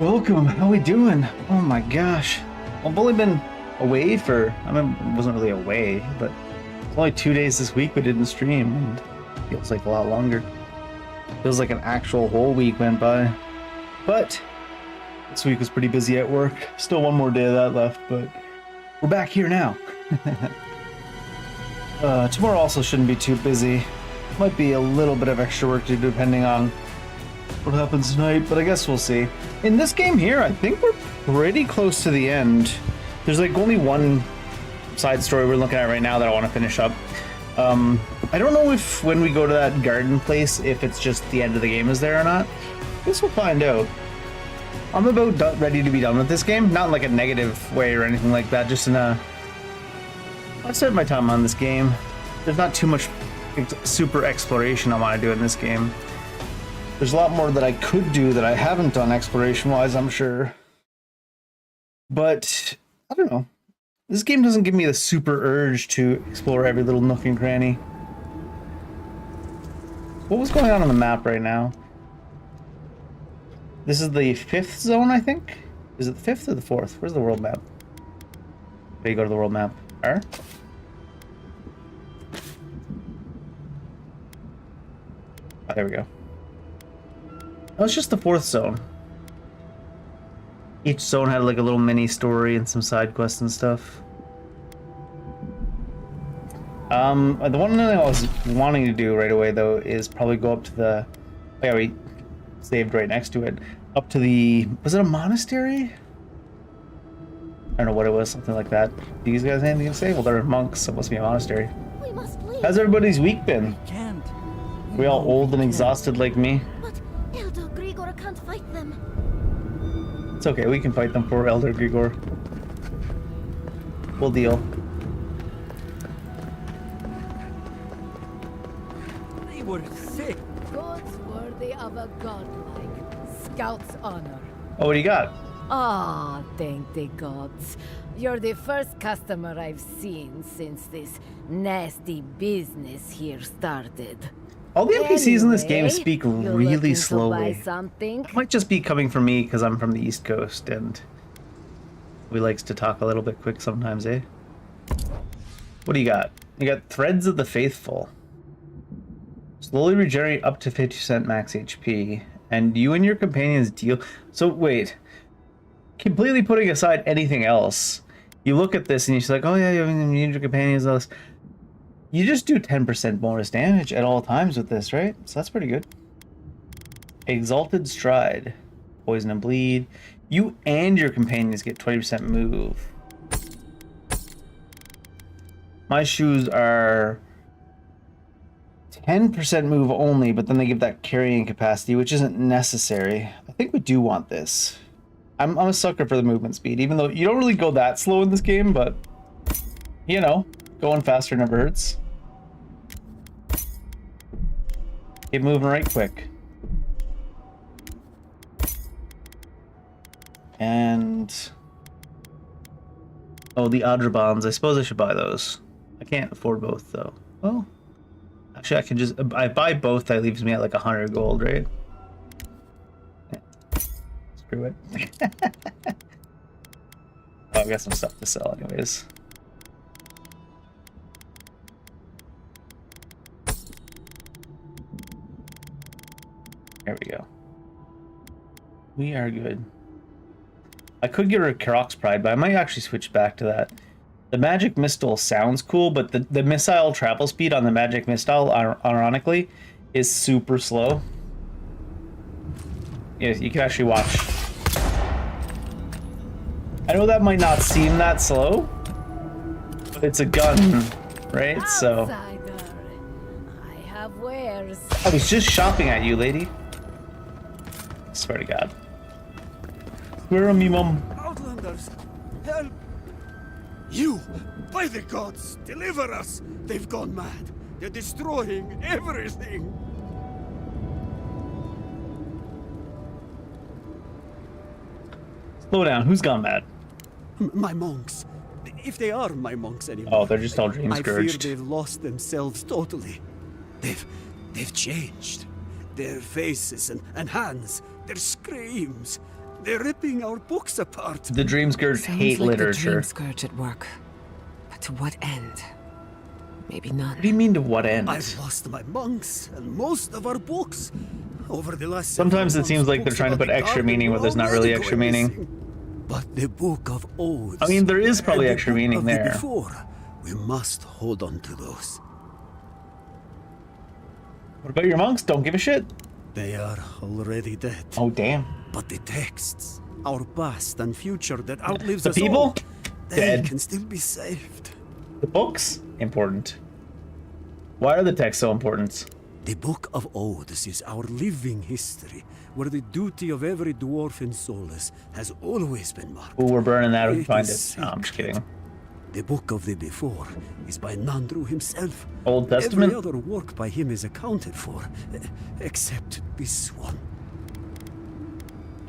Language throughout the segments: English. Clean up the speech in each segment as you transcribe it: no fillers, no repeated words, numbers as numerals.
Welcome. How we doing? Oh my gosh. I've only been away for, wasn't really away, but it's only 2 days this week we didn't stream, and it feels like a lot longer. Feels like an actual whole week went by. But this week was pretty busy at work. Still one more day of that left, but we're back here now. Tomorrow also shouldn't be too busy. Might be a little bit of extra work to do depending on what happens tonight, but I guess we'll see. In this game here, I think we're pretty close to the end. There's like only one side story we're looking at right now that I want to finish up. I don't know if when we go to that garden place, if it's just the end of the game is there or not. I guess we'll find out. I'm about ready to be done with this game. Not in like a negative way or anything like that, just in a... I've spent my time on this game. There's not too much super exploration I want to do in this game. There's a lot more that I could do that I haven't done exploration-wise, I'm sure. But, I don't know. This game doesn't give me the super urge to explore every little nook and cranny. What was going on the map right now? This is the 5th zone, I think? Is it the 5th or the 4th? Where's the world map? There you go to the world map. R? Oh, there we go. Oh, it's just the 4th zone. Each zone had like a little mini story and some side quests and stuff. The one thing I was wanting to do right away though is probably go up to the... Oh yeah, we saved right next to it. Up to the... Was it a monastery? I don't know what it was, something like that. Do you guys have anything to say? Well, they're monks, so it must be a monastery. We must leave. How's everybody's week been? Can't. We all old and exhausted like me? But Elder Grigor can't fight them. It's okay, we can fight them for Elder Grigor. We'll deal. They were sick. Goods worthy of a godlike scout's honor. Oh, what do you got? Ah, thank the gods. You're the first customer I've seen since this nasty business here started. All the NPCs in this game Anyway, speak you're really looking to slowly. buy something? It might just be coming from me because I'm from the East Coast and we likes to talk a little bit quick sometimes, eh? What do you got? You got Threads of the Faithful. Slowly regenerate up to 50% max HP. And you and your companions deal... So, wait. Completely putting aside anything else, you look at this and you're just like, oh yeah, you and your companions, all this. You just do 10% bonus damage at all times with this, right? So that's pretty good. Exalted Stride. Poison and Bleed. You and your companions get 20% move. My shoes are 10% move only, but then they give that carrying capacity, which isn't necessary. I think we do want this. I'm a sucker for the movement speed, even though you don't really go that slow in this game, but you know, going faster never hurts. Keep moving right quick. And... oh, the Adra bonds. I suppose I should buy those. I can't afford both, though. Well, actually, I can just... I buy both, that leaves me at like 100 gold, right? Yeah. Screw it. Oh, I've got some stuff to sell anyways. There we go. We are good. I could get rid of Karok's Pride, but I might actually switch back to that. The Magic Missile sounds cool, but the missile travel speed on the Magic Missile, ironically, is super slow. Yeah, you can actually watch. I know that might not seem that slow, but it's a gun, right? So... Outsider. I have wares. I was just shopping at you, lady. Swear to God. Swear on me, Mum. Outlanders, help! You! By the gods, deliver us! They've gone mad. They're destroying everything. Slow down. Who's gone mad? My monks. If they are my monks anymore. Oh, they're just all dream I fear scourged. they've lost themselves totally. They've changed. Their faces and hands, their screams. They're ripping our books apart. The Dream Scourge Sounds hate like literature. the Dream Scourge at work. But to what end? Maybe none. What do you mean to what end? I've lost my monks and most of our books. Over the last Sometimes several it seems months, like they're books trying to about put the extra garden meaning where were there's not really already extra going meaning. missing. But the Book of Oaths. I mean, there is probably and the extra Book meaning of the there. Before, we must hold on to those. What about your monks? Don't give a shit. They are already dead. Oh, damn. But the texts, our past and future that outlives The us people? all, they Dead. can still be saved. The books? Important. Why are the texts so important? The Book of Oaths is our living history, where the duty of every dwarf in Solus has always been marked. Ooh, we're burning that if we It find is it. No, I'm just sacred. kidding. The Book of the Before is by Nandru himself. Old Testament? Every other work by him is accounted for, except this one.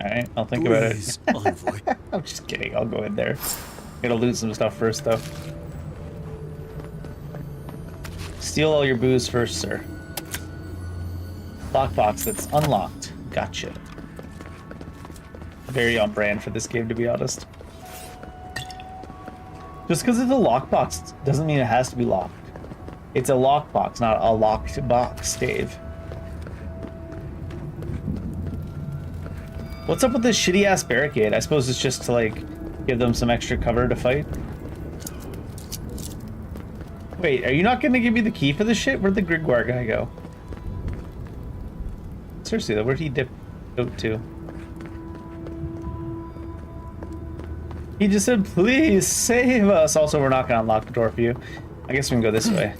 Alright, I'll think about it. Please, envoy. I'm just kidding. I'll go in there. Gotta loot some stuff first, though. Steal all your booze first, sir. Lockbox that's unlocked. Gotcha. Very on brand for this game, to be honest. Just because it's a lockbox doesn't mean it has to be locked. It's a lockbox, not a locked box, Dave. What's up with this shitty ass barricade? I suppose it's just to like give them some extra cover to fight. Wait, are you not gonna give me the key for this shit? Where'd the Grigwar guy go? Seriously though, where'd he dip out to? He just said, please save us. Also, we're not gonna unlock the door for you. I guess we can go this way.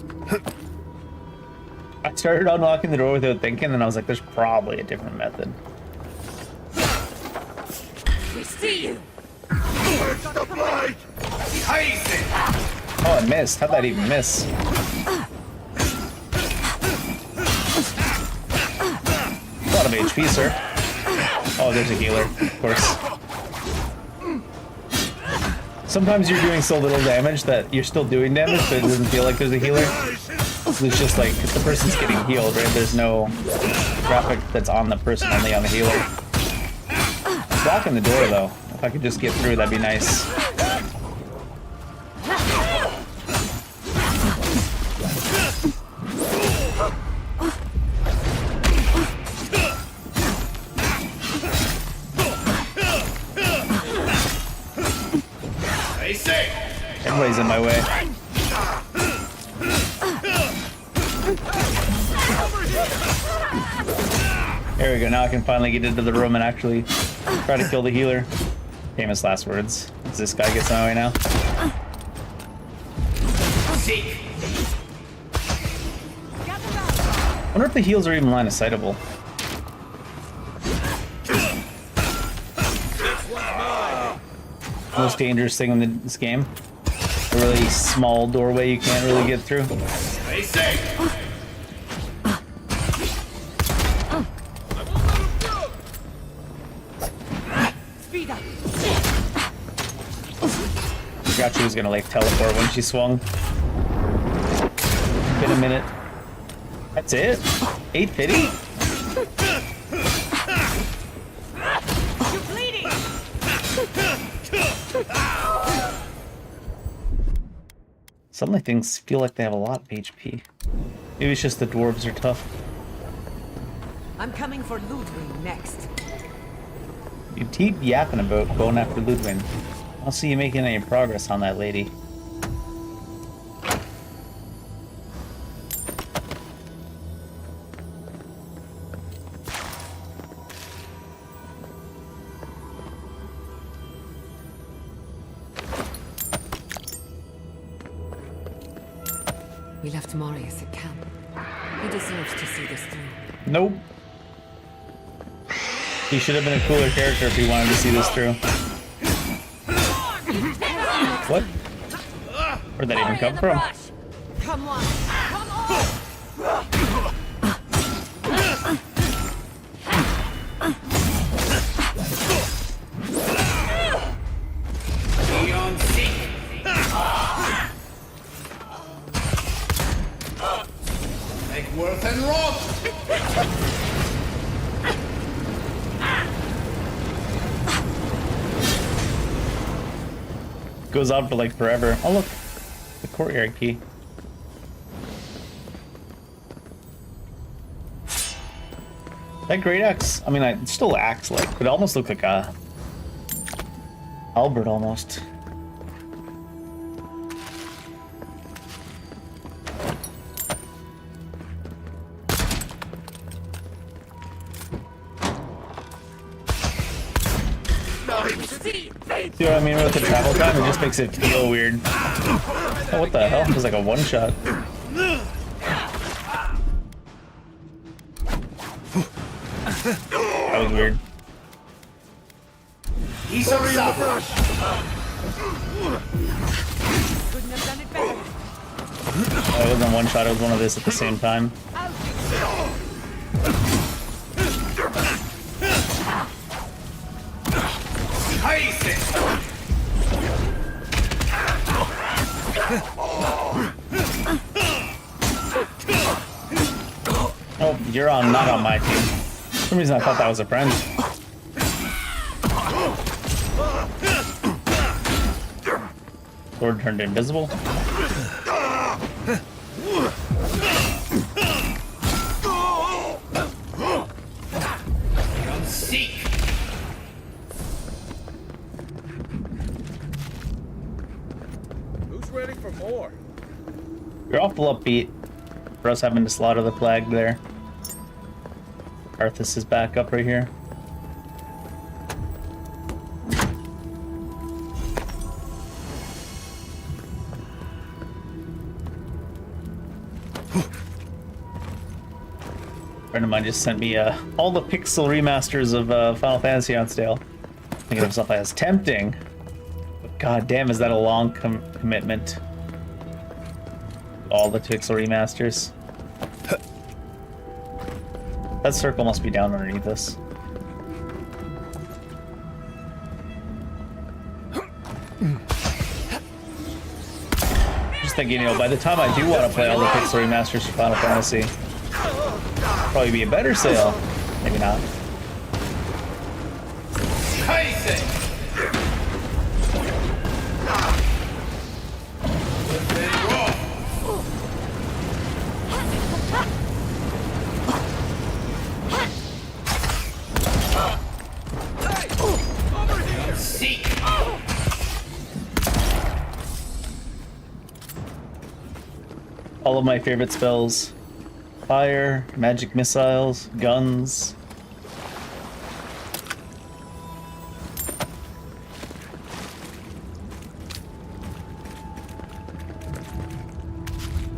I started unlocking the door without thinking, and I was like, there's probably a different method. We see you! Oh, I missed. How'd that even miss? A lot of HP, sir. Oh, there's a healer, of course. Sometimes you're doing so little damage that you're still doing damage, but it doesn't feel like there's a healer. It's just like, the person's getting healed, right? There's no graphic that's on the person, only on the healer. It's blocking the door, though. If I could just get through, that'd be nice. Everybody's in my way. There we go. Now I can finally get into the room and actually try to kill the healer. Famous last words. As this guy gets in my way now. I wonder if the heals are even line of sightable. Most dangerous thing in this game. A really small doorway you can't really get through. Stay safe. Speed up! Forgot she was gonna like teleport when she swung. Been a minute. That's it? 850? You're bleeding! Suddenly things feel like they have a lot of HP. Maybe it's just the dwarves are tough. I'm coming for Ludwig next. You keep yapping about going after Ludwig. I don't see you making any progress on that lady. We left Marius at camp. He deserves to see this through. Nope. He should have been a cooler character if he wanted to see this through. What? Where'd that even come from? Come on! Come on! Beyond seek. Make worth and rob. goes on for like forever. Oh look, the courtyard key. That great axe. I mean, it's still axe like, but it almost looked like a Albert almost. See what I mean with the travel time? It just makes it feel weird. Oh, what the hell? It was like a one shot. That was weird. He's a suffer. Oh, it wasn't one shot, it was one of this at the same time. Oh, you're on, not on my team. For some reason I thought that was a friend. Sword turned invisible. Seek. Who's ready for more? You're awful upbeat for us having to slaughter the flag there. Arthas is back up right here. A friend of mine just sent me all the pixel remasters of Final Fantasy on sale. Thinking to myself, that's tempting. But god damn, is that a long commitment? All the pixel remasters. That circle must be down underneath us. Just thinking, you know, by the time I do want to play all the pixel remasters for Final Fantasy, probably be a better sale. Maybe not. All of my favorite spells. Fire, magic missiles, guns.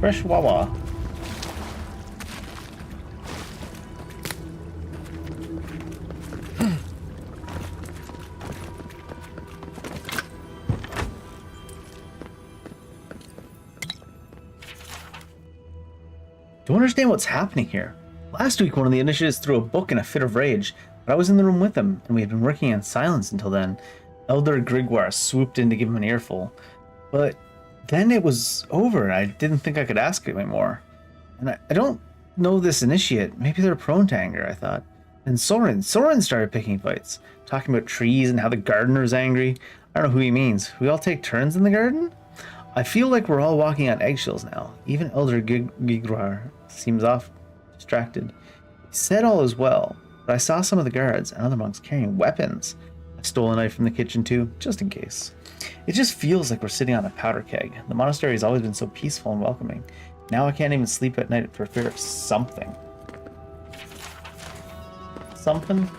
Fresh Wawa. Don't understand what's happening here. Last week, one of the initiatives threw a book in a fit of rage, but I was in the room with him, and we had been working in silence until then. Elder Grigwar swooped in to give him an earful, but then it was over, and I didn't think I could ask him anymore. And I don't know this initiate. Maybe they're prone to anger, I thought. And Soren started picking fights, talking about trees and how the gardener's angry. I don't know who he means. We all take turns in the garden? I feel like we're all walking on eggshells now. Even Elder Grigwar seems off distracted. He said all is well, but I saw some of the guards and other monks carrying weapons. I stole a knife from the kitchen too, just in case. It just feels like we're sitting on a powder keg. The monastery has always been so peaceful and welcoming. Now I can't even sleep at night for fear of something. Something?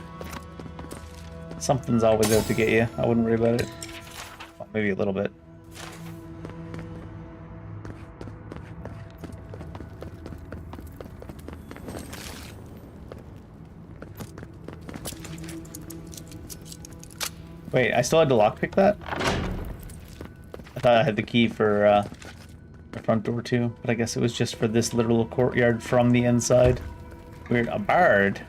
Something's always out to get you. I wouldn't worry about it. Well, maybe a little bit. Wait, I still had to lockpick that? I thought I had the key for the front door too, but I guess it was just for this little courtyard from the inside. Weird. A bard.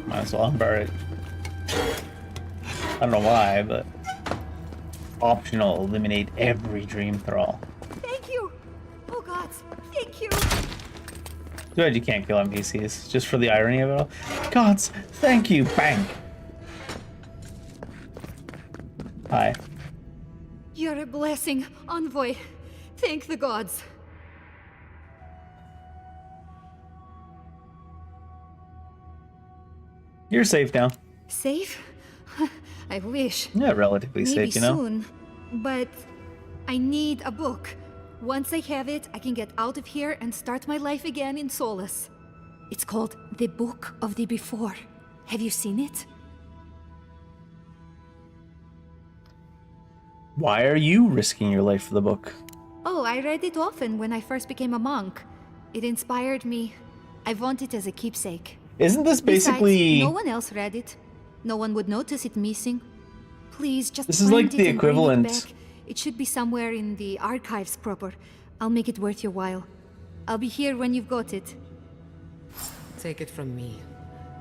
Might as well unbar it. I don't know why, but optional, eliminate every dream thrall. Thank you! Oh god, thank you! Too bad you can't kill NPCs, just for the irony of it all. Gods, thank you, bang! Hi. You're a blessing, envoy. Thank the gods. You're safe now. Safe? I wish. Yeah, relatively Maybe safe, you know? soon. But I need a book. Once I have it, I can get out of here and start my life again in Solace. It's called The Book of the Before. Have you seen it? Why are you risking your life for the book? Oh, I read it often when I first became a monk. It inspired me. I want it as a keepsake. Isn't this basically... Besides, no one else read it. No one would notice it missing. Please, just This is like find the it and bring it equivalent. back. It should be somewhere in the archives proper. I'll make it worth your while. I'll be here when you've got it. Take it from me.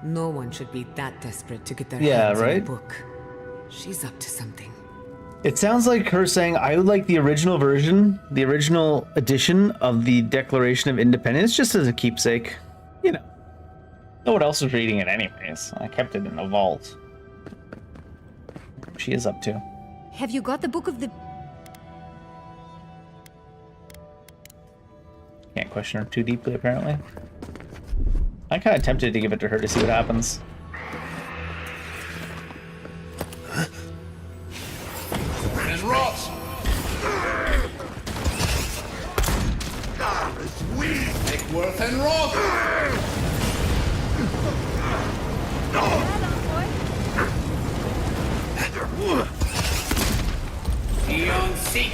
No one should be that desperate to get their Yeah, hands on right? a book. She's up to something. It sounds like her saying, I would like the original version, the original edition of the Declaration of Independence, just as a keepsake. You know. No one else was reading it anyways. I kept it in a vault. She is up to. Have you got the book of the... Can't question her too deeply, apparently. I'm kind of tempted to give it to her to see what happens. And rot! Make worth and rot! Beyond seek!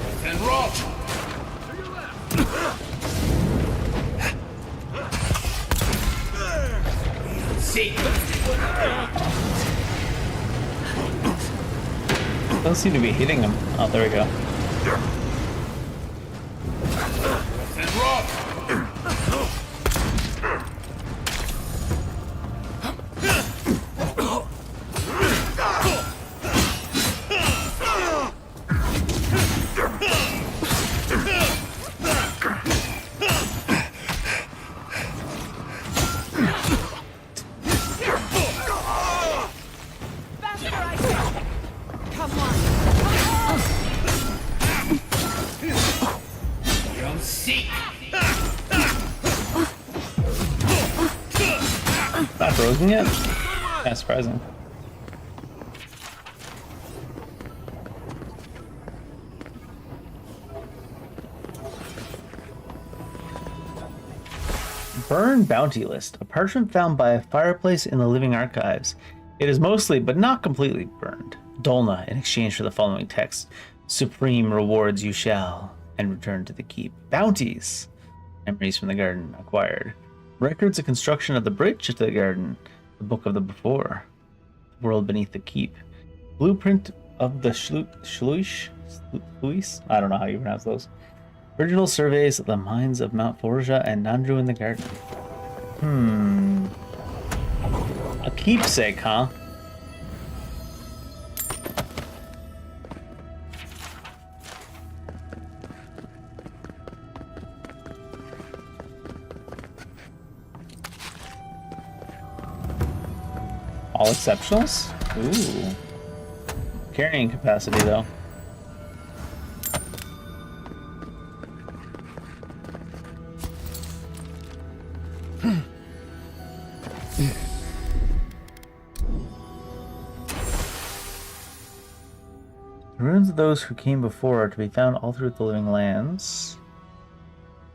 Worth and rot! Seek! Don't seem to be hitting him. Oh, there we go. And rot! Beyond seek! Not frozen yet? That's surprising. Burn Bounty List. A parchment found by a fireplace in the Living Archives. It is mostly, but not completely, burned. Dolna, in exchange for the following text. Supreme rewards you shall, and return to the keep. Bounties. Memories from the garden acquired. Records of construction of the bridge to the garden. The book of the before. The world beneath the keep. Blueprint of the Sluice? I don't know how you pronounce those. Original surveys of the mines of Mount Forja and Nandru in the garden. A keepsake, huh? All exceptionals? Ooh. Carrying capacity, though. The ruins of those who came before are to be found all through the living lands.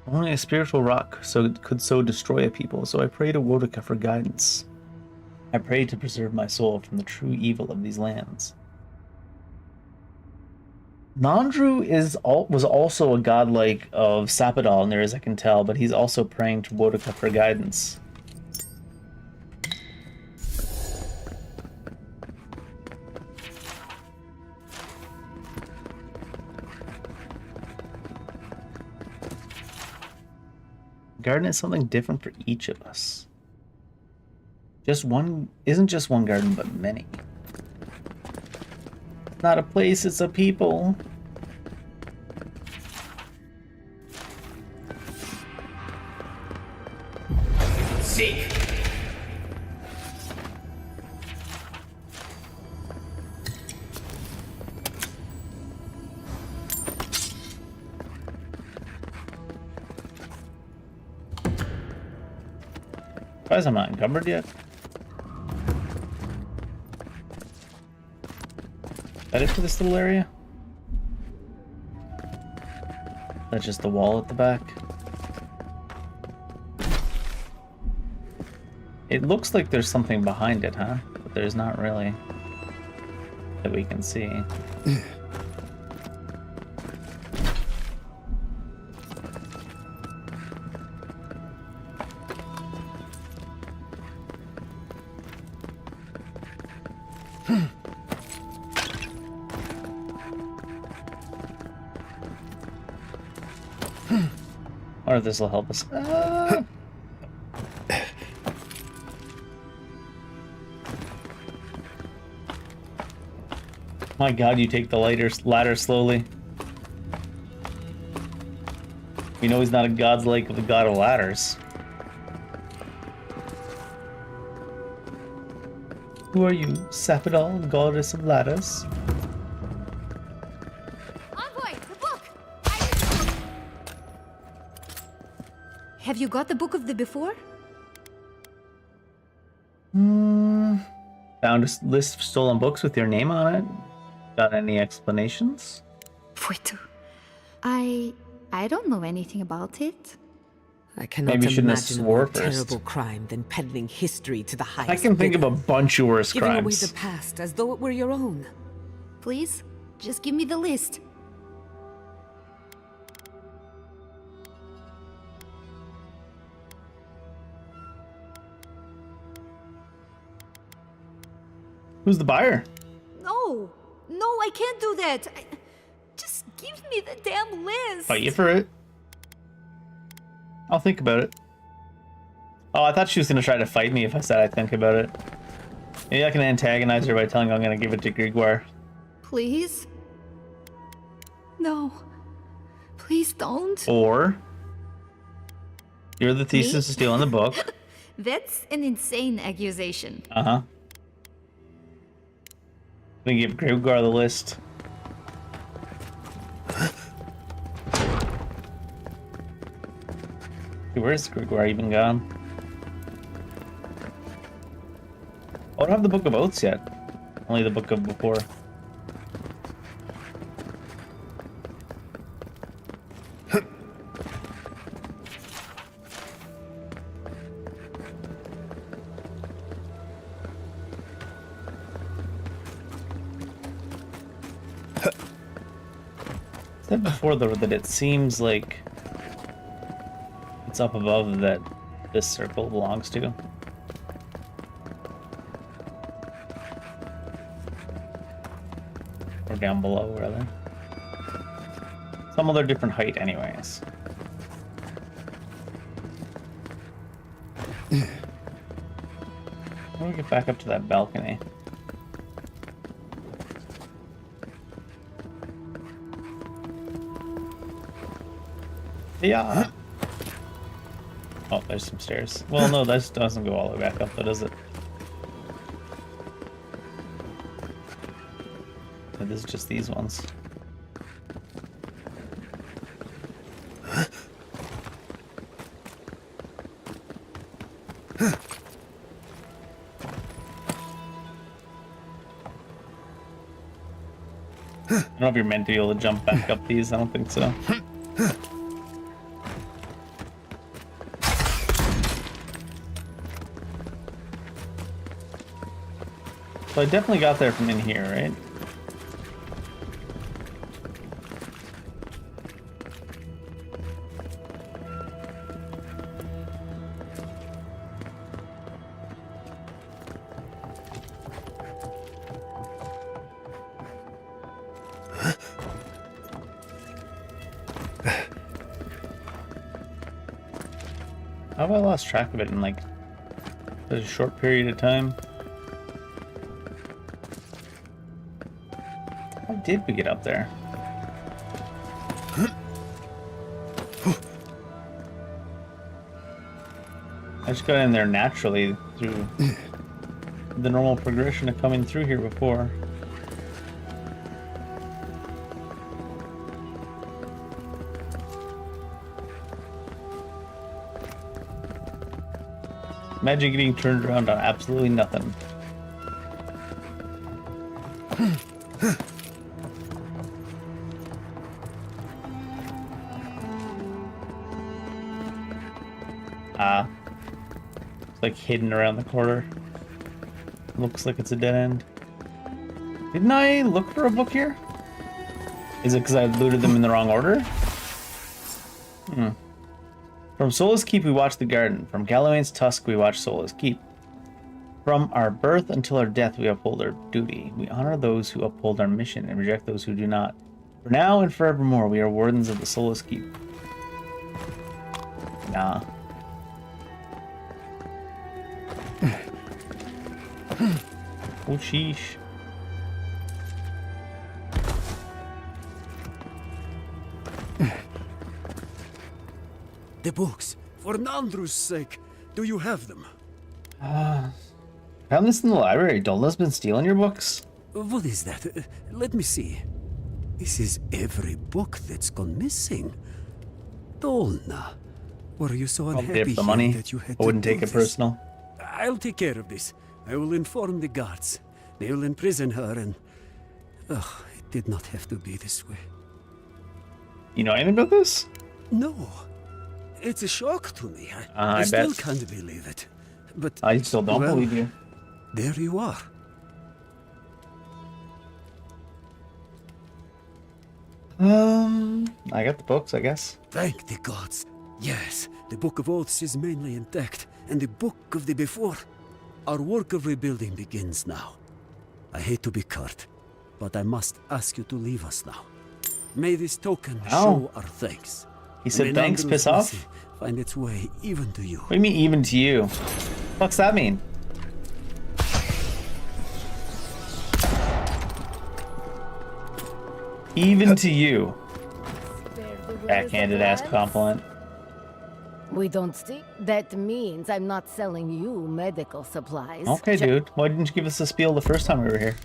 Only a spiritual rock could so destroy a people, so I pray to Wotica for guidance. I pray to preserve my soul from the true evil of these lands. Nandru was also a godlike of Sapadal, near as I can tell, but he's also praying to Wotica for guidance. Garden is something different for each of us. Just one isn't just one garden, but many. It's not a place, it's a people. Seek. Surprised I'm not encumbered yet. Headed to this little area? That's just the wall at the back. It looks like there's something behind it, huh? But there's not really that we can see. Or this will help us. My god, you take the ladder slowly. We know he's not a god's like the god of ladders. Who are you, Sapidal, goddess of ladders? Envoy, the book! Have you got the book of the before? Found a list of stolen books with your name on it. Got any explanations? Fuitu. I don't know anything about it. I cannot Maybe you shouldn't have imagine a swore more first. terrible crime than peddling history to the highest I can think of bidder. a bunch of worse Giving away crimes. the past as though it were your own. Please, just give me the list. Who's the buyer? No, I can't do that. Just give me the damn list. Fight you for it. I'll think about it. Oh, I thought she was gonna try to fight me if I said I'd think about it. Maybe I can antagonize her by telling her I'm gonna give it to Grigor. Please? No. Please don't. Or you're the thesis of stealing the book. That's an insane accusation. Uh-huh. Then give Grigor the list. Where's Grigor even gone? I don't have the Book of Oaths yet. Only the Book of Before. Said before though that it seems like it's up above that this circle belongs to. Or down below, rather. Some other different height anyways. How do we get back up to that balcony? Yeah. Oh, there's some stairs. Well, no, that doesn't go all the way back up, though, does it? It is just these ones. I don't know if you're meant to be able to jump back up these. I don't think so. So I definitely got there from in here, right? How have I lost track of it in like such a short period of time. How did we get up there? I just got in there naturally through the normal progression of coming through here before. Imagine getting turned around on absolutely nothing. It's like hidden around the corner. Looks like it's a dead end. Didn't I look for a book here? Is it because I looted them in the wrong order? From Solace Keep we watch the garden. From Galawain's Tusk we watch Solace Keep. From our birth until our death we uphold our duty. We honor those who uphold our mission and reject those who do not. For now and forevermore we are wardens of the Solace Keep. Nah. Oh sheesh. The books, for Nandru's sake, do you have them? Found this in the library. Dolna's been stealing your books? What is that? Let me see. This is every book that's gone missing. Dolna, were you so I'll unhappy give the money. that you had I wouldn't to do take it this? personal. I'll take care of this. I will inform the guards. They will imprison her and... Ugh, it did not have to be this way. You know anything about this? No. It's a shock to me. I still bet. can't believe it. But I still don't well, believe you. there you are. I got the books, I guess. Thank the gods. Yes, the Book of Oaths is mainly intact, and the Book of the Before. Our work of rebuilding begins now. I hate to be curt, but I must ask you to leave us now. May this token show our thanks. He said May thanks, Nandru's piss off? mercy find its way even to you. What do you mean even to you? What's that mean? Even to you. Backhanded ass compliment. We don't see. That means I'm not selling you medical supplies. Okay, dude. Why didn't you give us a spiel the first time we were here?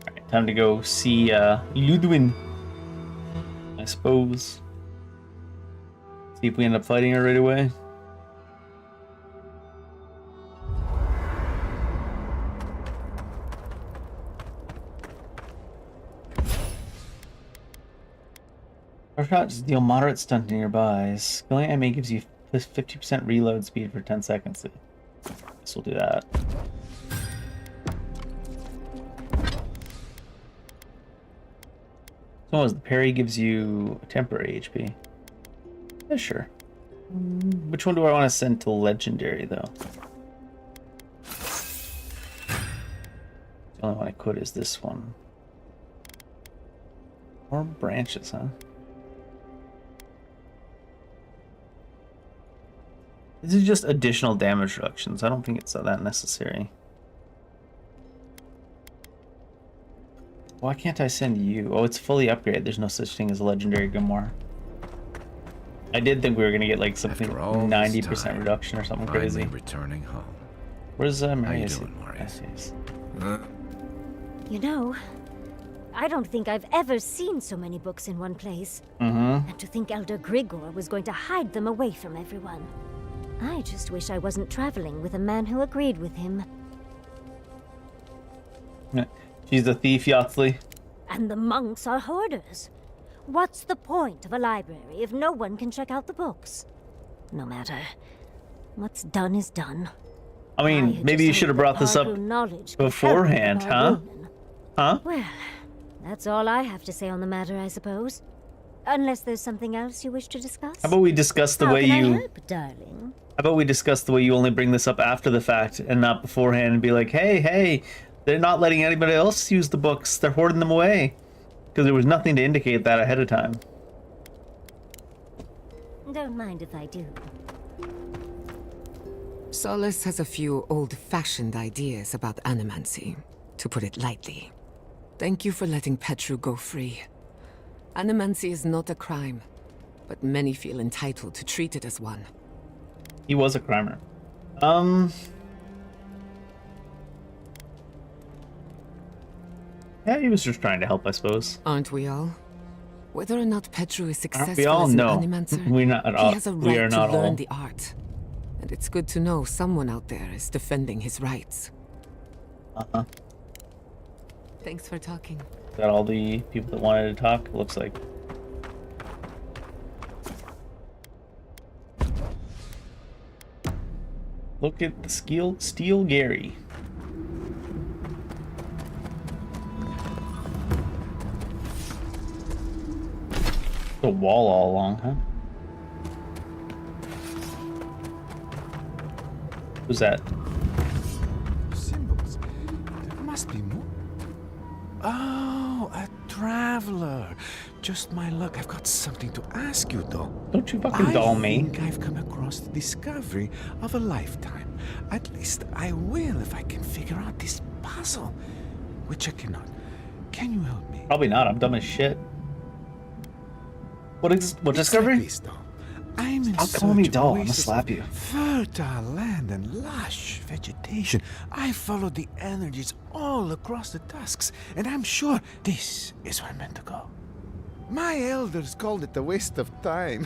Alright, time to go see Ludwin. I suppose. See if we end up fighting her right away. Our shots deal moderate stun to nearby. Skilling MA gives you 50% reload speed for 10 seconds. Guess we'll do that. So the parry gives you temporary HP. Yeah, sure. Which one do I want to send to legendary though? The only one I could is this one. More branches, huh? This is just additional damage reductions. I don't think it's that necessary. Why can't I send you? Oh, it's fully upgraded. There's no such thing as a legendary grimoire. I did think we were gonna get like something 90% reduction or something crazy. Returning home. Where's Marius? doing, Marius? You know, I don't think I've ever seen so many books in one place. And to think Elder Grigor was going to hide them away from everyone. I just wish I wasn't traveling with a man who agreed with him. She's a thief, Yatsley. And the monks are hoarders. What's the point of a library if no one can check out the books? No matter. What's done is done. I mean, maybe you should have brought this up beforehand, huh? Huh? Well, that's all I have to say on the matter, I suppose. Unless there's something else you wish to discuss. How about we discuss the How way can I you... help, darling? How about we discuss the way you only bring this up after the fact and not beforehand and be like, hey, they're not letting anybody else use the books. They're hoarding them away. Because there was nothing to indicate that ahead of time. Don't mind if I do. Solace has a few old-fashioned ideas about animancy, to put it lightly. Thank you for letting Petru go free. Animancy is not a crime, but many feel entitled to treat it as one. He was a crimer. Yeah, he was just trying to help, I suppose. Aren't we all? Whether or not Petru is successful We all as an know. animancer, We're not at all. he has a We are right to not learn all. the art. And it's good to know someone out there is defending his rights. Thanks for talking. Got all the people that wanted to talk, it looks like. Look at the Steel Gary. The wall all along, huh? Who's that? Symbols. There must be more. Oh, a traveler. Just my luck. I've got something to ask you, though. Don't you fucking doll me. I think I've come across the discovery of a lifetime. At least I will if I can figure out this puzzle, which I cannot. Can you help me? Probably not, I'm dumb as shit. What It's discovery? like this, though. I'm in Stop calling me search of doll, I'ma oases slap of you. Fertile land and lush vegetation. I follow the energies all across the tusks, and I'm sure this is where I'm meant to go. My elders called it a waste of time.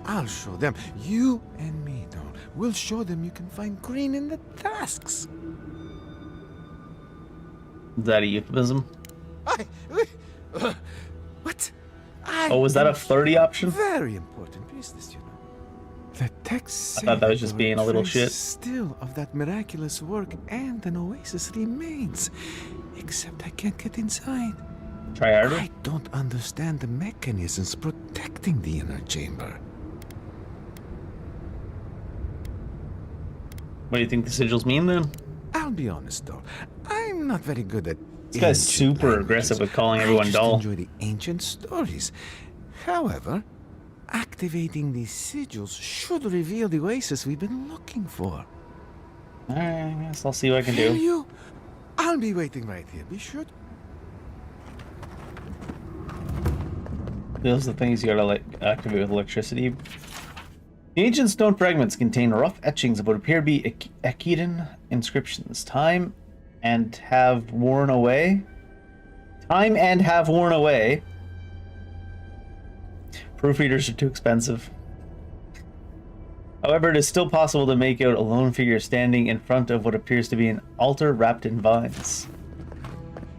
I'll show them. You and me, doll. We'll show them you can find green in the tusks. Is that a euphemism? What? Oh, was that a flirty option? Very important business, you know. The text I thought that was just being a little shit. Still of that miraculous work, and an oasis remains. Except I can't get inside. Try harder? I don't understand the mechanisms protecting the inner chamber. What do you think the sigils mean then? I'll be honest though, I'm not very good at This guy's ancient super languages. aggressive with calling I everyone just dull. enjoy the ancient stories. However, activating these sigils should reveal the oasis we've been looking for. Alright, I guess I'll see what I can Will do. you? I'll be waiting right here. Be sure. Those are the things you gotta like activate with electricity. The ancient stone fragments contain rough etchings of what appear to be Akhitan inscriptions. Time and have worn away. Proofreaders are too expensive. However, it is still possible to make out a lone figure standing in front of what appears to be an altar wrapped in vines.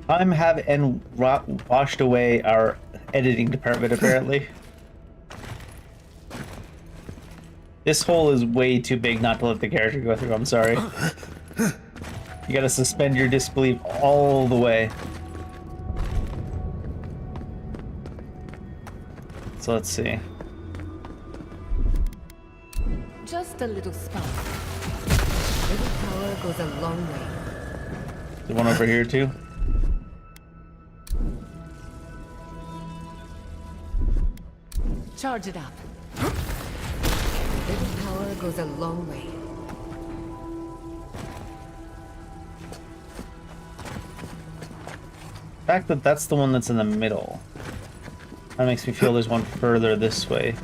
Time have and washed away our editing department, apparently. This hole is way too big not to let the character go through, I'm sorry. You gotta suspend your disbelief all the way. So let's see. Just a little spark. Little power goes a long way. The one over here too. Charge it up. Little power goes a long way. The fact that that's the one that's in the middle. That makes me feel there's one further this way.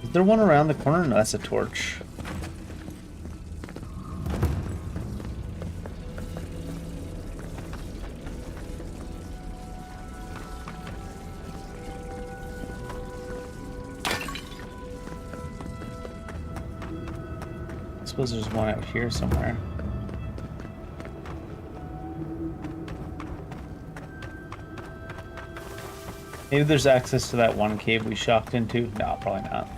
Is there one around the corner? No, that's a torch. I suppose there's one out here somewhere. Maybe there's access to that one cave we shocked into. No, probably not.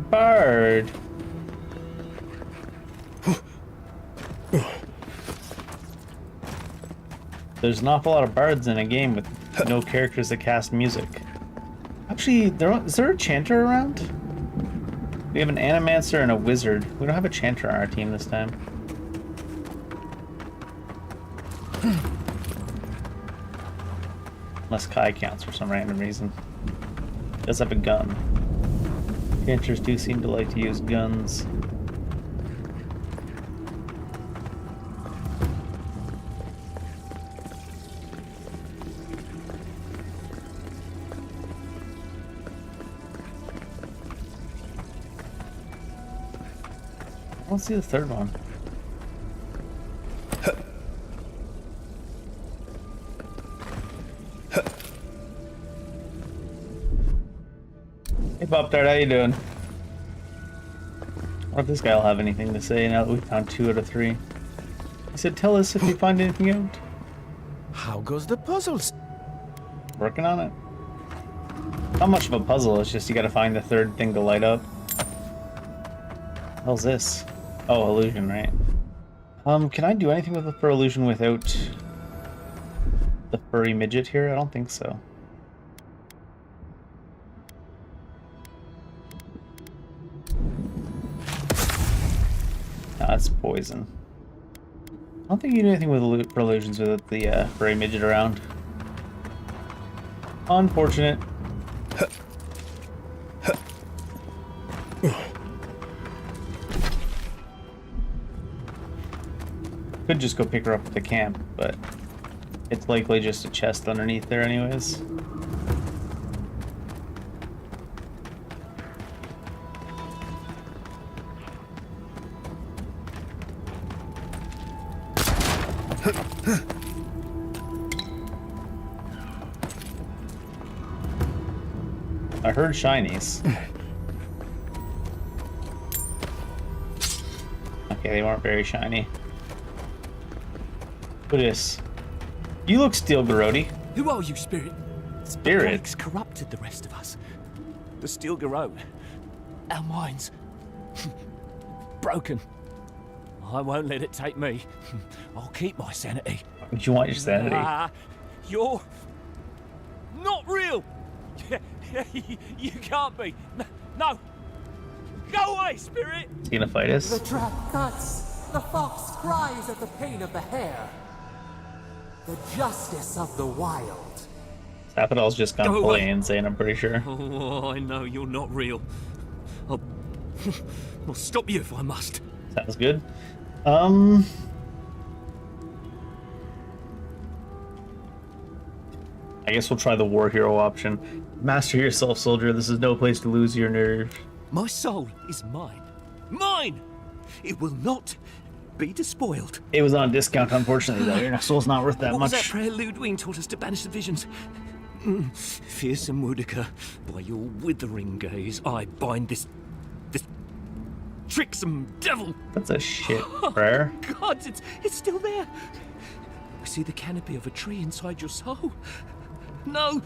Bird. There's an awful lot of bards in a game with no characters that cast music. Actually, is there a chanter around? We have an animancer and a wizard. We don't have a chanter on our team this time. Unless Kai counts for some random reason. He does have a gun. Chanters do seem to like to use guns. I don't see the third one. Hey Pop-Tart, how you doing? I wonder if this guy will have anything to say now that we found 2 out of 3. He said, tell us if you find anything out. How goes the puzzles? Working on it. Not much of a puzzle, it's just you gotta find the third thing to light up. What the hell's this? Oh, illusion, right? Can I do anything with the fur illusion without the furry midget here? I don't think so. No, that's poison. I don't think you can do anything with fur illusions without the furry midget around. Unfortunate. Could just go pick her up at the camp, but it's likely just a chest underneath there anyways. I heard shinies. Okay, they weren't very shiny. What is? You look Steel Garrodi. Who are you, Spirit? Spirit? Garak's corrupted the rest of us. The Steel Garrot. Our minds. Broken. I won't let it take me. I'll keep my sanity. Would you want your sanity? You're not real. You can't be. No. Go away, Spirit. Is he gonna fight us? The trap cuts. The fox cries at the pain of the hare. The justice of the wild. Sapidol's just gone Go fully away. insane, I'm pretty sure. Oh, I know you're not real. I'll stop you if I must. Sounds good. I guess we'll try the war hero option. Master yourself, soldier. This is no place to lose your nerve. My soul is mine. Mine! It will not be despoiled. It was on discount, unfortunately, though. Your soul's not worth that What was that much. prayer Ludwig taught us to banish the visions? Fearsome Woodica, by your withering gaze, I bind this tricksome devil. That's a shit prayer. God, it's still there. I see the canopy of a tree inside your soul. No,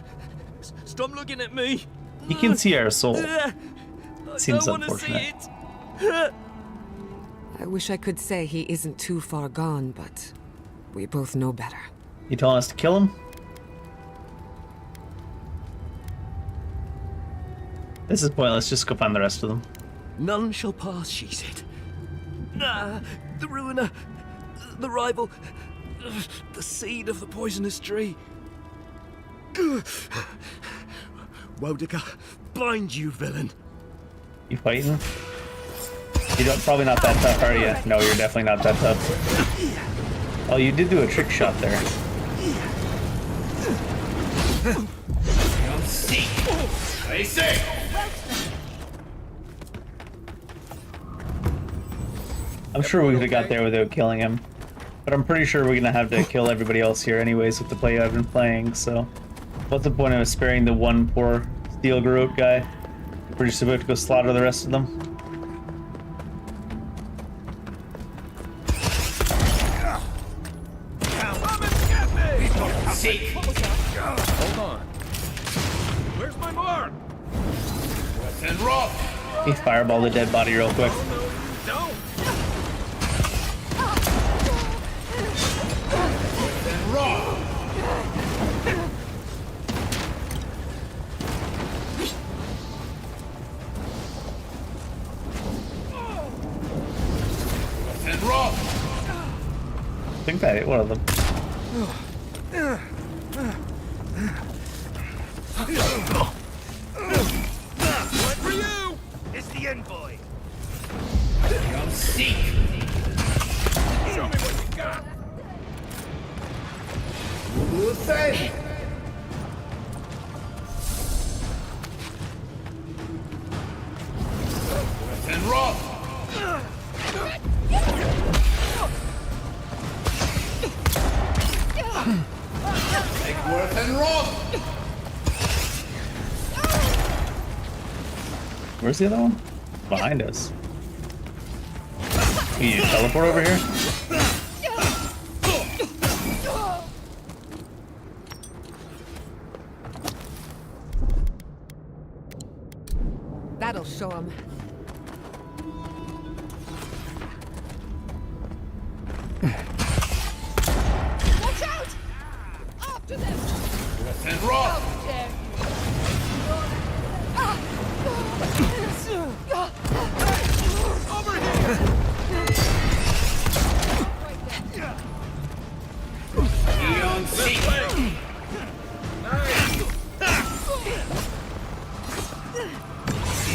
stop looking at me. You can see our soul. I Seems don't want to see unfortunate. it. I wish I could say he isn't too far gone, but we both know better. You telling us to kill him? This is pointless. Just go find the rest of them. None shall pass, she said. The ruiner, the rival, the seed of the poisonous tree. Woedica, bind you, villain. You fighting? You're probably not that tough, are you? No, you're definitely not that tough. Oh, you did do a trick shot there. Seek. I say. I'm sure we could have got there without killing him. But I'm pretty sure we're gonna have to kill everybody else here anyways with the play I've been playing, so... What's the point of sparing the one poor Steel Garrot guy? We're just about to go slaughter the rest of them. Seek. Hold on. Where's my mark? And rock. He fireballed the dead body real quick. Don't. And rock. And rock. I think that hit one of them. What for you? It's the envoy. Come seek. Show me what you got. Who say? And rock. Take worth and rock. Where's the other one? Behind us. Can you teleport over here? That'll show him. Watch out! After them! And rock. Over here. Eon seek.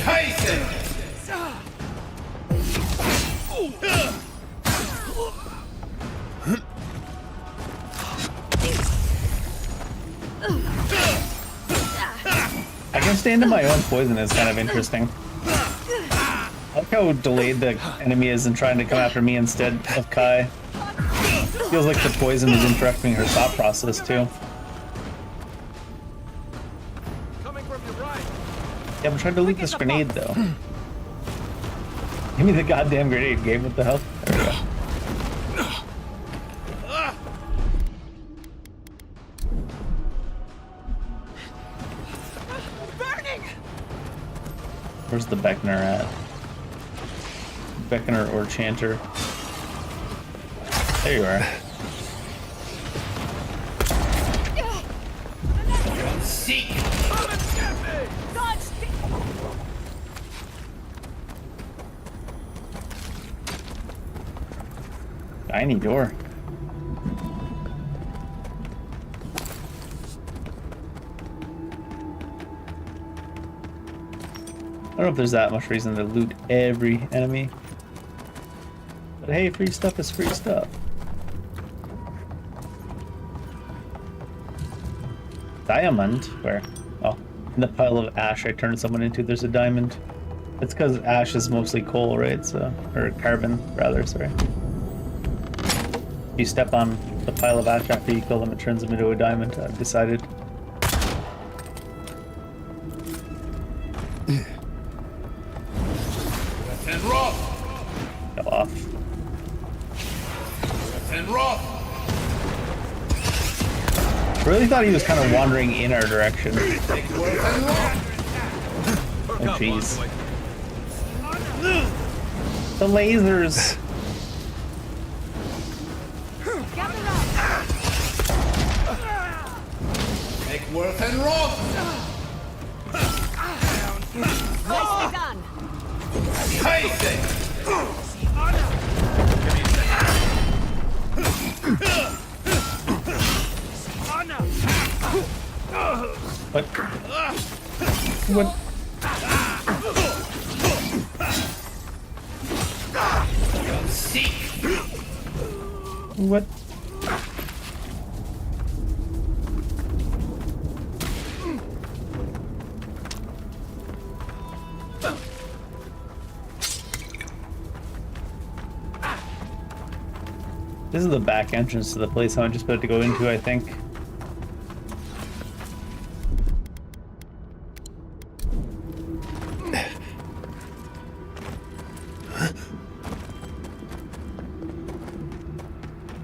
Tyson. I can stand in my own poison is kind of interesting. I like how delayed the enemy is in trying to come after me instead of Kai. Feels like the poison is interrupting her thought process too. Coming from your right. Yeah, I'm trying to delete this grenade though. Give me the goddamn grenade, Gabe. What the hell? There we go. Where's the Beckner at? Beckner or Chanter? There you are. Seek. Tiny door. I don't know if there's that much reason to loot every enemy. But hey, free stuff is free stuff. Diamond? Where? Oh, in the pile of ash I turned someone into, there's a diamond. It's because ash is mostly coal, right? So, or carbon, rather, sorry. If you step on the pile of ash after you kill them, it turns them into a diamond, I've decided. And rock. Go off. And rock. Really thought he was kind of wandering in our direction. Take worth and rock. Oh jeez. The lasers! Take worth and rock. Nicely done. Tyson. What? What? Seek. What? This is the back entrance to the place I'm just about to go into, I think.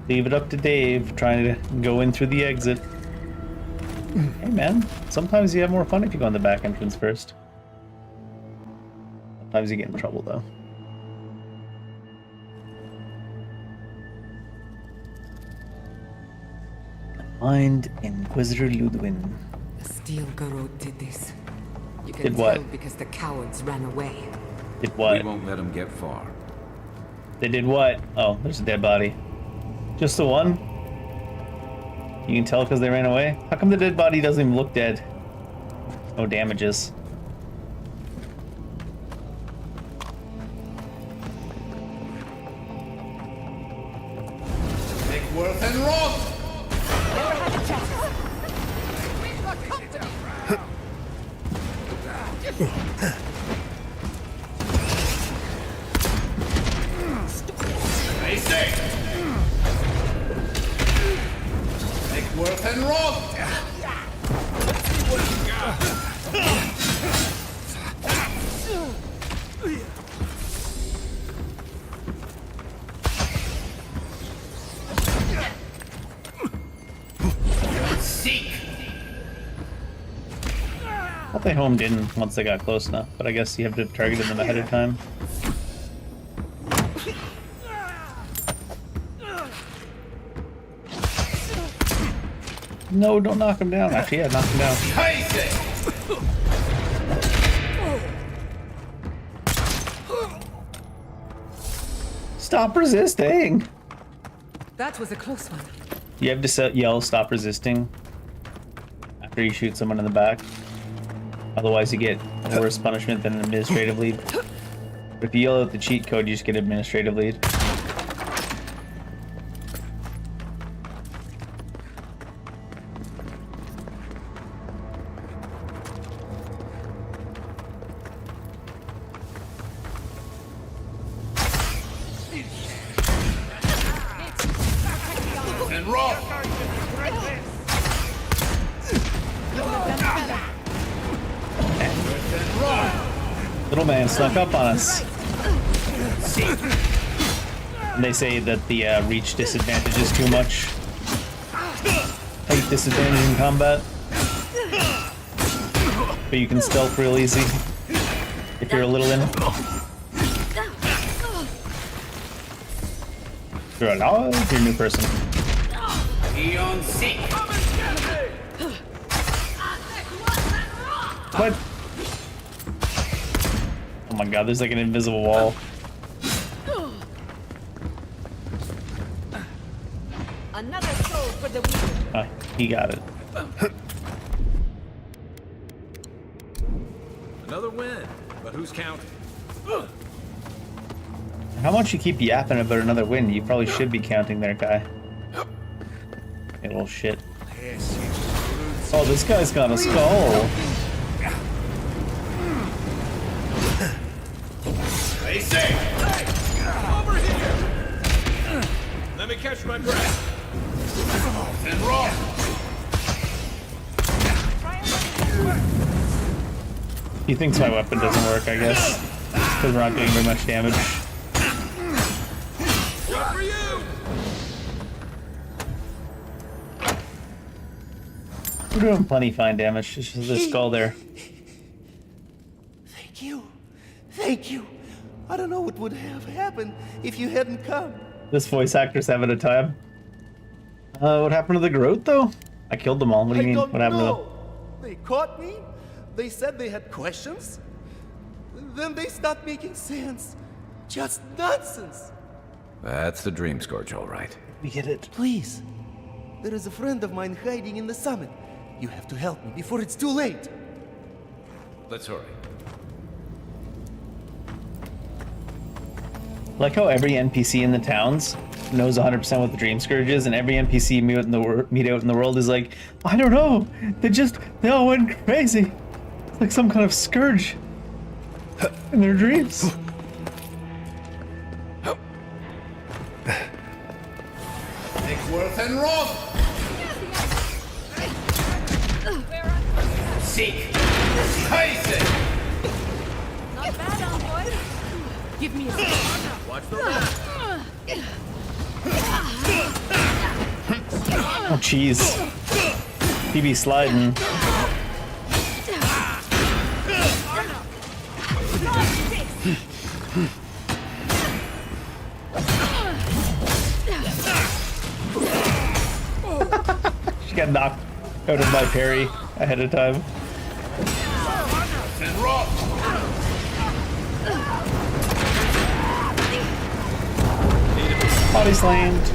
Leave it up to Dave trying to go in through the exit. Hey man, sometimes you have more fun if you go in the back entrance first. Sometimes you get in trouble though. Find Inquisitor Ludwin. The Steel Garrote did this. You can Did what? tell because the cowards ran away. Did what? We won't let him get far. They did what? Oh, there's a dead body. Just the one? You can tell because they ran away? How come the dead body doesn't even look dead? No damages. Take Worth and Roth! Stay safe! Take Worth and Roth! Let's see what you got! Seek! I thought they homed in once they got close enough, but I guess you have to target them ahead of time. No, don't knock him down. Actually, yeah, knock him down. Stop resisting! That was a close one. You have to yell stop resisting after you shoot someone in the back. Otherwise you get a worse punishment than an administrative lead. But if you yell out the cheat code, you just get administrative lead. And Roth! Little man snuck up on us. And they say that the reach disadvantage is too much. Height disadvantage in combat. But you can stealth real easy if you're a little in. You're alive, you're a new person. Eon Seek! What? Oh my god, there's like an invisible wall. Another soul for the weak. Ah, he got it. Another win, but who's counting? How much you keep yapping about another win? You probably should be counting there, guy. Hey, little shit. Oh, this guy's got a skull. Stay safe! Over here! Let me catch my breath. And Roth! He thinks my weapon doesn't work, I guess. Because we're not doing very much damage. Shot for you! We're doing plenty fine damage. It's just the skull there. Thank you. Thank you. I don't know what would have happened if you hadn't come. This voice actor's having a time. What happened to the Groot, though? I killed them all. What do you mean? don't What happened know. to them? They caught me. They said they had questions. Then they stopped making sense. Just nonsense. That's the Dream Scourge, all right. We get it. Please. There is a friend of mine hiding in the summit. You have to help me before it's too late. Let's hurry. Like how every NPC in the towns knows 100% what the Dream Scourge is, and every NPC you meet out in the world is like, I don't know, they all went crazy. It's like some kind of scourge in their dreams. Take Worth and Roth! Seek! Tyson! Not bad, envoy. Give me a second. Watch the left! Oh, jeez. He be sliding. She got knocked out of my parry ahead of time. And rock! Body slammed.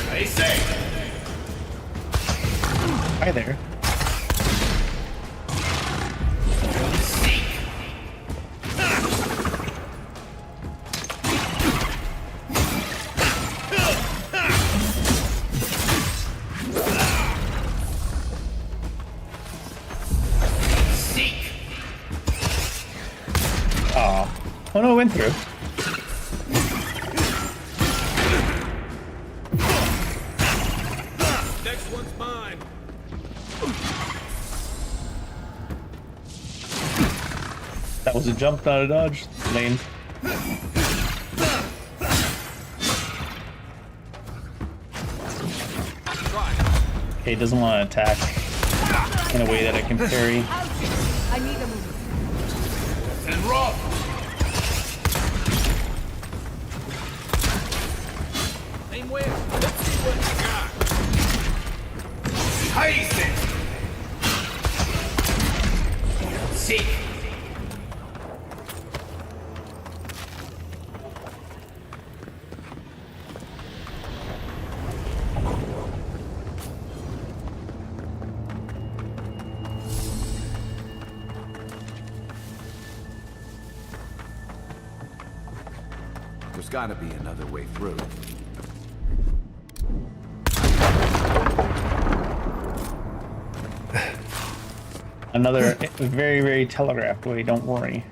Stay safe. Hi there. Oh no, it went through. Next one's mine. That was a jump, not a dodge. Lane. Okay, doesn't want to attack in a way that I can parry. I need a move. And rock! Same way. Let's see what you got. Tyson! Seek! There's gotta be another way through. Another very, very telegraphed way, don't worry.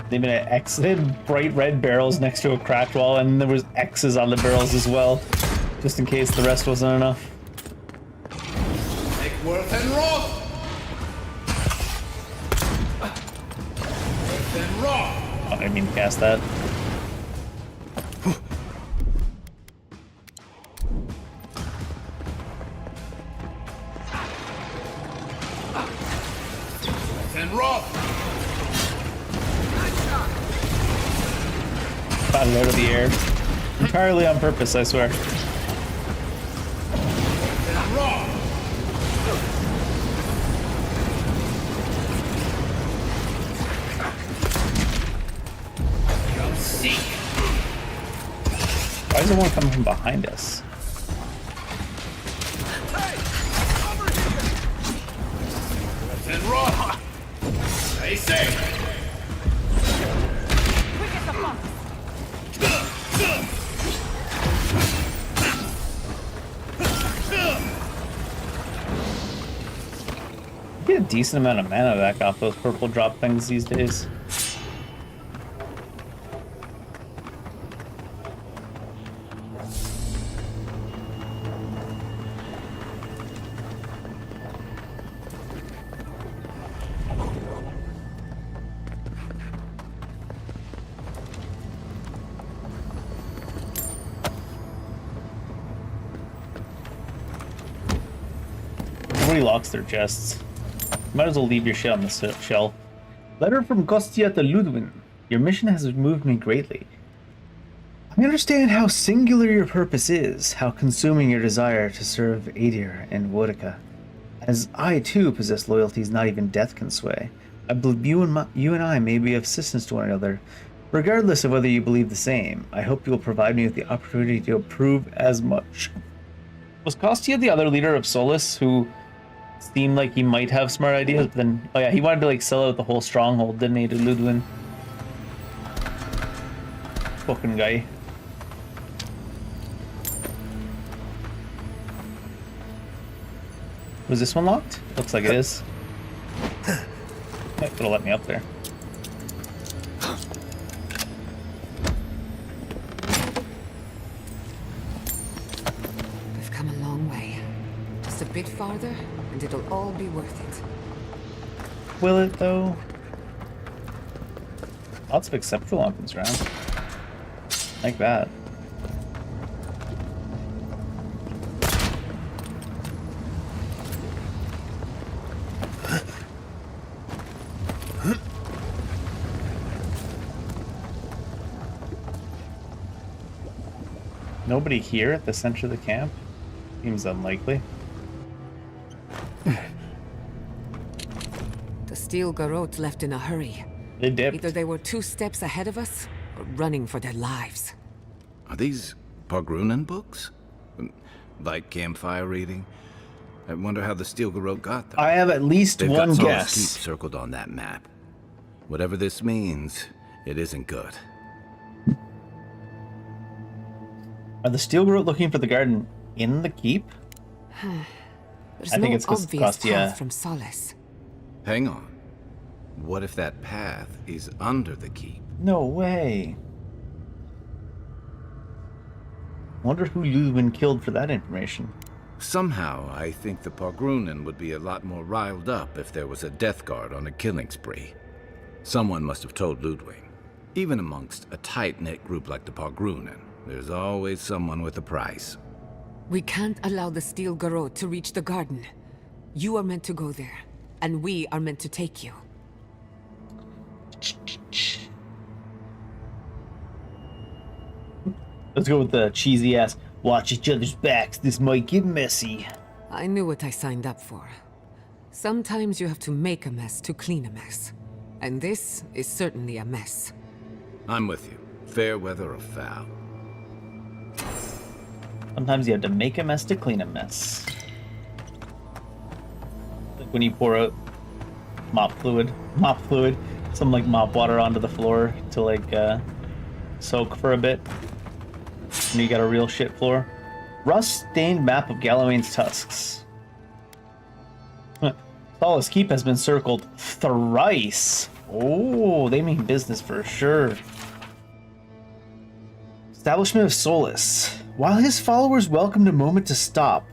They've been at X. They had bright red barrels next to a cracked wall, and there was X's on the barrels as well, just in case the rest wasn't enough. Take Worth and rock! Worth and rock! Oh, I didn't mean to cast that. And rock! Got it out of the air. Entirely on purpose, I swear. And rock! Come seek! Why is everyone coming from behind us? Hey! Over here! And rock! Stay safe! Quick as a fox. You get a decent amount of mana back off those purple drop things these days. Nobody locks their chests. Might as well leave your shit on the shelf. Letter from Kostia to Ludwin. Your mission has moved me greatly. I understand how singular your purpose is, how consuming your desire to serve Adir and Wodica. As I too possess loyalties not even death can sway. I believe you and I may be of assistance to one another. Regardless of whether you believe the same, I hope you will provide me with the opportunity to prove as much. Was Kostia the other leader of Solus who seemed like he might have smart ideas, but then, oh yeah, he wanted to like sell out the whole stronghold, didn't he, to Ludwin? Fucking guy. Was this one locked? Looks like it is. Might could have let me up there. We've come a long way. Just a bit farther, and it'll all be worth it. Will it though? Lots of exceptional weapons around. Like that. Nobody here at the center of the camp? Seems unlikely. The steel garrote left in a hurry. They dipped. Either they were 2 steps ahead of us, or running for their lives. Are these Pargrunen books? Like campfire reading? I wonder how the steel garrote got them. I have at least They've one got Solace guess. Keep circled on that map. Whatever this means, it isn't good. Are the steel garrote looking for the garden in the keep? There's I think no it's 'cause obvious Kostya- path from Solace. Hang on. What if that path is under the keep? No way. Wonder who Ludwig killed for that information. Somehow, I think the Pargrunen would be a lot more riled up if there was a death guard on a killing spree. Someone must have told Ludwig. Even amongst a tight-knit group like the Pargrunen, there's always someone with a price. We can't allow the steel garrote to reach the garden. You are meant to go there, and we are meant to take you. Let's go with the cheesy ass. Watch each other's backs. This might get messy. I knew what I signed up for. Sometimes you have to make a mess to clean a mess. And this is certainly a mess. I'm with you. Fair weather or foul. Sometimes you have to make a mess to clean a mess. Like when you pour out mop fluid, some like mop water onto the floor to like soak for a bit. And you got a real shit floor. Rust-stained map of Galawain's tusks. Solace Keep has been circled thrice. Oh, they mean business for sure. Establishment of Solace. While his followers welcomed a moment to stop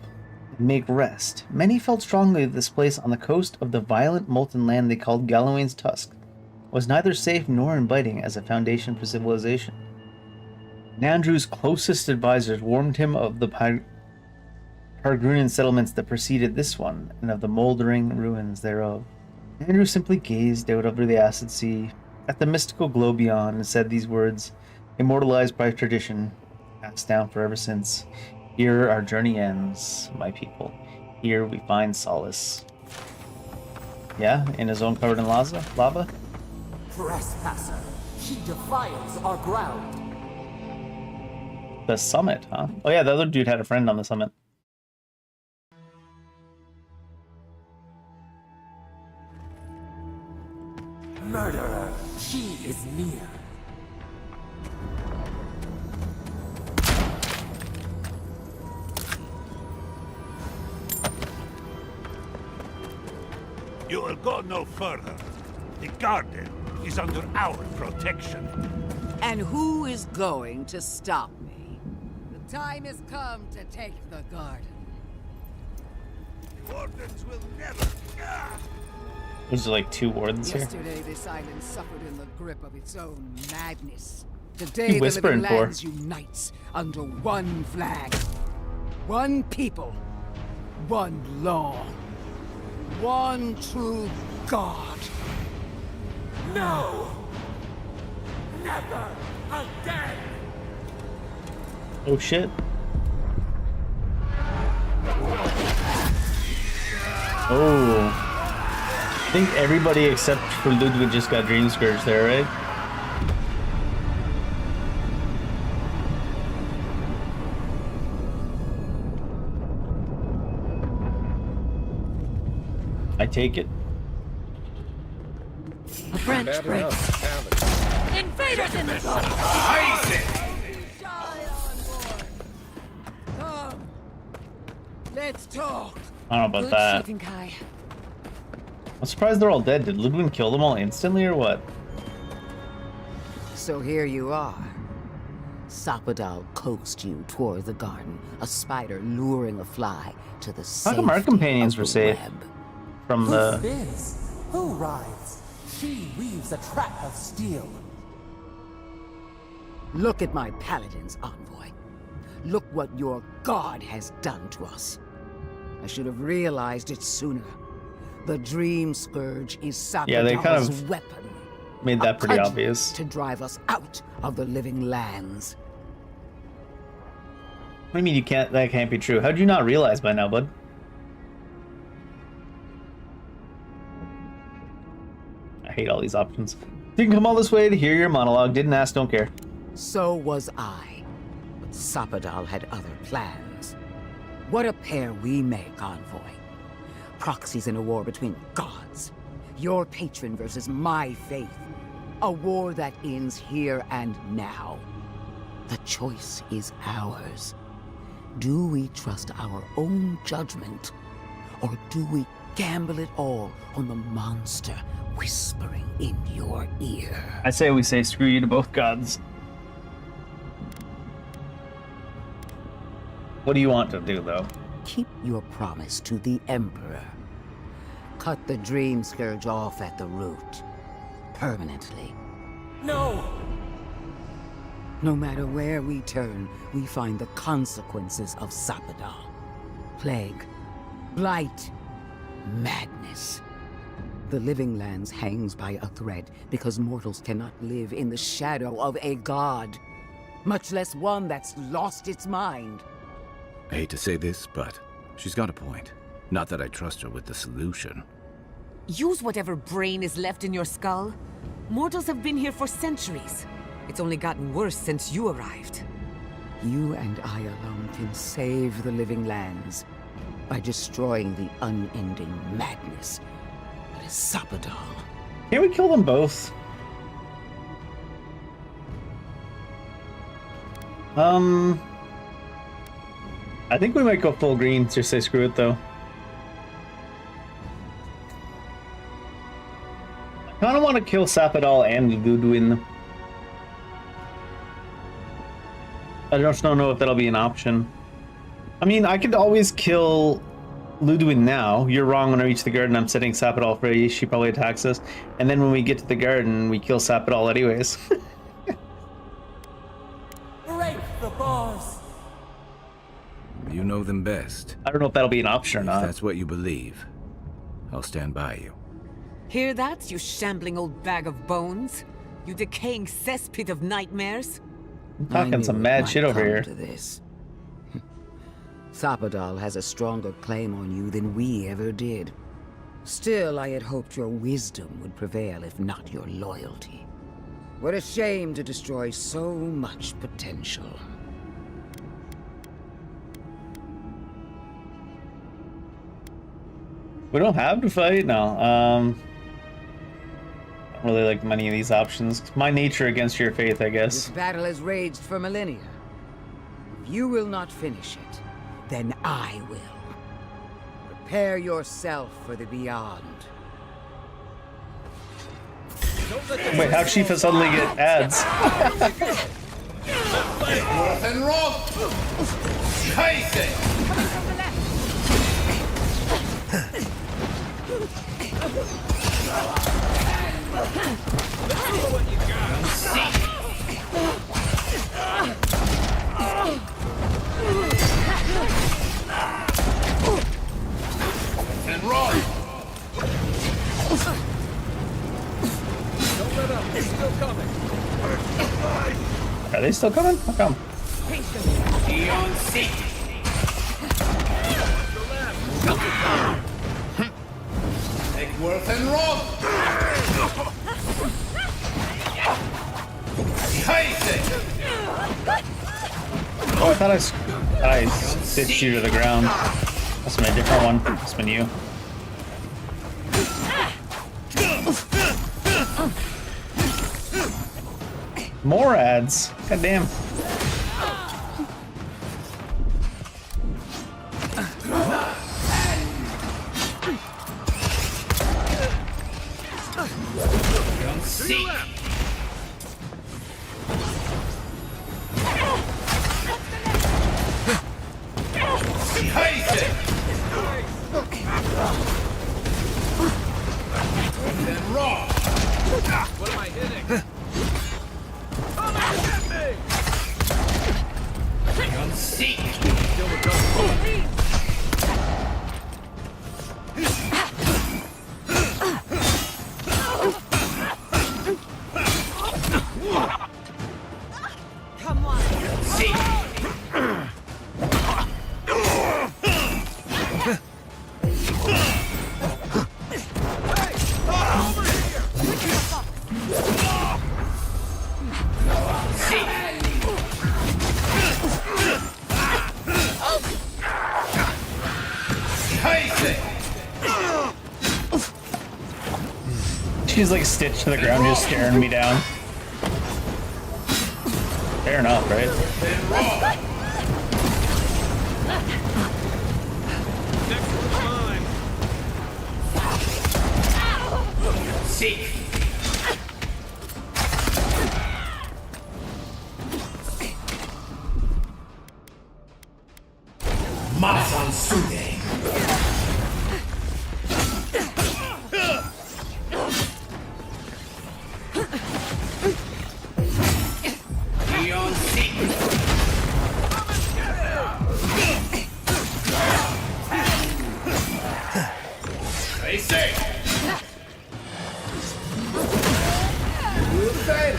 and make rest, many felt strongly that this place on the coast of the violent molten land they called Galawain's Tusk was neither safe nor inviting as a foundation for civilization. Nandru's closest advisors warned him of the Pargrunen settlements that preceded this one, and of the moldering ruins thereof. Nandru simply gazed out over the acid sea, at the mystical glow beyond, and said these words, immortalized by tradition, passed down forever since. Here our journey ends, my people. Here we find solace. Yeah, in a zone covered in lava? Trespasser, he defiles our ground. The summit, huh? Oh yeah, the other dude had a friend on the summit. Murderer, he is near. You will go no further. The garden is under our protection. And who is going to stop me? The time has come to take the garden. The wardens will never... There's like 2 wardens here. Yesterday, this island suffered in the grip of its own madness. Today, You the whispering living for? lands unites under one flag. One people. One law. One true God. No! Never again! Oh shit. Oh. I think everybody except for Ludwig just got Dream Scourge there, right? I take it. A branch break. Invaders in the zone! Come. Let's talk. I don't know about Good that. shooting, Kai. I'm surprised they're all dead. Did Ludwig kill them all instantly or what? So here you are. Sapadal coaxed you toward the garden, a spider luring a fly to the How come our safety companions of were the safe web. from Who the... spins? Who rides? She weaves a trap of steel. Look at my paladin's envoy. Look what your god has done to us. I should have realized it sooner. The Dream Scourge is Sapadal's Yeah, they kind of weapon. made that A pretty cudgel obvious. to drive us out of the living lands. What do you mean you can't? That can't be true. How'd you not realize by now, bud? I hate all these options. You can come all this way to hear your monologue. Didn't ask, don't care. So was I. But Sapadal had other plans. What a pair we make, Envoy. Proxies in a war between gods. Your patron versus my faith. A war that ends here and now. The choice is ours. Do we trust our own judgment? Or do we gamble it all on the monster whispering in your ear? I say we say screw you to both gods. What do you want to do, though? Keep your promise to the Emperor. Cut the Dream Scourge off at the root. Permanently. No! No matter where we turn, we find the consequences of Sapadal. Plague, blight, madness. The Living Lands hangs by a thread because mortals cannot live in the shadow of a god, much less one that's lost its mind. I hate to say this, but she's got a point. Not that I trust her with the solution. Use whatever brain is left in your skull. Mortals have been here for centuries. It's only gotten worse since you arrived. You and I alone can save the Living Lands by destroying the unending madness that is Sapadal. Can't we kill them both? I think we might go full green. Just say screw it, though. I kind of want to kill Sapadal and Ludwin. I just don't know if that'll be an option. I mean, I could always kill Ludwin now. You're wrong. When I reach the garden, I'm setting Sapadal free. She probably attacks us. And then when we get to the garden, we kill Sapadal anyways. Break the bars! You know them best. I don't know if that'll be an option or not. If that's what you believe, I'll stand by you. Hear that, you shambling old bag of bones? You decaying cesspit of nightmares? I'm talking some mad shit over here. To this. Sapadal has a stronger claim on you than we ever did. Still, I had hoped your wisdom would prevail, if not your loyalty. What a shame to destroy so much potential. We don't have to fight? No. I don't really like many of these options. My nature against your faith, I guess. This battle has raged for millennia. If you will not finish it, then I will. Prepare yourself for the beyond. Wait, how'd Shifa suddenly get ads? And roll! Scheiße! What you got? See. And roll! Don't let up, they're still coming. Are they still coming? How come? Beyond seek. Egworth and roll! Scheiße! Oh, I thought I stitched you to the ground. Must have been a different one. Must have been you. More ads. God damn. See. Scheiße! Then raw. What am I hitting? Come and get me! She's like stitched to the ground, just staring me down. Fair enough, right? Seek. Masansude. Eon Seek. Stay safe. Defend.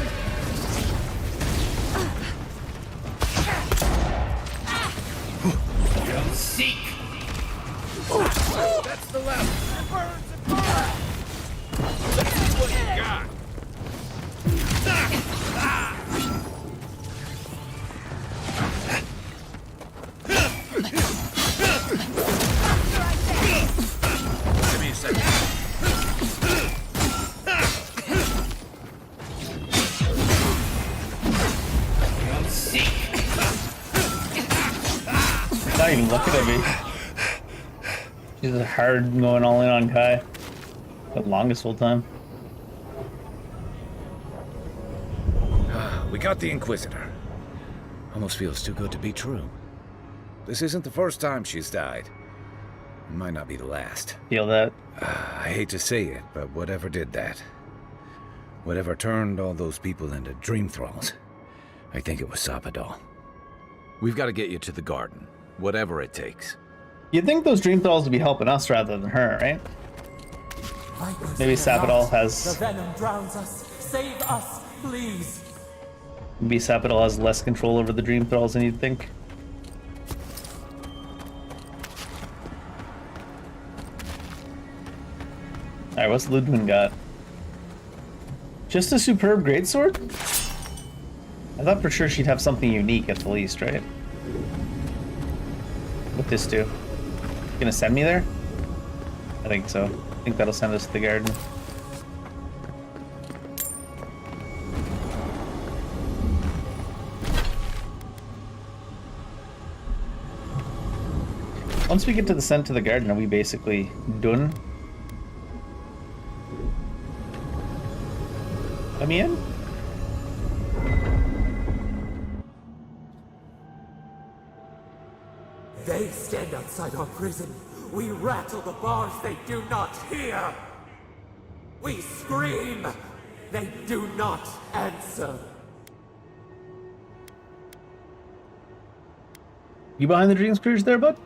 Don't seek. That's the left. It burns. It burns. Let's see what you got. Give me a second. Don't seek. Not even looking at me. She's hard going all in on Kai. The longest whole time. We got the Inquisitor. Almost feels too good to be true. This isn't the first time she's died. It might not be the last. Feel that? I hate to say it, but whatever did that, whatever turned all those people into dream thralls, I think it was Sapadal. We've got to get you to the garden, whatever it takes. You'd think those dream thralls would be helping us rather than her, right? Maybe Sapadal The has... venom drowns us. Save us, please. Maybe Sapadal has less control over the dream thralls than you'd think. Alright, what's Ludwig got? Just a superb greatsword? I thought for sure she'd have something unique at the least, right? What this do? Gonna send me there? I think so. I think that'll send us to the garden. Once we get to the scent to the garden, are we basically done? Let me in? They stand outside our prison. We rattle the bars, they do not hear. We scream, they do not answer. You behind the dream screws there, bud?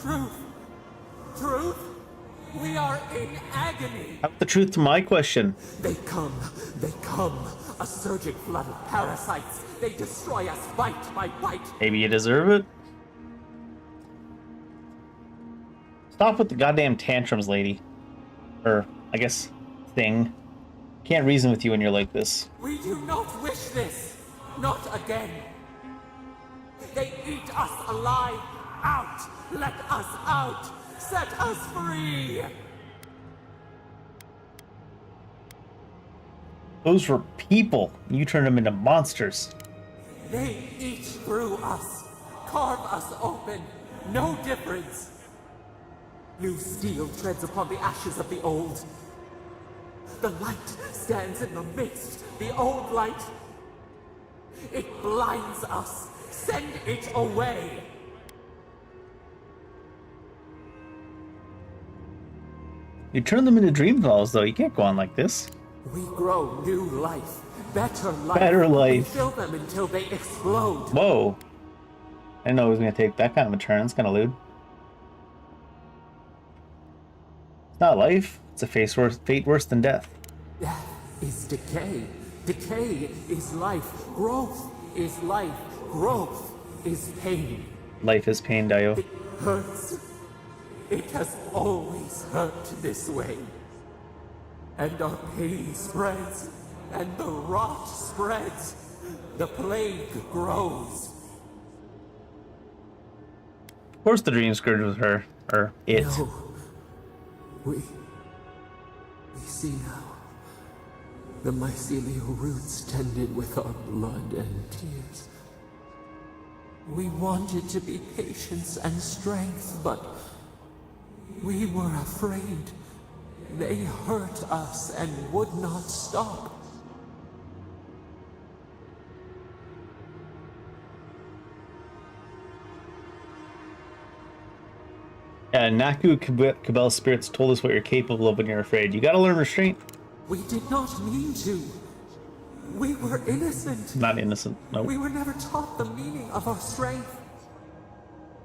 Truth, truth, we are in agony. Have the truth to my question. They come, a surging flood of parasites. They destroy us bite by bite. Maybe you deserve it? Stop with the goddamn tantrums, lady. Or, I guess, thing. Can't reason with you when you're like this. We do not wish this, not again. They eat us alive. Out! Let us out! Set us free! Those were people. You turned them into monsters. They eat through us, carve us open, no difference. New steel treads upon the ashes of the old. The light stands in the midst, the old light. It blinds us. Send it away. You turned them into dream dolls, though. You can't go on like this. We grow new life, better life. Better life. We fill them until they explode. Whoa. I didn't know it was going to take that kind of a turn. It's kind of lewd. It's not life. It's a fate worse than death. Death is decay. Decay is life. Growth is life. Growth is pain. Life is pain, Dio. It hurts. It has always hurt this way. And our pain spreads, and the rot spreads. The plague grows. Of course the dream scourge was her. Or it. No. We see now. The mycelial roots tended with our blood and tears. We wanted to be patience and strength, but we were afraid. They hurt us and would not stop. Yeah, Naku Cabell's spirits told us what you're capable of when you're afraid. You gotta learn restraint. We did not mean to. We were innocent. Not innocent, no. We were never taught the meaning of our strength.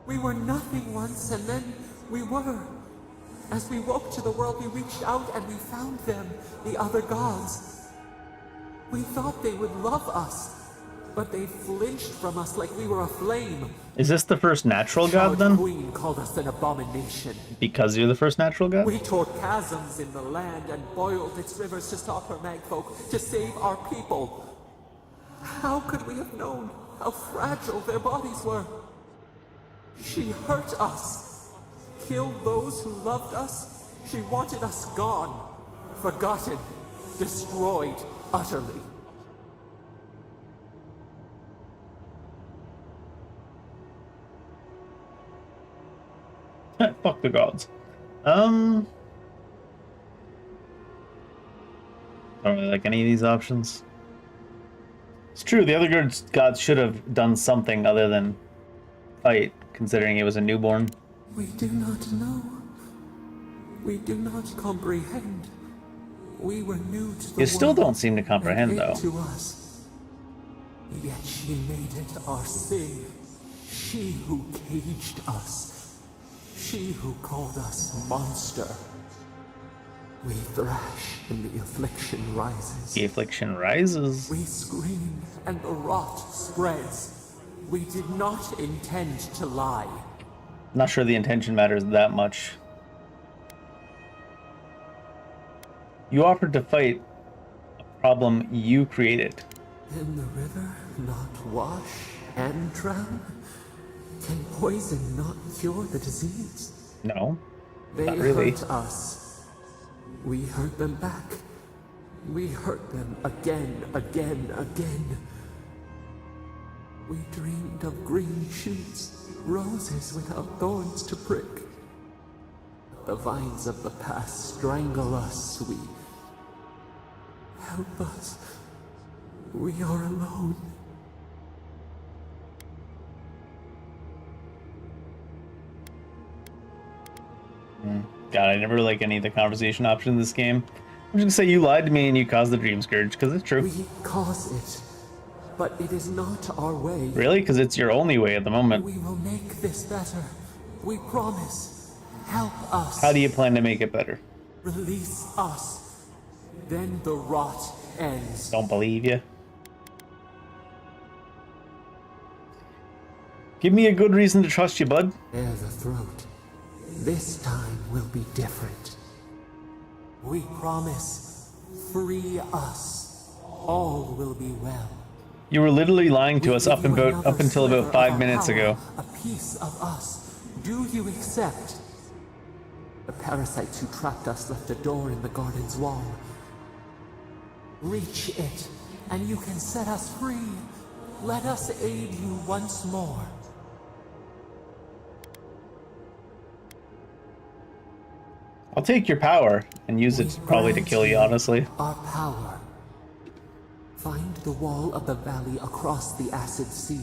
We were nothing once, and then we were. As we woke to the world, we reached out and we found them, the other gods. We thought they would love us, but they flinched from us like we were a flame. Is this the first natural god Our then? queen called us an abomination. Because you're the first natural god? We tore chasms in the land and boiled its rivers to stop her magfolk, to save our people. How could we have known how fragile their bodies were? She hurt us, killed those who loved us. She wanted us gone, forgotten, destroyed utterly. Fuck the gods. I don't really like any of these options. It's true, the other gods should have done something other than fight, considering it was a newborn. We do not know. We do not comprehend. We were new to the You still world don't seem to comprehend, and it though. to us. Yet she made it our sin. She who caged us. She who called us monster. We thrash and the affliction rises. The affliction rises. We scream and the rot spreads. We did not intend to lie. Not sure the intention matters that much. You offered to fight a problem you created. Can the river not wash and drown? Can poison not cure the disease? No, They not really. hurt us. We hurt them back. We hurt them again, again, again. We dreamed of green shoots, roses without thorns to prick. The vines of the past strangle us. We help us. We are alone. God, I never like any of the conversation options in this game. I'm just gonna say you lied to me and you caused the dream scourge, because it's true. We cause it, but it is not our way. Really? Because it's your only way at the moment. We will make this better. We promise. Help us. How do you plan to make it better? Release us. Then the rot ends. Don't believe you. Give me a good reason to trust you, bud. Bare the throat. This time will be different. We promise. Free us. All will be well. You were literally lying to We us give up you until another about sliver 5 of minutes our ago. power, a piece of us. Do you accept? The parasites who trapped us left a door in the garden's wall. Reach it, and you can set us free. Let us aid you once more. I'll take your power and use it probably to kill you, honestly. Our power. Find the wall of the valley across the acid sea.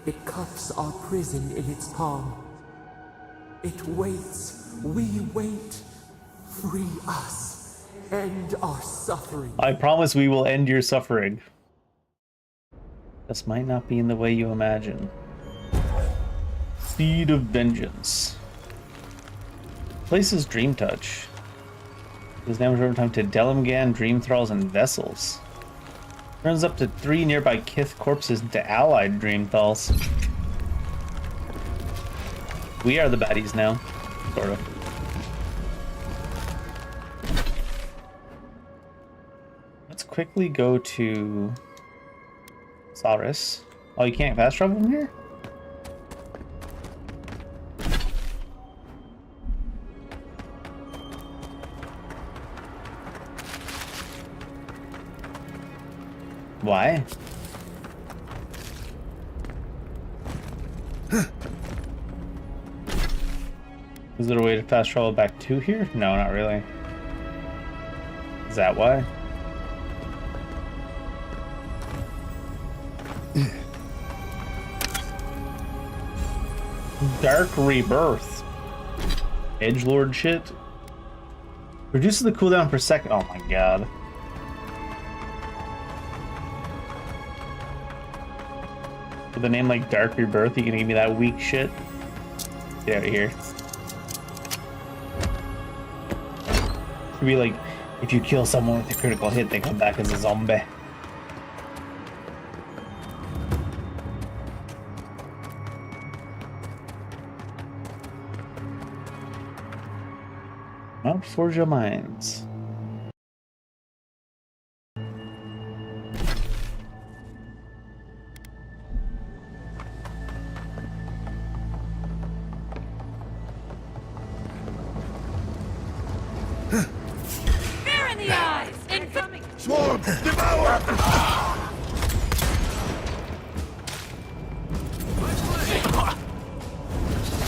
It cups our prison in its palm. It waits. We wait. Free us. End our suffering. I promise we will end your suffering. This might not be in the way you imagine. Seed of Vengeance. Places Dream Touch. Gives damage over time to Delimgan, Dream Thralls, and Vessels. Turns up to 3 nearby Kith corpses into allied Dream Thralls. We are the baddies now. Sort of. Let's quickly go to Saurus. Oh, you can't fast travel from here? Why? Is there a way to fast travel back to here? No, not really. Is that why? Dark Rebirth. Edgelord shit. Reduces the cooldown per second. Oh my god. With a name like Dark Rebirth, you gonna give me that weak shit? Get out of here. Should be like, if you kill someone with a critical hit, they come back as a zombie. Mount Forge Your Minds. Fear in the eyes! Incoming! Swarm! Devour!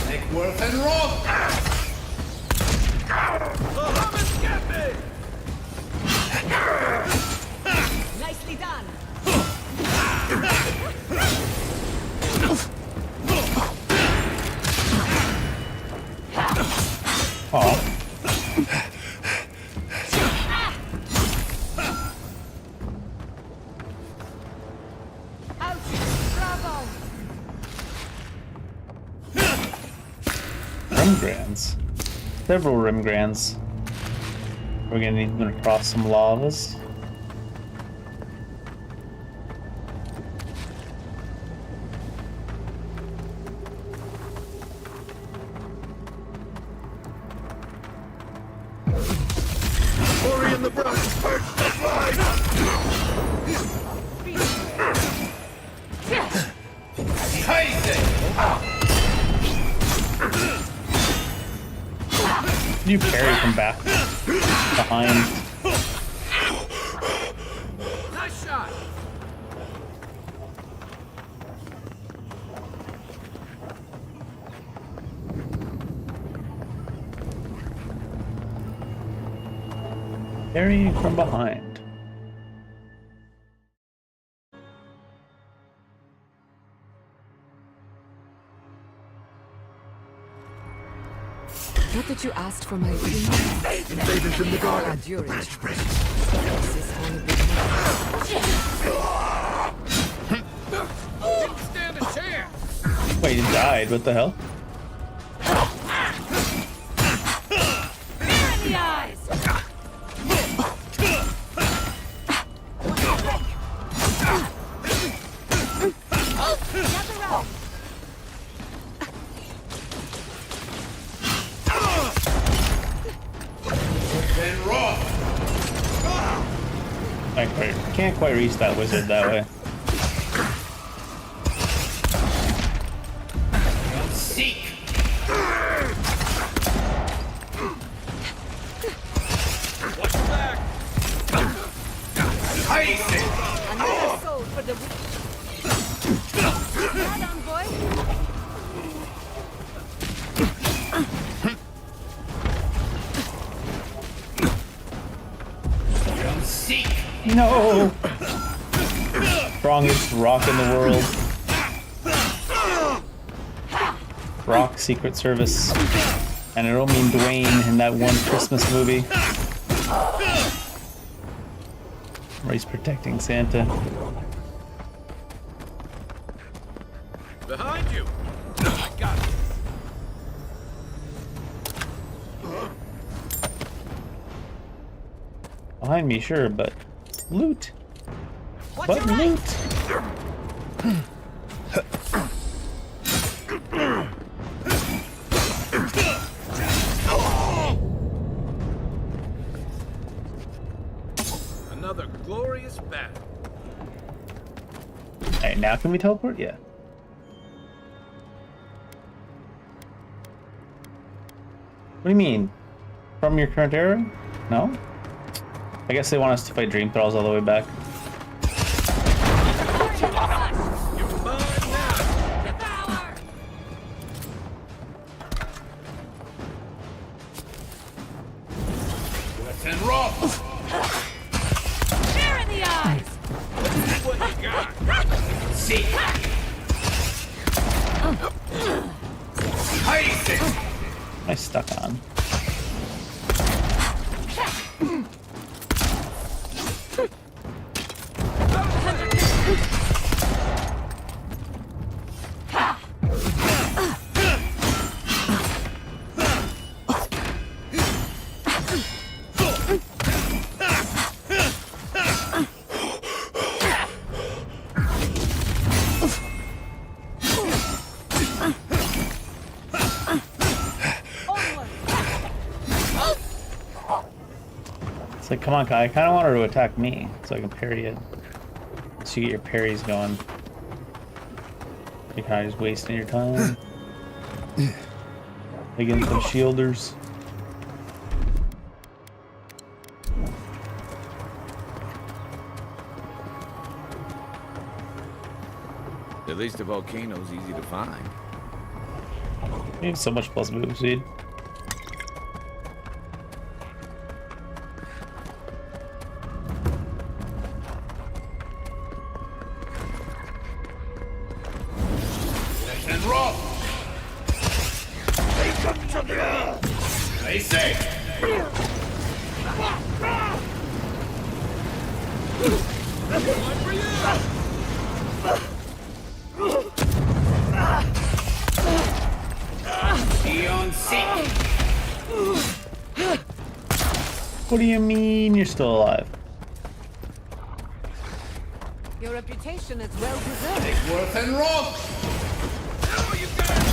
Make worth and wrong! Nicely done! Oh. Out! Bravo! Rimgrands. Several Rimgrands. We're gonna need them to cross some lavas. Ori in the brush! Perch the fly! You parry from back behind. Nice shot! Parrying from behind. Not that you asked for my opinion. Invaders in the garden! Add your Match interest. break! This is only Didn't stand a chance! Wait, he died. What the hell? Fear in the eyes! And wrong! I can't quite reach that wizard that way. Seek! Watch back! Ice it! Another soul for the... Right on, boy! Seek! No! Strongest rock in the world. Rock Secret Service. And I don't mean Dwayne in that one Christmas movie. Where he's protecting Santa. Behind you! I got it! Behind me, sure, but loot. Watch But your right! loot. Another glorious battle. Alright, now can we teleport? Yeah. What do you mean? From your current era? No? I guess they want us to fight Dream Thralls all the way back. and roll! Fair in the eyes! What you got? See! Ice it! Am I stuck on? It's like, come on, Kai. I kind of want her to attack me so I can parry it. So you get your parries going. You're kind of just wasting your time against the shielders. At least the volcano's easy to find. You have so much plus move speed. And roll! Take up to the earth! Stay safe! One for you! Beyond seek! What do you mean you're still alive? Your reputation is well deserved. Take worth and roll! Now you got it!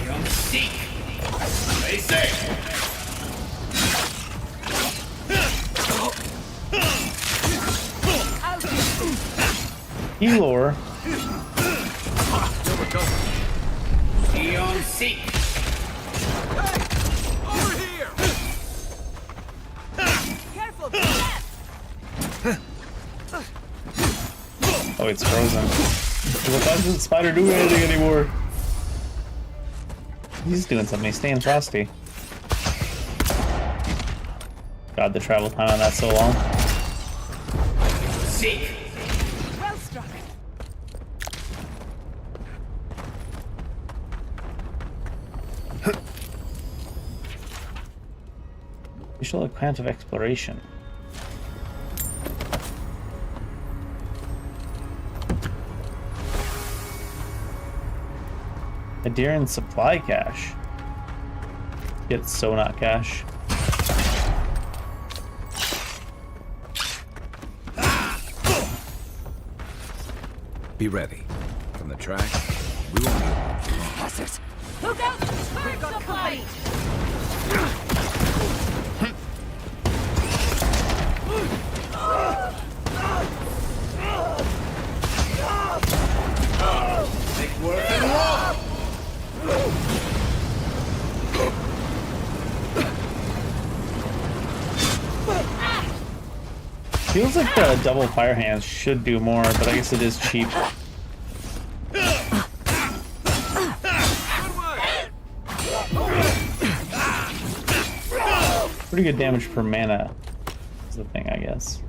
Beyond seek! Stay safe! Elor. Beyond seek! Hey! Over here! Careful, Oh, it's frozen. What doesn't the spider do anything anymore? He's doing something. He's staying frosty. God, the travel time on that's so long. Seek! well struck. Visual account of exploration. Adherent supply cache. Get so not cache. Be ready. From the track, we won't be alone. Hazards! Look out! Bird supply! Take worth and roll! Feels like the double fire hands should do more, but I guess it is cheap. Pretty good damage per mana is the thing, I guess.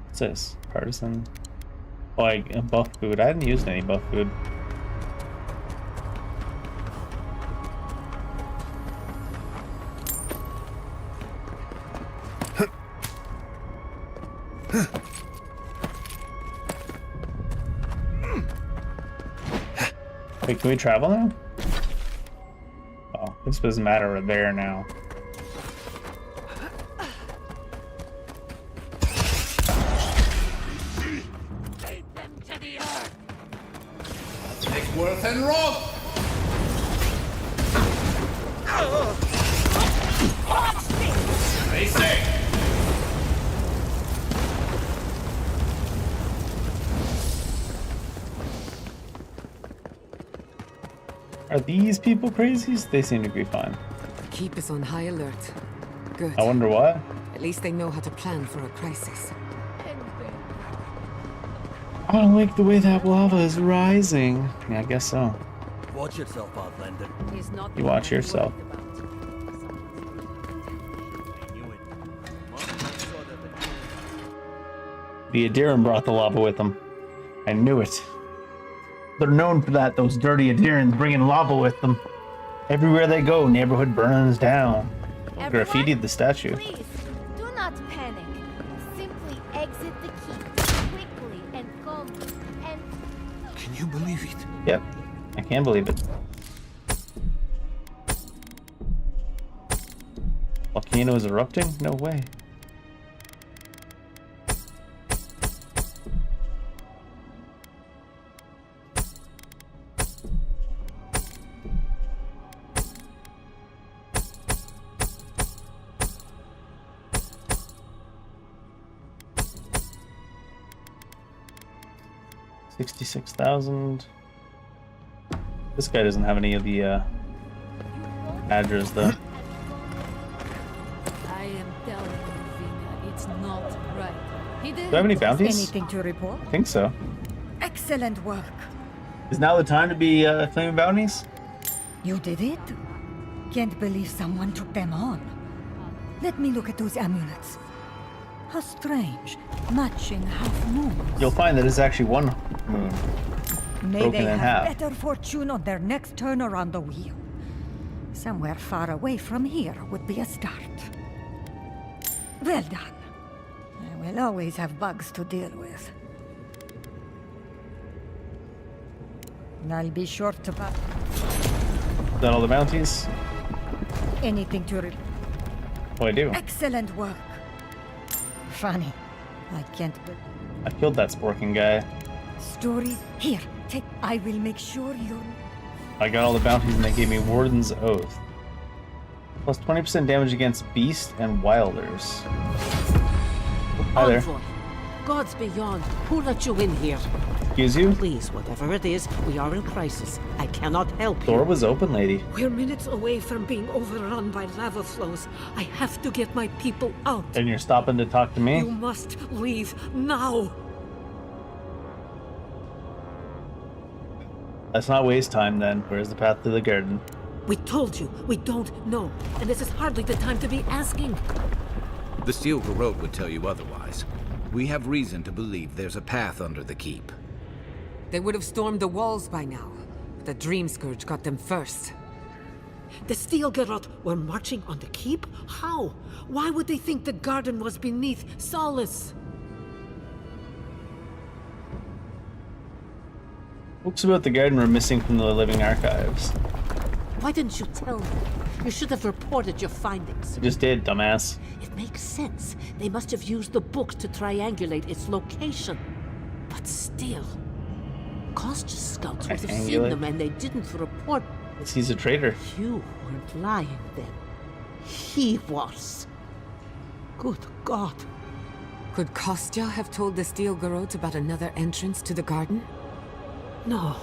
What's this? Partisan? Oh, buff food. I hadn't used any buff food. Wait, can we travel now? Oh, this doesn't matter. We're there now. Take them to the earth! Take worth and roll! Stay safe! Are these people crazies? They seem to be fine. Keep us on high alert. Good. I wonder what? At least they know how to plan for a crisis. I don't like the way that lava is rising. Yeah, I guess so. Watch yourself, Outlander. He's not You watch yourself. I knew it. Mom saw that The Adiran brought the lava with them. I knew it. They're known for that, those dirty Adirans bringing lava with them. Everywhere they go, neighborhood burns down. Graffitied the statue. Please, do not panic. Simply exit the keep quickly and come and... Can you believe it? Yep, I can believe it. Volcano is erupting? No way. $66,000. This guy doesn't have any of the address though. I am telling you, Vina, it's not right. He didn't. Do I have any bounties? Anything to report? I think so. Excellent work. Is now the time to be claiming bounties? You did it? Can't believe someone took them on. Let me look at those amulets. How strange. Matching half moons. You'll find that it's actually one moon. May broken they in have half. better fortune on their next turn around the wheel. Somewhere far away from here would be a start. Well done. I will always have bugs to deal with. I'll be sure to pass. Is that all the bounties? Anything to Oh, I do. Excellent work. Funny. I can't I killed that Sporking guy. Stories here. Take. I will make sure you're. I got all the bounties and they gave me Warden's Oath. Plus 20% damage against Beast and Wilders. Hi there. Envoy. Gods beyond. Who let you in here? Excuse you? Please, whatever it is, we are in crisis. I cannot help Door you. was open, lady. We're minutes away from being overrun by lava flows. I have to get my people out. And you're stopping to talk to me? You must leave now. Let's not waste time then. Where's the path to the garden? We told you, we don't know. And this is hardly the time to be asking. The Steel Garrote would tell you otherwise. We have reason to believe there's a path under the keep. They would have stormed the walls by now. But the Dream Scourge got them first. The Steel Garrote were marching on the keep? How? Why would they think the garden was beneath Solace? Books about the garden were missing from the living archives. Why didn't you tell me? You should have reported your findings. I just did, dumbass. It makes sense. They must have used the books to triangulate its location. But still, Kostya's scouts would have seen Triangulate? them and they didn't report. He's a traitor. You weren't lying then. He was. Good God. Could Kostya have told the Steel Garrote about another entrance to the garden? No.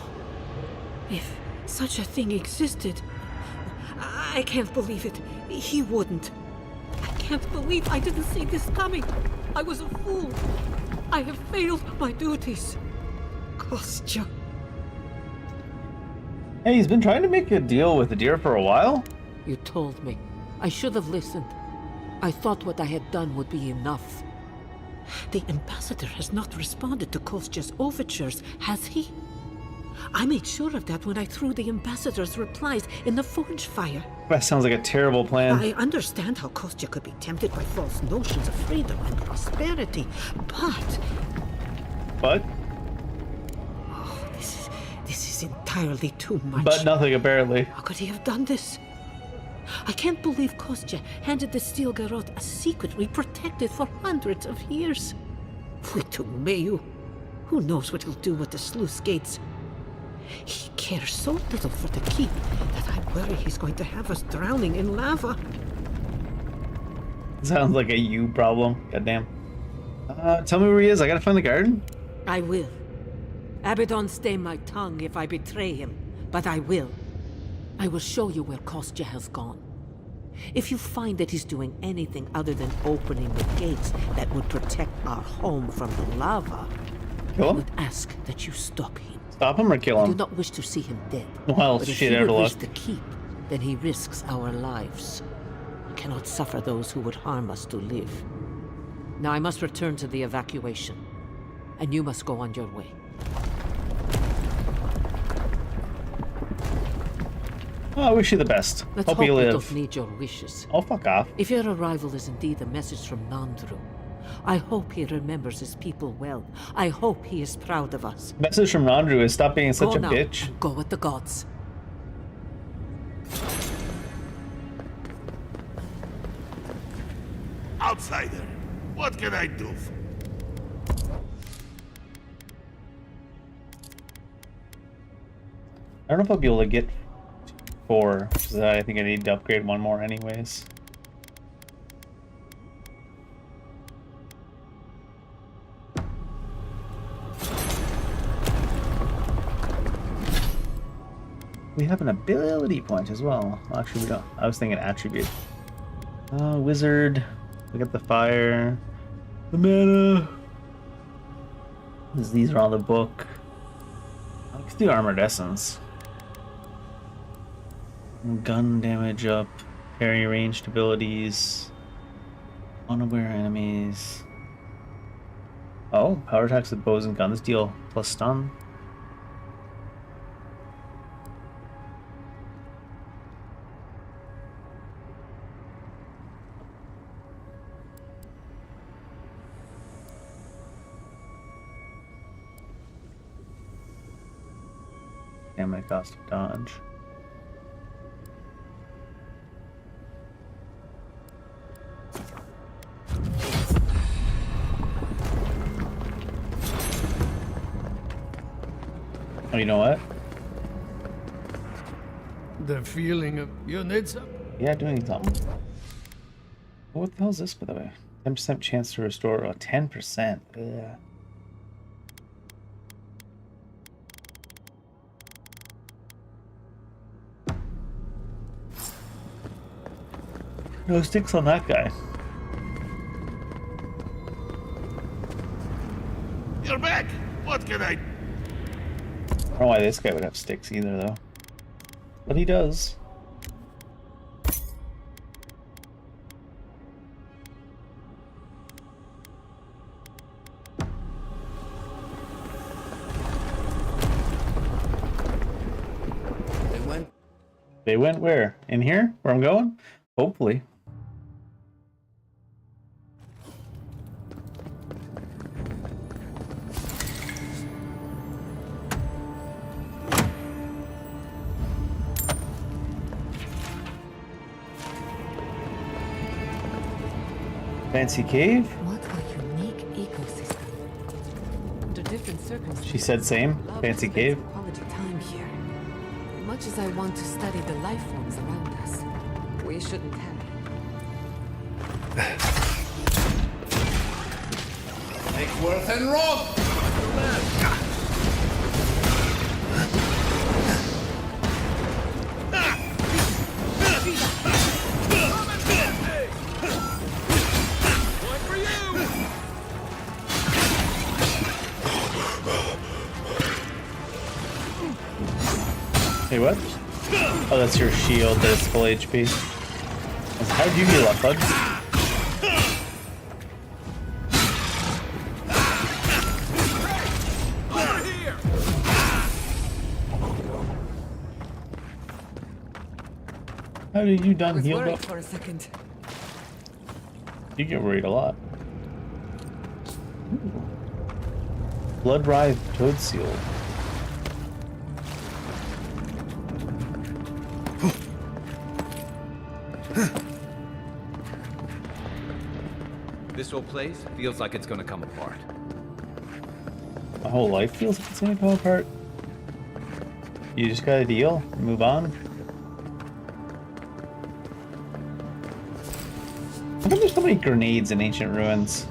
If such a thing existed, I can't believe it. He wouldn't. I can't believe I didn't see this coming. I was a fool. I have failed my duties. Kostya. Hey, he's been trying to make a deal with the deer for a while. You told me. I should have listened. I thought what I had done would be enough. The ambassador has not responded to Kostya's overtures, has he? I made sure of that when I threw the ambassador's replies in the forge fire. That sounds like a terrible plan. I understand how Kostya could be tempted by false notions of freedom and prosperity, but... But? Oh, this is entirely too much. But nothing, apparently. How could he have done this? I can't believe Kostya handed the Steel Garrote a secret we protected for hundreds of years. We took Mayu. Who knows what he'll do with the sluice gates? He cares so little for the keep that I worry he's going to have us drowning in lava. Sounds like a you problem. Goddamn. Tell me where he is. I gotta find the garden. I will. Abaddon stay my tongue if I betray him, but I will. I will show you where Kostya has gone. If you find that he's doing anything other than opening the gates that would protect our home from the lava, Kill I him? would ask that you stop him. Stop him or kill I do him? not wish to see him dead. Well, but if shit he out of would luck. risk the keep, then he risks our lives. I cannot suffer those who would harm us to live. Now I must return to the evacuation, and you must go on your way. Oh, I wish you the best. Let's Hope hope you we live. don't need your wishes. Oh, fuck off. If your arrival is indeed a message from Nandru, I hope he remembers his people well. I hope he is proud of us. Message from Randru is stop being such Go a now, bitch. and go with the gods. Outsider, what can I do? I don't know if I'll be able to get 4, because I think I need to upgrade 1 more anyways. We have an ability point as well. Actually, we don't. I was thinking attribute. Wizard. We got the fire. The mana. These are all the book. Let's do Armored Essence. Gun damage up. Parry ranged abilities. Unaware enemies. Oh, power attacks with bows and guns deal plus stun. Stamina cost of dodge. Oh, you know what? The feeling of units. Yeah, doing something. What the hell is this, by the way? 10% chance to restore. 10%. Ugh. No sticks on that guy. You're back! What can I... I don't know why this guy would have sticks either, though. But he does. They went where? In here? Where I'm going? Hopefully. Fancy cave? What a unique ecosystem. Under different circumstances, She said same. love Fancy spends cave. quality time here. Much as I want to study the life forms around us, we shouldn't have. Take Worth and Rob! Hey, what? Oh, that's your shield that's full HP. How'd you heal up, bud? How did you done heal up? For a second. You get worried a lot. Ooh. Blood Writhe Toad Seal. This old place feels like it's gonna come apart. My whole life feels like it's gonna come apart. You just gotta deal and move on. How come there's so many grenades in ancient ruins?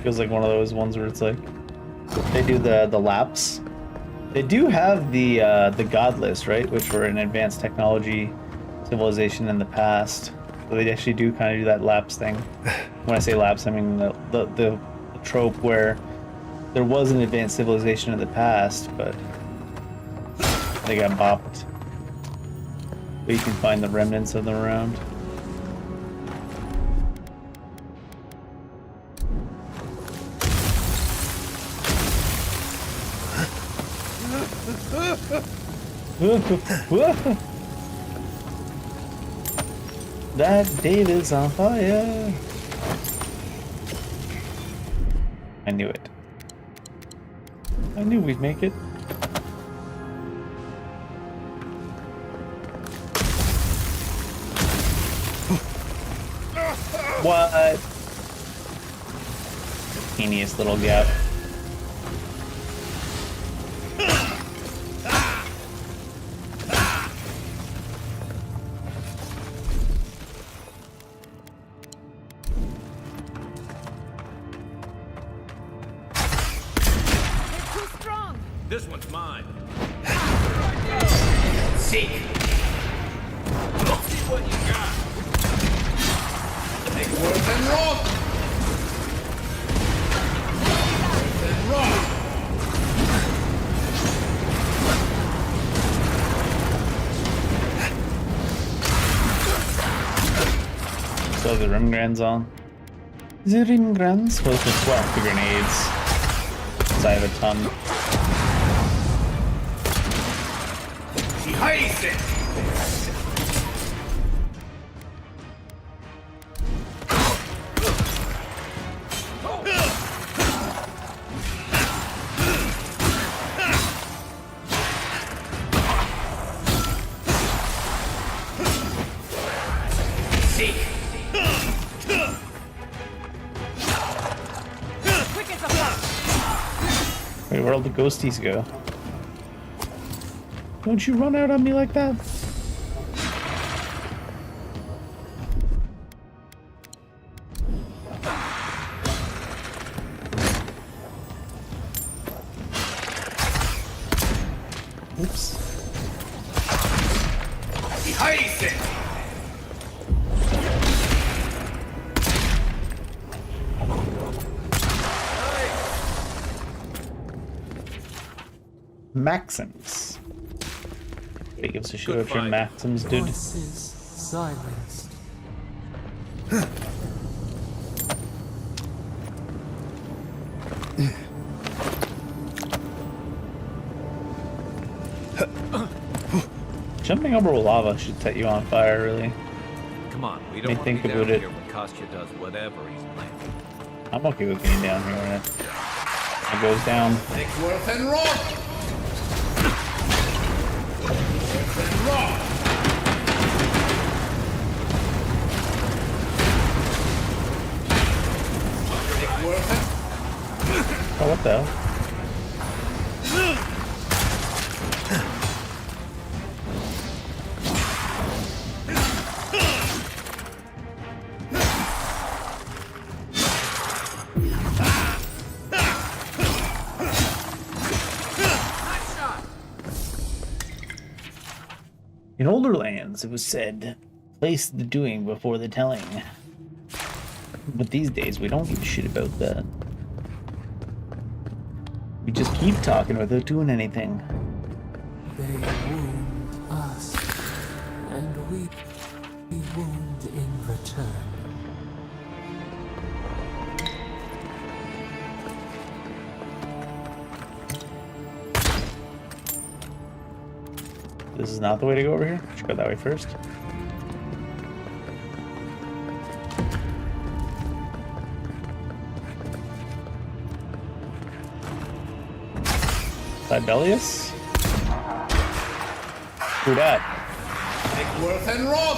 Feels like one of those ones where it's like they do the laps. They do have the godless, right? Which were an advanced technology civilization in the past. So they actually do kind of do that lapse thing. When I say lapse, I mean the trope where there was an advanced civilization in the past, but they got bopped. But you can find the remnants of them around. That Dave is on fire. I knew it. I knew we'd make it. What? Teeniest little gap. This one's mine. Seek. Let's see what you got. Make worse than wrong. Worse than wrong. So the rim grands on. The rim grands? Well, it's well, the grenades. Because I have a ton. Haste it! Wait, where'd all the ghosties go? Don't you run out on me like that? Oops. Maxims. Hey, give us a show of your Maxims, dude. Voices silenced. Jumping over lava should set you on fire, really. Come on, we Let don't me want think to be about down it. here when Kostya does whatever he's planning. I'm okay with getting down here when it goes down. Make worse than wrong. Worse than wrong. Make worse than. Oh, what the hell? In older lands, it was said, place the doing before the telling. But these days, we don't give a shit about that. We just keep talking without doing anything. They wound us, and we wound in return. This is not the way to go over here. Should go that way first. Sibelius? Who dat? Make worse than wrong.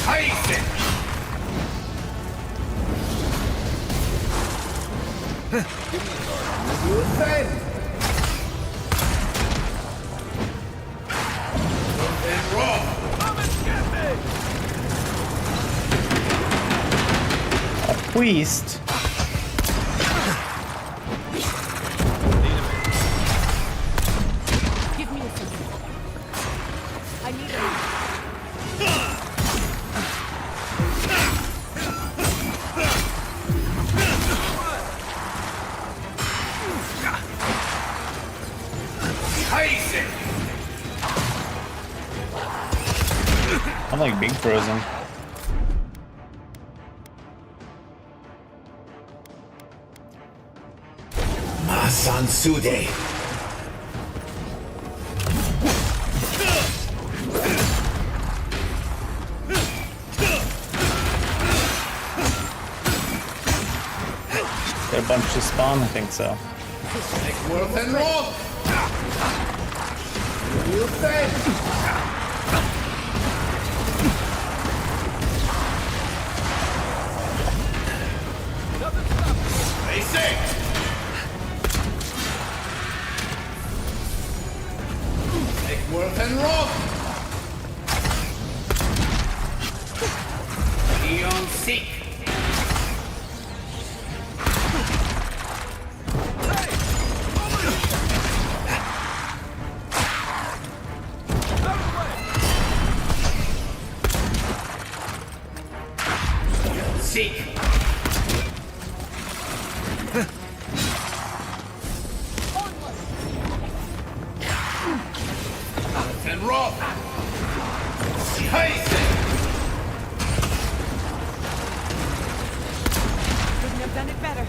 Haste it. Good thing. Something wrong. Come and get me. A priest? like Big Frozen. Masansude. They're a bunch to spawn, I think so. Worth and roll. You say. They say. Take worth and roll. Eon seek. Seek. And roll. Couldn't have done it better.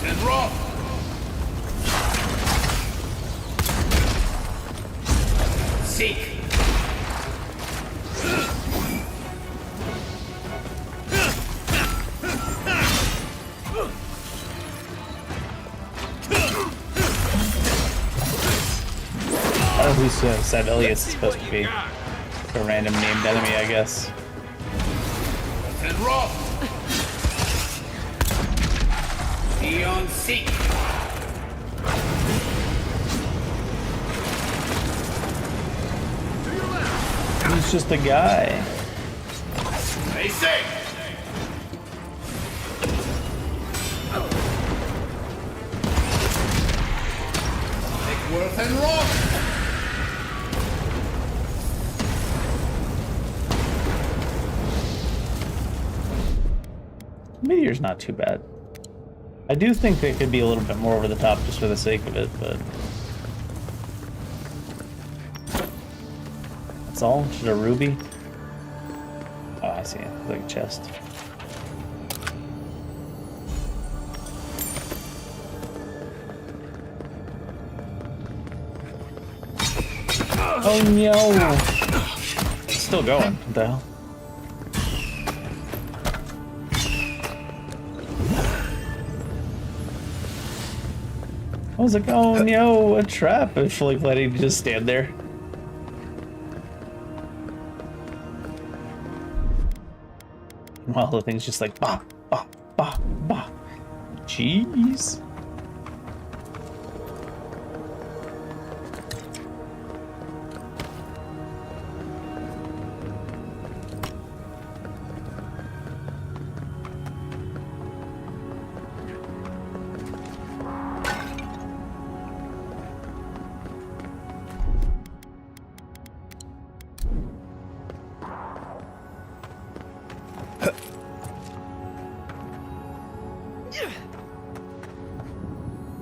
And roll. Seek. Who's Savilius is supposed to be? A random named enemy, I guess. And roll. Eon seek. He's just a guy. They say. Take worth and roll. Meteor's not too bad. I do think it could be a little bit more over the top just for the sake of it, but... That's all? Just a ruby? Oh, I see it. Like a chest. Oh no! It's still going. What the hell? I was like, oh no, a trap. I was fully planning to just stand there. Well, the thing's just like, bah, bah, bah, bah. Jeez.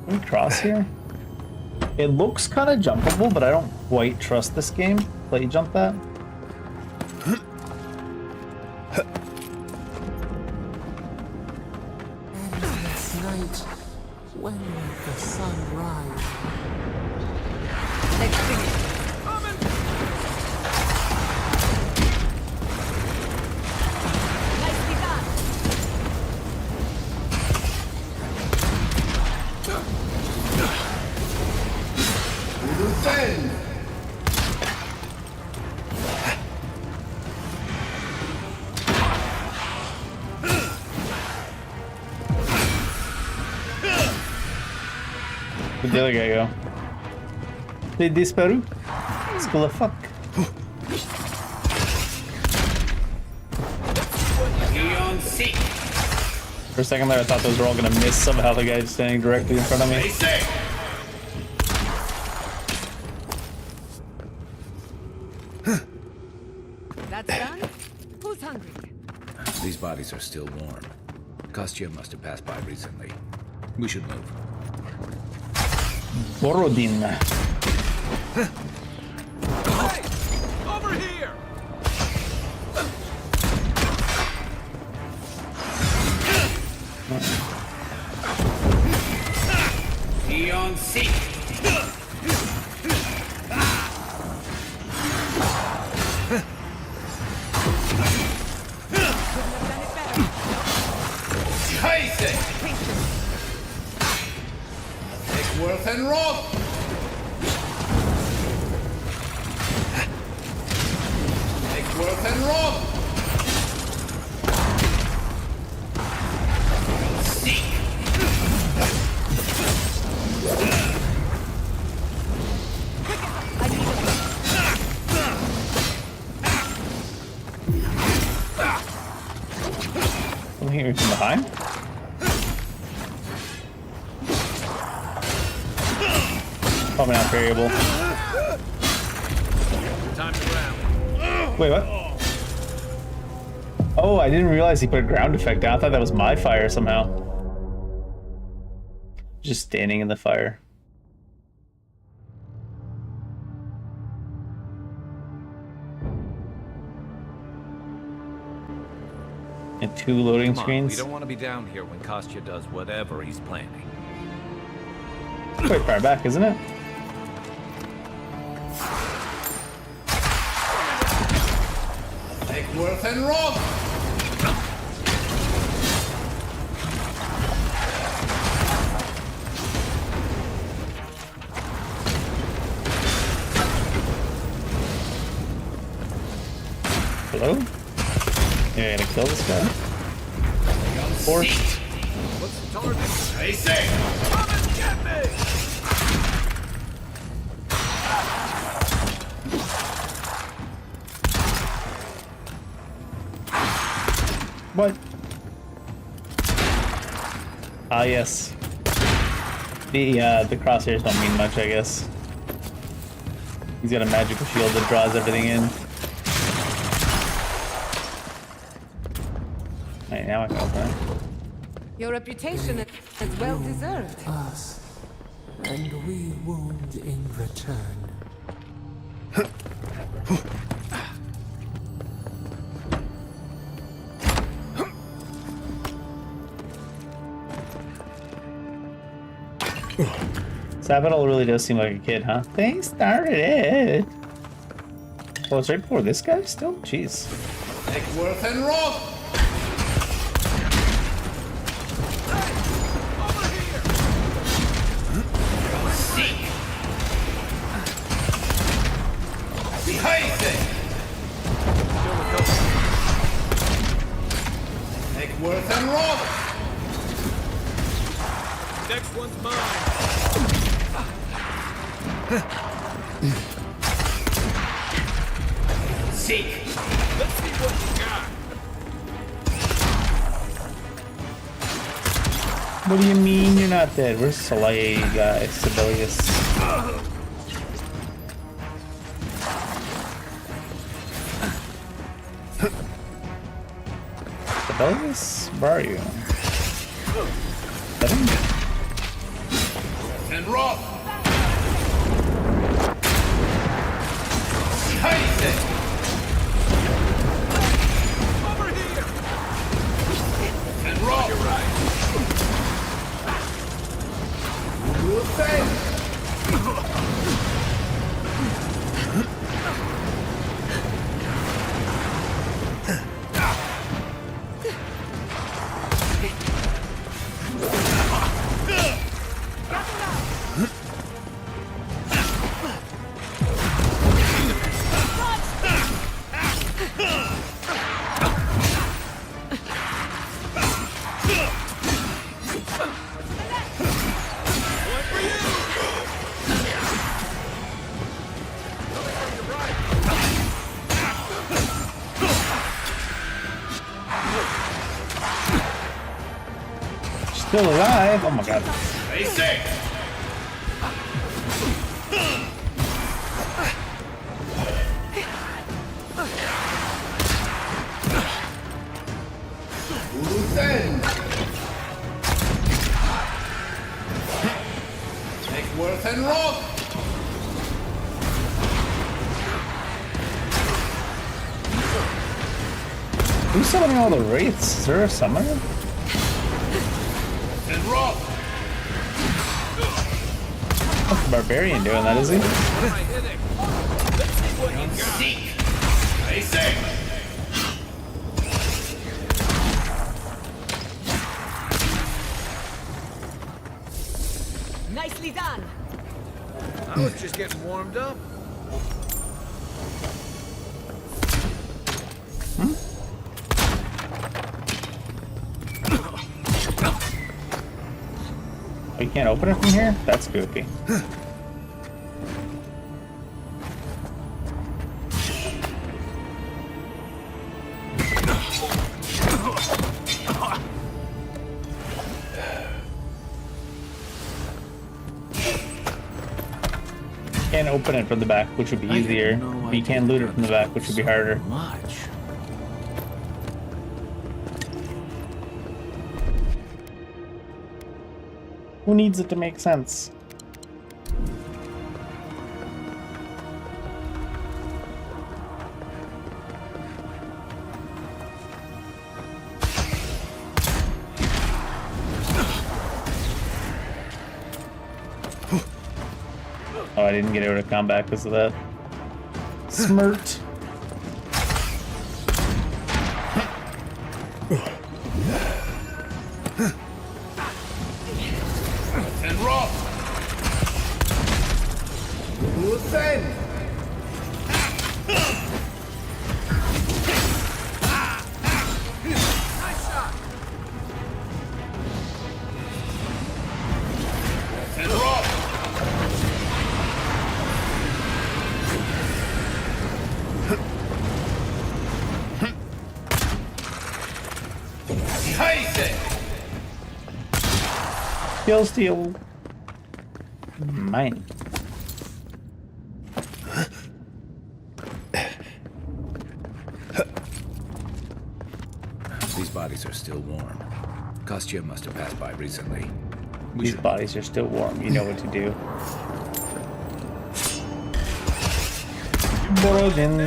Can we cross here? It looks kind of jumpable, but I don't quite trust this game. Play jump that. Last night, when will the sun rise? Let's finish. Nicely done. Defend. Where'd the other guy go? They disparu? School of fuck. Eon seek. For a second there, I thought those were all gonna miss somehow. The guy's standing directly in front of me. They say. That's done? Who's hungry? These bodies are still warm. Kostya must have passed by recently. We should move. Borodin. Over here. Beyond seek. Scheiße! Take Worth and Roth! Take Worth and Roth! I'm hearing from behind. Probably not variable. Time to round. Wait, what? Oh, I didn't realize he put a ground effect down. I thought that was my fire somehow. Just standing in the fire. And 2 loading Come on, screens. we don't want to be down here when Kostya does whatever he's planning. Quite far back, isn't it? Take Worth and Roth! Hello? You're gonna kill this guy? Forced. What's the target? I say, come and get me! What? Ah, yes. The crosshairs don't mean much, I guess. He's got a magical shield that draws everything in. Alright, now I can open it. Your reputation is well deserved. Us, and we wound in return. Sabadell really does seem like a kid, huh? They started it. Oh, it's right before this guy still? Jeez. Take Worth and Roth! Take Worth and Roth! Next one's mine! Seek! Let's see what you got! What do you mean you're not dead? Where's Sibelius? Sibelius? Where are you? And Roth! Scheiße! Over here! And Roth! You're right. Still alive? Oh my god. Basic! Take Worth and Roth! Who's summoning all the wraiths? Is there a summoner? And roll! What's the barbarian doing that, is he? What am I hitting? Let's see what you got. Seek! I say! Nicely done. I was just getting warmed up. Oh, you can't open it from here? That's goofy. Can't open it from the back, which would be easier. But you can't loot it from the back, which would be harder. Much. Who needs it to make sense? Oh, I didn't get out of combat because of that. Smirt. And roll! Who's in? Nice shot! And roll! Kill steal. Mine. These bodies are still warm. Kostya must have passed by recently. These bodies are still warm. You know what to do. Borodin.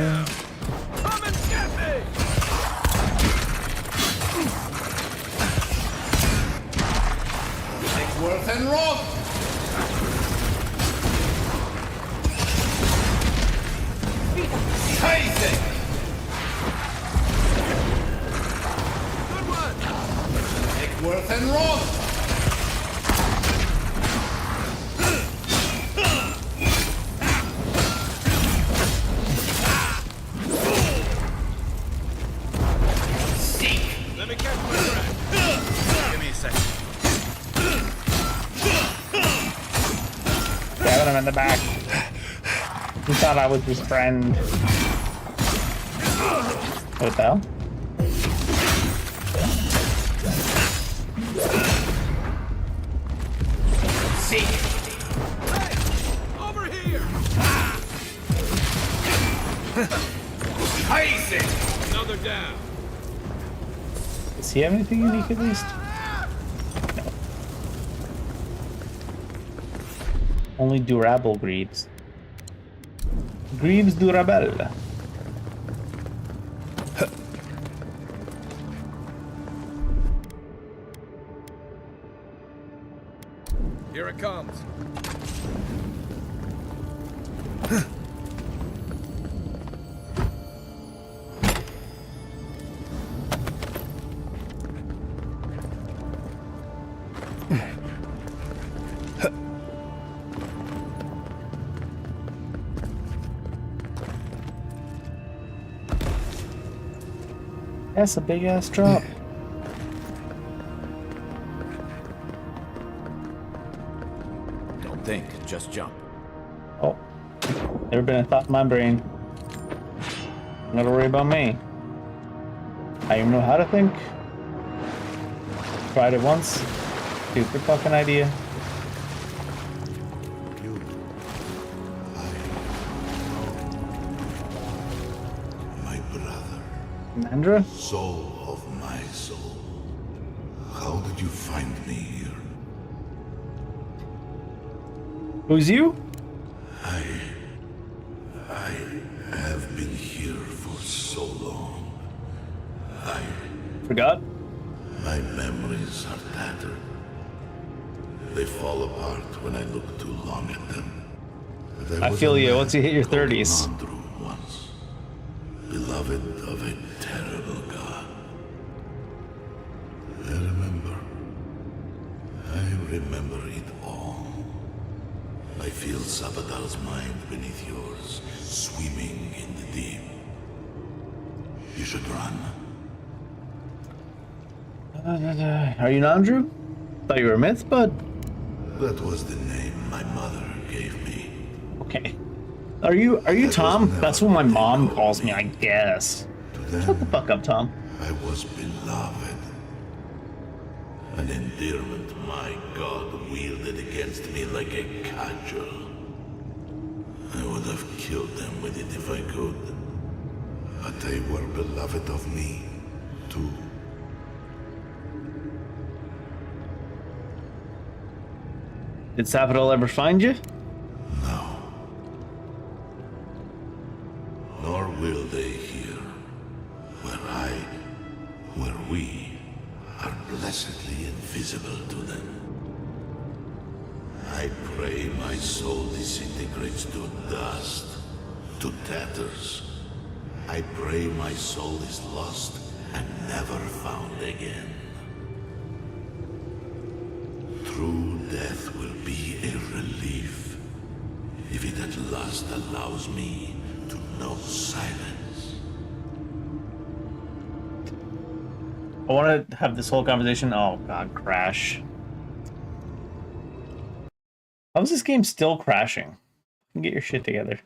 Come and get me! Take worth and roll! Scheiße! Good one! Take worth and roll! Let me catch my breath. Give me a second. Stabbing him in the back. He thought I was his friend. What the hell? Seek! Hey! Over here! Scheiße! Another down. Does he have anything unique at least? No. Only durable greaves. Greaves durable. Here it comes. That's a big ass drop. Don't think, just jump. Oh, never been a thought in my brain. Not gotta worry about me. I even know how to think. Tried it once. Stupid fucking idea. My brother. Mandra? Soul of my soul. How did you find me here? Who's you? I have been here for so long. Forgot? My memories are tattered. They fall apart when I look too long at them. I feel you. Once you hit your 30s. Once, beloved of a terrible god. I remember it all. I feel Sabadal's mind beneath yours, swimming in the deep. You should run. Are you Nandru? Thought you were a myth, bud. That was the name my mother gave me. Okay. Are you Tom? That's what my mom calls me, I guess. Shut the fuck up, Tom. I was beloved. An endearment my god wielded against me like a cudgel. I would have killed them with it if I could. But they were beloved of me, too. Did Sapidol ever find you? No. Nor will they here, where we are blessedly invisible to them. I pray my soul disintegrates to dust, to tatters. I pray my soul is lost and never found again. True death will be a relief, if it at last allows me to know silence. I want to have this whole conversation. Oh god, crash. How is this game still crashing? Get your shit together.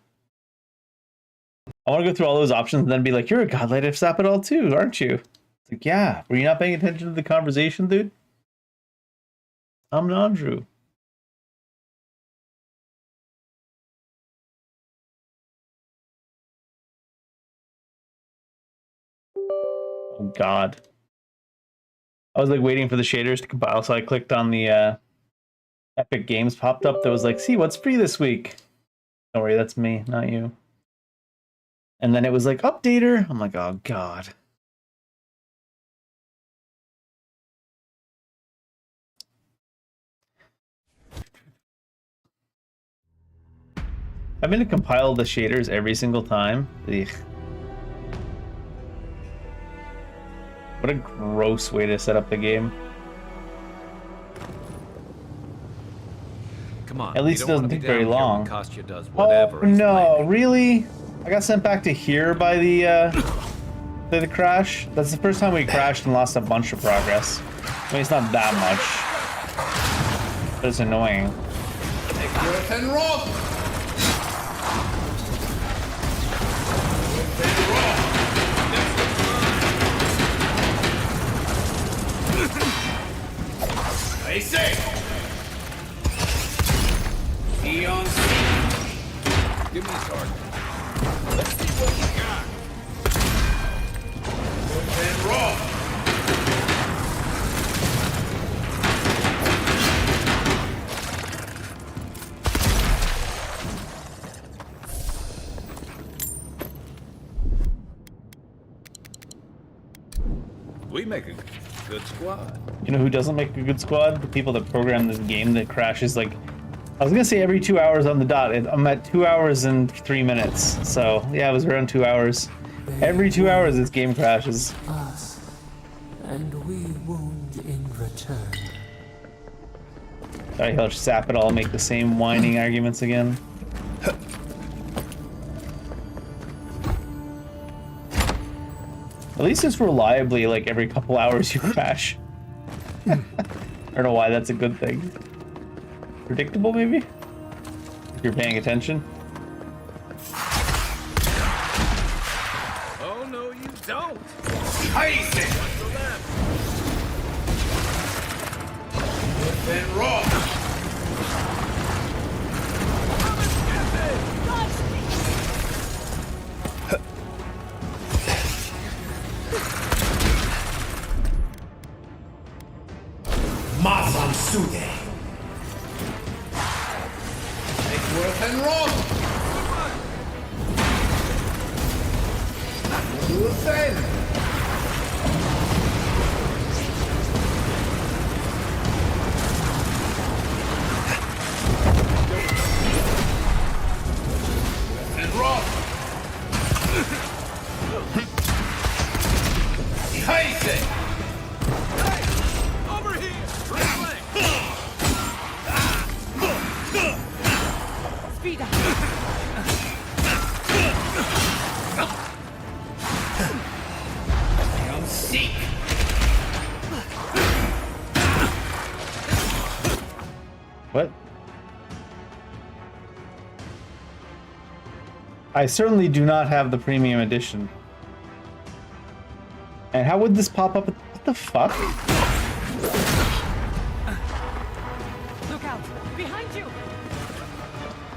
I want to go through all those options and then be like, you're a godlight of Sapidol too, aren't you? It's like, yeah, were you not paying attention to the conversation, dude? I'm Nandru. Oh god. I was like waiting for the shaders to compile, so I clicked on the Epic Games popped up that was like, see what's free this week. Don't worry, that's me, not you. And then it was like, updater. I'm like, oh god. I'm gonna compile the shaders every single time. Ugh. What a gross way to set up the game. Come on. At least it doesn't take very long. Kostya does whatever Oh no, really? I got sent back to here by the crash. That's the first time we crashed and lost a bunch of progress. I mean, it's not that much, but it's annoying. Stay safe. Be on scene. Give me a target. Let's see what you got. And raw. We make a good squad. You know who doesn't make a good squad? The people that program this game that crashes like... I was gonna say every 2 hours on the dot. I'm at 2 hours and 3 minutes. So, yeah, it was around 2 hours. Every 2 hours this game crashes. Us, and we wound in return. Sorry, he'll sap it all, make the same whining arguments again. At least it's reliably like every couple hours you crash. I don't know why that's a good thing. Predictable, maybe? If you're paying attention. Oh no, you don't. Ice it. What's the left? And raw. Mazam Sude. Worth and wrong. Do the same. What? I certainly do not have the premium edition. And how would this pop up? What the fuck? Look out! Behind you!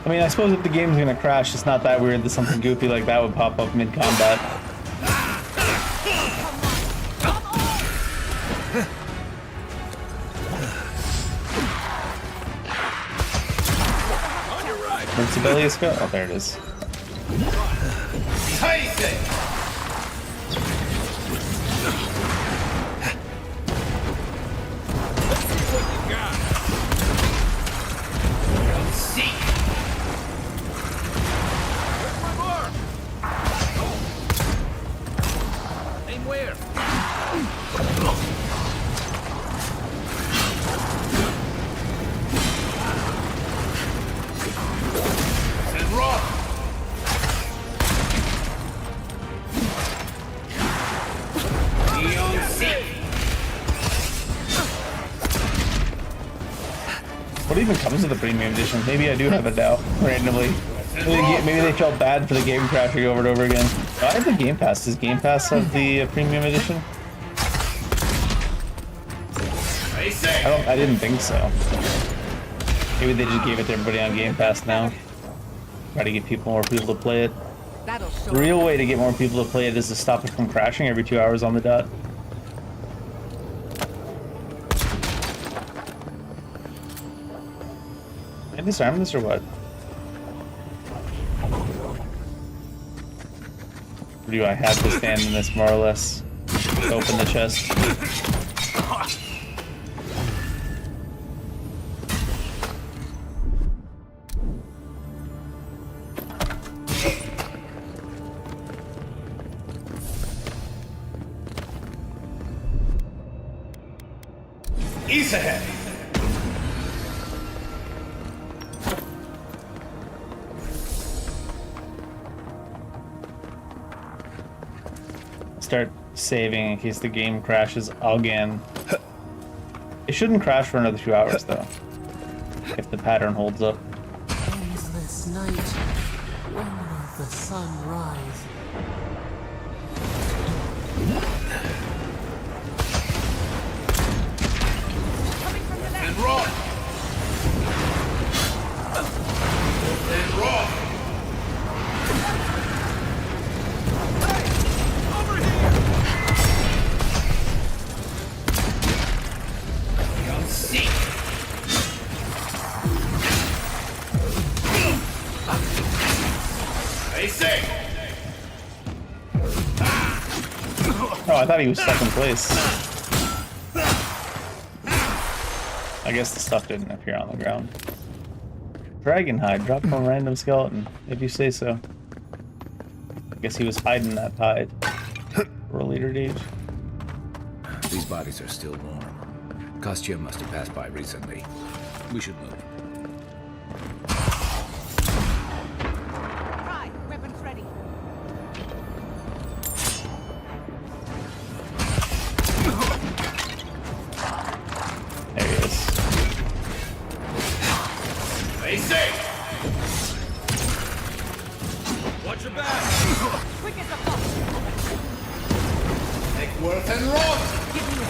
I mean, I suppose if the game's gonna crash, it's not that weird that something goofy like that would pop up mid-combat. Where's the belly go? Oh, there it is. What even comes with the premium edition? Maybe I do have it now, randomly. Maybe they felt bad for the game crashing over and over again. I have the Game Pass. Does Game Pass have the premium edition? I didn't think so. Maybe they just gave it to everybody on Game Pass now. Try to get more people to play it. The real way to get more people to play it is to stop it from crashing every 2 hours on the dot. Did I disarm this or what? Or do I have to stand in this more or less? Open the chest. East ahead. Start saving in case the game crashes again. It shouldn't crash for another 2 hours though, if the pattern holds up. Endless night. When will the sun rise? And raw. And raw. Oh, I thought he was stuck in place. I guess the stuff didn't appear on the ground. Dragon hide, drop from a random skeleton, if you say so. I guess he was hiding that hide for a later date. These bodies are still warm. Kostya must have passed by recently. We should move. Right, weapons ready. There he is. Stay safe. Watch your back. Quick as a fox. Take worth and run. Give me it.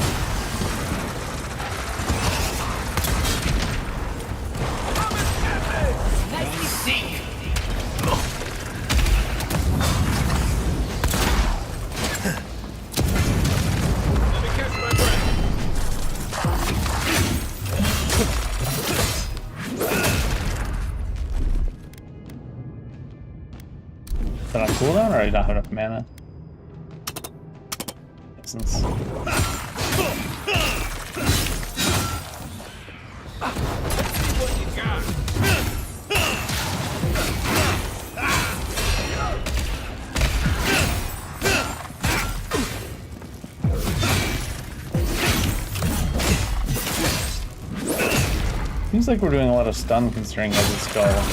Nicely seek. Let me catch my breath. Is that on cooldown or I don't have enough mana? Essence. What you got? Seems like we're doing a lot of stun considering he has a skull.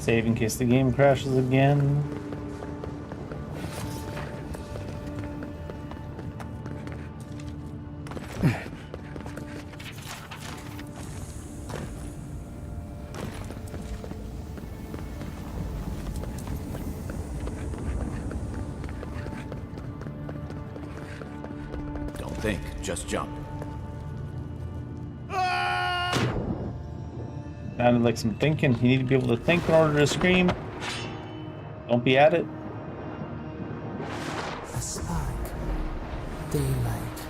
Save in case the game crashes again. Don't think, just jump. Sounded like some thinking. You need to be able to think in order to scream. Don't be at it. A spark. Daylight.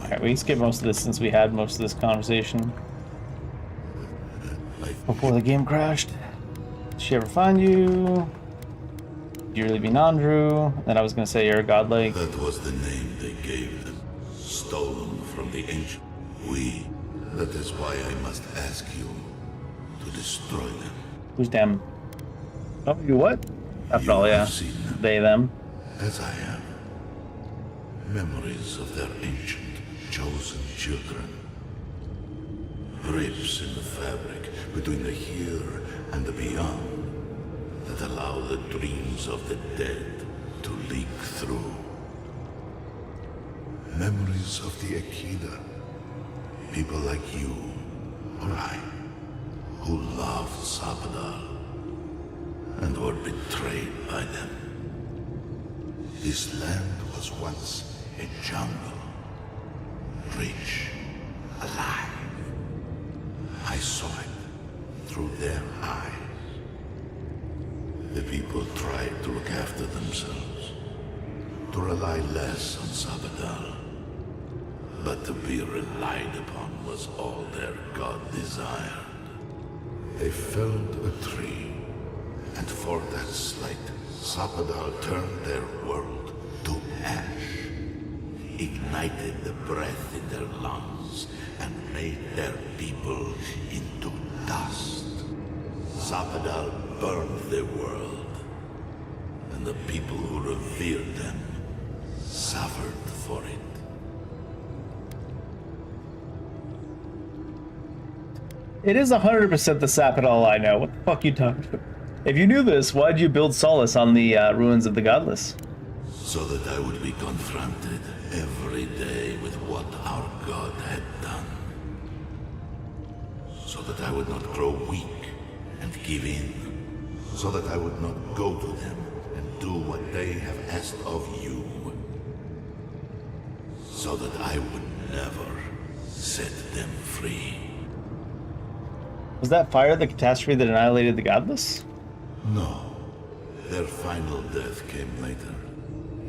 Alright, we can skip most of this since we had most of this conversation before the game crashed. Did she ever find you? Did you really be Nandru? Then I was gonna say you're a godlike. That was the name they gave them. Stolen from the ancient. That is why I must ask you to destroy them. Who's them? Oh, you what? After all, yeah. They, them. As I have. Memories of their ancient, chosen children. Rips in the fabric between the here and the beyond that allow the dreams of the dead to leak through. Memories of the Akida. People like you, or I, who loved Sapadal and were betrayed by them. This land was once a jungle, rich, alive. I saw it through their eyes. The people tried to look after themselves, to rely less on Sapadal. But to be relied upon was all their god desired. They felled a tree, and for that slight, Sapadal turned their world to ash, ignited the breath in their lungs, and made their people into dust. Sapadal burned the world, and the people who revered them suffered for it. It is 100% the Sapadal I know. What the fuck you talking about? If you knew this, why'd you build Solace on the ruins of the Godless? So that I would be confronted every day with what our God had done. So that I would not grow weak and give in. So that I would not go to them and do what they have asked of you. So that I would never set them free. Was that fire the catastrophe that annihilated the Godless? No. Their final death came later.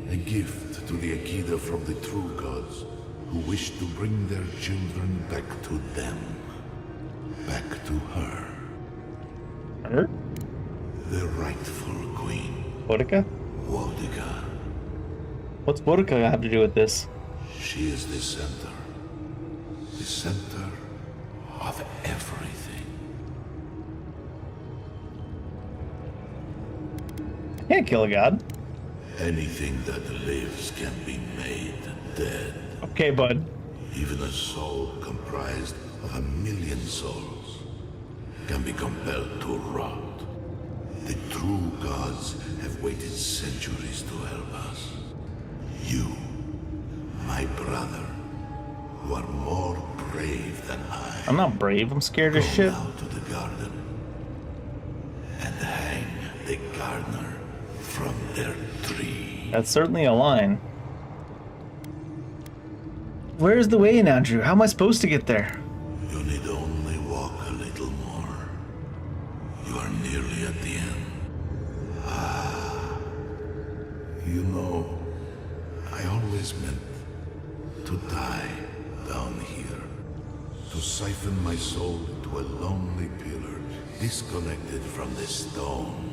A gift to the Akida from the true gods, who wished to bring their children back to them. Back to her. Her? The rightful queen. Boudica? Boudica. What's Boudica have to do with this? She is the center. The center of everything. Can't kill a god. Anything that lives can be made dead. Okay, bud. Even a soul comprised of 1,000,000 souls can be compelled to rot. The true gods have waited centuries to help us. You, my brother, who are more brave than I. I'm not brave, I'm scared as shit. Go now to the garden and hang the gardener from their tree. That's certainly a line. Where's the way in, Andrew? How am I supposed to get there? You need only walk a little more. You are nearly at the end. Ah. You know, I always meant to die down here. To siphon my soul into a lonely pillar, disconnected from the stone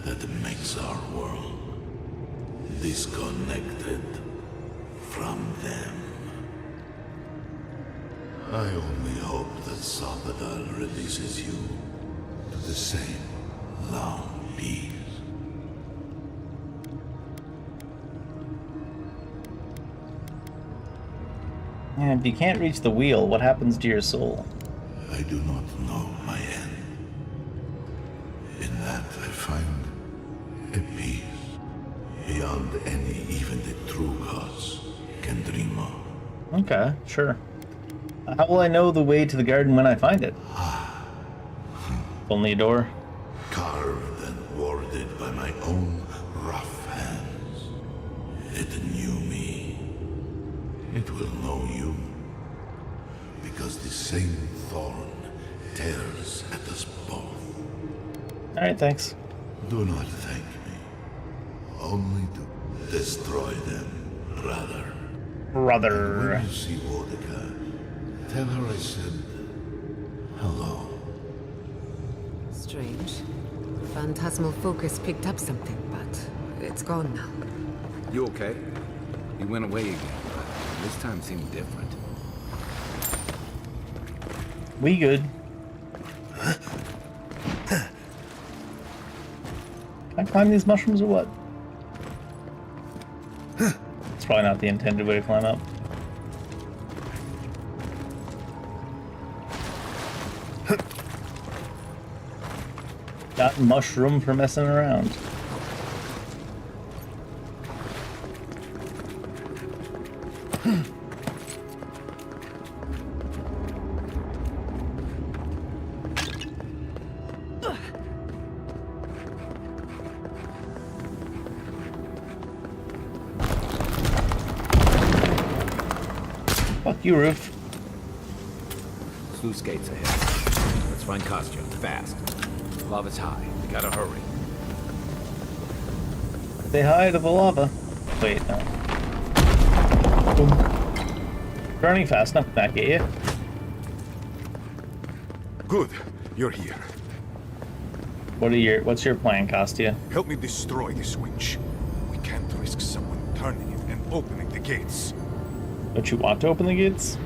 that makes our world. Disconnected from them. I only hope that Sapadal releases you to the same long peace. And if you can't reach the wheel, what happens to your soul? I do not know my end. find a peace beyond any even the true gods can dream of. Okay, sure. How will I know the way to the garden when I find it? Only a door. Carved and warded by my own rough hands. It knew me. It will know you. Because the same thorn tears at us both. Alright, thanks. Do not thank me. Only to destroy them, brother. Brother. When you see Wodeka, tell her I said hello. Strange. Phantasmal focus picked up something, but it's gone now. You okay? You went away again, but this time seemed different. We good. Can I climb these mushrooms or what? It's probably not the intended way to climb up. Got mushroom for messing around. Fuck you, Roof. Sluice gates ahead. Let's find costume, fast. Lava's high. We gotta hurry. Say hi to the lava. Wait, no. Boom. Burning fast enough to not get you. Good, you're here. What's your plan, Kostya? Help me destroy this winch. We can't risk someone turning it and opening the gates. Don't you want to open the gates?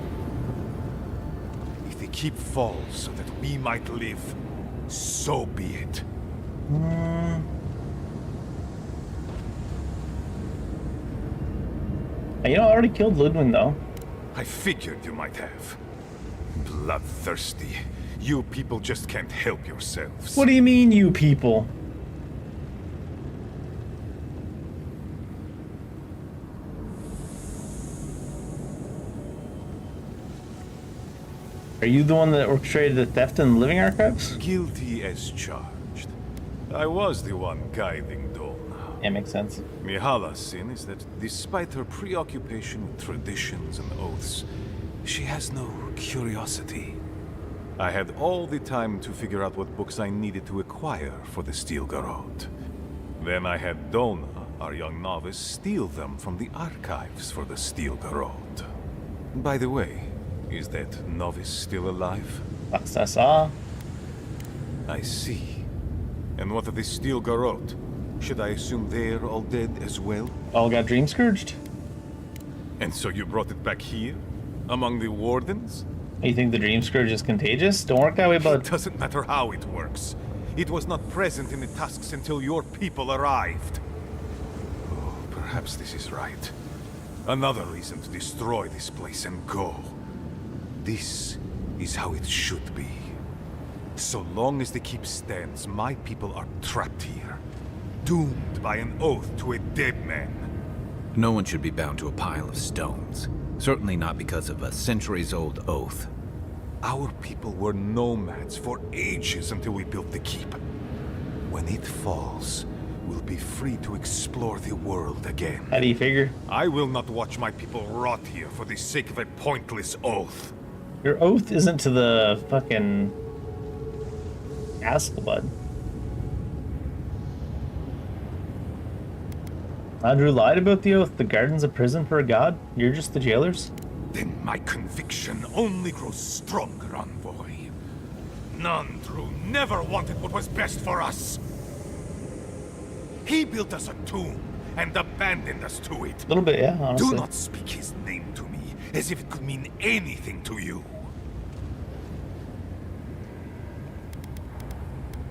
If the keep falls so that we might live, so be it. You know, I already killed Ludwig, though. I figured you might have. Bloodthirsty. You people just can't help yourselves. What do you mean, you people? Are you the one that orchestrated the theft in the living archives? Guilty as charged. I was the one guiding Dolna. Yeah, makes sense. Mihala's sin is that despite her preoccupation with traditions and oaths, she has no curiosity. I had all the time to figure out what books I needed to acquire for the Steel Garrote. Then I had Dolna, our young novice, steal them from the archives for the Steel Garrote. By the way, is that novice still alive? Last I saw. I see. And what of the Steel Garrote? Should I assume they're all dead as well? All got dream scourged. And so you brought it back here? Among the wardens? You think the dream scourge is contagious? Don't work that way, bud. It doesn't matter how it works. It was not present in the tusks until your people arrived. Oh, perhaps this is right. Another reason to destroy this place and go. This is how it should be. So long as the keep stands, my people are trapped here. Doomed by an oath to a dead man. No one should be bound to a pile of stones. Certainly not because of a centuries-old oath. Our people were nomads for ages until we built the keep. When it falls, we'll be free to explore the world again. How do you figure? I will not watch my people rot here for the sake of a pointless oath. Your oath isn't to the fucking castle, bud. Andrew lied about the oath. The garden's a prison for a god. You're just the jailers. Then my conviction only grows stronger, envoy. Nandru never wanted what was best for us. He built us a tomb and abandoned us to it. A little bit, yeah, honestly. Do not speak his name to me as if it could mean anything to you.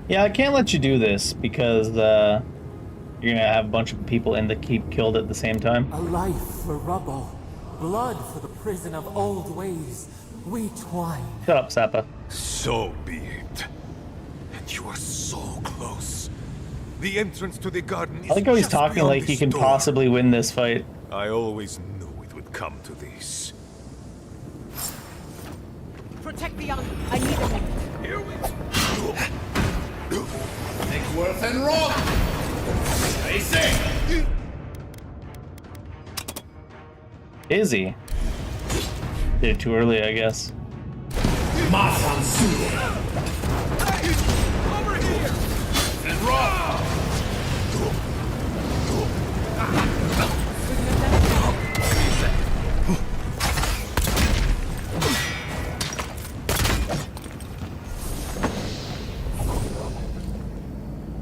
Yeah, I can't let you do this because you're gonna have a bunch of people in the keep killed at the same time. A life for rubble, blood for the prison of old ways. We twine. Shut up, Sappa. So be it. And you are so close. The entrance to the garden is I like how he's just talking beyond like this he can door. possibly win this fight. I always knew it would come to this. Protect the young. I need a minute. Here we go. Make worth and roll. Stay safe. Is he? Did it too early, I guess. Over here. And roll.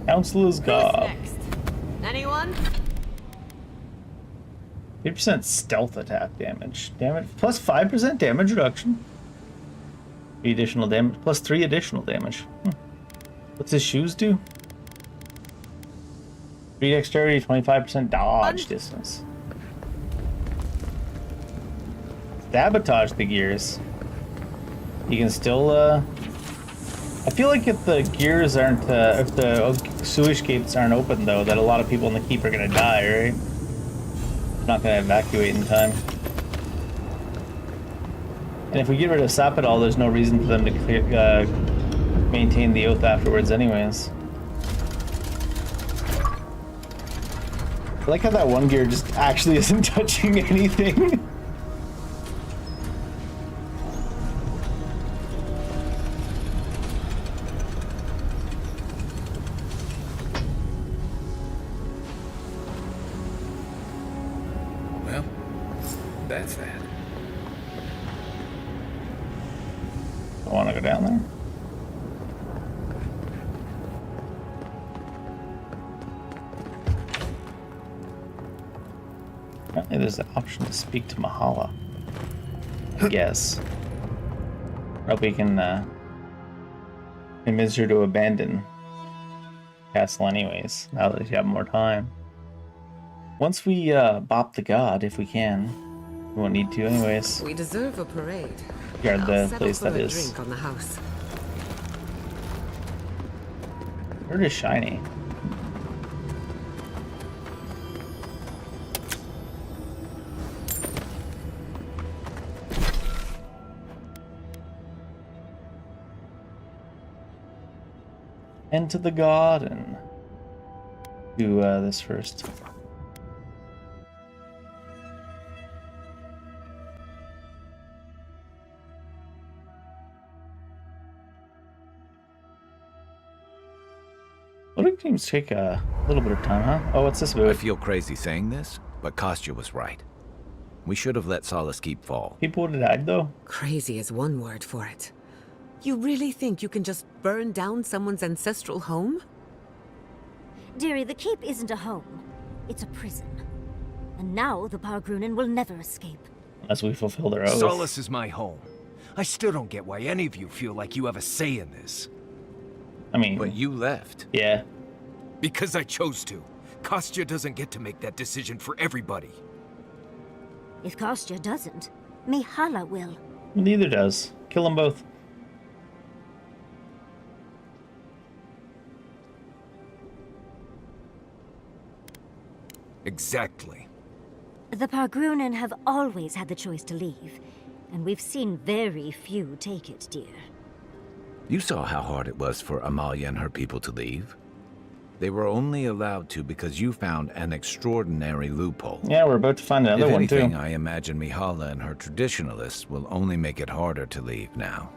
Council is God. Next. Anyone? 8% stealth attack damage. Damage plus 5% damage reduction. 3 additional damage plus 3 additional damage. What's his shoes do? 3 dexterity, 25% dodge distance. Sabotage the gears. You can still I feel like if the gears aren't if the sewage gates aren't open though, that a lot of people in the keep are gonna die, right? Not gonna evacuate in time. And if we get rid of Sapadal, there's no reason for them to clear, maintain the oath afterwards anyways. I like how that one gear just actually isn't touching anything. Well, that's that. I want to go down there. Apparently there's the option to speak to Mahala. I guess. Or we can convince her to abandon Castle anyways, now that you have more time. Once we bop the god, if we can. We won't need to anyways. We deserve a parade. Guard I'll the settle place for that a is. drink on the house. Where is shiny? Into the garden. Do this first. Loading games take a little bit of time, huh? Oh, what's this about? I feel crazy saying this, but Kostya was right. We should have let Solace Keep fall. People would have died, though. Crazy is one word for it. You really think you can just burn down someone's ancestral home? Dearie, the keep isn't a home. It's a prison. And now the Pargrunen will never escape. Unless we fulfill their oath. Solace is my home. I still don't get why any of you feel like you have a say in this. I mean... But you left. Yeah. Because I chose to. Kostya doesn't get to make that decision for everybody. If Kostya doesn't, Mihala will. Neither does. Kill them both. Exactly. The Pargrunen have always had the choice to leave, and we've seen very few take it, dear. You saw how hard it was for Amalia and her people to leave. They were only allowed to because you found an extraordinary loophole. Yeah, we're about to find another one, too. If anything, I imagine Mihala and her traditionalists will only make it harder to leave now.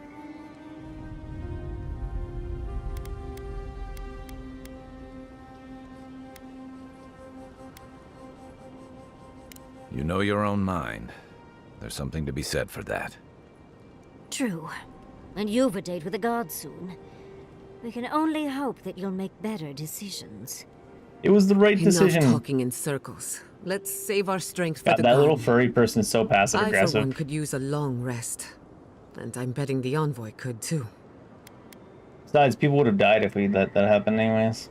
You know your own mind. There's something to be said for that. True. And you've a date with the gods soon. We can only hope that you'll make better decisions. It was the right decision. Enough talking in circles. Let's save our strength for God, the that little garden. furry person is so passive I, for aggressive. one, could use a long rest. And I'm betting the envoy could, too. Besides, people would have died if we let that happen anyways.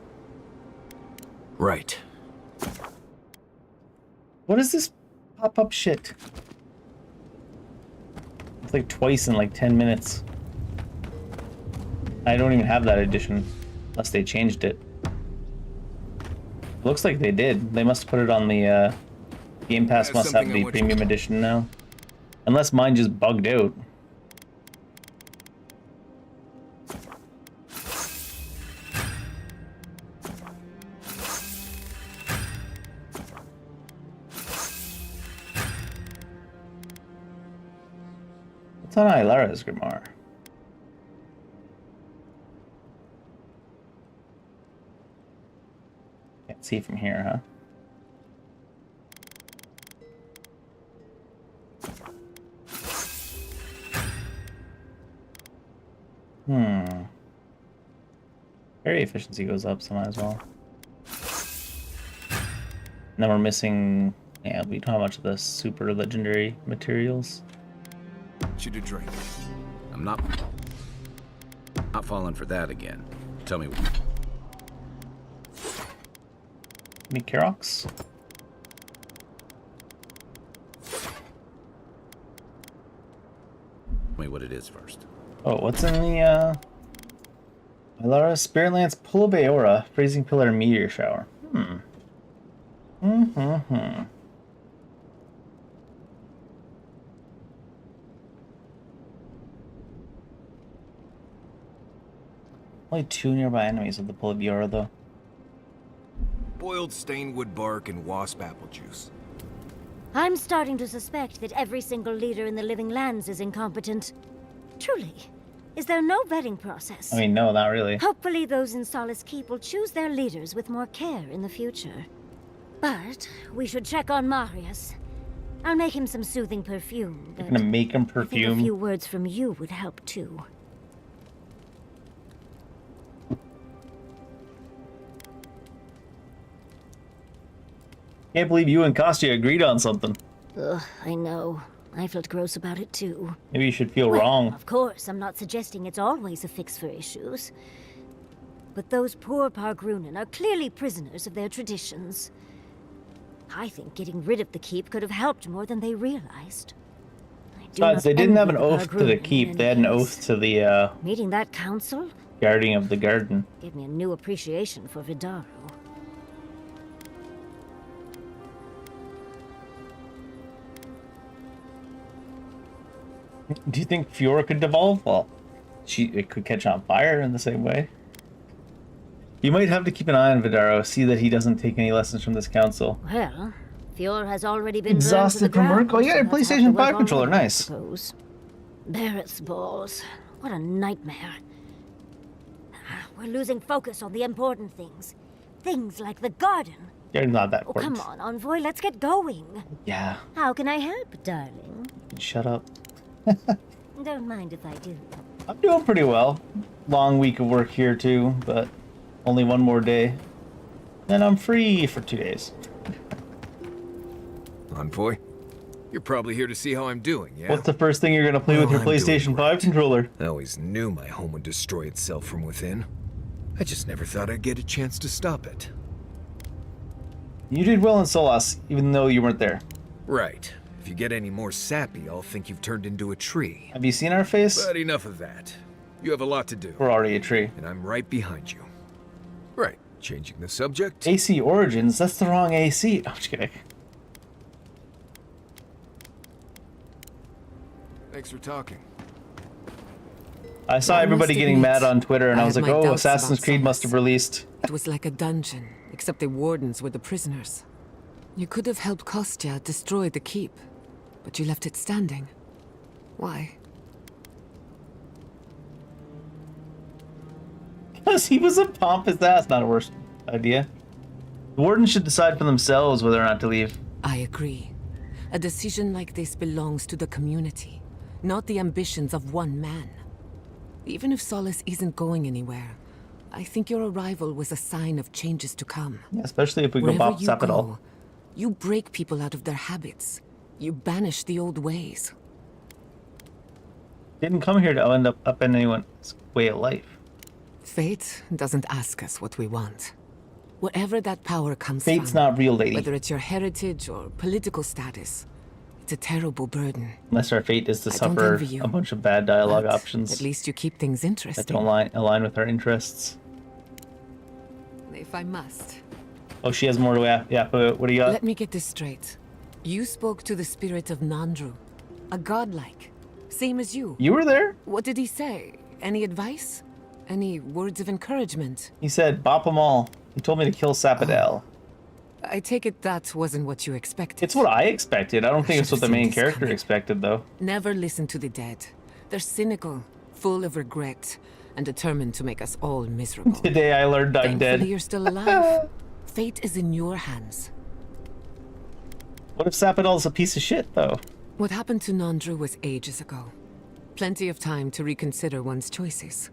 Right. What is this pop-up shit? It's like twice in like 10 minutes. I don't even have that edition, unless they changed it. Looks like they did. They must put it on the Game Pass. Must have something I the want you- premium edition now. Unless mine just bugged out. What's on Ilara's Grimoire? Can't see from here, huh? Area efficiency goes up, so might as well. And then we're missing... Yeah, we don't have much of the super legendary materials. You to drink. I'm not falling for that again. Tell me. Any Karoks? Tell me what it is first. Oh, what's in the, Ilara Spirit Lance Pull Aura, Freezing Pillar Meteor Shower. Only 2 nearby enemies with the Pull Aura, though. Boiled stained wood bark and wasp apple juice. I'm starting to suspect that every single leader in the Living Lands is incompetent. Truly. Is there no vetting process? I mean, no, not really. Hopefully those in Solace Keep will choose their leaders with more care in the future. But we should check on Marius. I'll make him some soothing perfume. You're gonna make him I think a perfume? few words from you would help too. Can't believe you and Kostya agreed on something. Ugh, I know. I felt gross about it too. Maybe you should feel Well, wrong. Of course, I'm not suggesting it's always a fix for issues. But those poor Pargrunen are clearly prisoners of their traditions. I think getting rid of the keep could have helped more than they realized. Besides, they didn't have an envy the oath to the Pargrunen keep. in They had an any oath to the, Meeting that council guardian of the garden. gave me a new appreciation for Vidaro. Do you think Fiora could devolve? Well, it could catch on fire in the same way. You might have to keep an eye on Vidaro, see that he doesn't take any lessons from this council. Well, Fior has already been Exhausted from work? Oh, you got your PlayStation 5 controller, nice. Barrett's balls. What a nightmare. We're losing focus on the important things. Things like the garden. You're not that Oh, important. come on, Envoy, let's get going. Yeah, How can I help, darling? shut up. Don't mind if I do. I'm doing pretty well. Long week of work here too, but only one more day. Then I'm free for 2 days. Envoy, you're probably here to see how I'm doing, yeah? What's the first thing you're gonna play with your I'm doing PlayStation 5 controller? I always knew my home would destroy itself from within. I just never thought I'd get a chance to stop it. You did well in Solas, even though you weren't there. Right. If you get any more sappy, I'll think you've turned into a tree. Have you seen our face? But enough of that. You have a lot to do. We're already a tree. And I'm right behind you. Right. Changing the subject. AC Origins? That's the wrong AC. I'm just kidding. Thanks for talking. I saw I everybody must getting admit, mad on Twitter, and I I was had like, my oh, doubts Assassin's about Creed must have released. It was like a dungeon, except the wardens were the prisoners. You could have helped Kostya destroy the keep, but you left it standing. Why? Because he was a pompous ass. Not a worse idea. The wardens should decide for themselves whether or not to leave. I agree. A decision like this belongs to the community, not the ambitions of one man. Even if Solace isn't going anywhere, I think your arrival was a sign of changes to come. Yeah, especially if we go Wherever Bop you Sapidal. go, you break people out of their habits. You banish the old ways. Didn't come here to end up in anyone's way of life. Fate doesn't ask us what we want. Wherever that power comes Fate's from, not real, lady. whether it's your heritage or political status, it's a terrible burden. Unless our fate is to I don't suffer envy you, a bunch of bad dialogue but options At least you keep things that interesting. don't align with our interests. If I must. Oh, she has more to yap about. What do you got? Let me get this straight. You spoke to the spirit of Nandru, a godlike, same as you. You were there? What did he say? Any advice? Any words of encouragement? He said, bop them all. He told me to kill Sapadel. I take it that wasn't what you expected. It's what I expected. I don't think it's what the main character expected, though. Never listen to the dead. They're cynical, full of regret, and determined to make us all miserable. Today I learned I'm dead. Thankfully, you're still alive. Fate is in your hands. What if Sapadel's a piece of shit, though? What happened to Nandru was ages ago. Plenty of time to reconsider one's choices.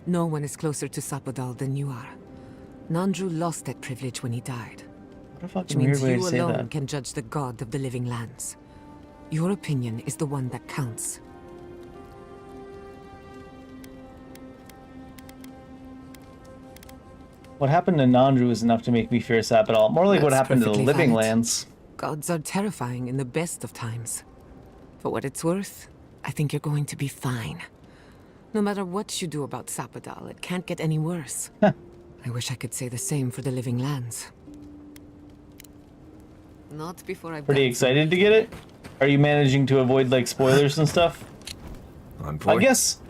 No one is closer to Sapadal than you are. Nandru lost that privilege when he died. What a fucking Which means weird way to you say alone that. can judge the god of the living lands. Your opinion is the one that counts. What happened to Nandru is enough to make me fear Sapadal. More like what That's happened to the perfectly living valid. lands. Gods are terrifying in the best of times. For what it's worth, I think you're going to be fine. No matter what you do about Sapadal, it can't get any worse. I wish I could say the same for the living lands. Not before I've Pretty excited to get it? Are you managing to avoid like spoilers and stuff? I guess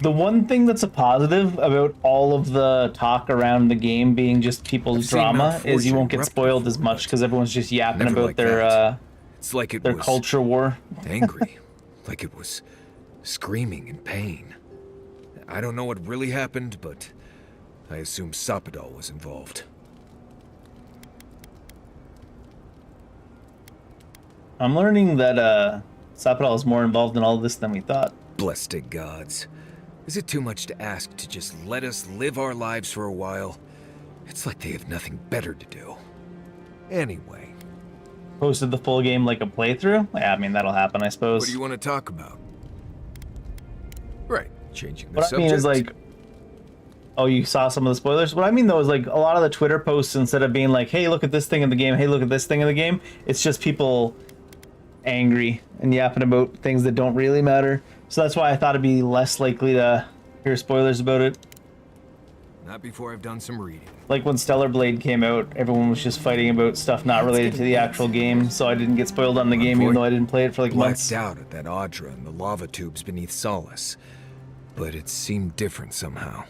the one thing that's a positive about all of the talk around the game being just people's drama is you won't get spoiled as much because everyone's just yapping Never about like their that. It's like it their was culture war. angry, like it was screaming in pain. I don't know what really happened, but I assume Sapadal was involved. I'm learning that Sapadal is more involved in all of this than we thought. Blessed gods. Is it too much to ask to just let us live our lives for a while? It's like they have nothing better to do. Anyway. Posted the full game like a playthrough? Yeah, I mean, that'll happen, I suppose. What do you want to talk about? Right, changing the What I subject. mean is like, oh, you saw some of the spoilers? What I mean though is like a lot of the Twitter posts, instead of being like, hey, look at this thing in the game, hey, look at this thing in the game, it's just people angry and yapping about things that don't really matter. So that's why I thought it'd be less likely to hear spoilers about it. Not before I've done some reading. Like when Stellar Blade came out, everyone was just fighting about stuff not related to the actual game, so I didn't get spoiled on the game even though I didn't play it for like months. Blacked out at that Audra and the lava tubes beneath Solace. But it seemed different somehow.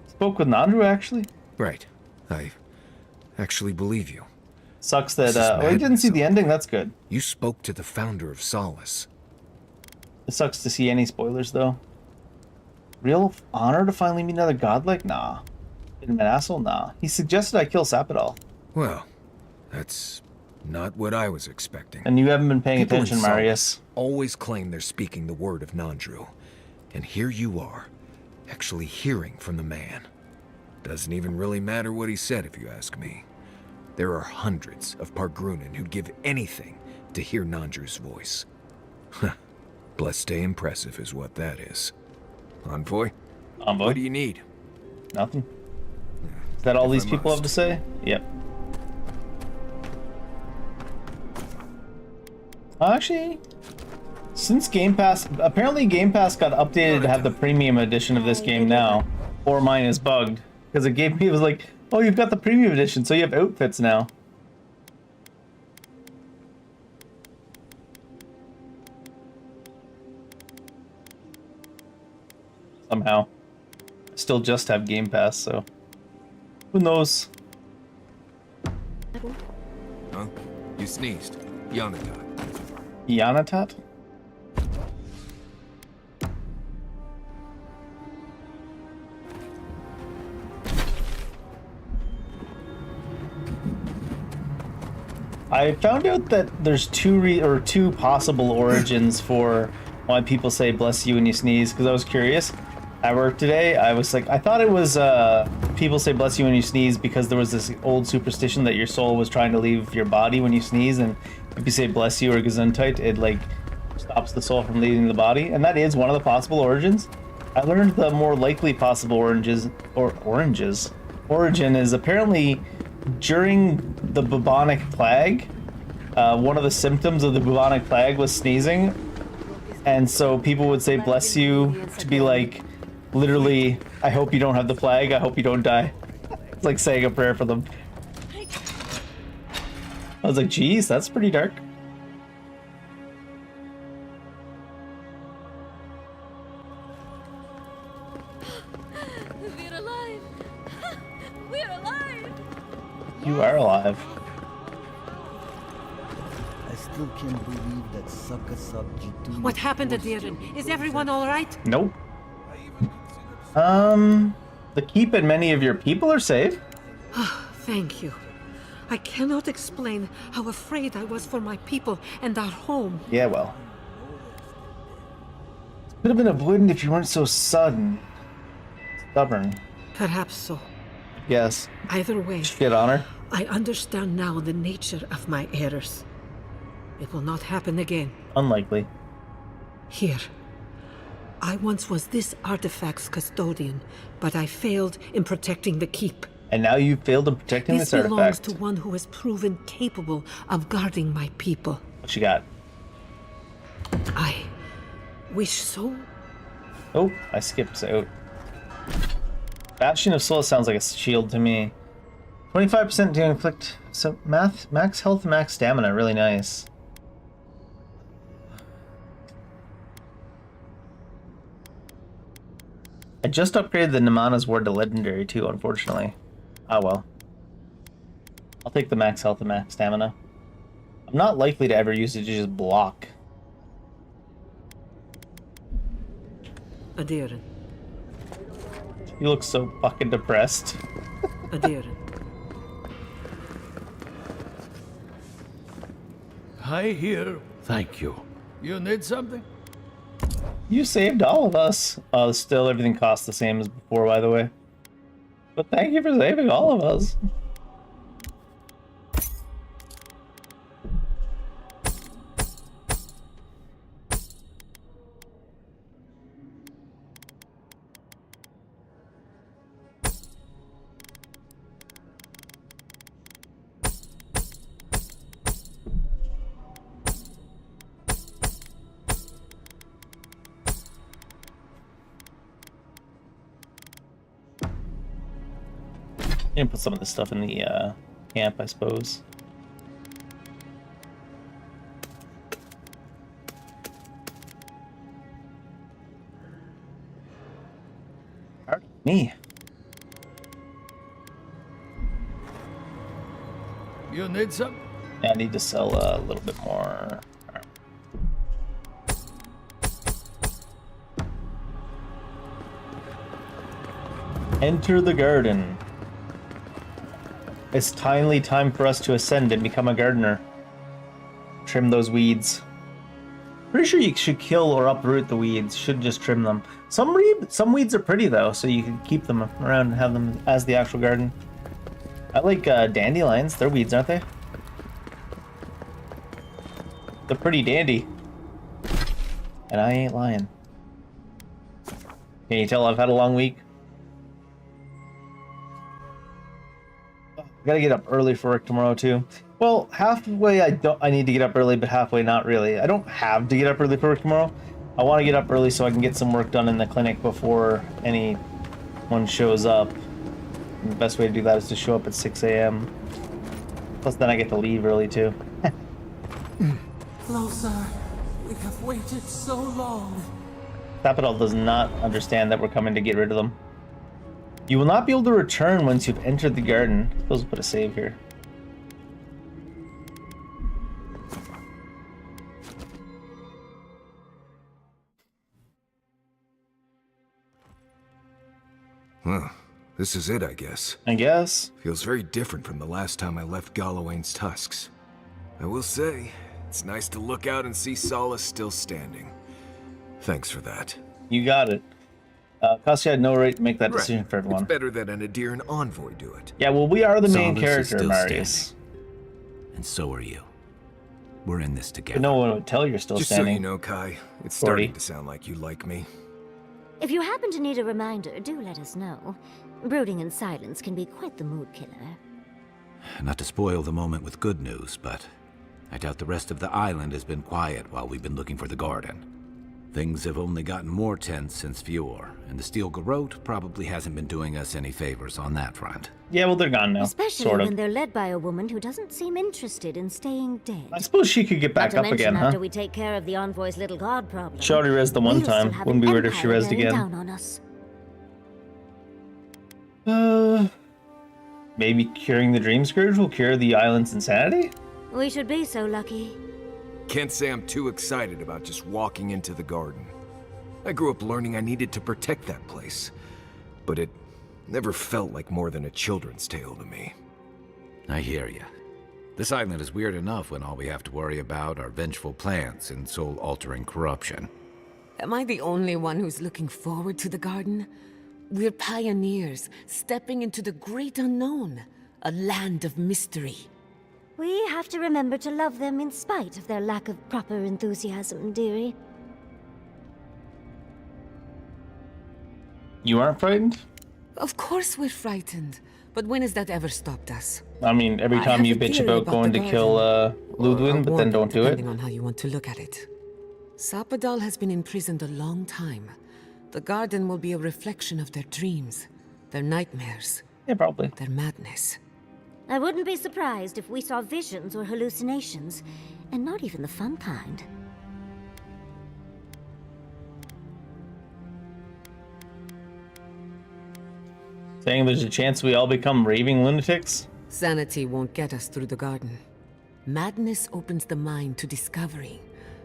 Spoke with Nandru actually? Right. I actually believe you. Sucks that, This is oh, I didn't see the ending, that's good. You spoke to the founder of Solace. It sucks to see any spoilers though. Real honor to finally meet another godlike? Nah. Been an asshole? Nah. He suggested I kill Sapadal. Well, that's not what I was expecting. And you haven't been paying People in attention, Solace Marius. always claim they're speaking the word of Nandru. And here you are, actually hearing from the man. Doesn't even really matter what he said if you ask me. There are hundreds of Pargrunen who'd give anything to hear Nandru's voice. Blessed impressive is what that is. Envoy? Envoy? What do you need? Nothing. Is that all these people have to say? Yep. Actually, since Game Pass, apparently Game Pass got updated to have the premium edition of this game now, or mine is bugged because it gave me, it was like, oh, you've got the premium edition, so you have outfits now. Somehow, still just have Game Pass, so who knows? Huh? You sneezed. Yonata. Yanatat? I found out that there's two possible origins for why people say bless you when you sneeze, because I was curious. At work today, I was like, I thought it was people say bless you when you sneeze because there was this old superstition that your soul was trying to leave your body when you sneeze, and if you say bless you or gesundheit, it like stops the soul from leaving the body, and that is one of the possible origins. I learned the more likely possible origin is apparently during the bubonic plague. One of the symptoms of the bubonic plague was sneezing, and so people would say bless you to be like, literally, I hope you don't have the plague, I hope you don't die. It's like saying a prayer for them. I was like, geez, that's pretty dark. We're alive! We're alive! You are alive. I still can't believe that sucker sub G2. What happened to Darren? Is everyone all right? Nope. The keep and many of your people are safe. Thank you. I cannot explain how afraid I was for my people and our home. Yeah, well. Could have been avoided if you weren't so sudden. Stubborn. Perhaps so. Yes. Either way, Shit on her. I understand now the nature of my errors. It will not happen again. Unlikely. Here. I once was this artifact's custodian, but I failed in protecting the keep. And now you failed in protecting this belongs artifact. to one who has proven capable of guarding my people. What you got? I wish so. Oh, I skipped out. Bastion of Soul sounds like a shield to me. 25% to inflict so max health, max stamina. Really nice. I just upgraded the Namana's Ward to Legendary too, unfortunately. Oh well. I'll take the max health and max stamina. I'm not likely to ever use it to just block. Adiran. You look so fucking depressed. Adiran. Hi here. Thank you. You need something? You saved all of us. Still, everything costs the same as before, by the way. But thank you for saving all of us. And put some of this stuff in the camp, I suppose. Pardon me. You need some? Yeah, I need to sell a little bit more. Enter the garden. It's timely time for us to ascend and become a gardener. Trim those weeds. Pretty sure you should kill or uproot the weeds. Should just trim them. Some weeds are pretty though, so you can keep them around and have them as the actual garden. I like dandelions. They're weeds, aren't they? They're pretty dandy. And I ain't lying. Can you tell I've had a long week? I gotta get up early for work tomorrow too. Well, halfway I need to get up early, but halfway not really. I don't have to get up early for work tomorrow. I want to get up early so I can get some work done in the clinic before anyone shows up. And the best way to do that is to show up at 6 a.m. Plus then I get to leave early too. Closer. We have waited so long. Sapadal does not understand that we're coming to get rid of them. You will not be able to return once you've entered the garden. I suppose we'll put a save here. Huh. This is it, I guess. I guess. Feels very different from the last time I left Galawain's tusks. I will say, it's nice to look out and see Solace still standing. Thanks for that. You got it. Kostya had no right to make that decision for everyone. It's better that an Adiran envoy do it. Yeah, well, we are the main Solace is character, still Marius. standing. And so are you. We're in this together. But no one would tell you're still Just standing. so you know, Kai, it's 40. starting to sound like you like me. If you happen to need a reminder, do let us know. Brooding in silence can be quite the mood killer. Not to spoil the moment with good news, but I doubt the rest of the island has been quiet while we've been looking for the garden. Things have only gotten more tense since Fior, and the Steel Garrote probably hasn't been doing us any favors on that front. Yeah, well, they're gone now. Especially sort of. when they're led by a woman who doesn't seem interested in staying dead. I suppose she could get back Not up to mention again, huh? after we take care of the Envoy's little god problem. She already rezzed the one we'll time. still have Wouldn't an be weird if she empire rezzed bearing again. down on us. Maybe curing the Dream Scourge will cure the island's insanity? We should be so lucky. Can't say I'm too excited about just walking into the garden. I grew up learning I needed to protect that place, but it never felt like more than a children's tale to me. I hear ya. This island is weird enough when all we have to worry about are vengeful plans and soul-altering corruption. Am I the only one who's looking forward to the garden? We're pioneers, stepping into the great unknown, a land of mystery. We have to remember to love them in spite of their lack of proper enthusiasm, dearie. You aren't frightened? Of course we're frightened, but when has that ever stopped us? I mean, every I time have you a bitch theory about going the to kill Ludwig, but then don't do it. Depending on how you want to look at it. Sapadal has been imprisoned a long time. The garden will be a reflection of their dreams, their nightmares. Yeah, probably. Their madness. I wouldn't be surprised if we saw visions or hallucinations, and not even the fun kind. Saying there's a chance we all become raving lunatics? Sanity won't get us through the garden. Madness opens the mind to discovery.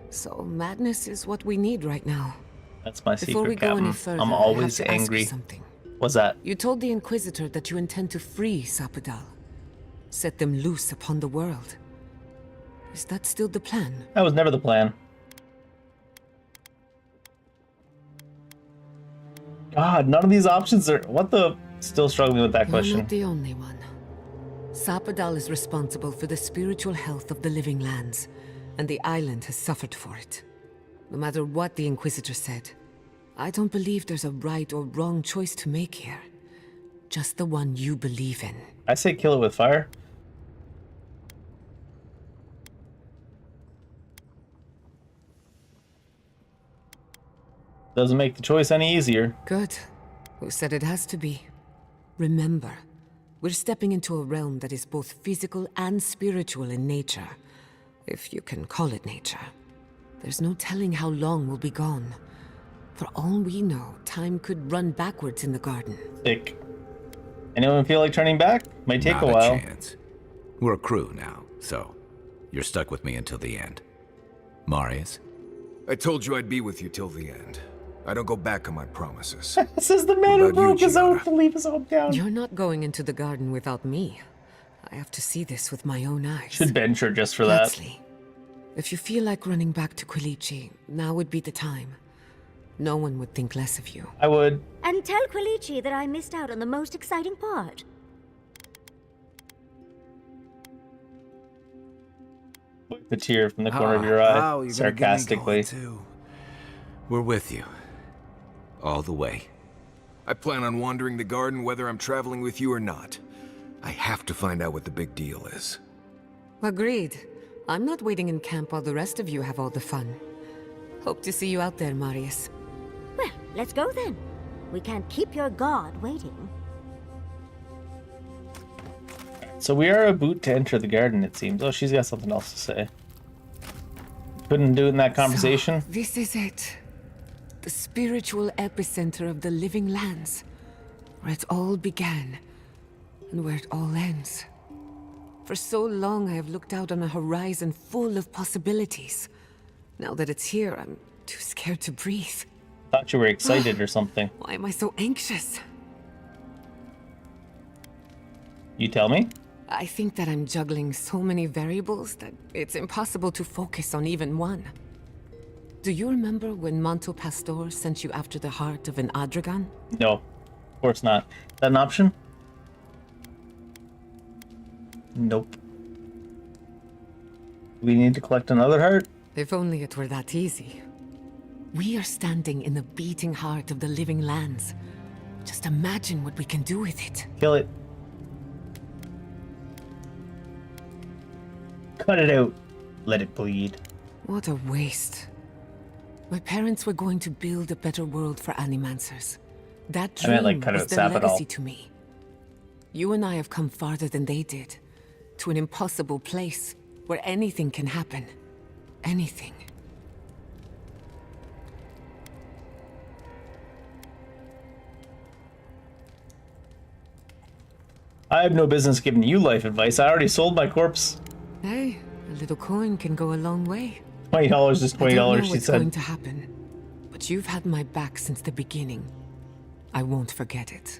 So madness is what we need right now. That's my Before we secret, go Captain. any further, I'm I always have to ask you angry. something. What's that? You told the Inquisitor that you intend to free Sapadal. Set them loose upon the world. Is that still the plan? That was never the plan. God, none of these options are... What the... Still struggling with that You're question. not the only one. Sapadal is responsible for the spiritual health of the living lands, and the island has suffered for it. No matter what the Inquisitor said, I don't believe there's a right or wrong choice to make here. Just the one you believe in. I say kill it with fire. Doesn't make the choice any easier. Good. Who said it has to be? Remember, we're stepping into a realm that is both physical and spiritual in nature. If you can call it nature. There's no telling how long we'll be gone. For all we know, time could run backwards in the garden. Sick. Anyone feel like turning back? Might take Not a while. Chance. We're a crew now, so you're stuck with me until the end. Marius? I told you I'd be with you till the end. I don't go back on my promises. This is the man who What about you, broke his oath Gianna? to leave his hometown. You're not going into the garden without me. I have to see this with my own eyes. Should bench her just for that. Huxley, if you feel like running back to Quilici, now would be the time. No one would think less of you. I would. And tell Quilici that I missed out on the most exciting part. The tear from the corner of your eye, you're gonna get me sarcastically. going, too. We're with you. All the way. I plan on wandering the garden whether I'm traveling with you or not. I have to find out what the big deal is. Agreed. I'm not waiting in camp while the rest of you have all the fun. Hope to see you out there, Marius. Well, let's go then. We can't keep your god waiting. So we are about to enter the garden, it seems. Oh, she's got something else to say. Couldn't do it in that conversation. So, this is it. The spiritual epicenter of the living lands. Where it all began. And where it all ends. For so long I have looked out on a horizon full of possibilities. Now that it's here, I'm too scared to breathe. Thought you were excited or something. Why am I so anxious? You tell me? I think that I'm juggling so many variables that it's impossible to focus on even one. Do you remember when Manto Pastor sent you after the heart of an Adragan? No, of course not. Is that an option? Nope. We need to collect another heart? If only it were that easy. We are standing in the beating heart of the living lands. Just imagine what we can do with it. Kill it. Cut it out. Let it bleed. What a waste. My parents were going to build a better world for Animancers. That I meant, dream like, cut was out their Sappadal. legacy to me. You and I have come farther than they did. To an impossible place where anything can happen. Anything. I have no business giving you life advice. I already sold my corpse. Hey, a little coin can go a long way. $20 is I don't know $20, she what's going said. to happen, but you've had my back since the beginning. I won't forget it.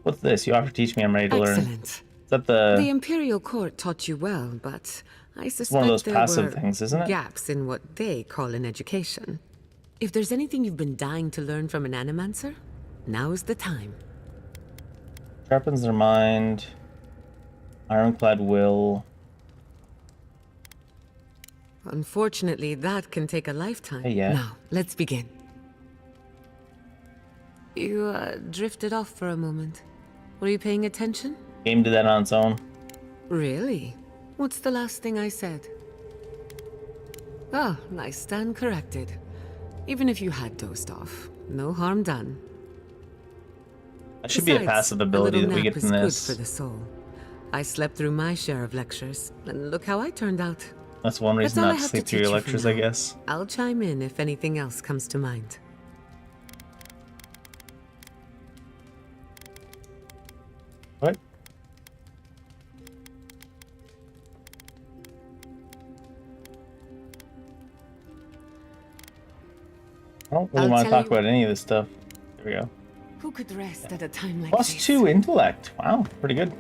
What's this? You offer to teach me, I'm ready to learn. Excellent. Is that the... The Imperial Court taught you well, but I suspect one of those there passive were things, isn't it? gaps in what they call an education. If there's anything you've been dying to learn from an Animancer, now is the time. Sharpens their mind. Ironclad will. Unfortunately, that can take a lifetime. Hey, yeah. Now, let's begin. You drifted off for a moment. Were you paying attention? Game did that on its own. Really? What's the last thing I said? Oh, I stand corrected. Even if you had dozed off, no harm done. That should be a passive ability that we get from Good this. for the soul. I slept through my share of lectures, and look how I turned out. That's one reason all not I to have sleep to through your teach you for lectures, I now. guess. I'll chime in if anything else comes to mind. What? I don't really I'll want to tell talk you- about any of this stuff. There we go. Who could rest at a time like Plus this? 2 intellect. Wow, pretty good.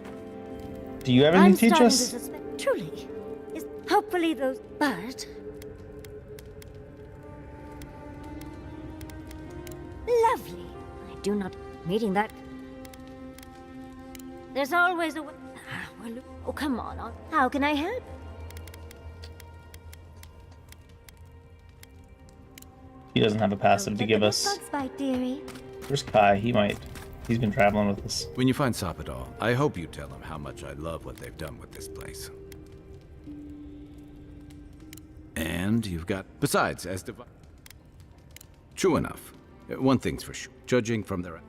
Do you have anything I'm to teach starting us? to suspect. Truly, is hopefully those. But lovely. I do not meeting that. There's always a way. Well, oh come on. How can I help? He doesn't have a passive to give us. Bug bite, dearie. Where's Kai? He might. He's been traveling with us. When you find Sappadal, I hope you tell him how much I love what they've done with this place. And you've got... Besides, as divine... True enough. One thing's for sure. Judging from their...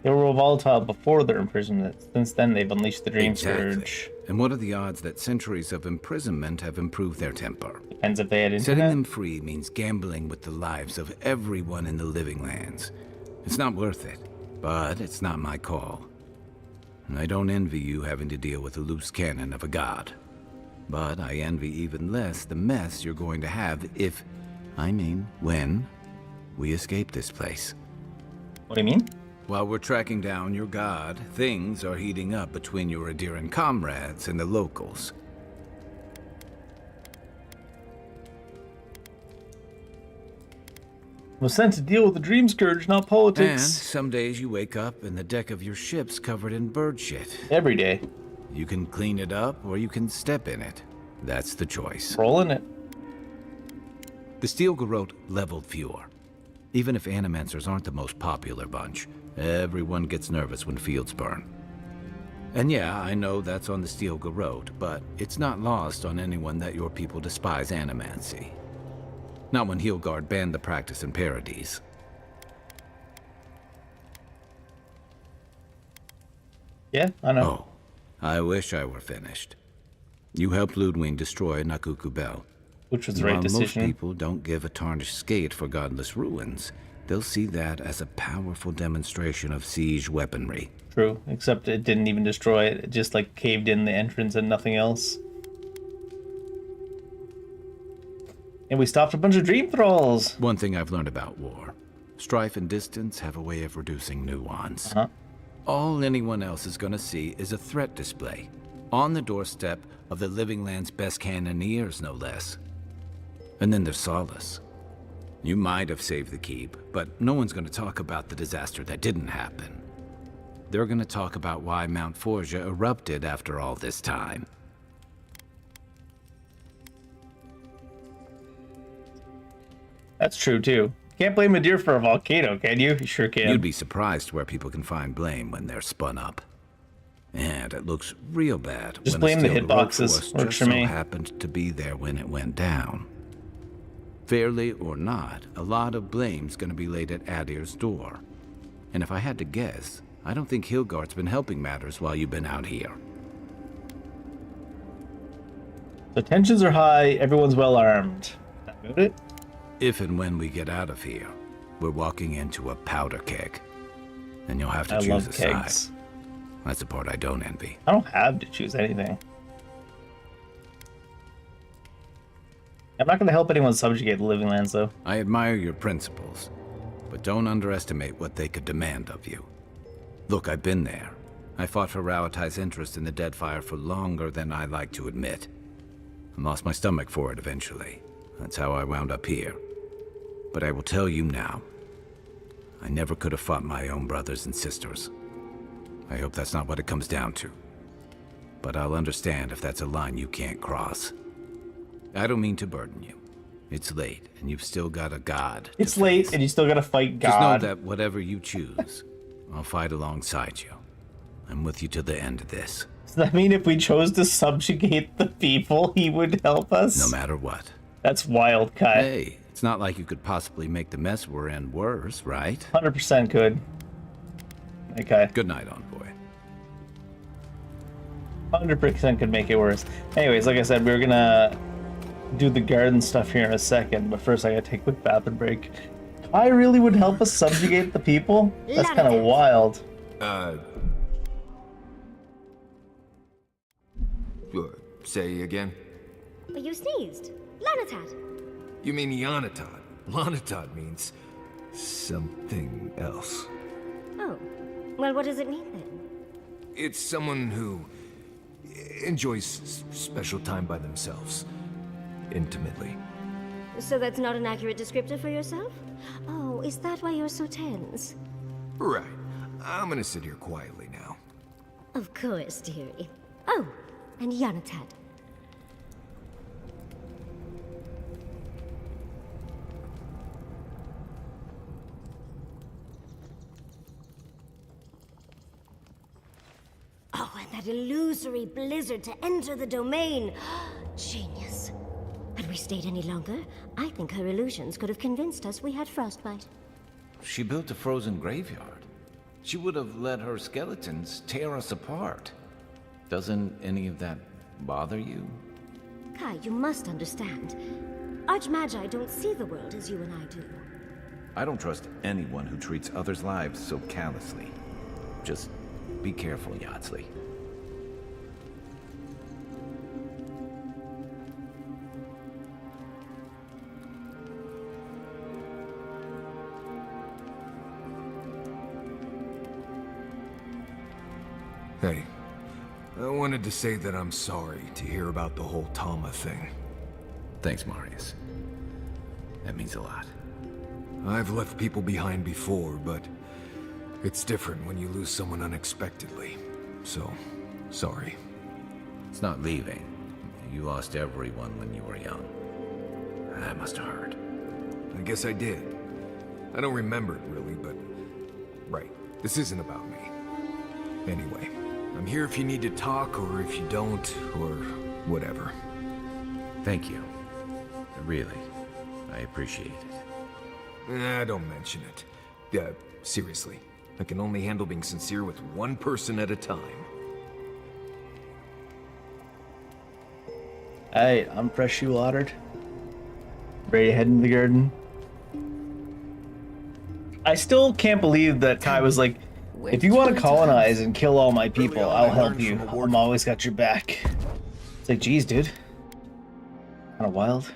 They were volatile before their imprisonment. Since then, they've unleashed the Dream Scourge. And what are the odds that centuries of imprisonment have improved their temper? Depends if they had internet. Setting them free means gambling with the lives of everyone in the living lands. It's not worth it, but it's not my call. And I don't envy you having to deal with the loose cannon of a god. But I envy even less the mess you're going to have if, when, we escape this place. What do you mean? While we're tracking down your god, things are heating up between your Adiran comrades and the locals. Was sent to deal with the Dream Scourge, not And politics. some days you wake up and the deck of your ship's covered in bird shit. Every day. You can clean it up or you can step in it. That's the choice. Roll in it. The Steel Garrote leveled fewer. Even if Animancers aren't the most popular bunch, everyone gets nervous when fields burn. And yeah, I know that's on the Steel Garrote, but it's not lost on anyone that your people despise Animancy. Not when Heelguard banned the practice in Paradise. Yeah, I know. Oh, I wish I were finished. You helped Ludwig destroy Nakuku Bell. Which was the right decision. Most people don't give a tarnished skate for godless ruins. They'll see that as a powerful demonstration of siege weaponry. True, except it didn't even destroy it. It just like caved in the entrance and nothing else. And we stopped a bunch of dream thralls. One thing I've learned about war. Strife and distance have a way of reducing nuance. All anyone else is gonna see is a threat display. On the doorstep of the Living Land's best cannoneers, no less. And then there's Solace. You might have saved the keep, but no one's gonna talk about the disaster that didn't happen. They're gonna talk about why Mount Forja erupted after all this time. That's true too. Can't blame a deer for a volcano, can you? You sure can. You'd be surprised where people can find blame when they're spun up. And it looks real bad Just when blame the a steel hitboxes. force Works just for so me. happened to be there when it went down. Fairly or not, a lot of blame's gonna be laid at Adir's door. And if I had to guess, I don't think Hilgard's been helping matters while you've been out here. The tensions are high, everyone's well armed. That about it? If and when we get out of here, we're walking into a powder keg. And you'll have to I choose love a kegs. side. That's the part I don't envy. I don't have to choose anything. I'm not going to help anyone subjugate the Living Lands, though. I admire your principles, but don't underestimate what they could demand of you. Look, I've been there. I fought for Rauatai's interest in the Deadfire for longer than I like to admit. I lost my stomach for it eventually. That's how I wound up here. But I will tell you now, I never could have fought my own brothers and sisters. I hope that's not what it comes down to. But I'll understand if that's a line you can't cross. I don't mean to burden you. It's late, and you've still got a god. It's late, and you still got to fight God. Just know that whatever you choose, I'll fight alongside you. I'm with you to the end of this. Does that mean if we chose to subjugate the people, he would help us? No matter what. That's wild, Kai. Hey, it's not like you could possibly make the mess we're in worse, right? 100% could. Okay. Good night, Envoy. 100% could make it worse. Anyways, like I said, we were gonna do the garden stuff here in a second, but first I gotta take a quick bathroom break. Kai really would help us subjugate the people? That's kind of wild. Say again? You sneezed. Lanatad. You mean Ianatad. Lanatad means something else. Oh. Well, what does it mean then? It's someone who enjoys special time by themselves. Intimately. So that's not an accurate descriptor for yourself? Oh, is that why you're so tense? Right. I'm gonna sit here quietly now. Of course, dearie. Oh, and Yanatad. Oh, and that illusory blizzard to enter the domain. Genius. Had we stayed any longer, I think her illusions could have convinced us we had frostbite. She built a frozen graveyard. She would have let her skeletons tear us apart. Doesn't any of that bother you? Kai, you must understand. Archmagi don't see the world as you and I do. I don't trust anyone who treats others' lives so callously. Just be careful, Yardsley. Hey, I wanted to say that I'm sorry to hear about the whole Tama thing. Thanks, Marius. That means a lot. I've left people behind before, but it's different when you lose someone unexpectedly. So, sorry. It's not leaving. You lost everyone when you were young. That must have hurt. I guess I did. I don't remember it really, but... Right, this isn't about me. Anyway, I'm here if you need to talk, or if you don't, or whatever. Thank you. Really, I appreciate it. Don't mention it. Yeah, seriously. I can only handle being sincere with one person at a time. Alright, I'm freshly watered. Ready to head into the garden. I still can't believe that Kai was like, if you want to colonize and kill all my people, I'll help you. I'm always got your back. It's like, geez, dude. Kind of wild.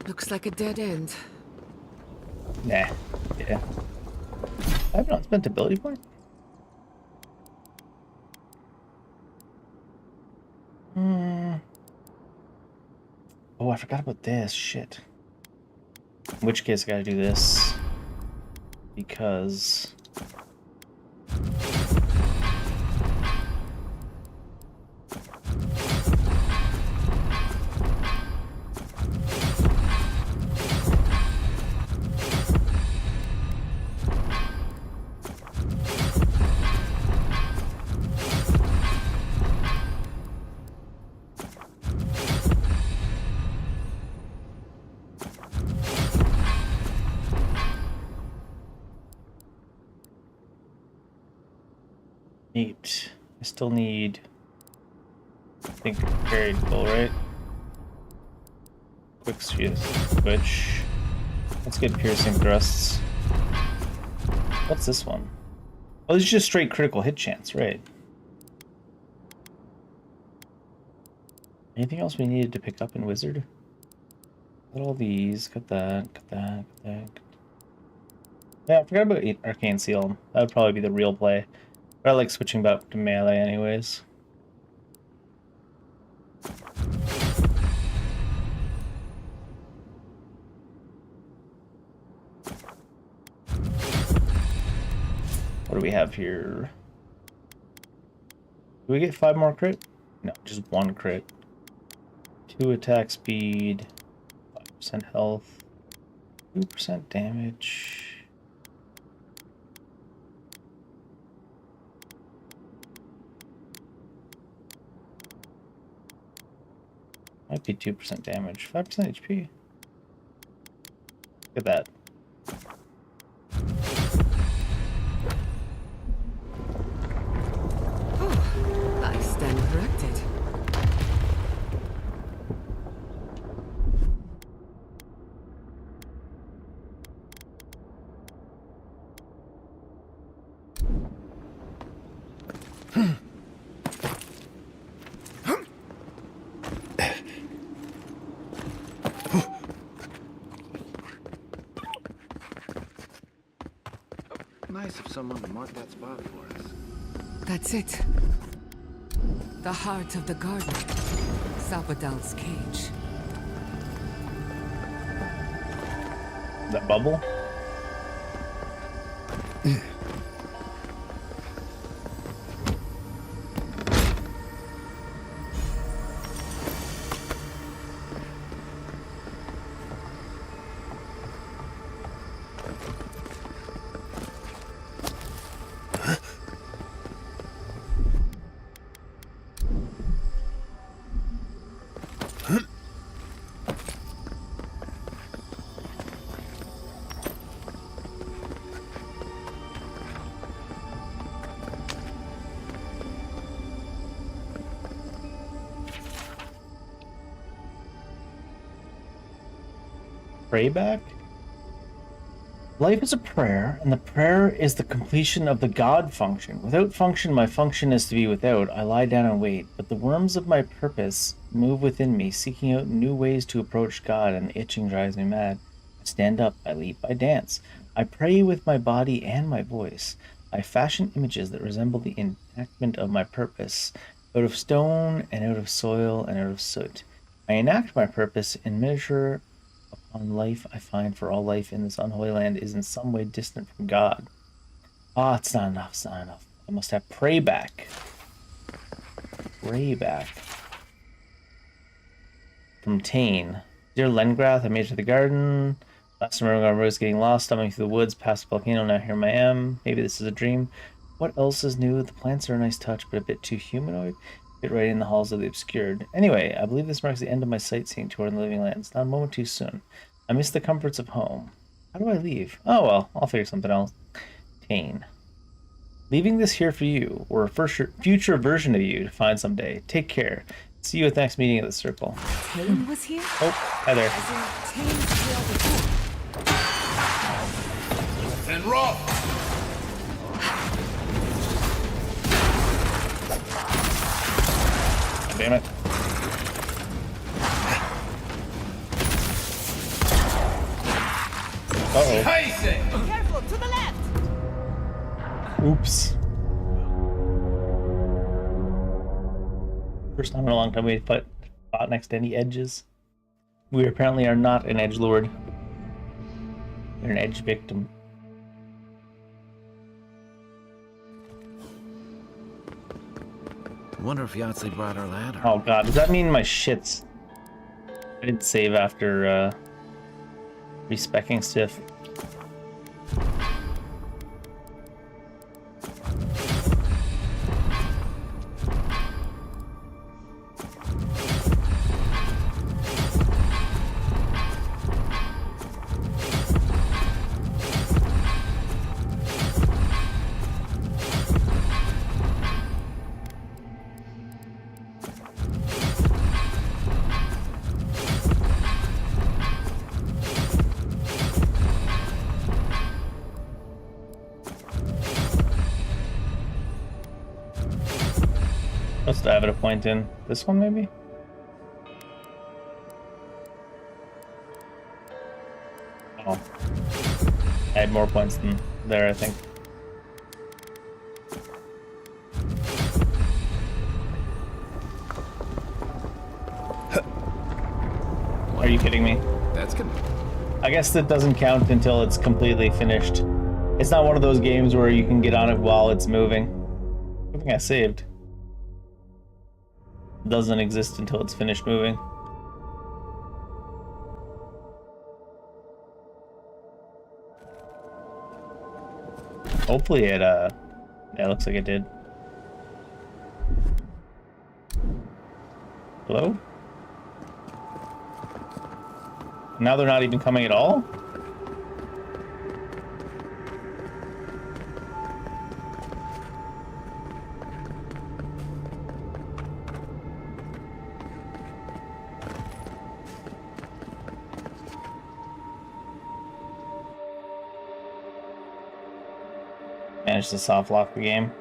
Looks like a dead end. Nah. Yeah. I have not spent ability point. Oh, I forgot about this. Shit. In which case, I gotta do this. Because... 8. I still need, I think, varied full, right? Quick switch. Let's get piercing thrusts. What's this one? Oh, this is just straight critical hit chance, right? Anything else we needed to pick up in Wizard? Got all these. Got that. Got that. Got that. Yeah, I forgot about Arcane Seal. That would probably be the real play. But I like switching back to melee anyways. What do we have here? Do we get 5 more crit? No, just 1 crit. 2 attack speed, 5% health, 2% damage. Might be 2% damage, 5% HP. Look at that. I stand corrected. Nice of someone to mark that spot for us. That's it. The heart of the garden. Zappadal's cage. That bubble? Pray back? Life is a prayer, and the prayer is the completion of the God function. Without function, my function is to be without. I lie down and wait, but the worms of my purpose move within me, seeking out new ways to approach God, and the itching drives me mad. I stand up, I leap, I dance. I pray with my body and my voice. I fashion images that resemble the enactment of my purpose, out of stone and out of soil and out of soot. I enact my purpose in miniature upon life I find, for all life in this unholy land is in some way distant from God. Ah, it's not enough, it's not enough. I must have pray back. Pray back. From Tane. Dear Lengrath, I made it to the garden. Last time I was getting lost, stumbling through the woods, past the volcano, now here I am. Maybe this is a dream. What else is new? The plants are a nice touch, but a bit too humanoid. Fit right in the halls of the obscured. Anyway, I believe this marks the end of my sightseeing toward the living lands. Not a moment too soon. I miss the comforts of home. How do I leave? Oh well, I'll figure something else. Tane. Leaving this here for you, or a future version of you to find someday. Take care. See you at the next meeting at the Circle. Tane was here? Oh, hi there. And roll! Damn it. Uh-oh. Careful, to the left! Oops. First time in a long time we fought next to any edges. We apparently are not an edgelord. We're an edge victim. I wonder if Yahtzee brought our ladder. Oh god, does that mean my shits? I didn't save after respecking stuff. else do I have it a point in? This one, maybe? Oh. I had more points than there, I think. Are you kidding me? That's good. I guess that doesn't count until it's completely finished. It's not one of those games where you can get on it while it's moving. I think I saved. It doesn't exist until it's finished moving. Hopefully it, yeah, it looks like it did. Hello? Now they're not even coming at all? Managed to soft lock the game.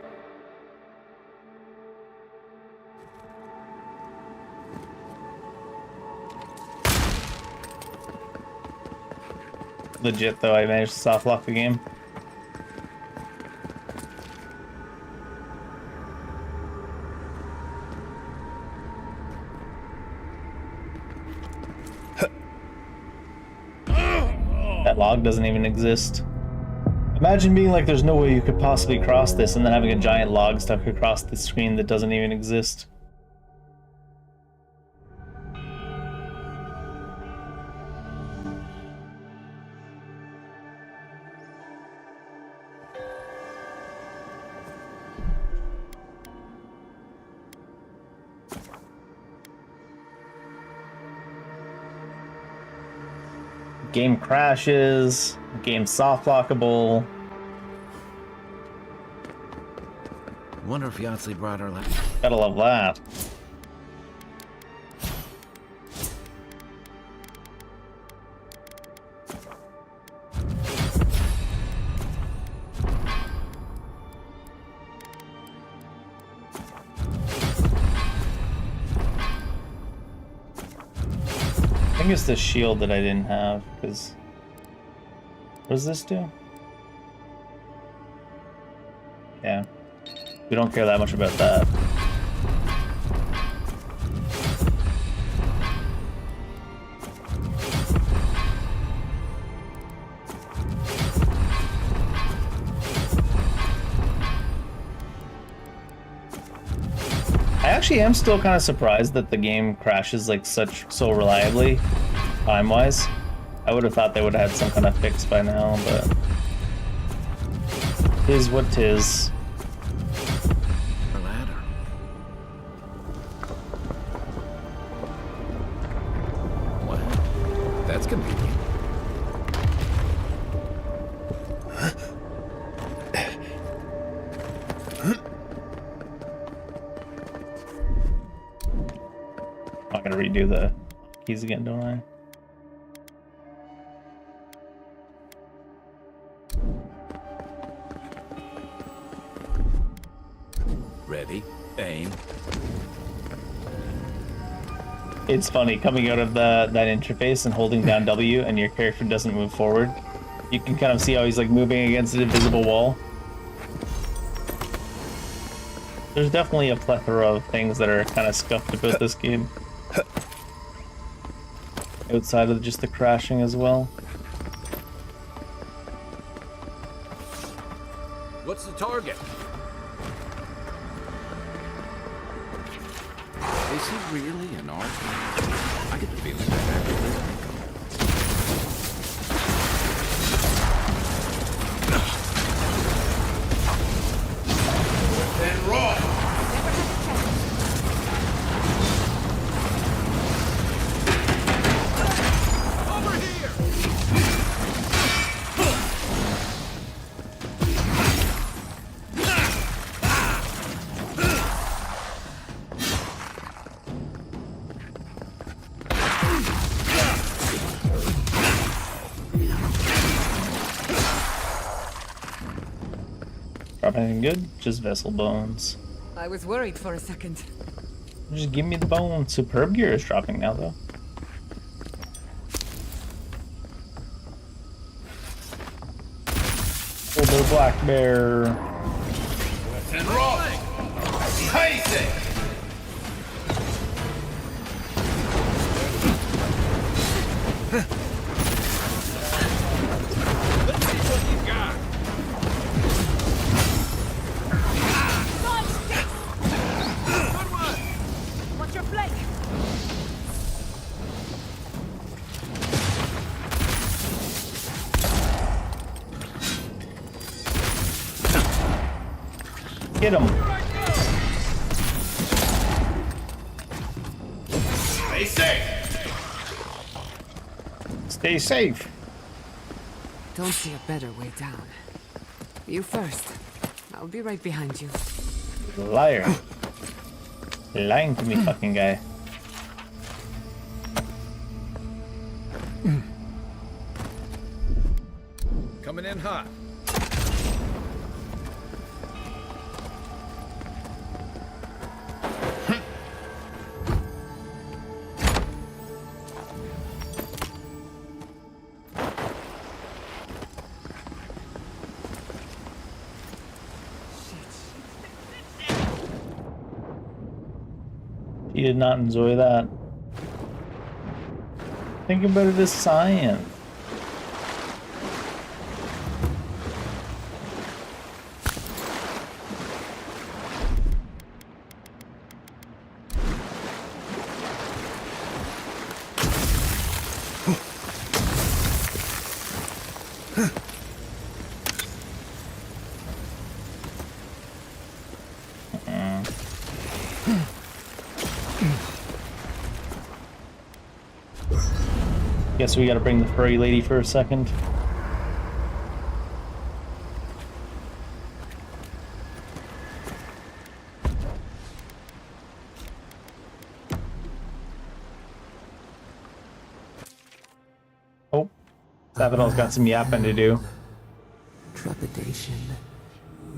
Legit though, I managed to soft lock the game. That log doesn't even exist. Imagine being like, there's no way you could possibly cross this, and then having a giant log stuck across the screen that doesn't even exist. Game crashes, game soft lockable. Wonder if Yahtzee brought our lap. Gotta love that. I think it's the shield that I didn't have, because... What does this do? Yeah. We don't care that much about that. I actually am still kind of surprised that the game crashes like so reliably, time-wise. I would have thought they would have had some kind of fix by now, but... Tis what tis. That's convenient. I'm gonna redo the keys again, don't I? Ready, aim. It's funny coming out of that interface and holding down W and your character doesn't move forward. You can kind of see how he's like moving against an invisible wall. There's definitely a plethora of things that are kind of scuffed about this game. Outside of just the crashing as well. What's the target? Is he really an artist? I get the feeling that actually Then raw. Over here. Drop anything good? Just vessel bones. I was worried for a second. Just give me the bone. Superb gear is dropping now, though. Oh, the black bear. And roll! Face it! Let's see what you got. Good one! Watch your flank! Get him. Stay safe! Stay safe. Don't see a better way down. You first. I'll be right behind you. Liar. Lying to me, fucking guy. Coming in hot. He did not enjoy that. Think about it as science. Guess we gotta bring the furry lady for a second. Oh, Davinal's got some yapping to do. Trepidation.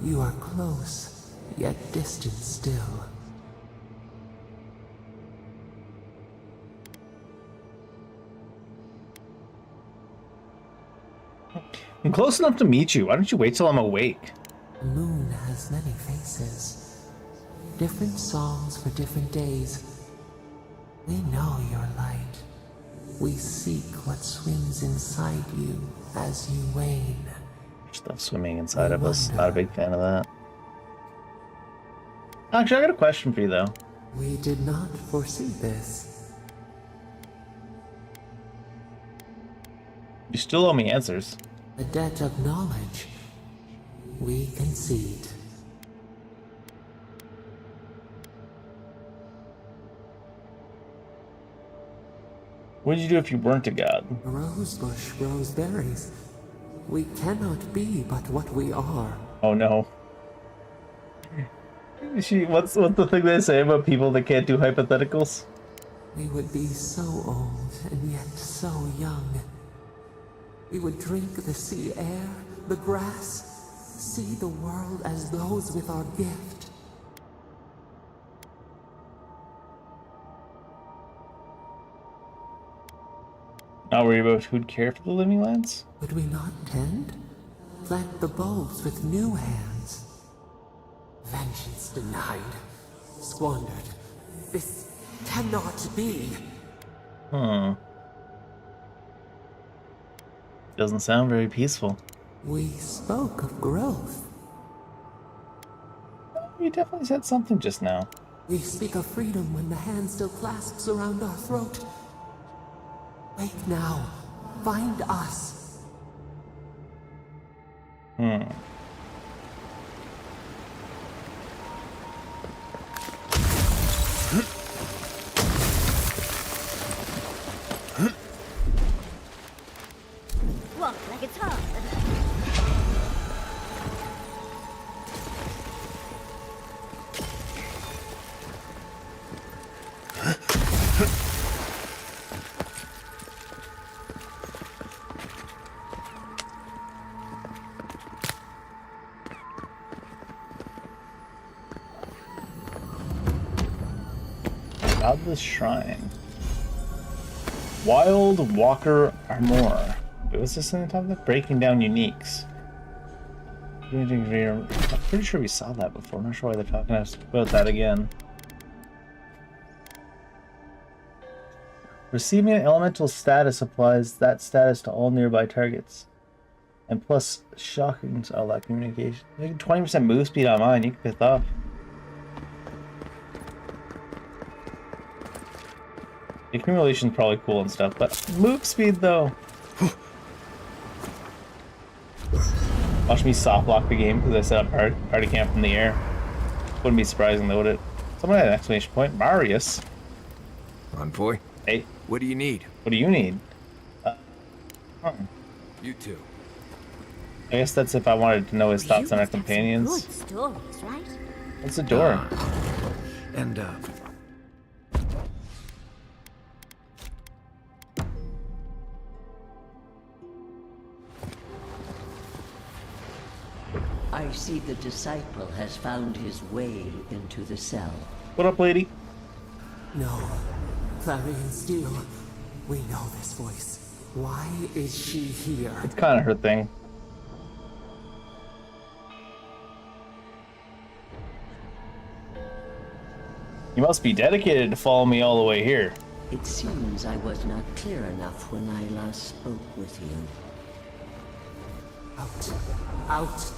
You are close, yet distant still. I'm close enough to meet you. Why don't you wait till I'm awake? The moon has many faces. Different songs for different days. We know your light. We seek what swims inside you as you wane. Stuff swimming inside of us. Not a big fan of that. Actually, I got a question for you, though. We did not foresee this. You still owe me answers. A debt of knowledge. We concede. What would you do if you weren't a god? A rose bush grows berries. We cannot be but what we are. Oh no. What's the thing they say about people that can't do hypotheticals? We would be so old and yet so young. We would drink the sea air, the grass, see the world as those with our gift. Not worry about who'd care for the living lands? Would we not tend? Plant the bulbs with new hands. Vengeance denied, squandered. This cannot be. Doesn't sound very peaceful. We spoke of growth. You definitely said something just now. We speak of freedom when the hand still clasps around our throat. Wake now. Find us. Walk like it's hard. Godless Shrine. Wild Walker Armor. Wait, what's this on the top of that? Breaking down uniques. I'm pretty sure we saw that before. I'm not sure why they're talking about that again. Receiving an elemental status applies that status to all nearby targets. And plus, shocking to all that communication. 20% move speed on mine, you can piss off. The accumulation's probably cool and stuff, but move speed though. Watch me soft lock the game because I set up party camp in the air. Wouldn't be surprising though, would it? Someone had an exclamation point. Marius. Envoy? Hey. What do you need? What do you need? You too. I guess that's if I wanted to know his thoughts on our companions. Good stories, right? What's the door? I see the disciple has found his way into the cell. What up, lady? No. Clarion Steel. We know this voice. Why is she here? It's kind of her thing. You must be dedicated to follow me all the way here. It seems I was not clear enough when I last spoke with you. Out. Out.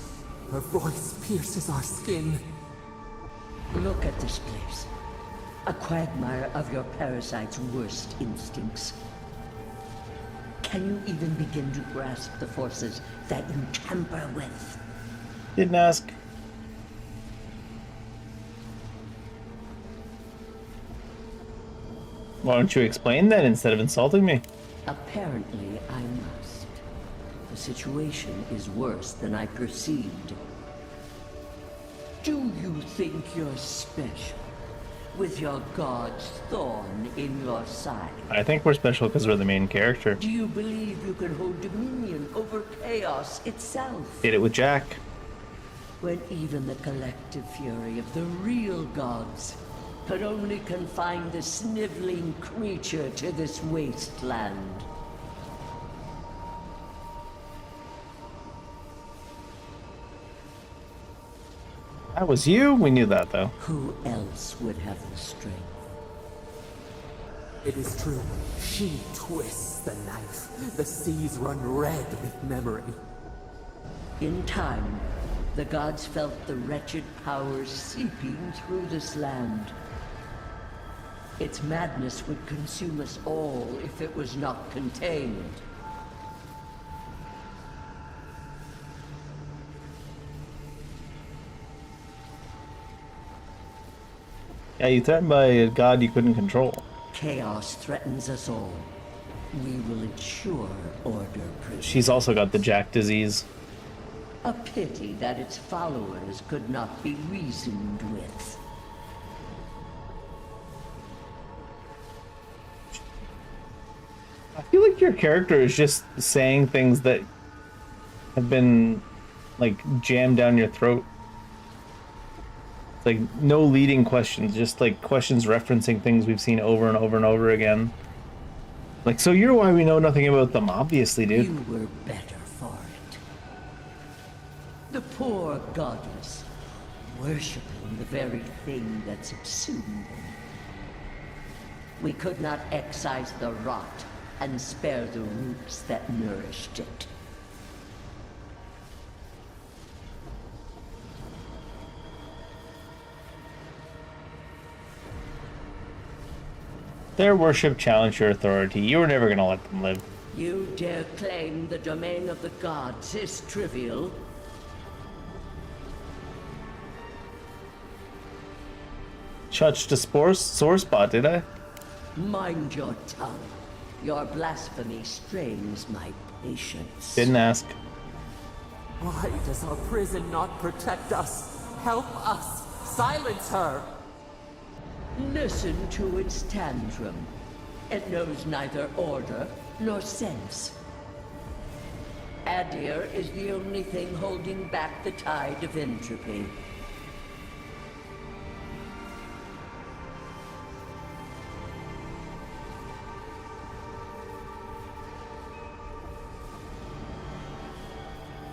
Her voice pierces our skin. Look at this place. A quagmire of your parasite's worst instincts. Can you even begin to grasp the forces that you tamper with? Didn't ask. Why don't you explain that instead of insulting me? Apparently, I must. The situation is worse than I perceived. Do you think you're special? With your god's thorn in your side? I think we're special because we're the main character. Do you believe you can hold dominion over chaos itself? Did it with Jack. When even the collective fury of the real gods could only confine the sniveling creature to this wasteland. That was you? We knew that, though. Who else would have the strength? It is true. She twists the knife. The seas run red with memory. In time, the gods felt the wretched powers seeping through this land. Its madness would consume us all if it was not contained. Yeah, you threatened by a god you couldn't control. Chaos threatens us all. We will ensure order prevails. She's also got the Jack disease. A pity that its followers could not be reasoned with. I feel like your character is just saying things that have been, like, jammed down your throat. It's like, no leading questions, just, like, questions referencing things we've seen over and over and over again. Like, so you're why we know nothing about them, obviously, dude. You were better for it. The poor goddess, worshipping the very thing that subsumed them. We could not excise the rot and spare the roots that nourished it. Their worship challenged your authority. You were never gonna let them live. You dare claim the domain of the gods is trivial? Touched a sore spot, did I? Mind your tongue. Your blasphemy strains my patience. Didn't ask. Why does our prison not protect us? Help us! Silence her! Listen to its tantrum. It knows neither order nor sense. Adir is the only thing holding back the tide of entropy.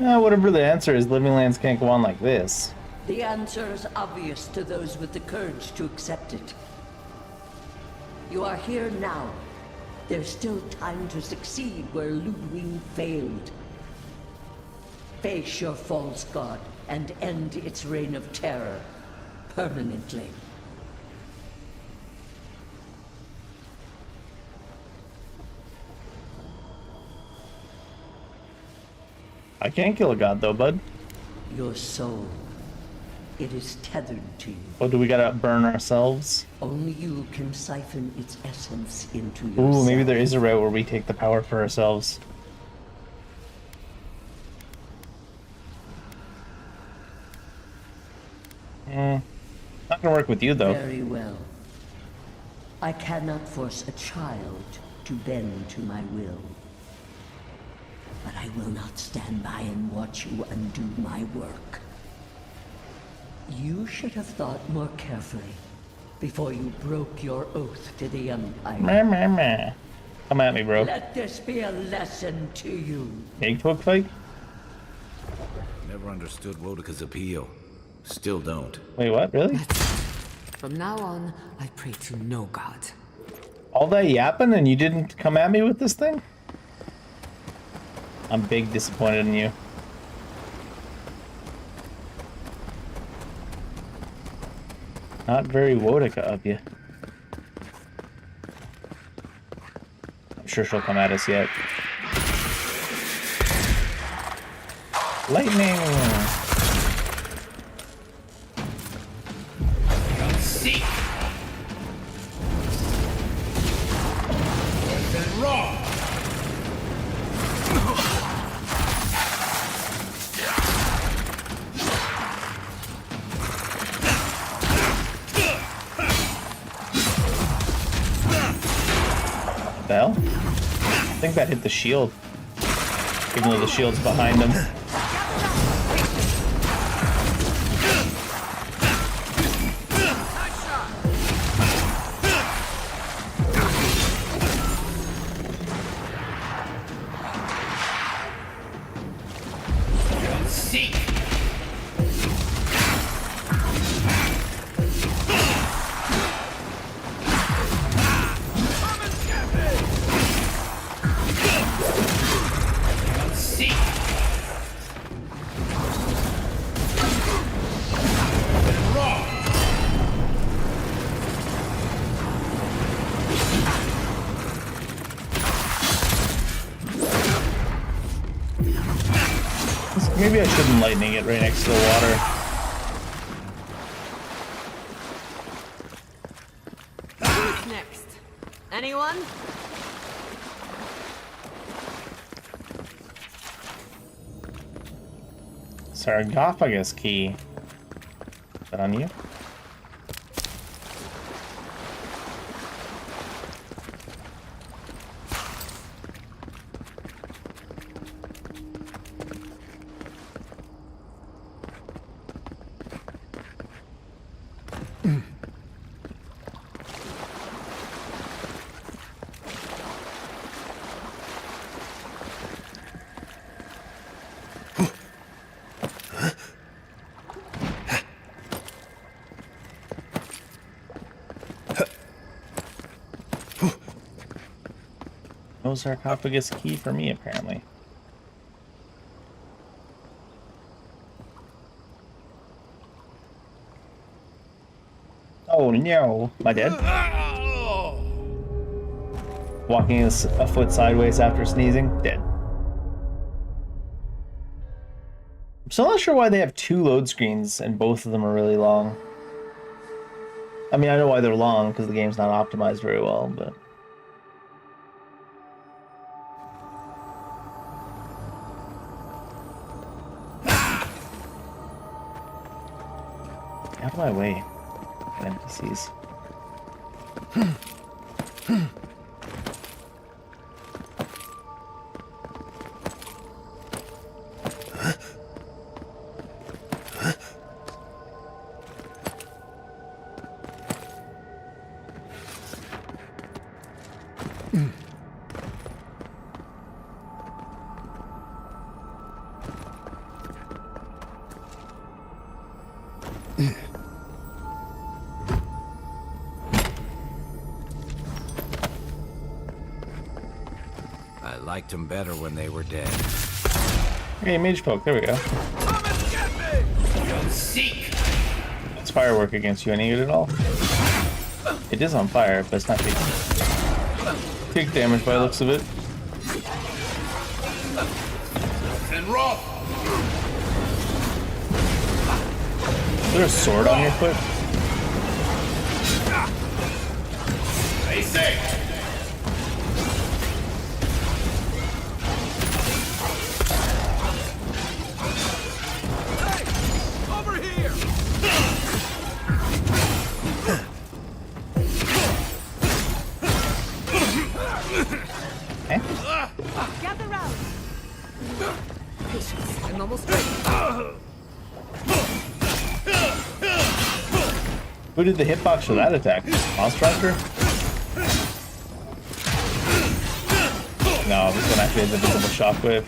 Whatever the answer is, living lands can't go on like this. The answer is obvious to those with the courage to accept it. You are here now. There's still time to succeed where Ludwig failed. Face your false god and end its reign of terror permanently. I can't kill a god though, bud. Your soul, it is tethered to you. Oh, do we gotta burn ourselves? Only you can siphon its essence into yourself. Ooh, maybe there is a route where we take the power for ourselves. Not gonna work with you though. Very well. I cannot force a child to bend to my will. But I will not stand by and watch you undo my work. You should have thought more carefully before you broke your oath to the Empire. Meh. Come at me, bro. Let this be a lesson to you. Egg poke fight? Never understood Wodika's appeal. Still don't. Wait, what? Really? From now on, I pray to no god. All that yapping and you didn't come at me with this thing? I'm big disappointed in you. Not very Wodika of you. I'm sure she'll come at us yet. Lightning! Seek! What's been wrong? The hell? I think that hit the shield. Even though the shield's behind him. Seek! Maybe I shouldn't lightning it right next to the water. Who's next? Anyone? Sarcophagus key. Is that on you? No sarcophagus key for me, apparently. Oh no, am I dead? Walking a foot sideways after sneezing, dead. I'm still not sure why they have two load screens and both of them are really long. I mean, I know why they're long, because the game's not optimized very well, but... Out of my way, NPCs. liked them better when they were dead. Hey, mage poke. There we go. You'll seek. Does firework against you any good at all? It is on fire, but it's not taking. Take damage by the looks of it. And rough. Is there a sword on your foot? They say. Over here! Gather round. Patience. I'm almost ready. Who did the hitbox for that attack? Monster? No, this one actually has a visible shockwave.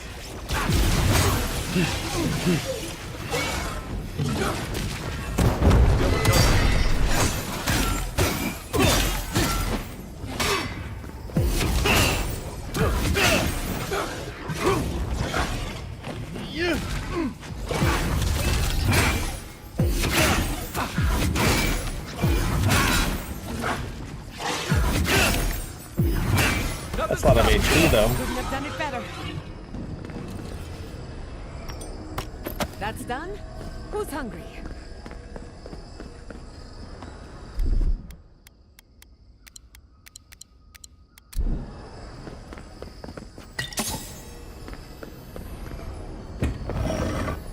That's a lot of HP though. Couldn't have done it better. That's done? Who's hungry?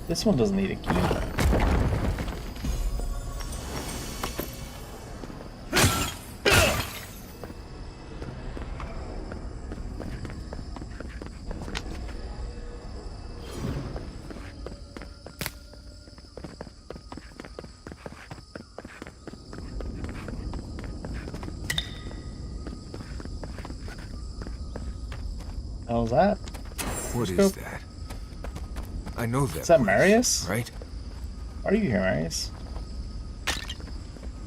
This one doesn't need a key. How's that? What is that? I know that. Is that place, Marius? Right? Why are you here, Marius?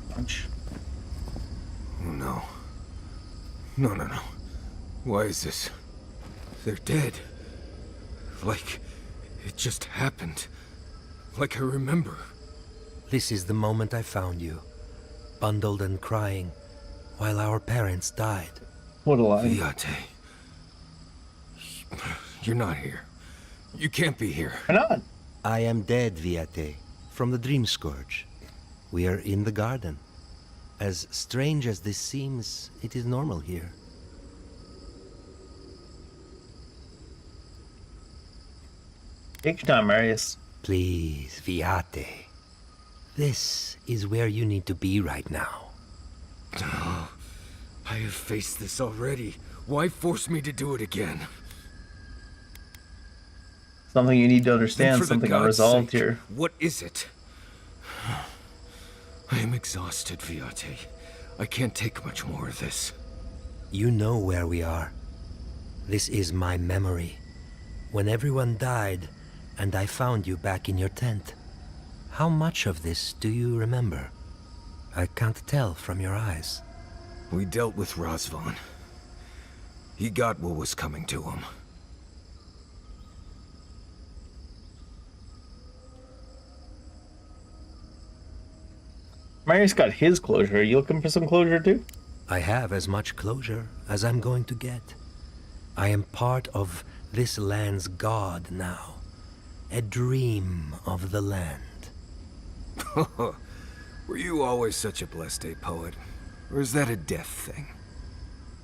Punch. Oh no. No, no, no. Why is this? They're dead. Like it just happened. Like I remember. This is the moment I found you, bundled and crying, while our parents died. What a lie. Viate. You're not here. You can't be here. Why not? I am dead, Viate, from the Dream Scourge. We are in the garden. As strange as this seems, it is normal here. Take your time, Marius. Please, Viate. This is where you need to be right now. Oh, I have faced this already. Why force me to do it again? Something you need to And understand, for the something God's unresolved sake, here. What is it? I am exhausted, Viate. I can't take much more of this. You know where we are. This is my memory. When everyone died, and I found you back in your tent. How much of this do you remember? I can't tell from your eyes. We dealt with Razvan. He got what was coming to him. Marius got his closure. Are you looking for some closure too? I have as much closure as I'm going to get. I am part of this land's god now. A dream of the land. Were you always such a blessed day poet? Or is that a death thing?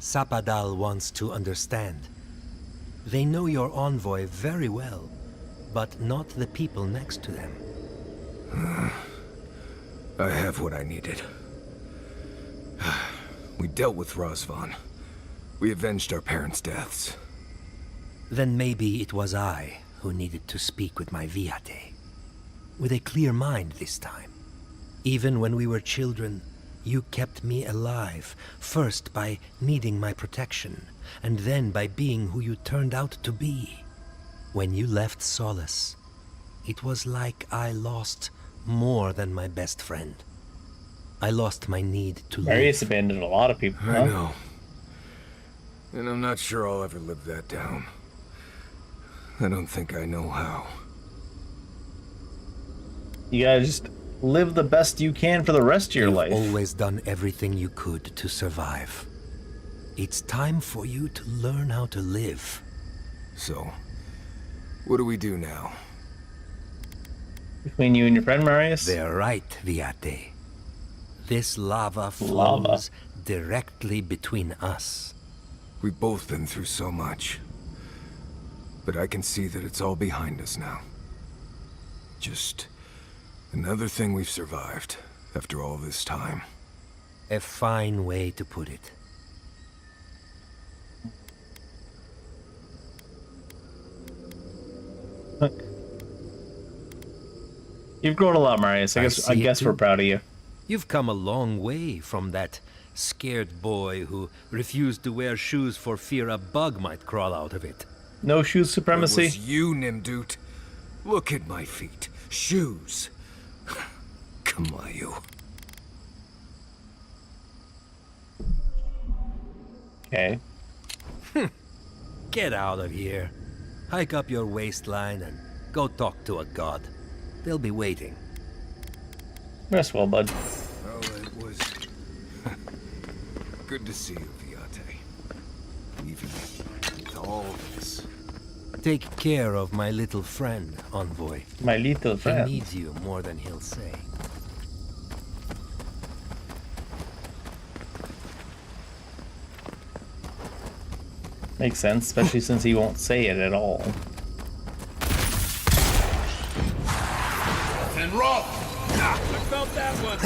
Sapadal wants to understand. They know your envoy very well, but not the people next to them. I have what I needed. We dealt with Razvan. We avenged our parents' deaths. Then maybe it was I who needed to speak with my Viate. With a clear mind this time. Even when we were children, you kept me alive, first by needing my protection, and then by being who you turned out to be. When you left Solace, it was like I lost more than my best friend. I lost my need to Marius live. abandoned a lot of people. I know. And I'm not sure I'll ever live that down. I don't think I know how. You gotta just live the best you can for the rest of your life. You've always done everything you could to survive. It's time for you to learn how to live. So, what do we do now? Between you and your friend Marius? They're right, Viate. This lava flows directly between us. We've both been through so much. But I can see that it's all behind us now. Just another thing we've survived after all this time. A fine way to put it. You've grown a lot, Marius. I guess we're proud of you. You've come a long way from that scared boy who refused to wear shoes for fear a bug might crawl out of it. No shoes supremacy. It was you, Nimdut. Look at my feet. Shoes. Kamayu. Okay. Get out of here. Hike up your waistline and go talk to a god. They'll be waiting. Rest well, bud. Well, it was good to see you, Viate. Even with all this. Take care of my little friend, Envoy. My little friend. He needs you more than he'll say. Makes sense, especially since he won't say it at all. And rock! I felt that one!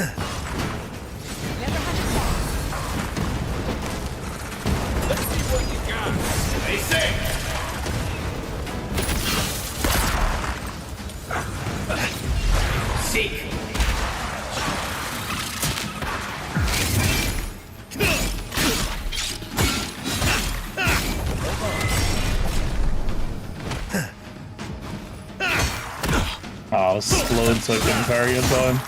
Let's see what you got. Stay safe! Seek! Oh, I was slowed so I couldn't parry up on.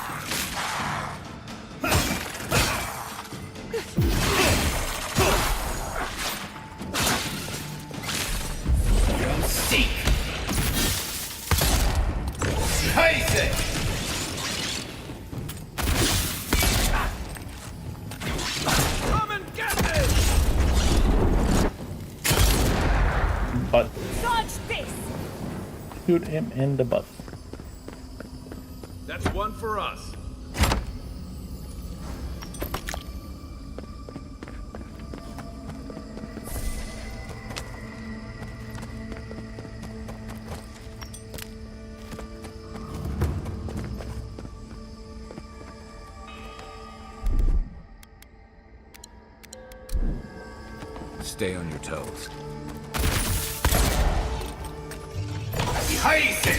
Seek! Heise! Come and get this! But Dodge this! shoot him in the butt. That's one for us. Stay on your toes. Heise!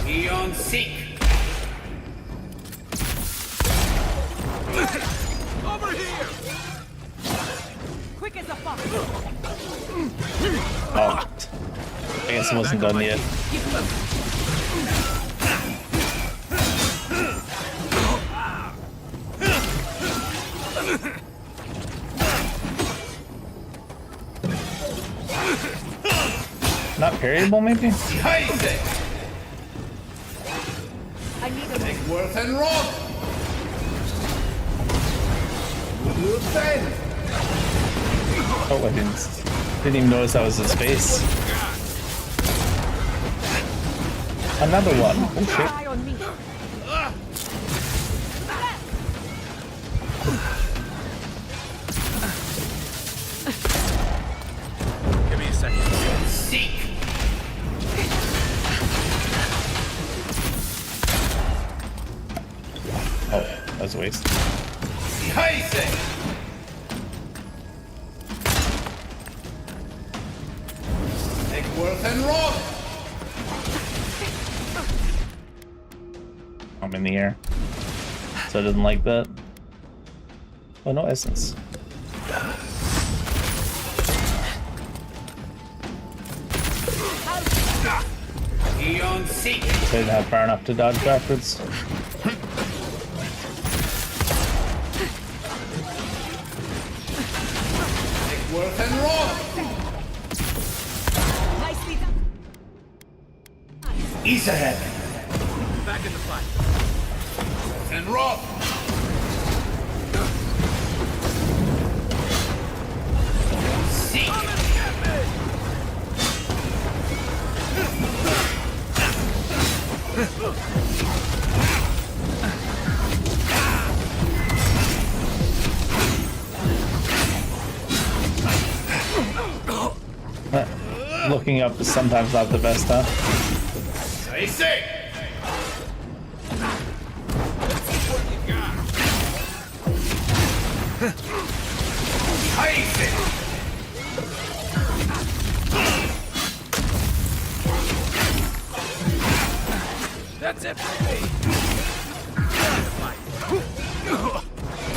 Eon Seek! Over here! Quick as a fox! Oh. I guess it wasn't done yet. Not parryable, maybe? Heise! I need a Take Worth and Rock! Then! Oh, I didn't even notice that was his face. Another one. Oh shit. eye on me. Give me a second. Seek! Oh, that was a waste. Heise! Take Worth and Rock! I'm in the air. So it doesn't like that. Oh, no essence. Eon Seek! So I didn't have far enough to dodge backwards. worth and roll! Nicely done. Ease ahead. Back in the fight. And roll! See! Looking up is sometimes not the best, huh? I say! Let's see what you got. Ice it! That's it for me.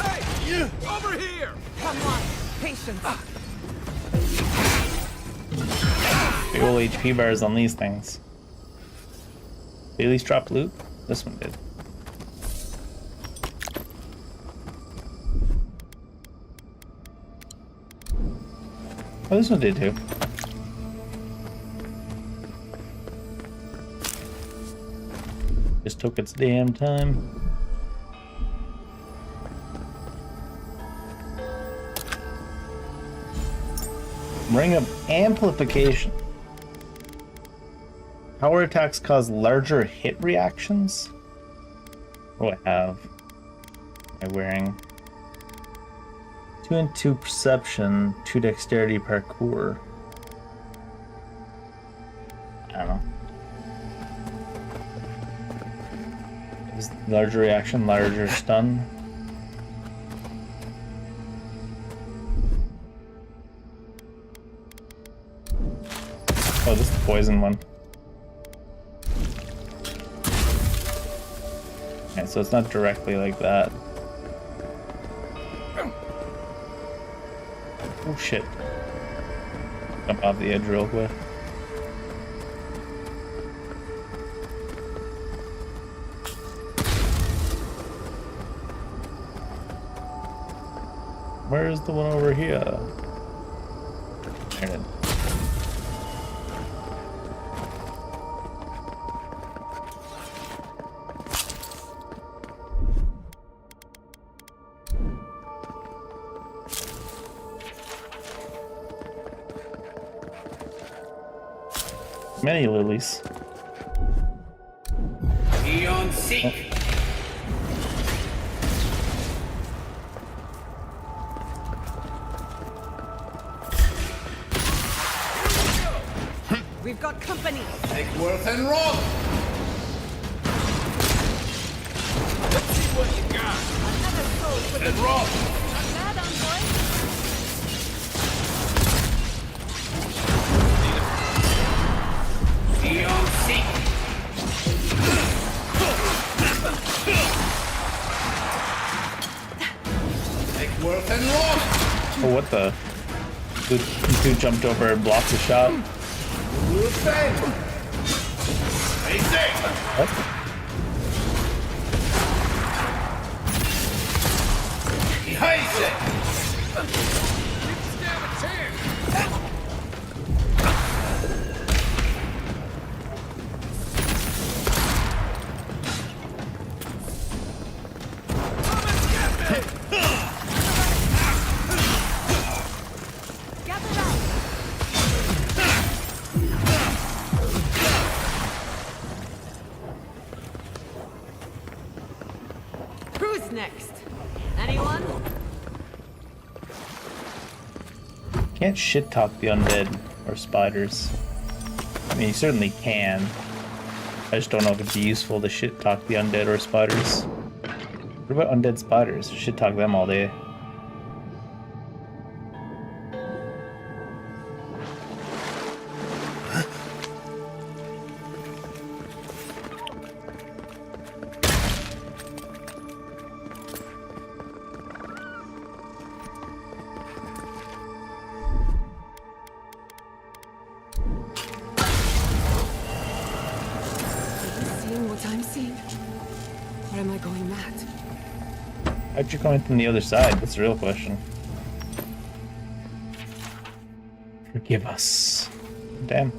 Hey! Over here! Come on, patience. Big ol' HP bars on these things. They at least drop loot? This one did. Oh, this one did too. Just took its damn time. Ring of Amplification. Power attacks cause larger hit reactions? What do I have? Am I wearing 2 and 2 perception, 2 dexterity parkour. I don't know. Is larger reaction, larger stun? Oh, this is the poison one. Okay, so it's not directly like that. Oh shit. Jump off the edge real quick. Where's the one over here? There it is. Many lilies. Eon Seek. We've got company. Take worth and roll. Let's see what you got. Another soul for And roll. Not bad, envoy. Eon Seek. Take worth and roll. Oh, what the? Dude jumped over and blocked the shot. We'll say. Stay safe. What? He hides it. Who's next? Anyone? Can't shit talk the undead or spiders. I mean, you certainly can. I just don't know if it'd be useful to shit talk the undead or spiders. What about undead spiders? Shit talk them all day. Or am I going mad? How'd you come in from the other side? That's the real question. Forgive us. Damn.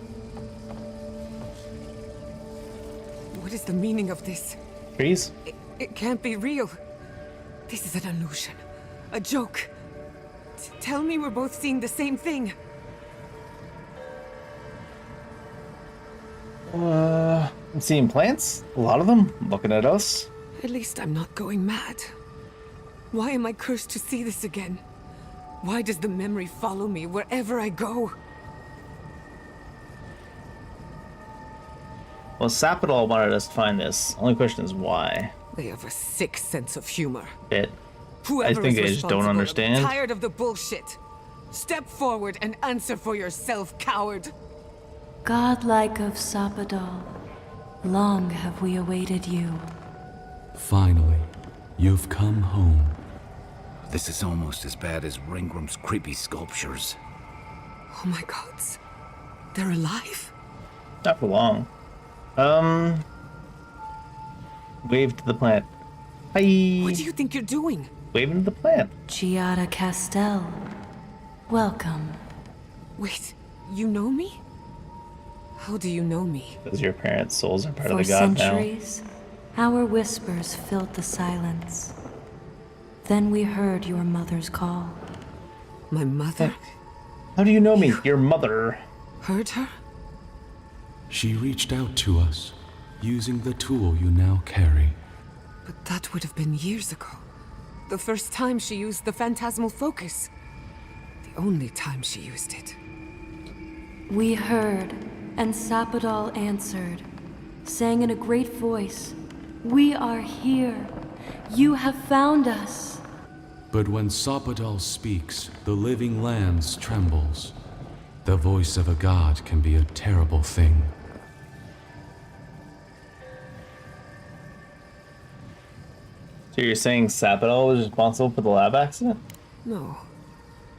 What is the meaning of this? Trees? It can't be real. This is an illusion. A joke. Tell me we're both seeing the same thing. I'm seeing plants. A lot of them looking at us. At least I'm not going mad. Why am I cursed to see this again? Why does the memory follow me wherever I go? Well, Sapidol wanted us to find this. Only question is why. They have a sick sense of humor. Bit. Whoever I think is they just don't responsible, understand. I'm tired of the bullshit. Step forward and answer for yourself, coward. Godlike of Sapidol, long have we awaited you. Finally, you've come home. This is almost as bad as Ringram's creepy sculptures. Oh my gods. They're alive? Not for long. Wave to the plant. Hi. What do you think you're doing? Waving to the plant. Giada Castell, welcome. Wait, you know me? How do you know me? Because your parents' souls are part For of the god now. centuries, our whispers filled the silence. Then we heard your mother's call. My mother? How do you know me? Your mother. Heard her? She reached out to us, using the tool you now carry. But that would have been years ago. The first time she used the phantasmal focus. The only time she used it. We heard, and Sapidol answered, saying in a great voice, "We are here. You have found us." But when Sapidol speaks, the living lands trembles. The voice of a god can be a terrible thing. So you're saying Sapidol was responsible for the lab accident? No.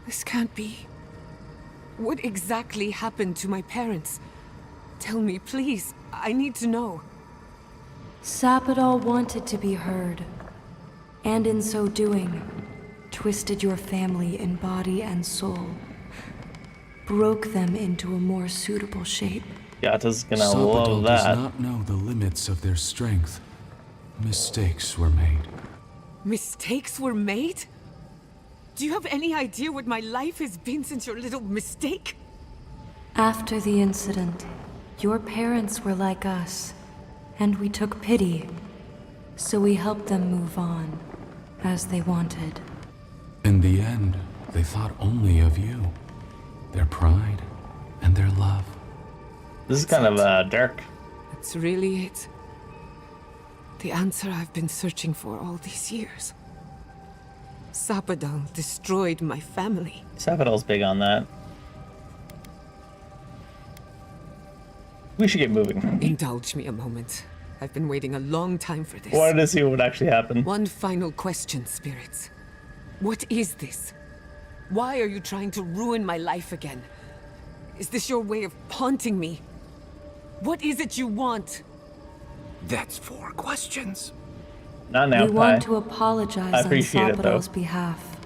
This can't be. What exactly happened to my parents? Tell me, please. I need to know. Sapidol wanted to be heard, and in so doing, twisted your family in body and soul, broke them into a more suitable shape. Yata's gonna Sapidol love does that. not know the limits of their strength. Mistakes were made. Mistakes were made? Do you have any idea what my life has been since your little mistake? After the incident, your parents were like us, and we took pity, so we helped them move on, as they wanted. In the end, they thought only of you, their pride, and their love. This is kind of dark. That's really it. The answer I've been searching for all these years. Sapidol destroyed my family. Sapidol's big on that. We should get moving. Indulge me a moment. I've been waiting a long time for this. Wanted to see what would actually happen. One final question, spirits. What is this? Why are you trying to ruin my life again? Is this your way of haunting me? What is it you want? That's 4 questions. Not now, We want to apologize I on appreciate it, though. Sapidol's behalf,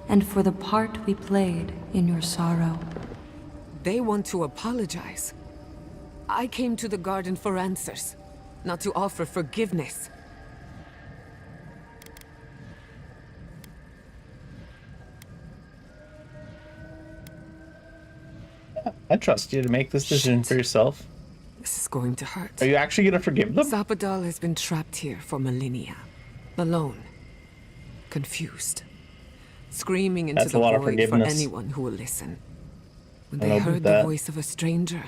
and for the part we played in your sorrow. They want to apologize. I came to the garden for answers, not to offer forgiveness. I trust you to make this decision for yourself. This is going to hurt. Are you actually gonna forgive them? Sapidol has been trapped here for millennia. Alone. Confused. Screaming into That's the a lot of void for forgiveness. anyone who will listen. When I they know heard the that. voice of a stranger,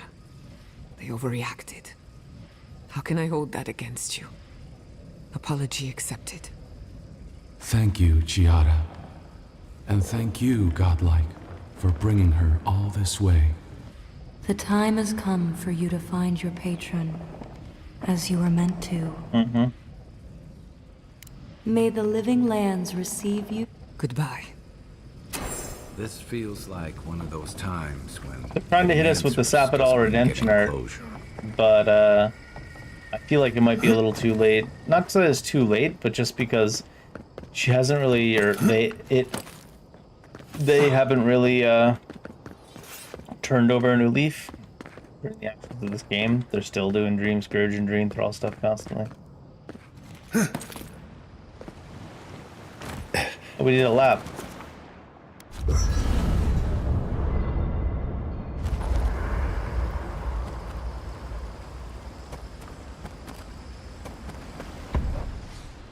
they overreacted. How can I hold that against you? Apology accepted. Thank you, Giada. And thank you, Godlike, for bringing her all this way. The time has come for you to find your patron, as you were meant to. Mm-hmm. May the living lands receive you. Goodbye. This feels like one of those times when They're trying to hit us with the Sapidol redemption art, but I feel like it might be a little too late. Not because it's too late, but just because she hasn't really, or they haven't really turned over a new leaf during the actions of this game. They're still doing Dream Scourge and Dream Thrall stuff constantly. Oh, we did a lap.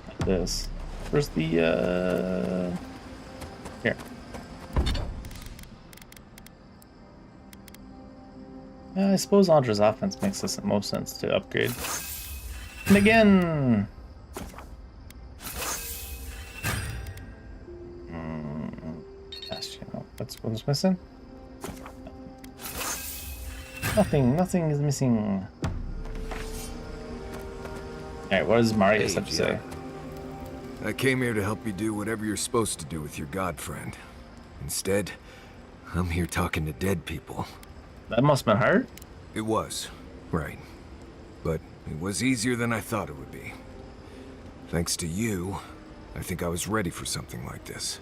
Like this. Where's the here. I suppose Andra's offense makes the most sense to upgrade. And again! What's missing? Nothing is missing. Alright, what does Marius have to say? I came here to help you do whatever you're supposed to do with your god friend. Instead, I'm here talking to dead people. That must have been hard. It was, right. But it was easier than I thought it would be. Thanks to you, I think I was ready for something like this.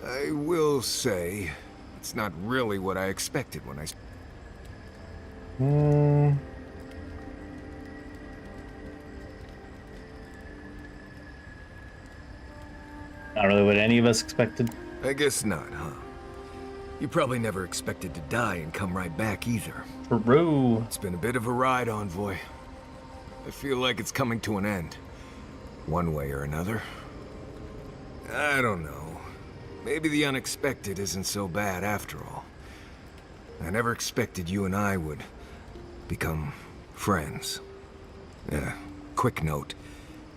I will say, it's not really what I expected when I... Not really what any of us expected. I guess not, huh? You probably never expected to die and come right back either. True. It's been a bit of a ride, Envoy. I feel like it's coming to an end. One way or another. I don't know. Maybe the unexpected isn't so bad after all. I never expected you and I would become friends. Quick note.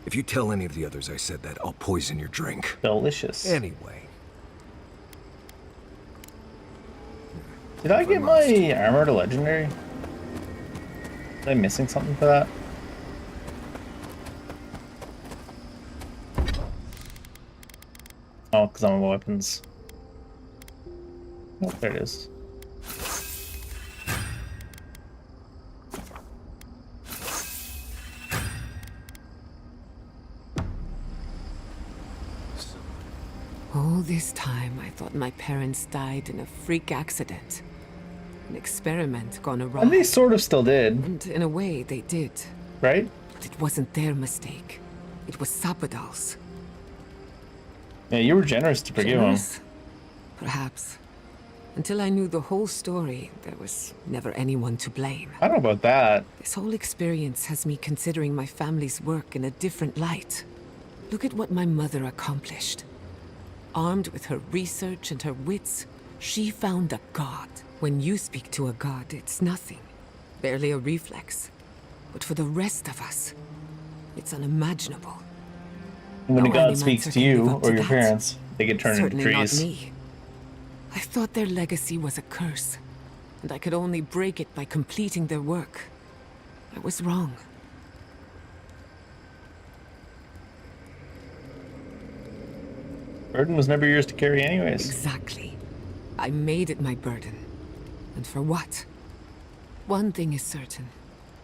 If you tell any of the others I said that, I'll poison your drink. Delicious. Anyway. Did I get my armor to legendary? Am I missing something for that? Oh, because I'm on weapons. Oh, there it is. All this time, I thought my parents died in a freak accident. An experiment gone awry. And they sort of still did. And in a way, they did. Right? But it wasn't their mistake. It was Sapadal's. Yeah, you were generous to forgive him. Perhaps. Until I knew the whole story, there was never anyone to blame. I don't know about that. This whole experience has me considering my family's work in a different light. Look at what my mother accomplished. Armed with her research and her wits, she found a god. When you speak to a god, it's nothing. Barely a reflex. But for the rest of us, it's unimaginable. When a god speaks to you or your parents, they get turned into trees. Certainly not me. I thought their legacy was a curse, and I could only break it by completing their work. I was wrong. Burden was never yours to carry anyways. Exactly. I made it my burden. And for what? One thing is certain.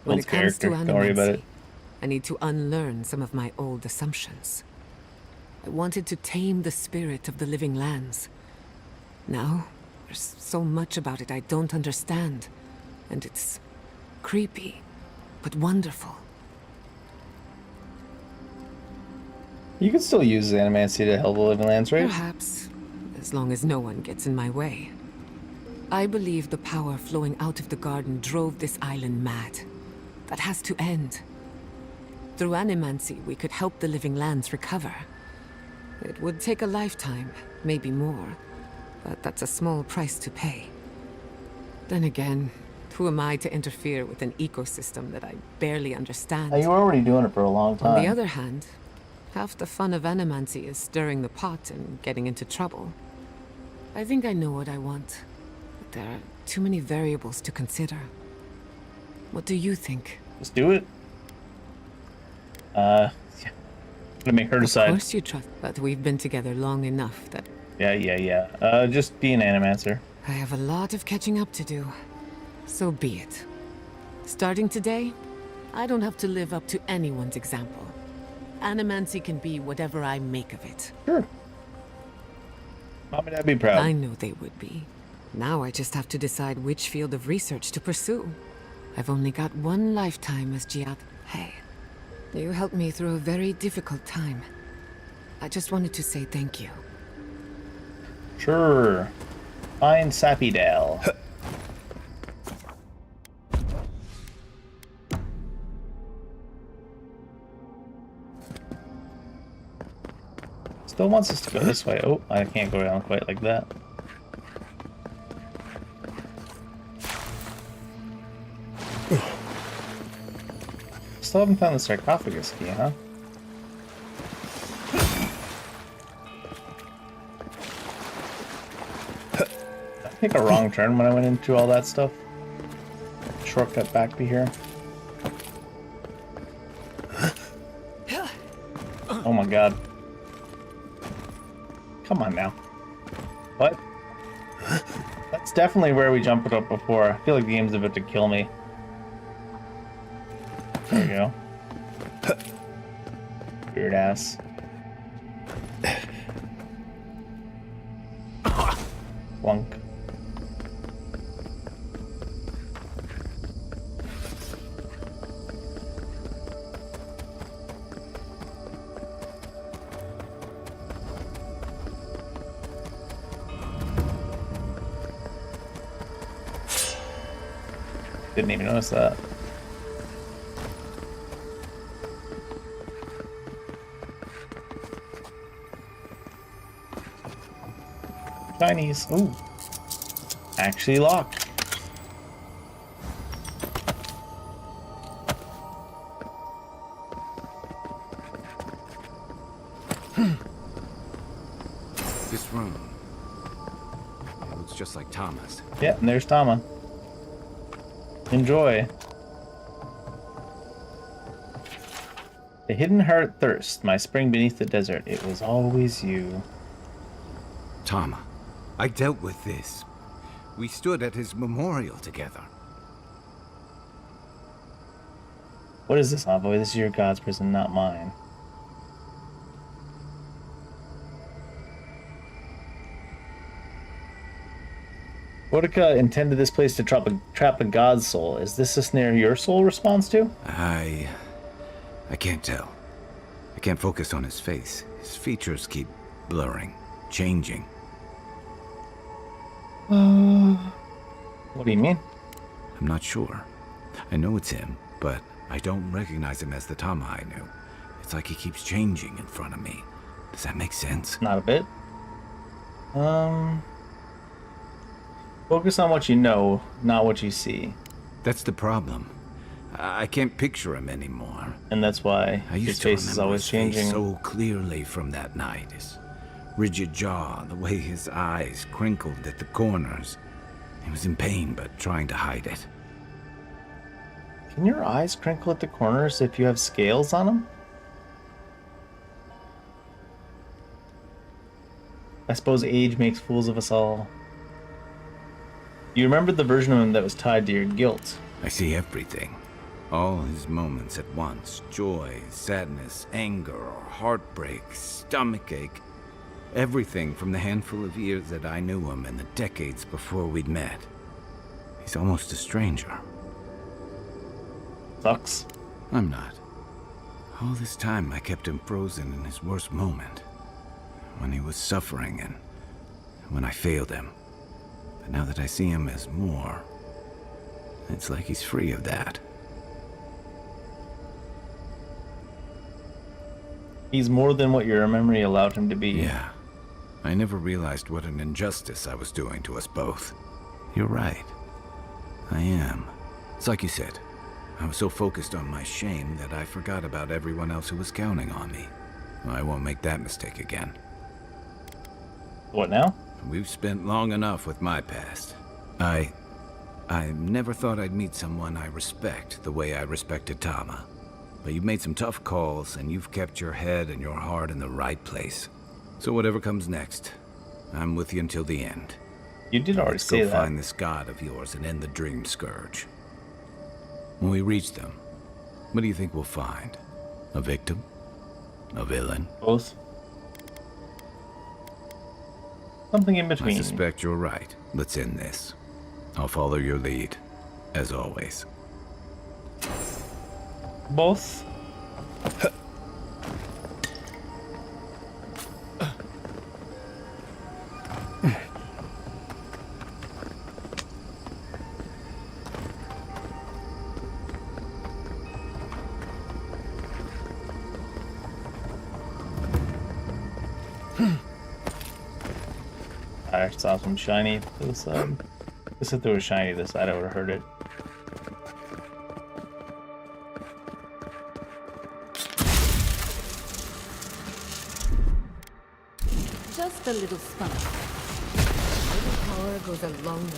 When it comes to Don't worry about it. animancy, I need to unlearn some of my old assumptions. I wanted to tame the spirit of the living lands. Now, there's so much about it I don't understand. And it's creepy, but wonderful. You can still use animancy to help the living lands, right? Perhaps, as long as no one gets in my way. I believe the power flowing out of the garden drove this island mad. That has to end. Through animancy, we could help the living lands recover. It would take a lifetime, maybe more, but that's a small price to pay. Then again, who am I to interfere with an ecosystem that I barely understand? You were already doing it for a long time. On the other hand, half the fun of animancy is stirring the pot and getting into trouble. I think I know what I want, but there are too many variables to consider. What do you think? Just do it. Yeah. Gonna make her decide. Of course you trust, but we've been together long enough that... Yeah. Just be an animancer. I have a lot of catching up to do. So be it. Starting today, I don't have to live up to anyone's example. Animancy can be whatever I make of it. Sure. Mom and Dad be proud. I know they would be. Now I just have to decide which field of research to pursue. I've only got one lifetime as Giat. Hey, you helped me through a very difficult time. I just wanted to say thank you. Sure. Find Sapidale. Still wants us to go this way. Oh, I can't go down quite like that. Still haven't found the sarcophagus key, huh? Did I take a wrong turn when I went into all that stuff? Shortcut back to here. Oh my god. Come on now. What? That's definitely where we jumped up before. I feel like the game's about to kill me. There we go. Weird ass. Flunk. Didn't even notice that. Chinese. Ooh. Actually locked. This room. It looks just like Thomas. Yeah, and there's Tama. Enjoy. The hidden heart thirst, my spring beneath the desert. It was always you. Tama, I dealt with this. We stood at his memorial together. What is this, envoy? This is your god's prison, not mine. Boudica intended this place to trap a god's soul. Is this a snare your soul responds to? I can't tell. I can't focus on his face. His features keep blurring, changing. What do you mean? I'm not sure. I know it's him, but I don't recognize him as the Tama I knew. It's like he keeps changing in front of me. Does that make sense? Not a bit. Focus on what you know, not what you see. That's the problem. I can't picture him anymore. And that's why his face is always changing. So clearly from that night. His rigid jaw, the way his eyes crinkled at the corners. He was in pain, but trying to hide it. Can your eyes crinkle at the corners if you have scales on them? I suppose age makes fools of us all. You remember the version of him that was tied to your guilt. I see everything. All his moments at once. Joy, sadness, anger, heartbreak, stomachache. Everything from the handful of years that I knew him and the decades before we'd met. He's almost a stranger. Sucks. I'm not. All this time I kept him frozen in his worst moment. When he was suffering and when I failed him. But now that I see him as more, it's like he's free of that. He's more than what your memory allowed him to be. Yeah. I never realized what an injustice I was doing to us both. You're right. I am. It's like you said. I was so focused on my shame that I forgot about everyone else who was counting on me. I won't make that mistake again. What now? We've spent long enough with my past. I never thought I'd meet someone I respect the way I respected Tama. But you've made some tough calls, and you've kept your head and your heart in the right place. So whatever comes next, I'm with you until the end. You did already say that. Let's go find this god of yours and end the dream scourge. When we reach them, what do you think we'll find? A victim? A villain? Both. Something in I between. suspect you're right. Let's end this. I'll follow your lead, as always. Both. I saw some shiny this side. If there was shiny this side, I would have heard it. Just a little spark. Little power goes a long way.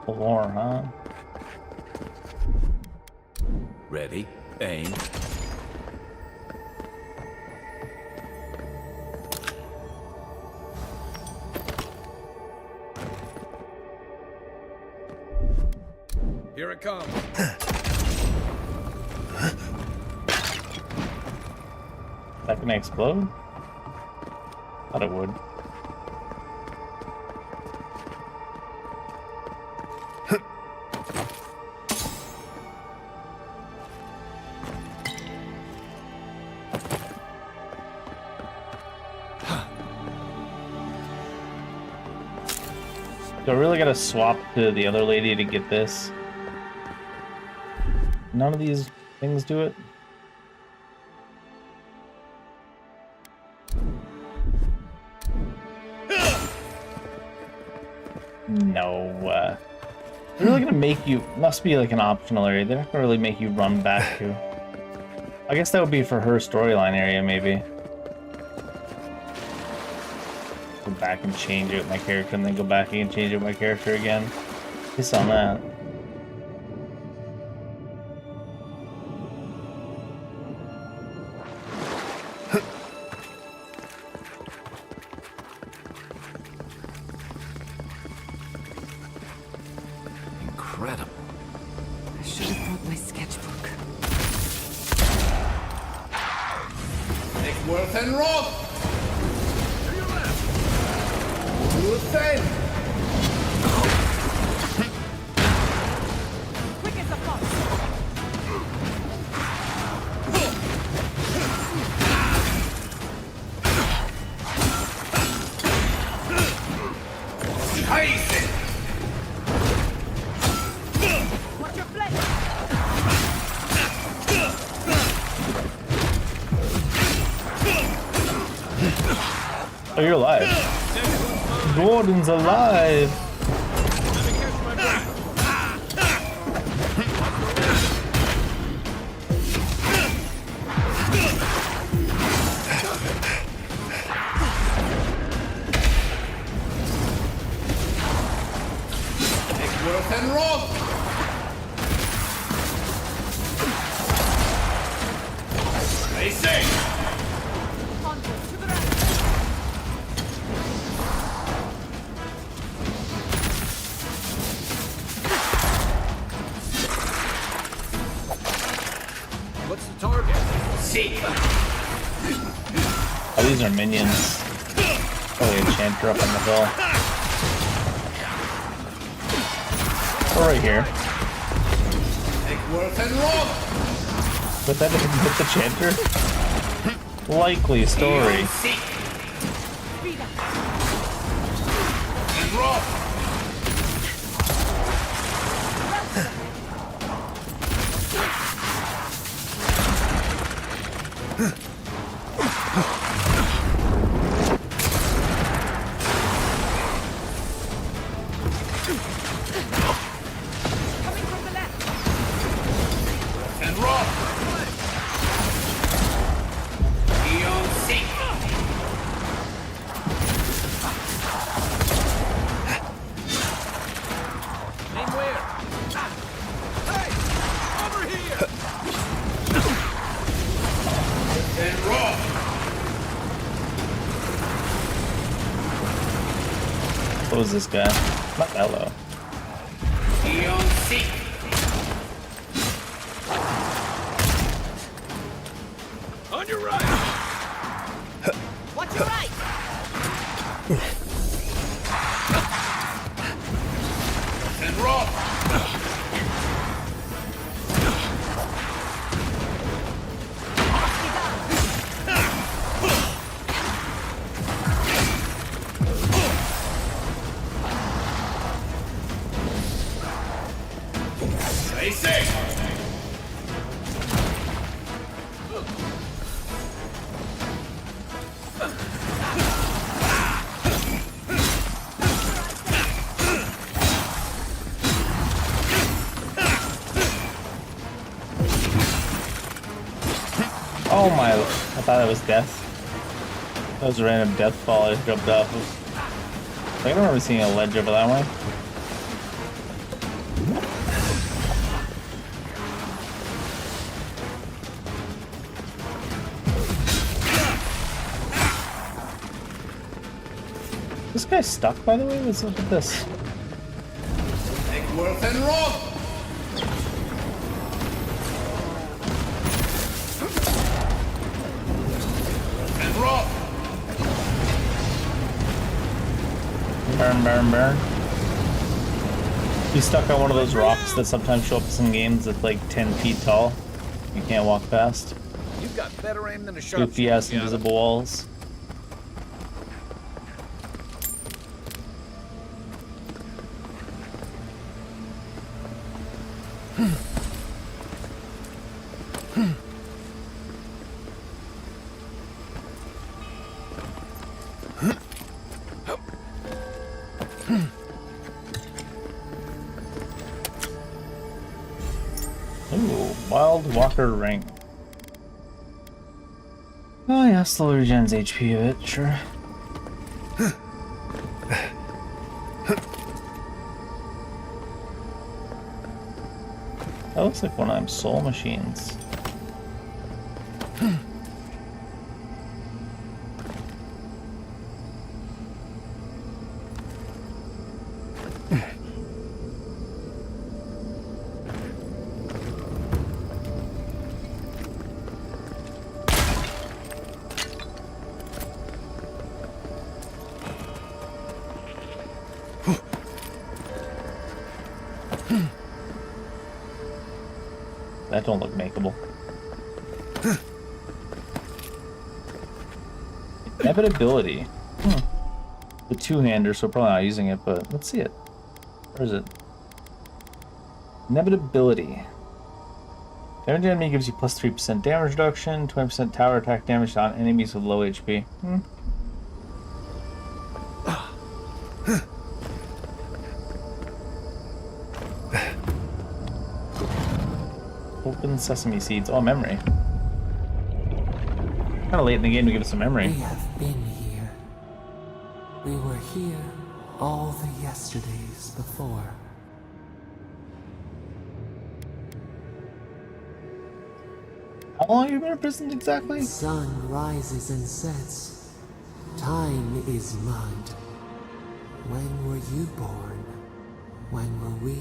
Lore, huh? Ready, aim. Here it comes. That gonna explode? Thought it would. Do I really gotta swap to the other lady to get this? None of these things do it? No. They're really gonna make you... Must be like an optional area. They're not gonna really make you run back to... I guess that would be for her storyline area, maybe. Go back and change it with my character, and then go back and change it with my character again. Just on that. Incredible. I should have brought my sketchbook. Take Worth and Rob! To your left! Do the same! Quick as a fox! Tyson! Watch your flank! Oh, you're alive. Gordon's alive. Take Worth and Rob! Stay safe! What's the target? Seek! Oh, these are minions. Probably a chanter up on the hill. Or right here. Take Worth and Rob! But that didn't hit the chanter? Likely story. Seek! And Rob! And Rob! Eon Seek! Name where? Hey! Over here! And Rob! What was this guy? Not that low. Eon Seek! On your right! Watch your right! And roll! Stay safe! Oh my, I thought that was death. That was a random death fall I jumped off of. I don't remember seeing a ledge over that way. This guy's stuck, by the way? Let's look at this. Take worth and roll! And roll! Burn, burn, burn. He's stuck on one of those rocks that sometimes show up in some games that's like 10 feet tall. You can't walk past. You've got better aim than a Goofy sharpshooter. ass invisible walls. Ooh, Wild Walker Ring. Oh yeah, slowly regens HP a bit, sure. That looks like one of them soul machines. That don't look makeable. Inevitability. The two-hander, so probably not using it, but let's see it. Where is it? Inevitability. Damage enemy gives you plus 3% damage reduction, 20% tower attack damage on enemies with low HP. Open sesame seeds. Oh, memory. Kind of late in the game to give us some memory. We have been here. We were here all the yesterdays before. How long have you been imprisoned exactly? The sun rises and sets. Time is mud. When were you born? When were we?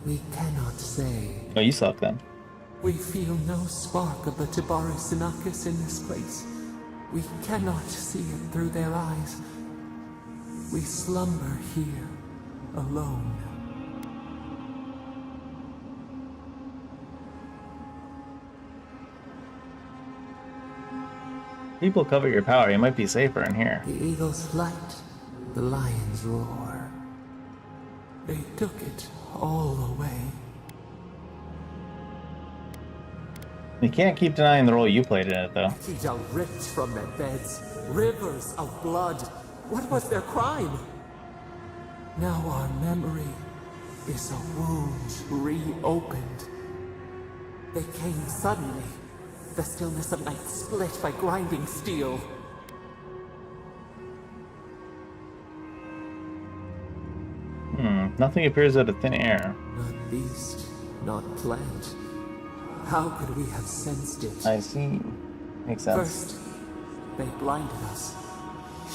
We cannot say. Oh, you suck then. We feel no spark of the Tabari Sinakis in this place. We cannot see it through their eyes. We slumber here, alone. People cover your power. You might be safer in here. The eagle's flight, the lion's roar. They took it all away. You can't keep denying the role you played in it, though. These are ripped from their beds, rivers of blood. What was their crime? Now our memory is a wound reopened. They came suddenly. The stillness of night split by grinding steel. Nothing appears out of thin air. Not beast, not plant. How could we have sensed it? I see. Makes sense. First, they blinded us.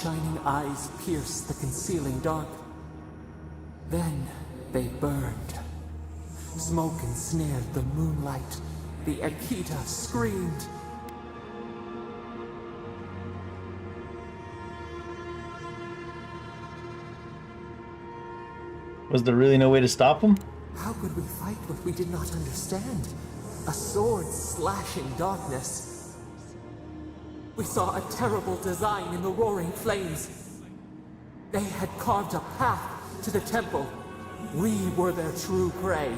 Shining eyes pierced the concealing dark. Then they burned. Smoke ensnared the moonlight. The Akita screamed. Was there really no way to stop him? How could we fight what we did not understand? A sword slashing darkness. We saw a terrible design in the roaring flames. They had carved a path to the temple. We were their true prey.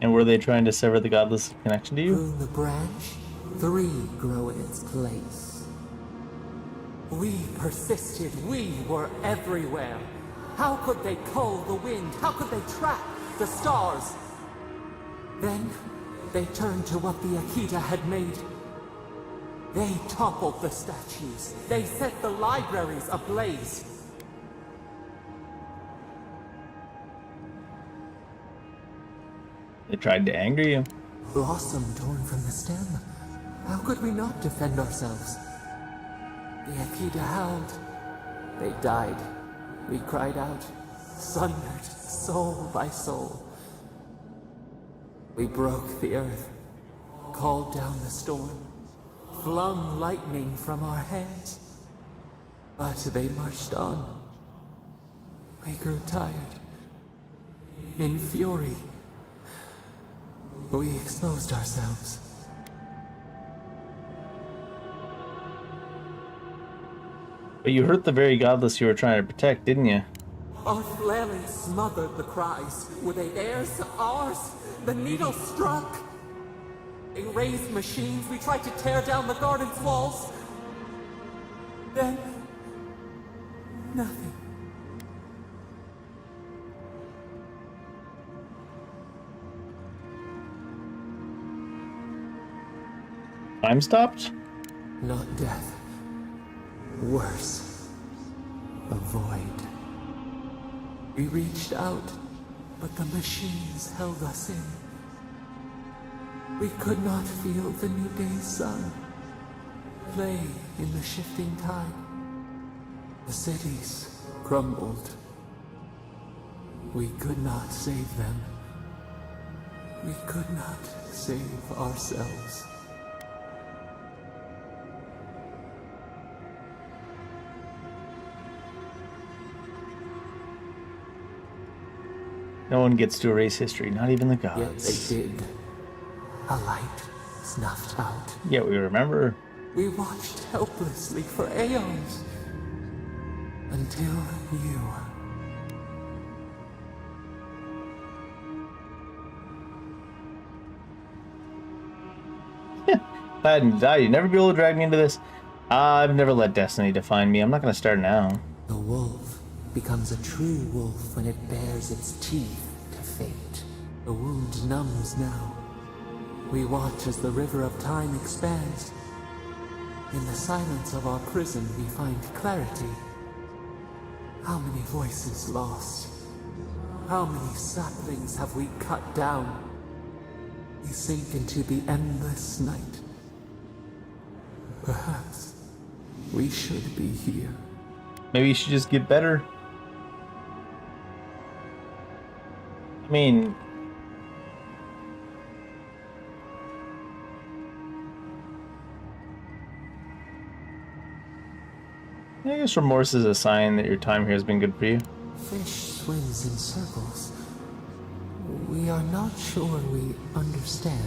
And were they trying to sever the godless connection to you? Prune the branch, 3 grow in its place. We persisted, we were everywhere. How could they cull the wind? How could they track the stars? Then, they turned to what the Akita had made. They toppled the statues. They set the libraries ablaze. They tried to anger you. Blossom torn from the stem. How could we not defend ourselves? The Akita howled. They died. We cried out, sundered soul by soul. We broke the earth, called down the storm, flung lightning from our hands. But they marched on. We grew tired. In fury, we exposed ourselves. But you hurt the very godless you were trying to protect, didn't you? Our flailing smothered the cries. Were they theirs? Ours? The needle struck. They raised machines. We tried to tear down the garden's walls. Then, nothing. Time stopped? Not death. Worse. A void. We reached out, but the machines held us in. We could not feel the new day's sun play in the shifting tide. The cities crumbled. We could not save them. We could not save ourselves. No one gets to erase history, not even the gods. Yet they did. A light snuffed out. Yeah, we remember. We watched helplessly for aeons. Until you. If I hadn't died, you'd never be able to drag me into this. I've never let destiny define me. I'm not going to start now. The wolf becomes a true wolf when it bares its teeth to fate. The wound numbs now. We watch as the river of time expands. In the silence of our prison, we find clarity. How many voices lost? How many saplings have we cut down? We sink into the endless night. Perhaps we should be here. Maybe you should just get better. I mean... I guess remorse is a sign that your time here has been good for you. Fish swims in circles. We are not sure we understand.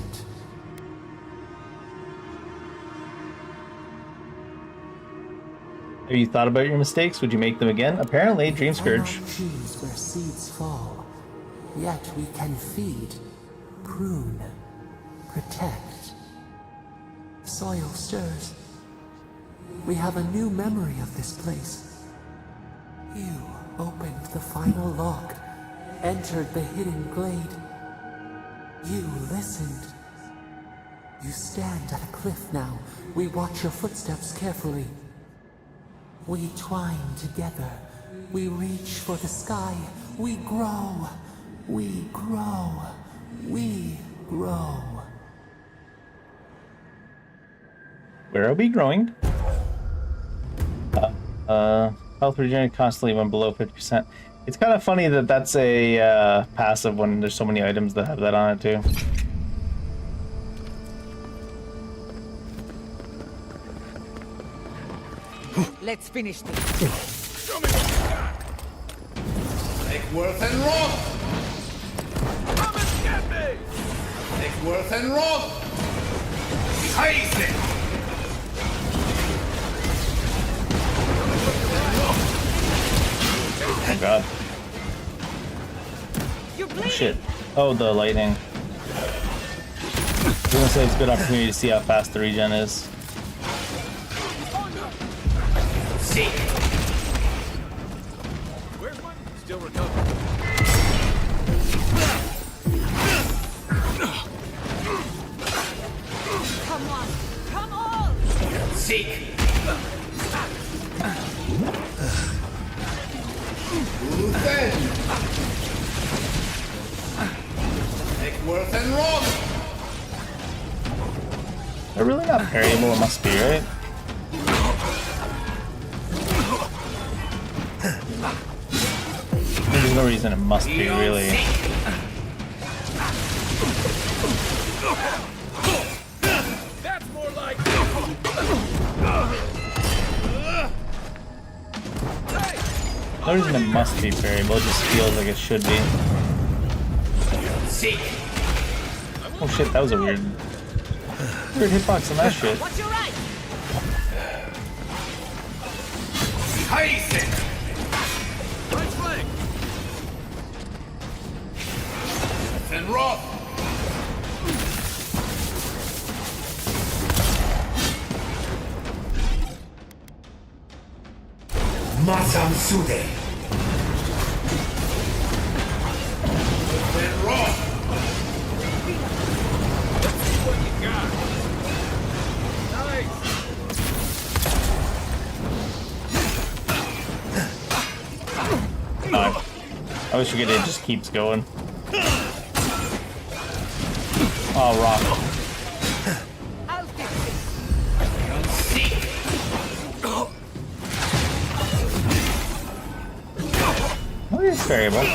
Have you thought about your mistakes? Would you make them again? Apparently, Dream Scourge. We cannot choose where seeds fall. Yet we can feed, prune, protect. Soil stirs. We have a new memory of this place. You opened the final lock, entered the hidden glade. You listened. You stand at a cliff now. We watch your footsteps carefully. We twine together. We reach for the sky. We grow. We grow. We grow. Where are we growing? Health regenerate constantly when below 50%. It's kind of funny that that's a passive when there's so many items that have that on it too. Let's finish this. Show me what you got. Take Worth and Roth! Come and get me! Take Worth and Roth! Heißen! Oh god. Oh shit. Oh, the lightning. I was gonna say it's a good opportunity to see how fast the regen is. See. Where's my... Still recovering. Come on! Come on! Seek! Luthen! Take Worth and Roth! They're really not variable, it must be, right? There's no reason it must be, really. That's more like... No reason it must be variable, it just feels like it should be. Seek! Oh shit, that was a weird hitbox on that shit. Watch your right! Heißen! Right flank! And Roth! Masam Sude! And Roth! Let's see what you got! Nice! I wish we could, it just keeps going. Oh, rock. I'll fix it! Oh, it's variable.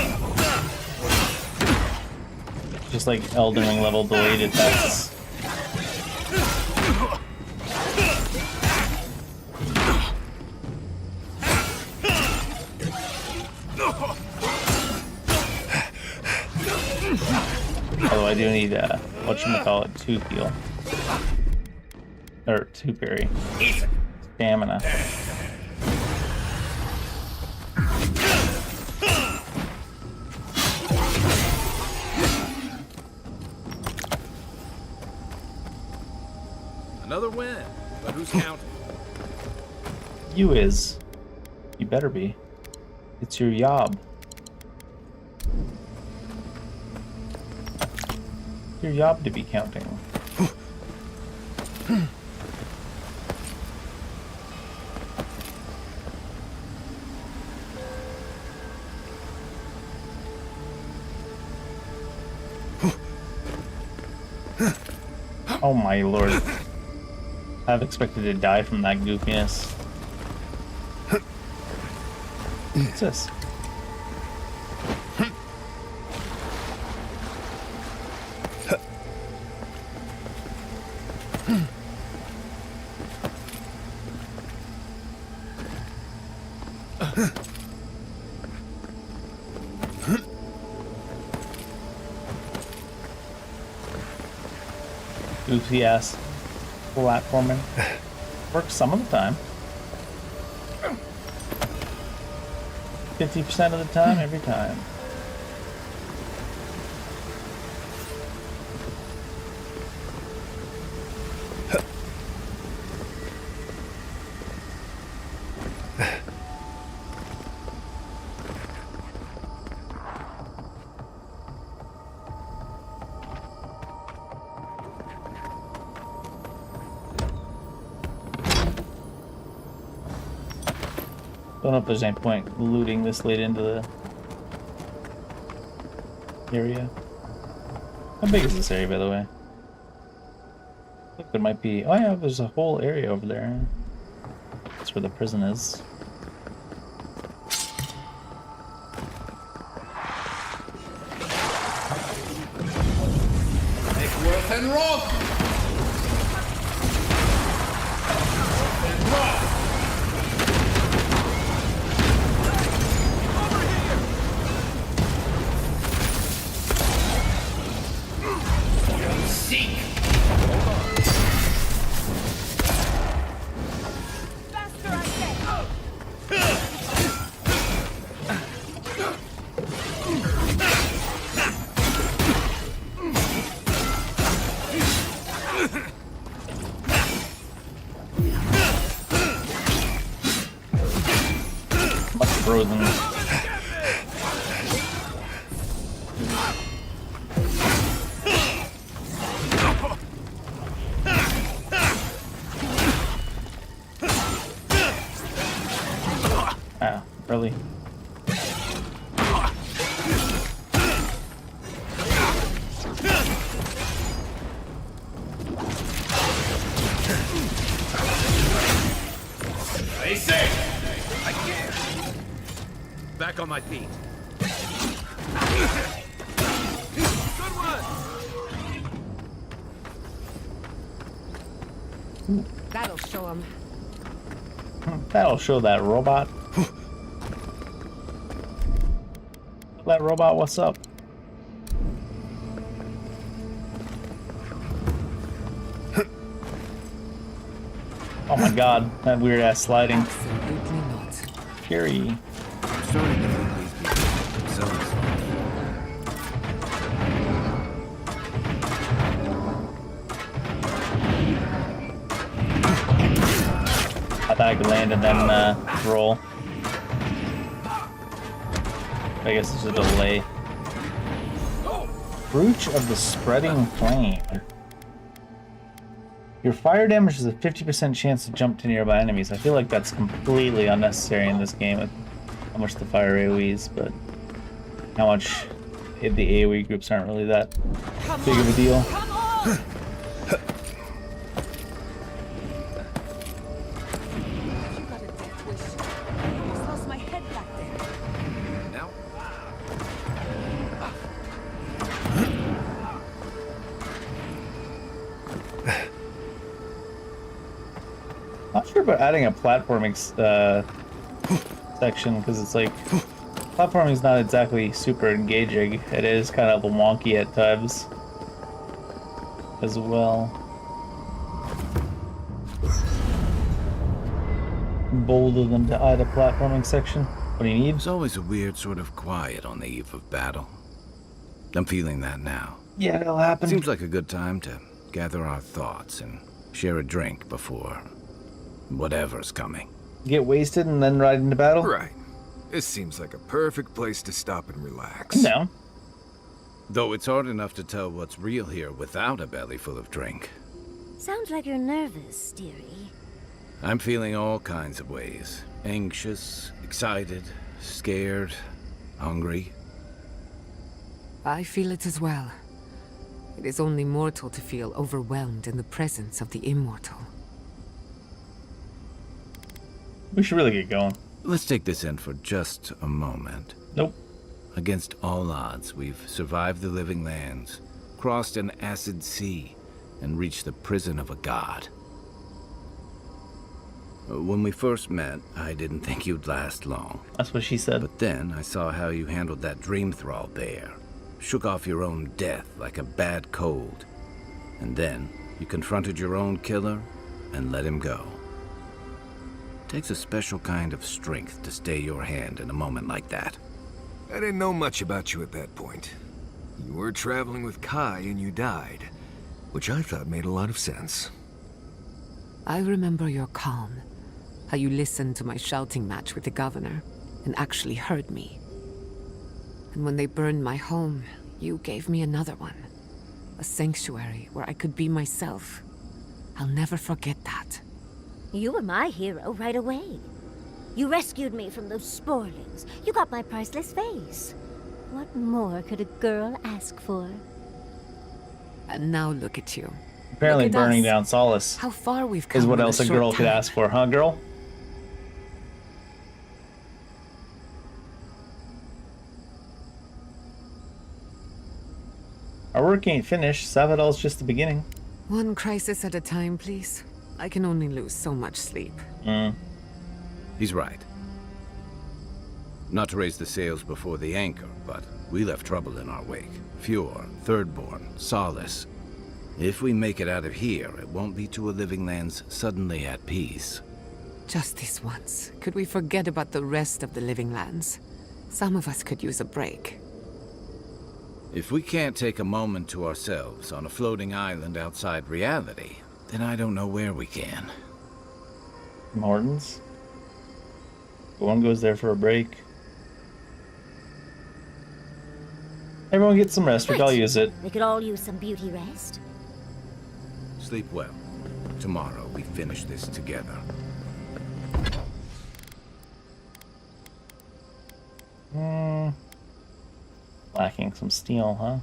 Just like Elden Ring level delayed attacks. Although I do need whatchamacallit, 2 heal. Or 2 parry. Stamina. Another win, but who's counting? You is. You better be. It's your yob. Your yob to be counting. Oh my lord. I've expected to die from that goofiness. What's this? Goofy ass platforming. Works some of the time. 50% of the time, every time. Don't know if there's any point looting this late into the area. How big is this area, by the way? I think there might be... Oh yeah, there's a whole area over there. That's where the prison is. Take Worth and Roth! Worth and Roth! frozen. Ah, really? Stay safe! I can't! Back on my feet. Good one! That'll show him. That'll show that robot. That robot, what's up? Oh my god, that weird ass sliding. Absolutely not. Scary. I'm starting to think these people themselves. I thought I could land and then roll. I guess it's a delay. Brooch of the Spreading Flame. Your fire damage has a 50% chance to jump to nearby enemies. I feel like that's completely unnecessary in this game with how much the fire AoEs, but how much the AoE groups aren't really that big of a deal. Not sure about adding a platforming section, because it's like platforming is not exactly super engaging. It is kind of wonky at times as well. Bold of them to add a platforming section. What do you need? There's always a weird sort of quiet on the eve of battle. I'm feeling that now. Yeah, it'll happen. Seems like a good time to gather our thoughts and share a drink before whatever's coming. Get wasted and then ride into battle? Right. This seems like a perfect place to stop and relax. No. Though it's hard enough to tell what's real here without a belly full of drink. Sounds like you're nervous, dearie. I'm feeling all kinds of ways. Anxious, excited, scared, hungry. I feel it as well. It is only mortal to feel overwhelmed in the presence of the immortal. We should really get going. Let's take this in for just a moment. Nope. Against all odds, we've survived the living lands, crossed an acid sea, and reached the prison of a god. When we first met, I didn't think you'd last long. That's what she said. But then I saw how you handled that dream thrall there. Shook off your own death like a bad cold. And then you confronted your own killer and let him go. Takes a special kind of strength to stay your hand in a moment like that. I didn't know much about you at that point. You were traveling with Kai and you died, which I thought made a lot of sense. I remember your calm, how you listened to my shouting match with the governor and actually heard me. And when they burned my home, you gave me another one. A sanctuary where I could be myself. I'll never forget that. You were my hero right away. You rescued me from those sporelings. You got my priceless face. What more could a girl ask for? And now look at you. Apparently Look at burning us. down Solace How far we've come is what in else a short girl could time. ask for, huh, girl? Our work ain't finished. Savadal's just the beginning. One crisis at a time, please. I can only lose so much sleep. He's right. Not to raise the sails before the anchor, but we left trouble in our wake. Fjord, Thirdborn, Solace. If we make it out of here, it won't be to a living lands suddenly at peace. Just this once. Could we forget about the rest of the living lands? Some of us could use a break. If we can't take a moment to ourselves on a floating island outside reality, then I don't know where we can. Mortons? One goes there for a break. Everyone get some rest, Rick. I'll use it. We could all use some beauty rest. Sleep well. Tomorrow we finish this together. Lacking some steel, huh?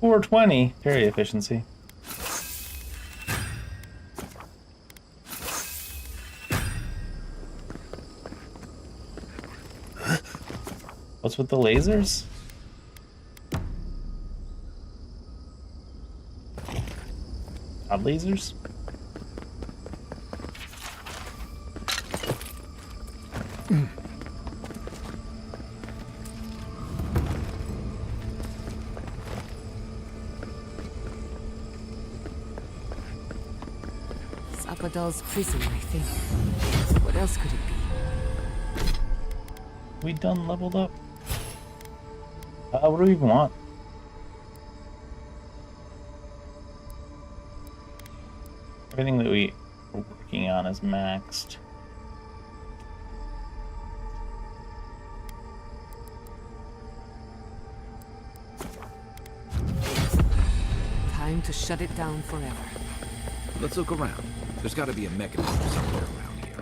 420 parry efficiency. What's with the lasers? Odd lasers? Zapadal's prison, I think. What else could it be? We done leveled up? What do we even want? Everything that we are working on is maxed. Time to shut it down forever. Let's look around. There's got to be a mechanism somewhere around here.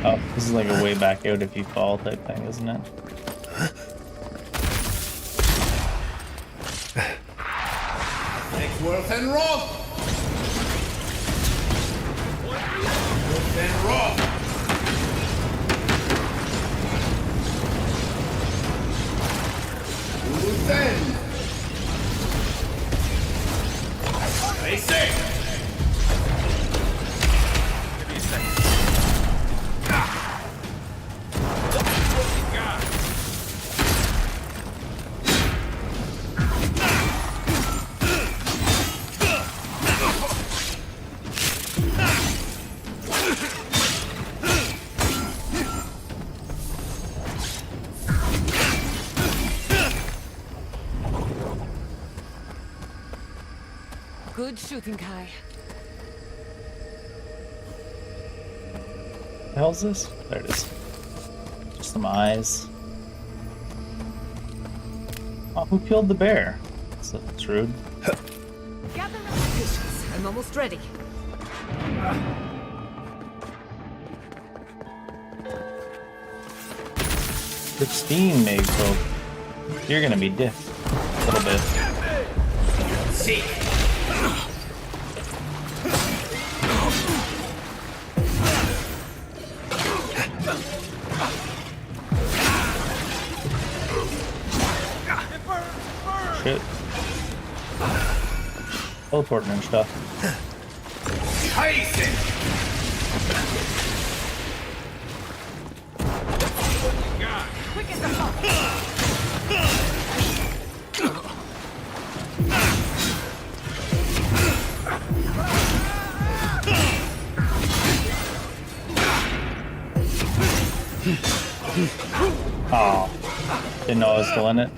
Oh, this is like a way back out if you fall type thing, isn't it? Take Worth and Roth! Worth and Roth! Who's end? They say! Give me a second. Good shooting, Kai. What the hell's this? There it is. Just some eyes. Oh, who killed the bear? That's rude. Gather up patience. I'm almost ready. 16 meg probe. You're gonna be diffed a little bit. See. Shit. Teleporting and stuff. Tyson! Quick as a hawk. Oh, didn't know I was still in it.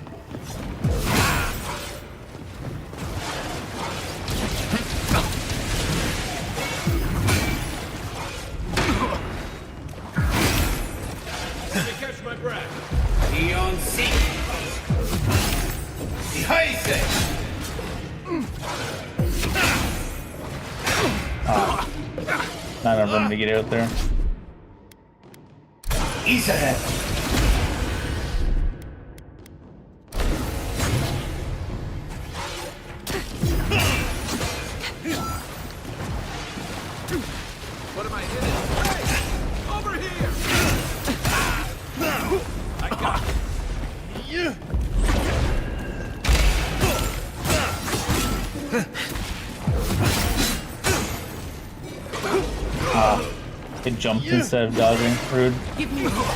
Let me catch my breath. Eon Seek. Tyson! Ah, not enough room to get out there. Ease ahead. What am I hitting? Hey! Over here! I got it. Ah, it jumped instead of dodging. Rude. Give me a hook.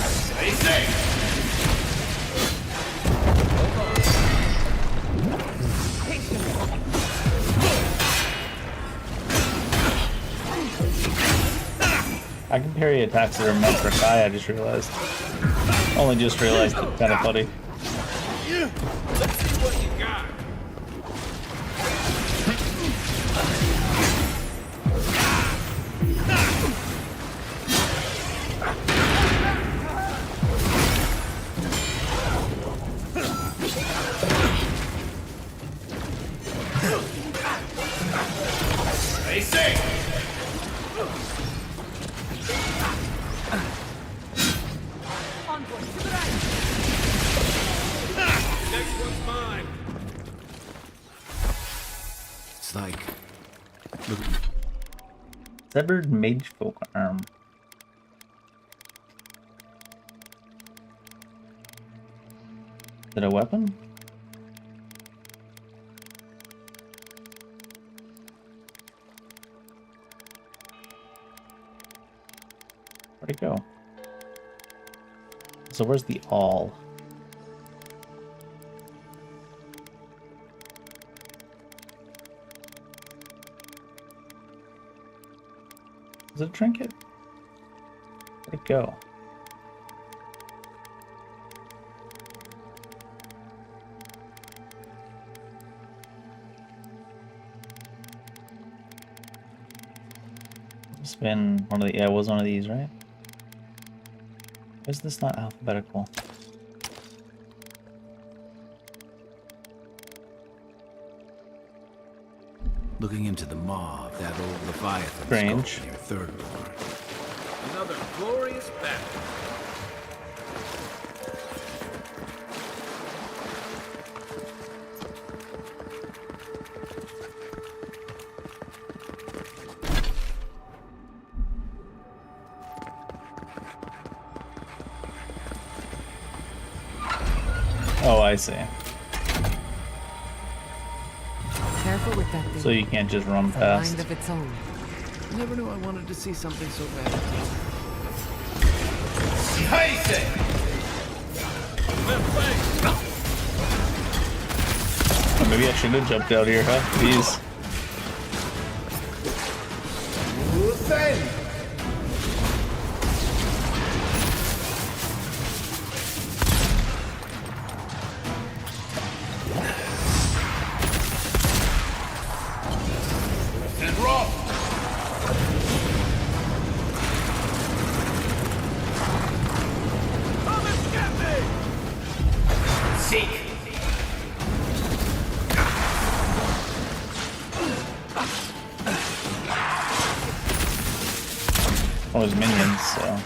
Stay safe. I can parry attacks that are meant for Kai, I just realized. Only just realized it, kind of funny. Let's see what you got. Stay safe. Onward, to the right. Next one's mine. It's like... Look, Severed mage folk arm. Is it a weapon? Where'd it go? So where's the all? Is it a trinket? Where'd it go? It's been one of the, yeah, it was one of these, right? Why is this not alphabetical? looking into the maw of that old Leviathan Strange. skull near Third Ward. Another glorious battle. Oh, I see. Careful with that thing. So you can't just run It's a past. mind of its own. Never knew I wanted to see something so bad. Oh, maybe I should have jumped out here, huh? Jeez. And rock. Come and get me. Seek. Oh, his minions, so.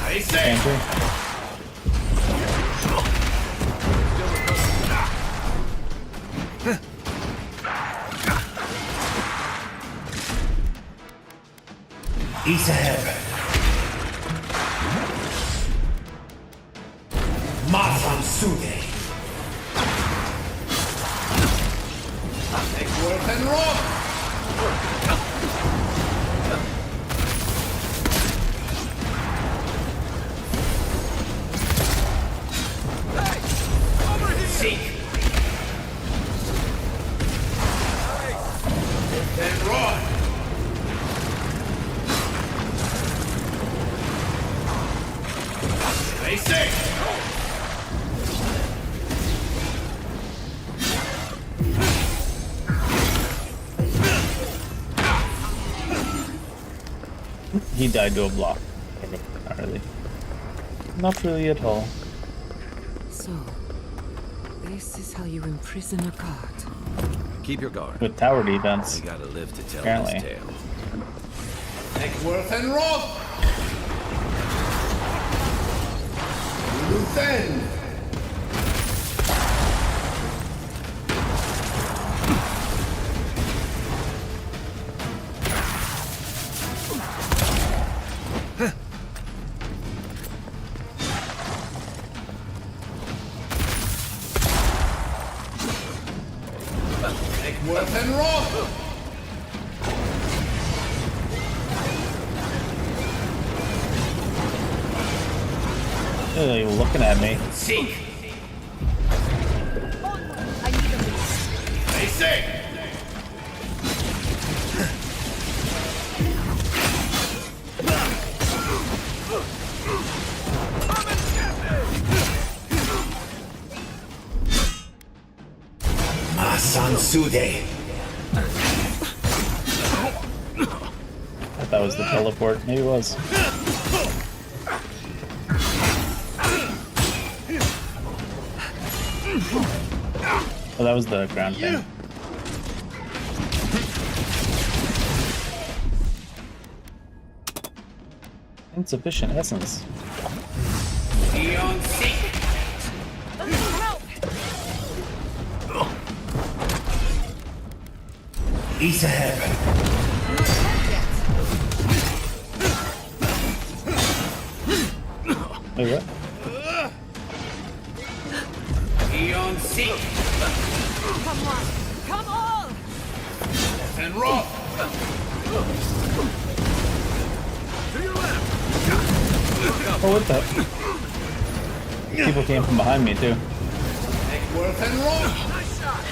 I say. Enter. He's ahead. Masan Sude. Take worth and rock. Seek. And run. Stay safe. He died to a block. Not really. Not really at all. So, this is how you imprison a god. Keep your guard. With tower defense. We gotta live to tell Apparently. this tale. Take worth and rock. Luthen. Take worth and rock. Oh, you're looking at me. Seek. I need a move. Stay safe. Sude. I thought that was the teleport. Maybe it was. Oh, that was the ground thing. Insufficient essence. Eon Seek. East ahead. Wait, what? Eon Seek. Come on! Come on! And roll. To your left! Oh, what the? People came from behind me, too. Make worth and roll. Nice shot.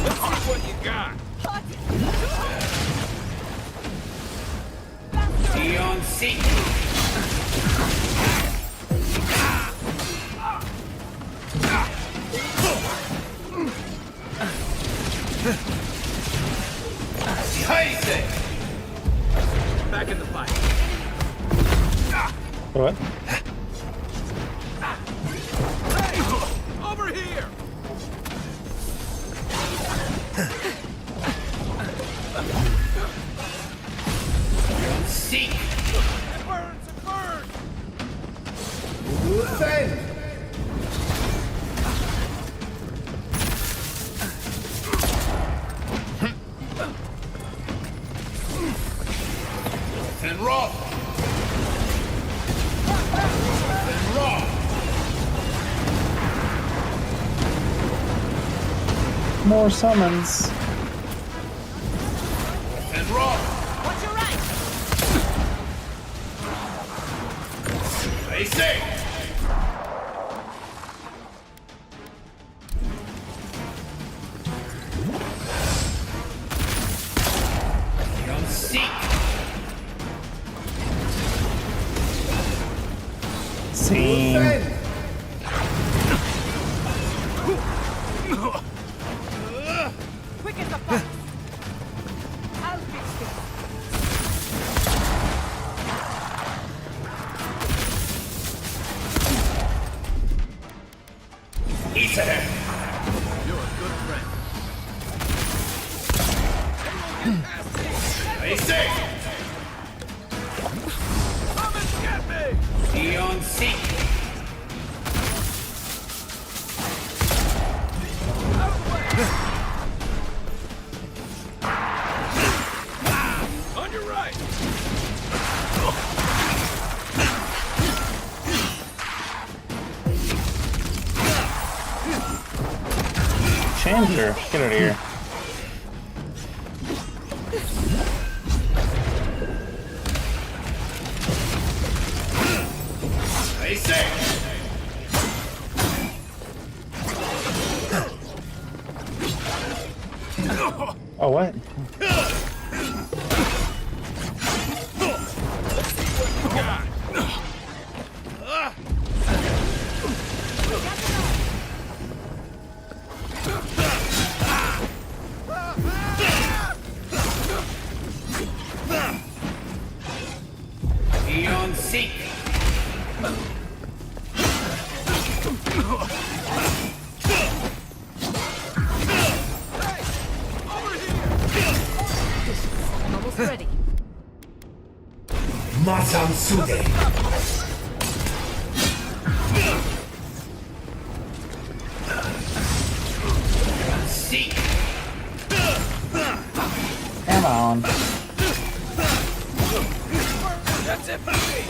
Let's see what you got. Eon Seek. Back in the fight. What? Hey, over here. Seek. It burns. It burns. Send. And raw. And raw. More summons. And raw. What's your right? They say. Young Seek. Scene. Quick as a fox! I'll fix this! East ahead. You're a good friend. They say. Come and get me. Eon Seek. Out of the way. On your right. Chandler, get out of here. They say. Oh, what? Eon Seek. Almost ready. Masam Sude. Seek. Come on. That's it for me.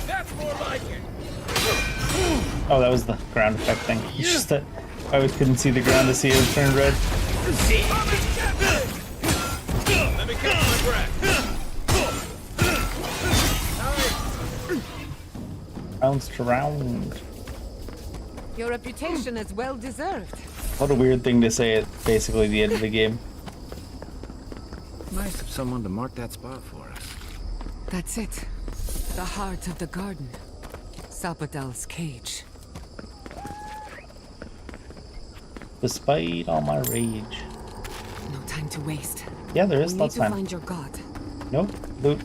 That's more like it. Oh, that was the ground effect thing. It's just that I always couldn't see the ground to see it was turned red. Seek. Let me catch my breath. Bounced around. Your reputation is well deserved. What a weird thing to say at basically the end of the game. Nice of someone to mark that spot for us. That's it. The heart of the garden. Sapadal's cage. Despite all my rage. No time to waste. Yeah, there is. We That's need to fine. find your god. Nope. Loot.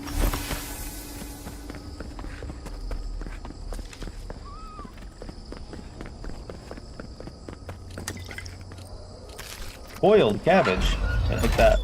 Boiled cabbage. I like that.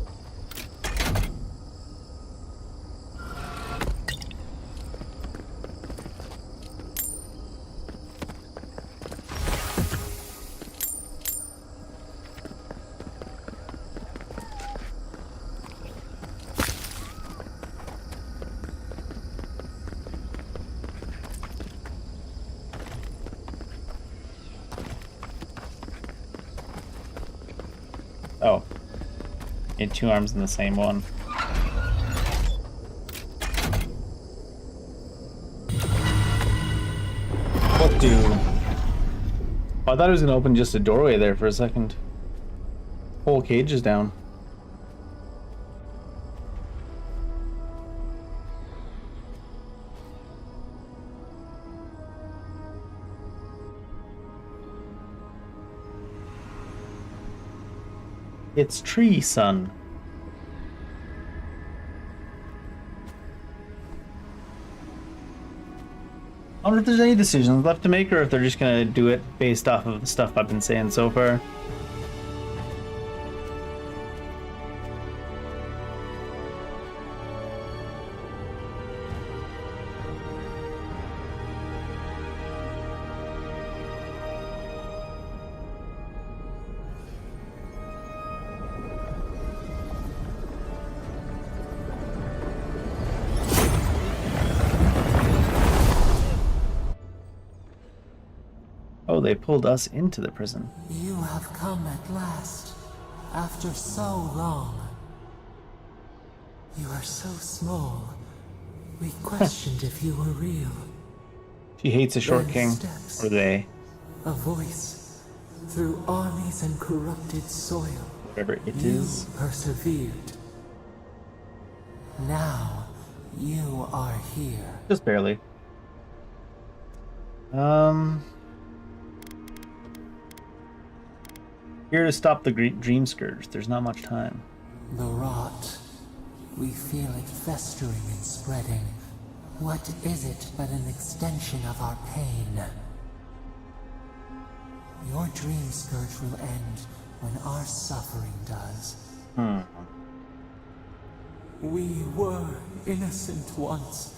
Oh. You had two arms in the same one. What do? Oh, I thought it was gonna open just a doorway there for a second. Whole cage is down. It's tree, son. I wonder if there's any decisions left to make, or if they're just gonna do it based off of the stuff I've been saying so far. Oh, they pulled us into the prison. You have come at last, after so long. You are so small. We questioned if you were real. She hates a short Then king. steps. Or they. A voice through armies and corrupted soil. Whatever it You is. persevered. Now you are here. Just barely. Here to stop the dream scourge. There's not much time. The rot. We feel it festering and spreading. What is it but an extension of our pain? Your dream scourge will end when our suffering does. We were innocent once.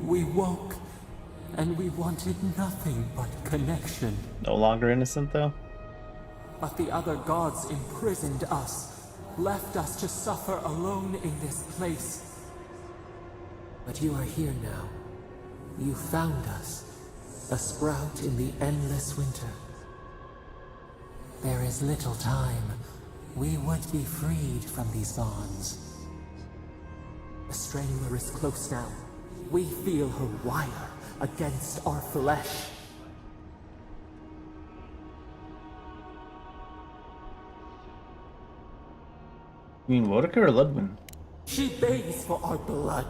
We woke, and we wanted nothing but connection. No longer innocent, though? But the other gods imprisoned us, left us to suffer alone in this place. But you are here now. You found us, a sprout in the endless winter. There is little time. We would be freed from these bonds. The Strangler is close now. We feel her wire against our flesh. You mean Wodika or Ludwin? She begs for our blood.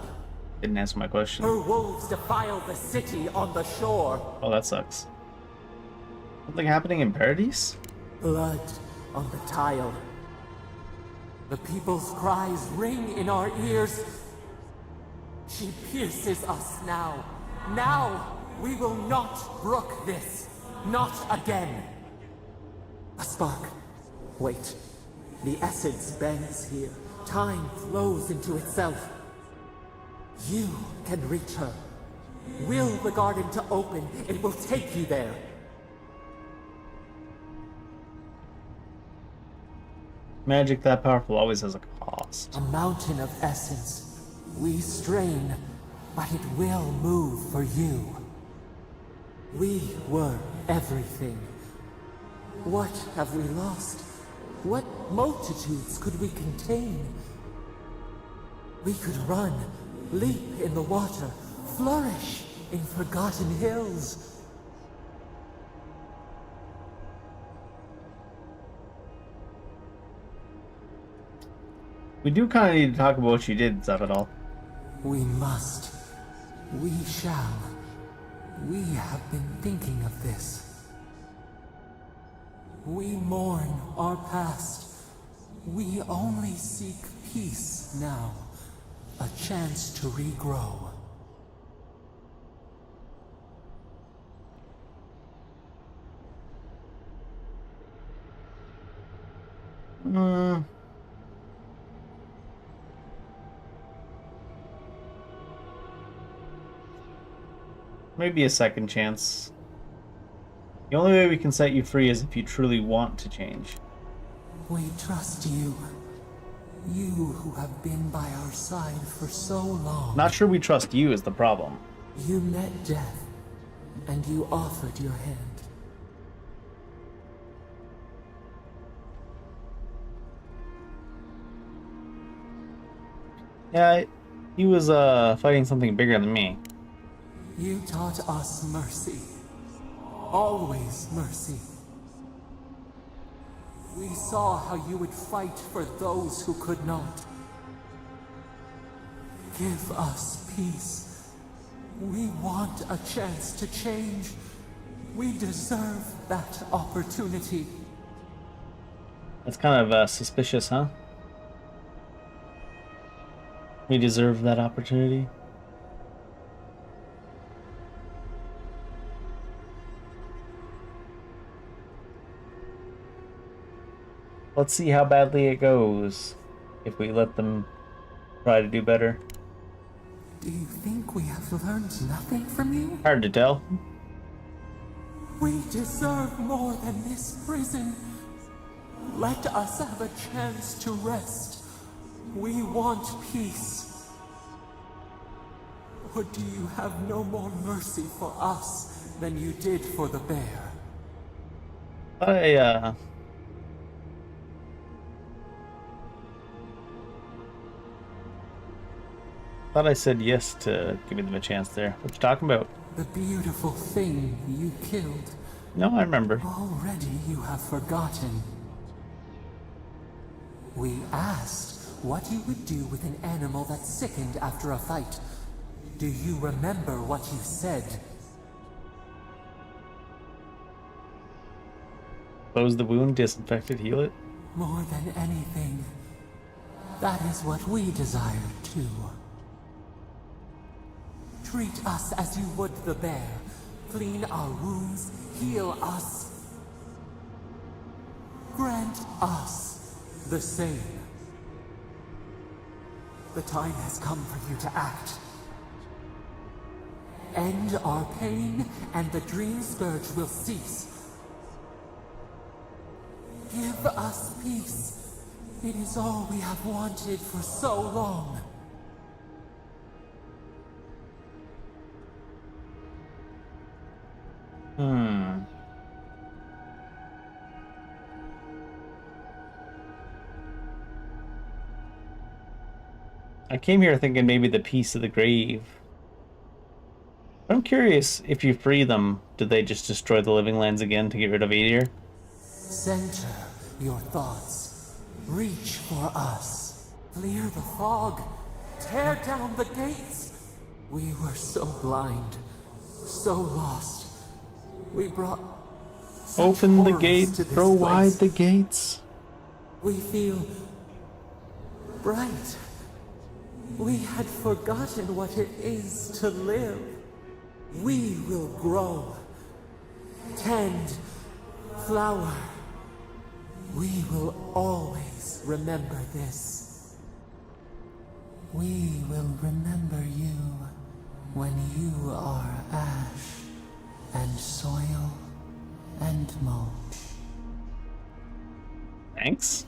Didn't answer my question. Her wolves defile the city on the shore. Oh, that sucks. Something happening in Paradise? Blood on the tile. The people's cries ring in our ears. She pierces us now. Now we will not brook this. Not again. A spark. Wait. The essence bends here. Time flows into itself. You can reach her. Will the garden to open, it will take you there. Magic that powerful always has a cost. A mountain of essence. We strain, but it will move for you. We were everything. What have we lost? What multitudes could we contain? We could run, leap in the water, flourish in forgotten hills. We do kind of need to talk about what she did, Zavadal. We must. We shall. We have been thinking of this. We mourn our past. We only seek peace now. A chance to regrow. Maybe a second chance. The only way we can set you free is if you truly want to change. We trust you. You who have been by our side for so long. Not sure we trust you is the problem. You met death, and you offered your hand. Yeah, he was fighting something bigger than me. You taught us mercy. Always mercy. We saw how you would fight for those who could not. Give us peace. We want a chance to change. We deserve that opportunity. That's kind of suspicious, huh? We deserve that opportunity. Let's see how badly it goes if we let them try to do better. Do you think we have learned nothing from you? Hard to tell. We deserve more than this prison. Let us have a chance to rest. We want peace. Or do you have no more mercy for us than you did for the bear? Thought I said yes to giving them a chance there. What you talking about? The beautiful thing you killed. No, I remember. Already you have forgotten. We asked what you would do with an animal that sickened after a fight. Do you remember what you said? Close the wound, disinfect it, heal it? More than anything, that is what we desire too. Treat us as you would the bear. Clean our wounds, heal us. Grant us the same. The time has come for you to act. End our pain, and the dream scourge will cease. Give us peace. It is all we have wanted for so long. I came here thinking maybe the peace of the grave. I'm curious, if you free them, do they just destroy the living lands again to get rid of Adir? Center your thoughts. Reach for us. Clear the fog. Tear down the gates. We were so blind, so lost. We brought open the gates, throw wide the gates. We feel bright. We had forgotten what it is to live. We will grow, tend, flower. We will always remember this. We will remember you when you are ash and soil and mulch. Thanks.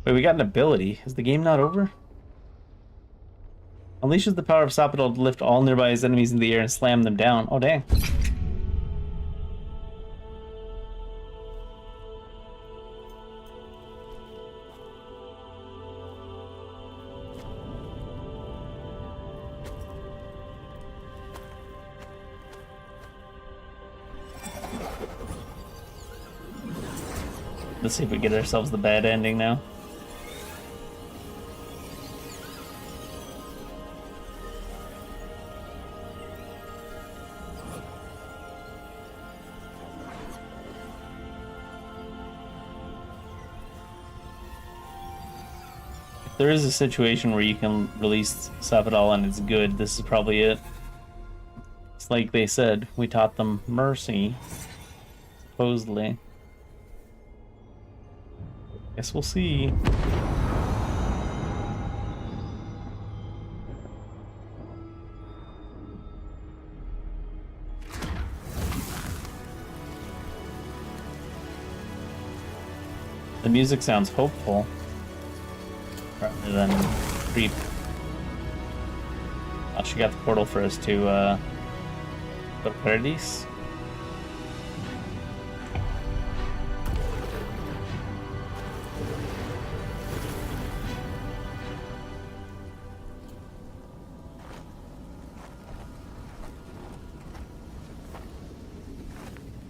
Wait, we got an ability. Is the game not over? Unleashes the power of Sapodal to lift all nearby enemies in the air and slam them down. Oh, dang. Let's see if we get ourselves the bad ending now. there is a situation where you can release Sappadal and it's good, this is probably it. It's like they said, we taught them mercy. Supposedly. Guess we'll see. The music sounds hopeful rather than creep. Oh, she got the portal for us to go to Paradise.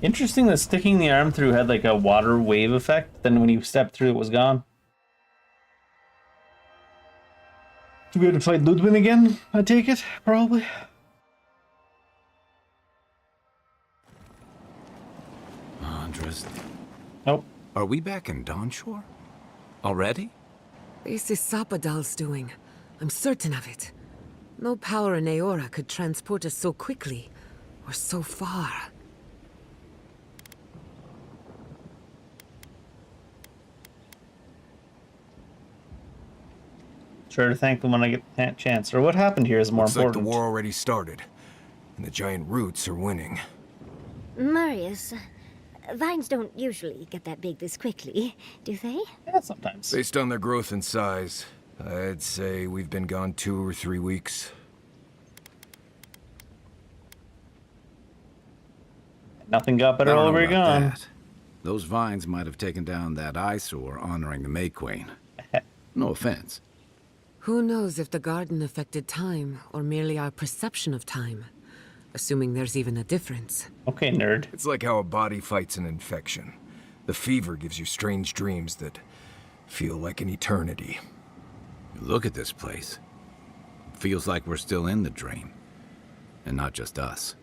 Interesting that sticking the arm through had like a water wave effect, then when you stepped through it was gone. Do we have to fight Ludwig again, I take it? Probably. Andres. Nope. Are we back in Dawnshore? Already? This is Sappadal's doing. I'm certain of it. No power in Aora could transport us so quickly, or so far. Sure to thank them when I get the chance. Or what happened here is more Looks important. like the war already started, and the giant roots are winning. Marius, vines don't usually get that big this quickly, do they? Yeah, sometimes. Based on their growth and size, I'd say we've been gone 2 or 3 weeks. Nothing got better while we were gone. That. Those vines might have taken down that eyesore honoring the May Queen. No offense. Who knows if the garden affected time, or merely our perception of time? Assuming there's even a difference. Okay, nerd. It's like how a body fights an infection. The fever gives you strange dreams that feel like an eternity. Look at this place. Feels like we're still in the dream. And not just us.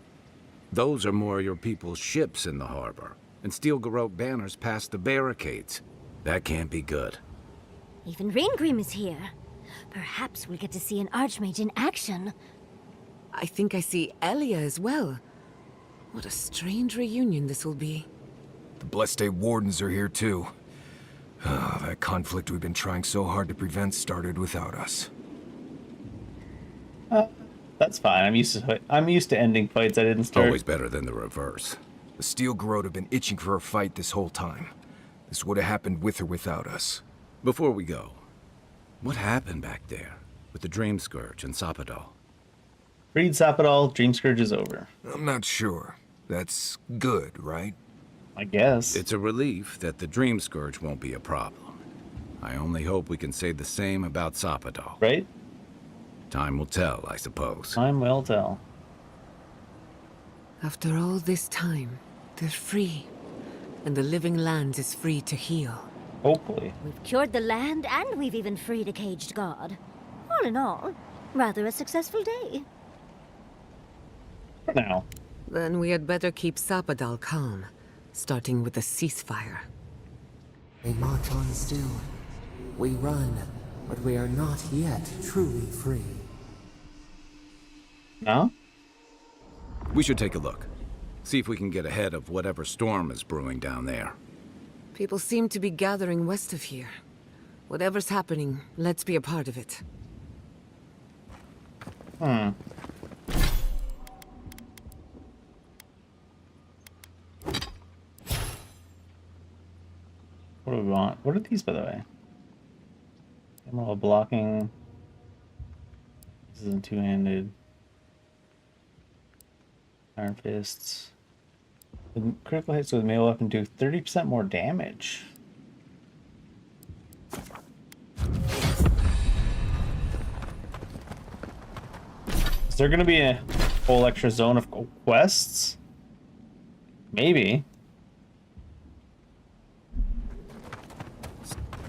Those are more your people's ships in the harbor, and steel garrote banners past the barricades. That can't be good. Even Reingrim is here. Perhaps we'll get to see an Archmage in action. I think I see Elia as well. What a strange reunion this will be. The Blessed Wardens are here too. That conflict we've been trying so hard to prevent started without us. That's fine. I'm used to ending fights I didn't start. Always better than the reverse. The Steel Garrote have been itching for a fight this whole time. This would have happened with or without us. Before we go, what happened back there with the Dream Scourge and Sappadal? Freed Sappadal, Dream Scourge is over. I'm not sure. That's good, right? I guess. It's a relief that the Dream Scourge won't be a problem. I only hope we can say the same about Sappadal. Right? Time will tell, I suppose. Time will tell. After all this time, they're free. And the living land is free to heal. Hopefully. We've cured the land, and we've even freed a caged god. All in all, rather a successful day. For now. Then we had better keep Sappadal calm, starting with a ceasefire. We march on still. We run, but we are not yet truly free. No? We should take a look. See if we can get ahead of whatever storm is brewing down there. People seem to be gathering west of here. Whatever's happening, let's be a part of it. Hmm. What do we want? What are these, by the way? Emerald blocking. This isn't two-handed. Iron fists. The critical hits with melee weapon do 30% more damage. Is there going to be a whole extra zone of quests? Maybe.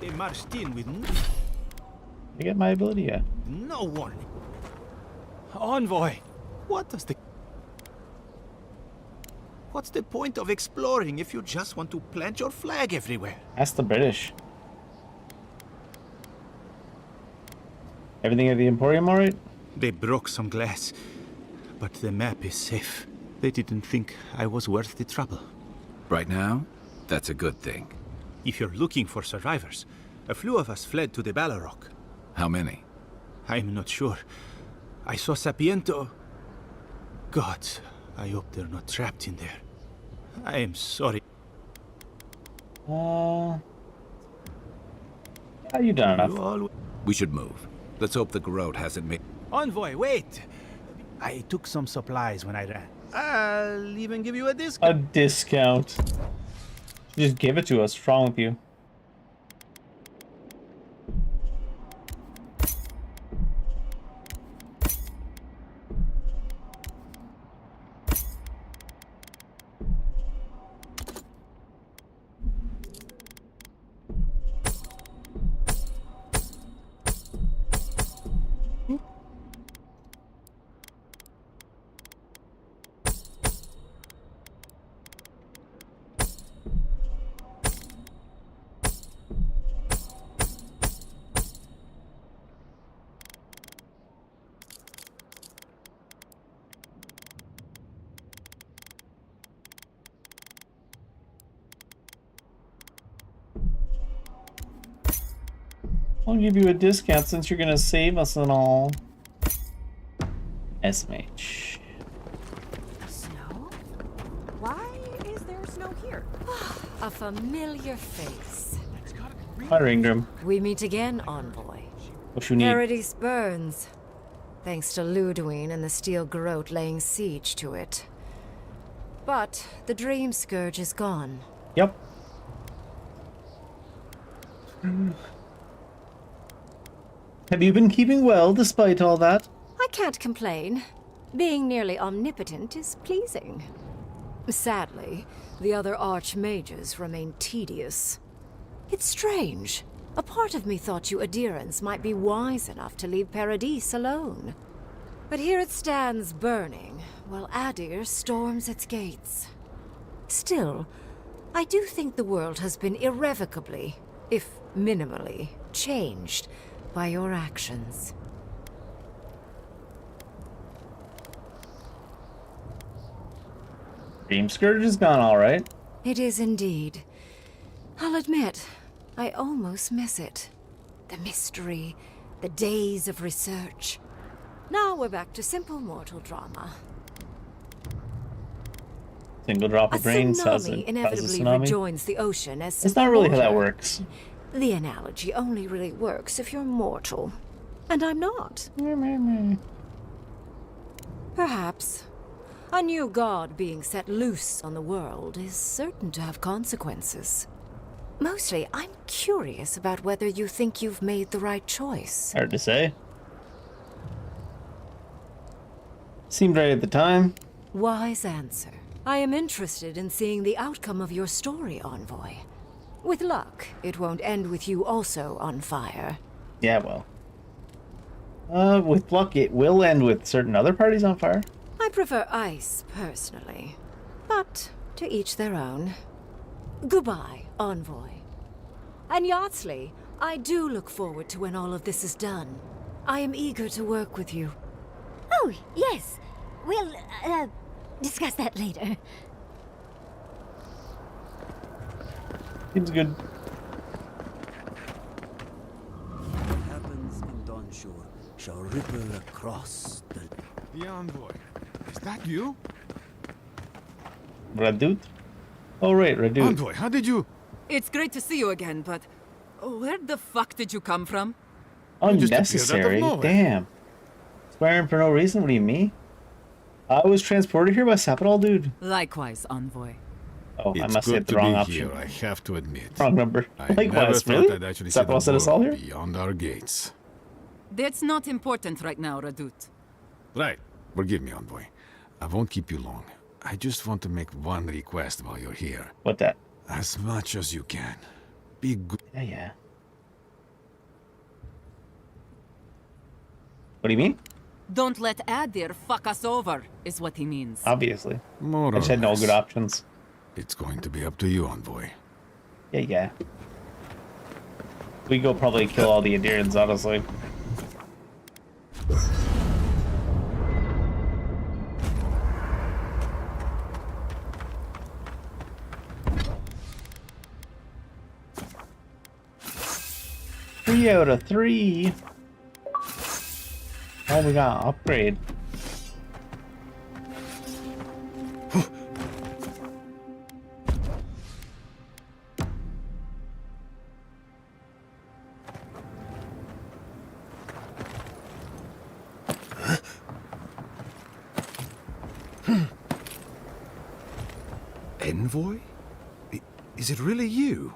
They marched in with I get my ability yet. no warning. Envoy, what's the point of exploring if you just want to plant your flag everywhere? Ask the British. Everything at the Emporium alright? They broke some glass, but the map is safe. They didn't think I was worth the trouble. Right now, that's a good thing. If you're looking for survivors, a few of us fled to the Balrog. How many? I'm not sure. I saw Sapiento. God, I hope they're not trapped in there. I am sorry. Yeah, you done enough. We should move. Let's hope the Garrote hasn't made... Envoy, wait! I took some supplies when I ran. I'll even give you a discount. A discount. Just give it to us. What's wrong with you? I'll give you a discount since you're gonna save us and all. SMH. Snow? Why is there snow here? A familiar face. Hi, Ingram. We meet again, Envoy. What you need? Paradise burns, thanks to Ludwig and the Steel Garrote laying siege to it. But the Dream Scourge is gone. Yep. Have you been keeping well despite all that? I can't complain. Being nearly omnipotent is pleasing. Sadly, the other archmages remain tedious. It's strange. A part of me thought you adherents might be wise enough to leave Paradise alone. But here it stands burning, while Adir storms its gates. Still, I do think the world has been irrevocably, if minimally, changed by your actions. Dream Scourge is gone, alright. It is indeed. I'll admit, I almost miss it. The mystery, the days of research. Now we're back to simple mortal drama. Single drop of rain tsunami inevitably rejoins the ocean as It's not really how that works. The analogy only really works if you're mortal. And I'm not. Perhaps. A new god being set loose on the world is certain to have consequences. Mostly, I'm curious about whether you think you've made the right choice. Hard to say. Seemed right at the time. Wise answer. I am interested in seeing the outcome of your story, Envoy. With luck, it won't end with you also on fire. Yeah, well. With luck, it will end with certain other parties on fire. I prefer ice, personally. But to each their own. Goodbye, Envoy. And Yardsley, I do look forward to when all of this is done. I am eager to work with you. Oh, yes. We'll, discuss that later. Seems good. What happens in Dawnshore shall ripple across the Envoy. Is that you? Radut? Oh, right, Radut. Envoy, how did you... It's great to see you again, but where the fuck did you come from? Unnecessary. Damn. Swearing for no reason? What do you mean? I was transported here by Sapadal, dude. Likewise, Envoy. Oh, I must hit the wrong option. Here, I have to admit. Wrong number. I Likewise, never thought really? I'd actually see Sapadal sent us the all world here? beyond our gates. That's not important right now, Radut. Right. Forgive me, Envoy. I won't keep you long. I just want to make one request while you're here. What that? As much as you can. Be good. Yeah. What do you mean? Don't let Adir fuck us over, is what he means. Obviously. More I just had no good options. It's going to be up to you, Envoy. Yeah. We go probably kill all the Adirans, honestly. 3 out of 3. Oh, we got an upgrade. Envoy? Is it really you?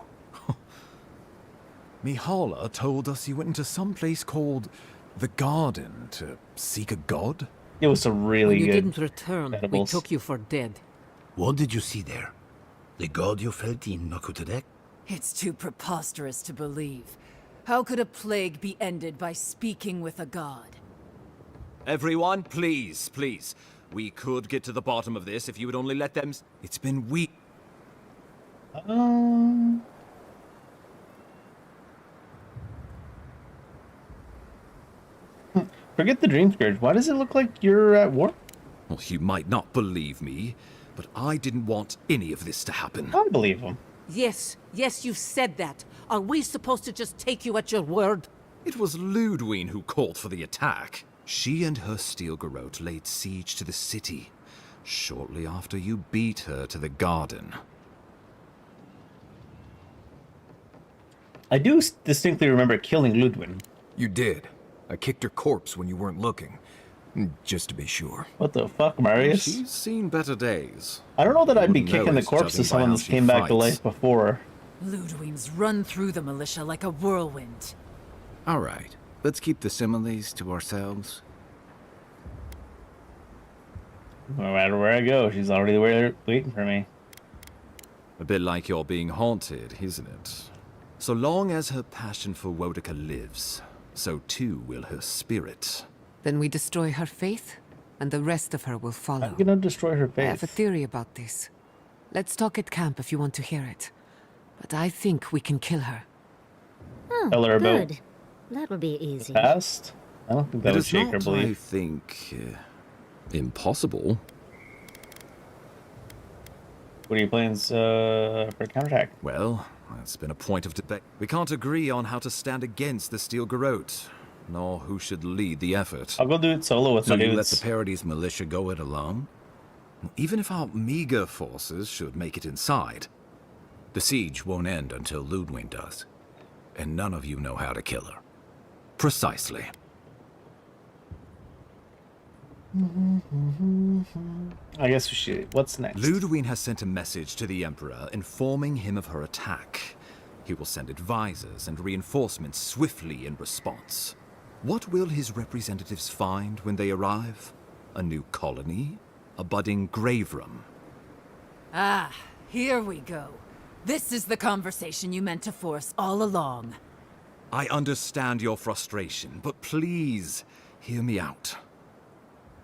Mihala told us you went into some place called the Garden to seek a god? It was a really When you good didn't return, we edibles. took you for dead. What did you see there? The god you felt in Nokutadek? It's too preposterous to believe. How could a plague be ended by speaking with a god? Everyone, please, please. We could get to the bottom of this if you would only let them... It's been weeks. Forget the Dream Scourge. Why does it look like you're at war? Well, you might not believe me, but I didn't want any of this to happen. I believe him. Yes, you said that. Are we supposed to just take you at your word? It was Ludwine who called for the attack. She and her steel garrote laid siege to the city, shortly after you beat her to the garden. I do distinctly remember killing Ludwin. You did. I kicked her corpse when you weren't looking. Just to be sure. What the fuck, Marius? She's seen better days. I don't know that I'd be Wouldn't know kicking the it, corpse judging of by someone how that's she came back to fights. life before. Ludwine's run through the militia like a whirlwind. All right, let's keep the similes to ourselves. No matter where I go, she's already there waiting for me. A bit like you're being haunted, isn't it? So long as her passion for Wodica lives, so too will her spirit. Then we destroy her faith, and the rest of her will follow. I'm gonna destroy her I have a faith. theory about this. Let's talk at camp if you want to hear it. But I think we can kill her. Oh, Tell her about good. That would be easy. Past? I don't think that It would is shake her not, I belief. think, impossible. What are your plans for counterattack? Well, that's been a point of debate. We can't agree on how to stand against the Steel Garrote, nor who should lead the effort. I'll go do it solo with So my you let dudes. the Parodies militia go it alone? Even if our meager forces should make it inside, The siege won't end until Ludwig does. And none of you know how to kill her. precisely. I guess we should. What's next? Ludwig has sent a message to the Emperor informing him of her attack. He will send advisors and reinforcements swiftly in response. What will his representatives find when they arrive? A new colony? A budding grave room? Ah, here we go. This is the conversation you meant to force all along. I understand your frustration, but please hear me out.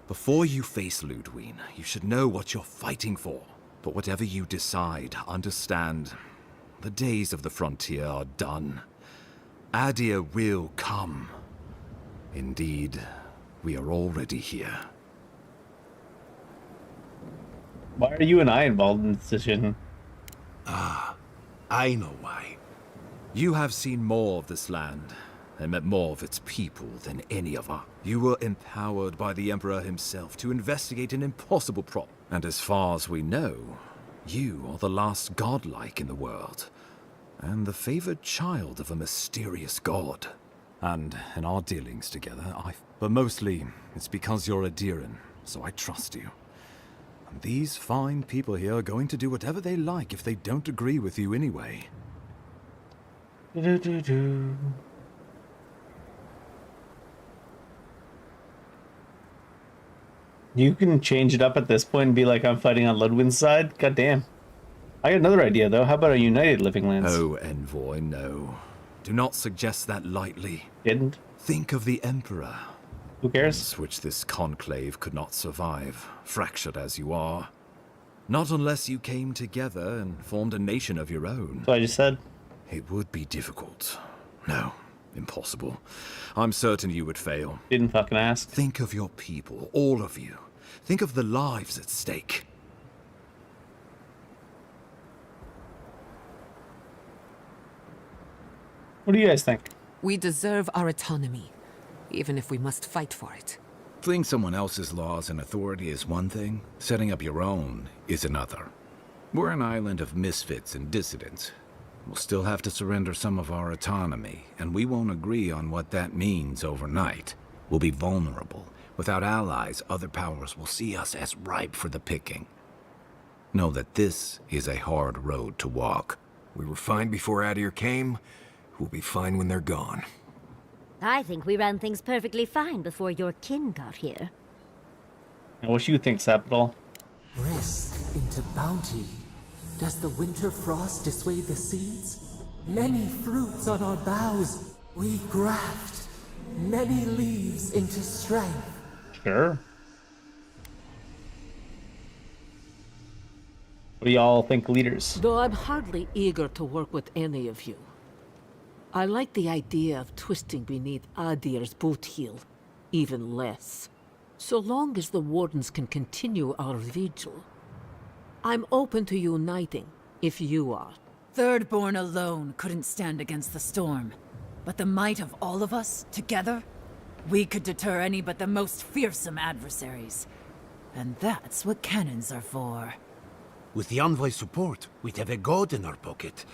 Before you face Ludwig, you should know what you're fighting for. But whatever you decide, understand, the days of the frontier are done. Adir will come. Indeed, we are already here. Why are you and I involved in this decision? I know why. You have seen more of this land, and met more of its people than any of us. You were empowered by the Emperor himself to investigate an impossible problem. And as far as we know, you are the last godlike in the world, and the favored child of a mysterious god. And in our dealings together, But mostly, it's because you're Adiran, so I trust you. And these fine people here are going to do whatever they like if they don't agree with you anyway. You can change it up at this point and be like, I'm fighting on Ludwig's side? God damn. I got another idea, though. How about a united Living Lands? Oh, Envoy, no. Do not suggest that lightly. Didn't? Think of the Emperor. Who cares? Which this conclave could not survive, fractured as you are. Not unless you came together and formed a nation of your own. So I just said. It would be difficult. No, impossible. I'm certain you would fail. Didn't fucking ask. Think of your people, all of you. Think of the lives at stake. What do you guys think? We deserve our autonomy, even if we must fight for it. Fleeing someone else's laws and authority is one thing, setting up your own is another. We're an island of misfits and dissidents. We'll still have to surrender some of our autonomy, and we won't agree on what that means overnight. We'll be vulnerable. Without allies, other powers will see us as ripe for the picking. Know that this is a hard road to walk. We were fine before Adir came. We'll be fine when they're gone. I think we ran things perfectly fine before your kin got here. And what you think, Sapidol? Rest into bounty. Does the winter frost dissuade the seeds? Many fruits on our boughs. We graft many leaves into strength. Sure. What do y'all think, leaders? Though I'm hardly eager to work with any of you. I like the idea of twisting beneath Adir's boot heel, even less. So long as the Wardens can continue our vigil. I'm open to uniting, if you are. Thirdborn alone couldn't stand against the storm. But the might of all of us, together, we could deter any but the most fearsome adversaries. And that's what cannons are for. With the Envoy's support, we'd have a god in our pocket.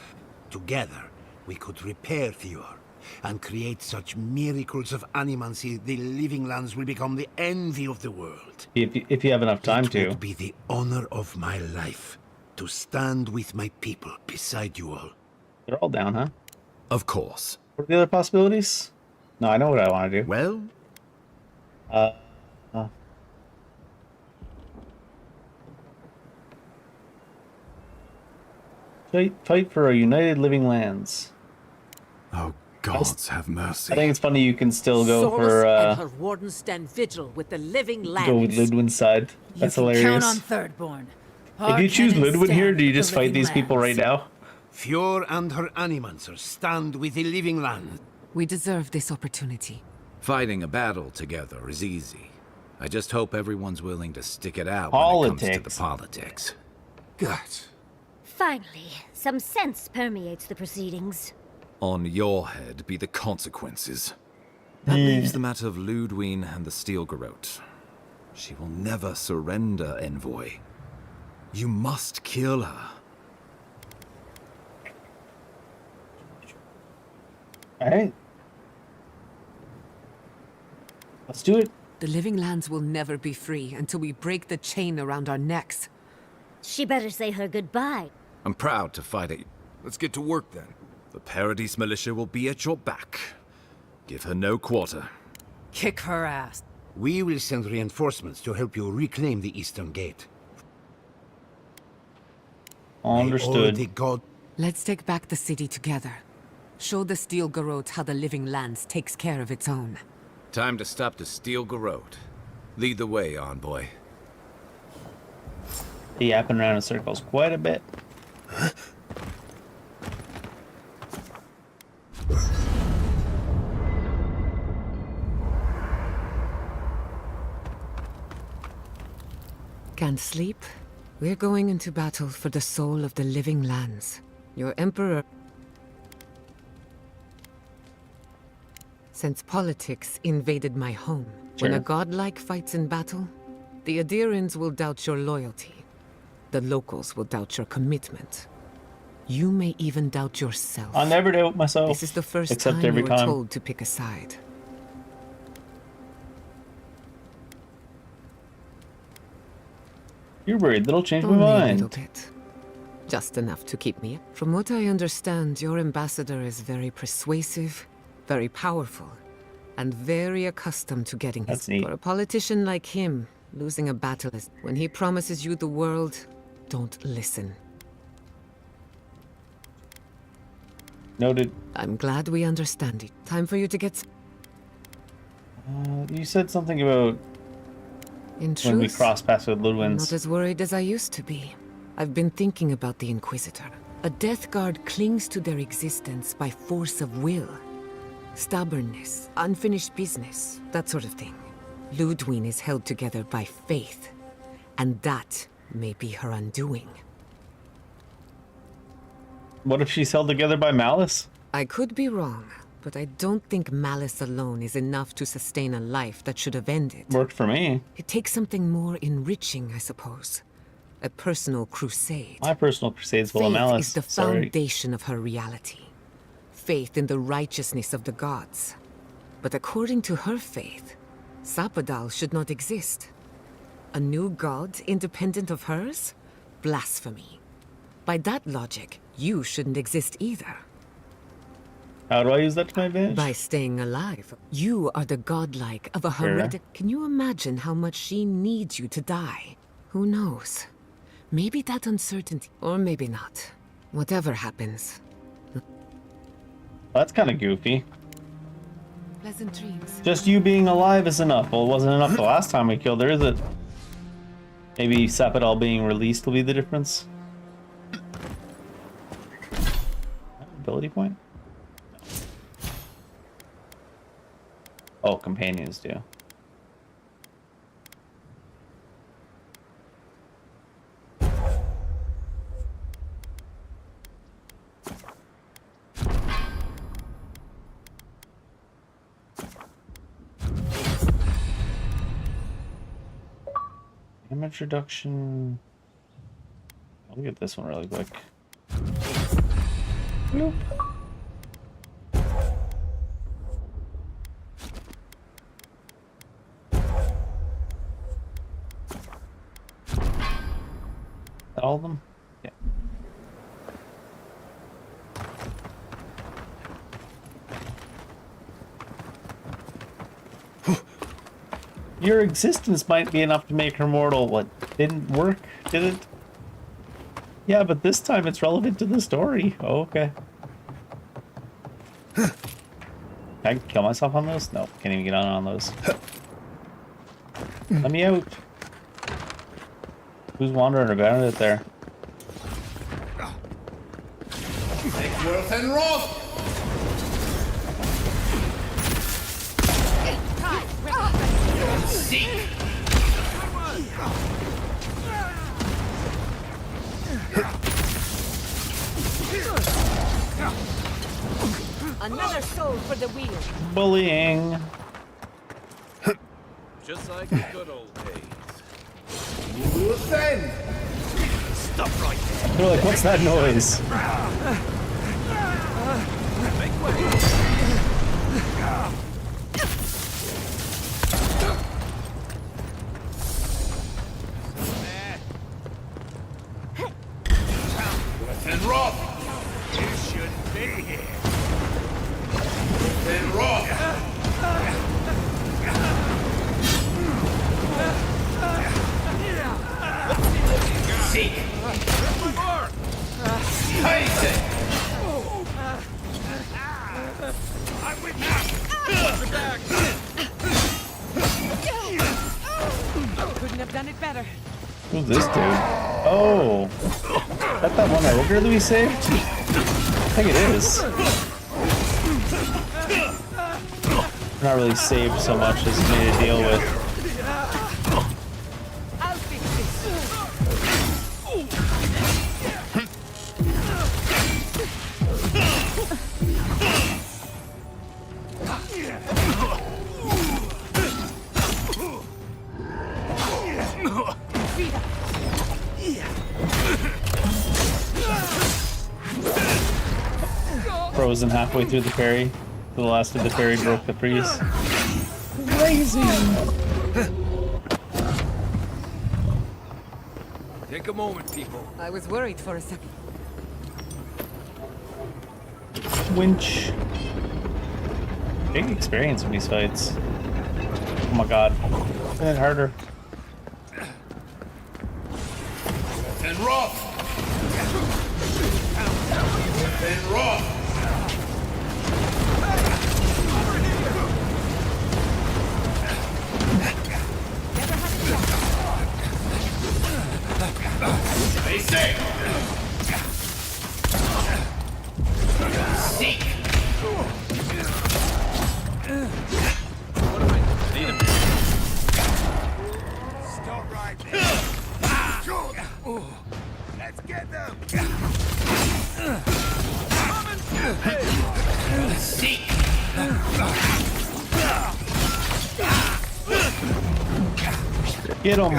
Together, we could repair Thior, and create such miracles of animancy the Living Lands will become the envy of the world. If you have enough time to. It would be the honor of my life to stand with my people beside you all. They're all down, huh? Of course. What are the other possibilities? No, I know what I want to do. Well? Fight for a united living lands. Oh, gods have mercy. I think it's funny you can still go Soros for and her Wardens stand vigil with the living lands. go with Ludwin's side. That's hilarious. Count on Thirdborn. If you choose Ludwin here, do you just fight these people right now? Thior and her animancers stand with the Living Land. We deserve this opportunity. Fighting a battle together is easy. I just hope everyone's willing to stick it out when it comes to the politics. Good. Finally, some sense permeates the proceedings. On your head be the consequences. That leaves the matter of Ludwine and the Steel Garrote. She will never surrender, Envoy. You must kill her. Alright. Let's do it. The Living Lands will never be free until we break the chain around our necks. She better say her goodbye. I'm proud to fight it. Let's get to work then. The Paradise Militia will be at your back. Give her no quarter. Kick her ass. We will send reinforcements to help you reclaim the Eastern Gate. Understood. Let's take back the city together. Show the Steel Garrote how the Living Lands takes care of its own. Time to stop the Steel Garrote. Lead the way, Envoy. Yapping around in circles quite a bit. Can't sleep? We're going into battle for the soul of the Living Lands. Your Emperor... Since politics invaded my home, when a godlike fights in battle, the Adirans will doubt your loyalty. The locals will doubt your commitment. You may even doubt yourself. I'll never doubt myself. This is the first except time every you were time. told to pick a side. You're worried that'll change my Only a mind. little bit. Just enough to keep me. From what I understand, your ambassador is very persuasive, very powerful, and very accustomed to getting his... For a politician like him, losing a battle is... When he promises you the world, don't listen. Noted. I'm glad we understand it. Time for you to get... You said something about In when we truth, cross paths with I'm Ludwin's. not as worried as I used to be. I've been thinking about the Inquisitor. A Death Guard clings to their existence by force of will. Stubbornness, unfinished business, that sort of thing. Ludwine is held together by faith, and that may be her undoing. What if she's held together by malice? I could be wrong, But I don't think malice alone is enough to sustain a life that should have ended. Worked for me. It takes something more enriching, I suppose. A personal crusade. My personal crusade's full of Faith malice. is the foundation of her reality. Faith in the righteousness of the gods. But according to her faith, Sapadal should not exist. A new god independent of hers? Blasphemy. By that logic, you shouldn't exist either. How do I use that to my advantage? By staying alive. You are the godlike of a heretic. Can you imagine how much she needs you to die? Who knows? Maybe that uncertainty, or maybe not. Whatever happens. That's kind of goofy. Pleasant dreams. Just you being alive is enough. Well, it wasn't enough the last time we killed her, is it? Maybe Sapadal being released will be the difference. Ability point? Oh, companions do. Damage reduction. I'll look at this one really quick. Nope. All of them? Yeah. Your existence might be enough to make her mortal. What? Didn't work, did it? Yeah, but this time it's relevant to the story. Oh, okay. Can I kill myself on those? No, can't even get on those. Let me out. Who's wandering around it there? Take Worth and Roth! Seek! Another soul for the wheel. Bullying. Just like the good old days. Then! Stop right there! They're like, what's that noise? Make way! Worth and Roth! You shouldn't be here. Worth and Roth! Seek! Face it! I'm with you! Watch your back! Couldn't have done it better. Who's this dude? Oh! Is that one ogre that we saved? I think it is. Not really saved so much as made to deal with. Frozen halfway through the parry. The last of the parry broke the freeze. Crazy! Take a moment, people. I was worried for a second. Winch. Big experience in these fights. Oh my god. Isn't it harder? And Roth! And Roth! Stay safe! Seek! What am I? Need him? Stop right there! Get him!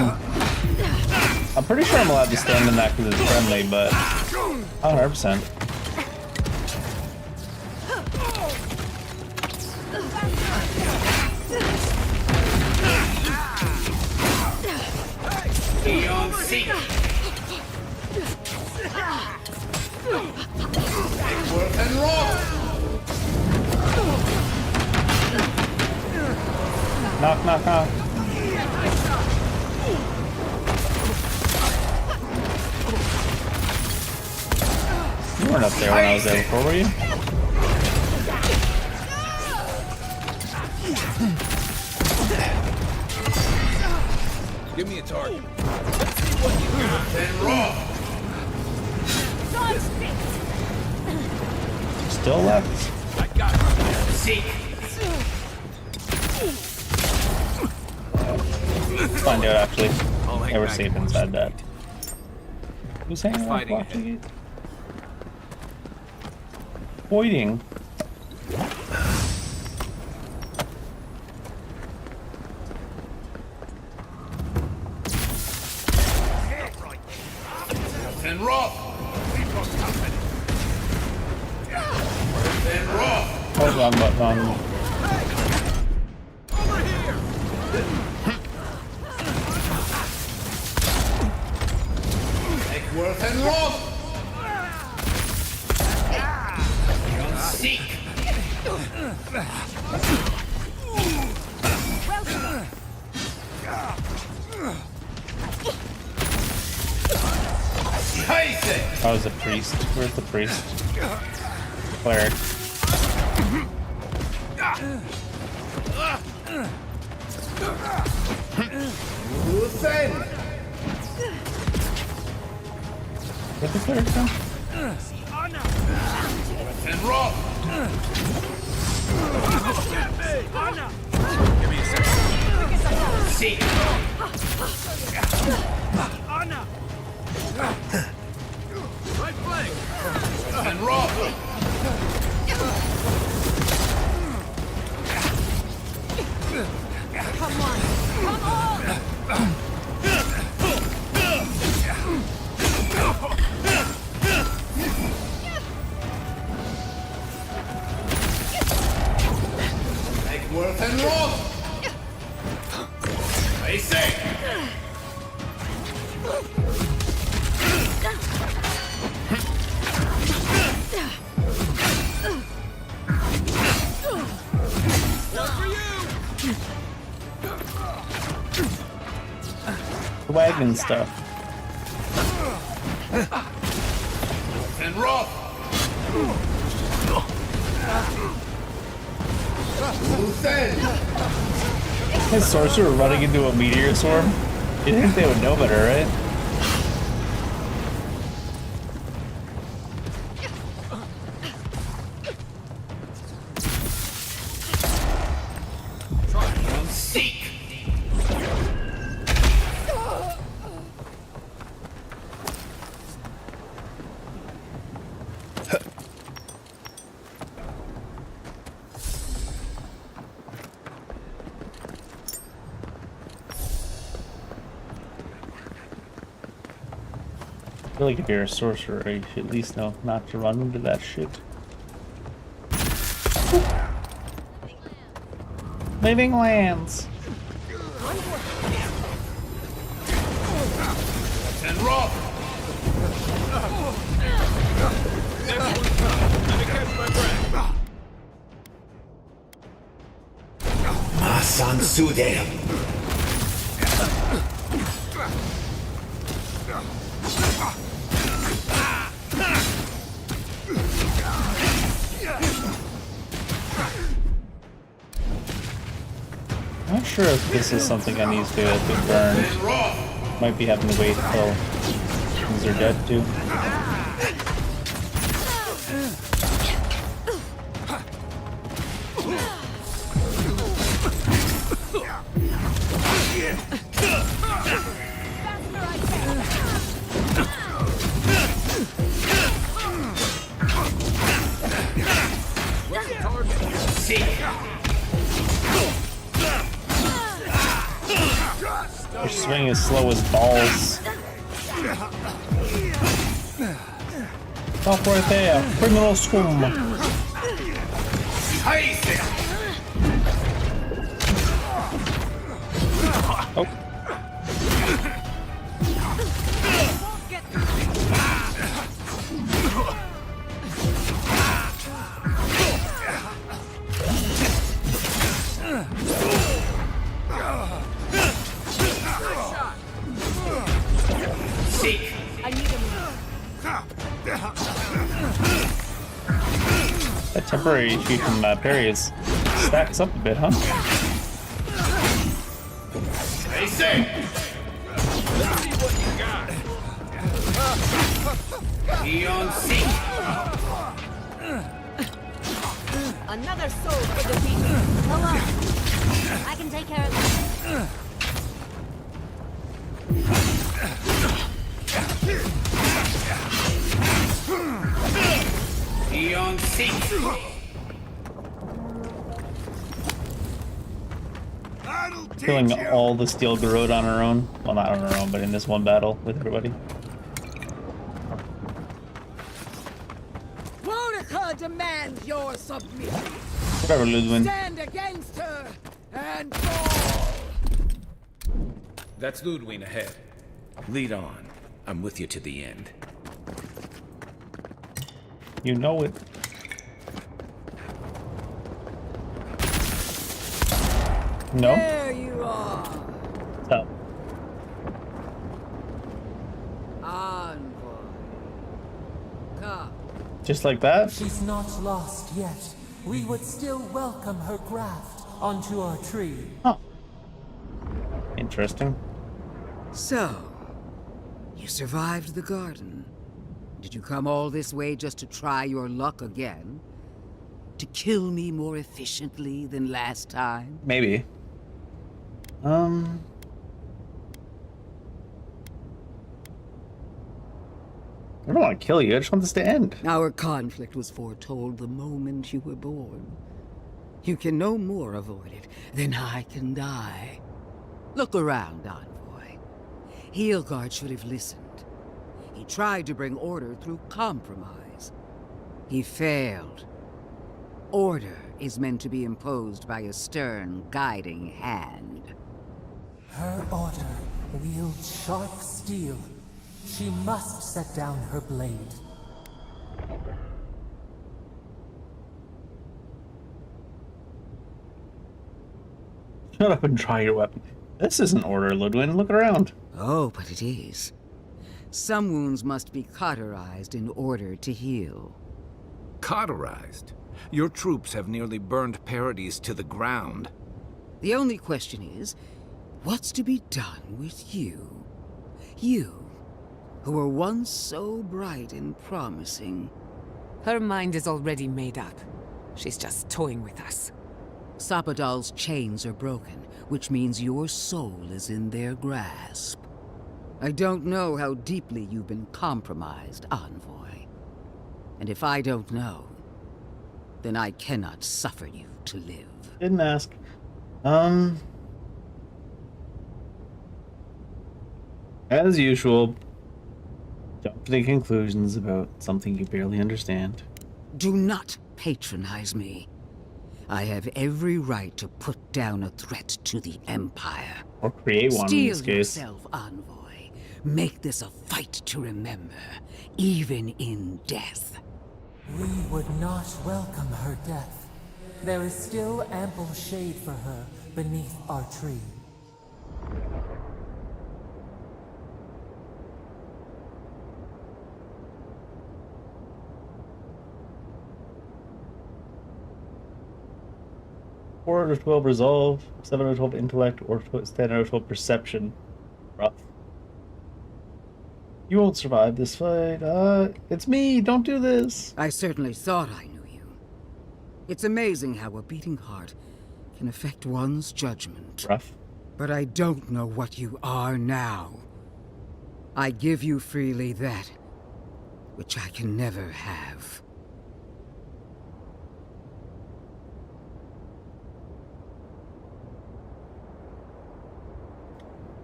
I'm pretty sure I'm allowed to stand in that because it's friendly, but not 100%. Knock, knock, knock. You weren't up there when I was there before, were you? Give me a target. Let's see what you got. And raw. Still left? I got it. Seek. Let's find out actually. Yeah, we're safe inside that. Who's hanging out watching it? Pointing. And raw. And raw. Oh, wrong button. Over here. Worth and raw. Seek. I was a priest. Where's the priest? Cleric. Where'd the cleric come? And raw. Give me a second. Seek. Anna. Right flank. And raw. Come on. Come on. Worth and raw. I say. The wagon stuff. And raw. His sorcerer running into a meteor swarm? You'd think they would know better, right? Seek. I feel like if you're a sorcerer, you should at least know not to run into that shit. Living lands. And raw. Masan Sude. I'm not sure if this is something I need to get burned. Might be having to wait until things are dead too. See. swing is slow as balls. Stop right there. Criminal scum. Oh. That temporary HP from parries stacks up a bit, huh? Stay safe. Let's see what you got. Be on sync. Another soul for the beat. Hello. I can take care of this. Be on sync. Killing all the Steel Garrote on her own. Well, not on her own, but in this one battle with everybody. Monica demands your submission. Whatever, Ludwin. Stand against her and fall. That's Ludwig ahead. Lead on. I'm with you to the end. You know it. No? There you are. Oh. Envoy. Come. Just like that? She's not lost yet. We would still welcome her graft onto our tree. Oh. Interesting. So, you survived the garden. Did you come all this way just to try your luck again? To kill me more efficiently than last time? Maybe. I don't want to kill you, I just want this to end. Our conflict was foretold the moment you were born. You can no more avoid it than I can die. Look around, Envoy. Heelguard should have listened. He tried to bring order through compromise. He failed. Order is meant to be imposed by a stern, guiding hand. Her order wields sharp steel. She must set down her blade. Shut up and try your weapon. This isn't order, Ludwin. Look around. Oh, but it is. Some wounds must be cauterized in order to heal. Cauterized? Your troops have nearly burned Paradis to the ground. The only question is, what's to be done with you? You, who were once so bright and promising. Her mind is already made up. She's just toying with us. Sapadal's chains are broken, which means your soul is in their grasp. I don't know how deeply you've been compromised, Envoy. And if I don't know, then I cannot suffer you to live. Didn't ask. As usual, jump to the conclusions about something you barely understand. Do not patronize me. I have every right to put down a threat to the Empire. Or create one in this case. Steel yourself, Envoy. Make this a fight to remember, even in death. We would not welcome her death. There is still ample shade for her beneath our tree. Four out of 12 resolve, 7 out of 12 intellect, or 10 out of 12 perception. Rough. You won't survive this fight. It's me. Don't do this. I certainly thought I knew you. It's amazing how a beating heart can affect one's judgment. Rough. But I don't know what you are now. I give you freely that which I can never have.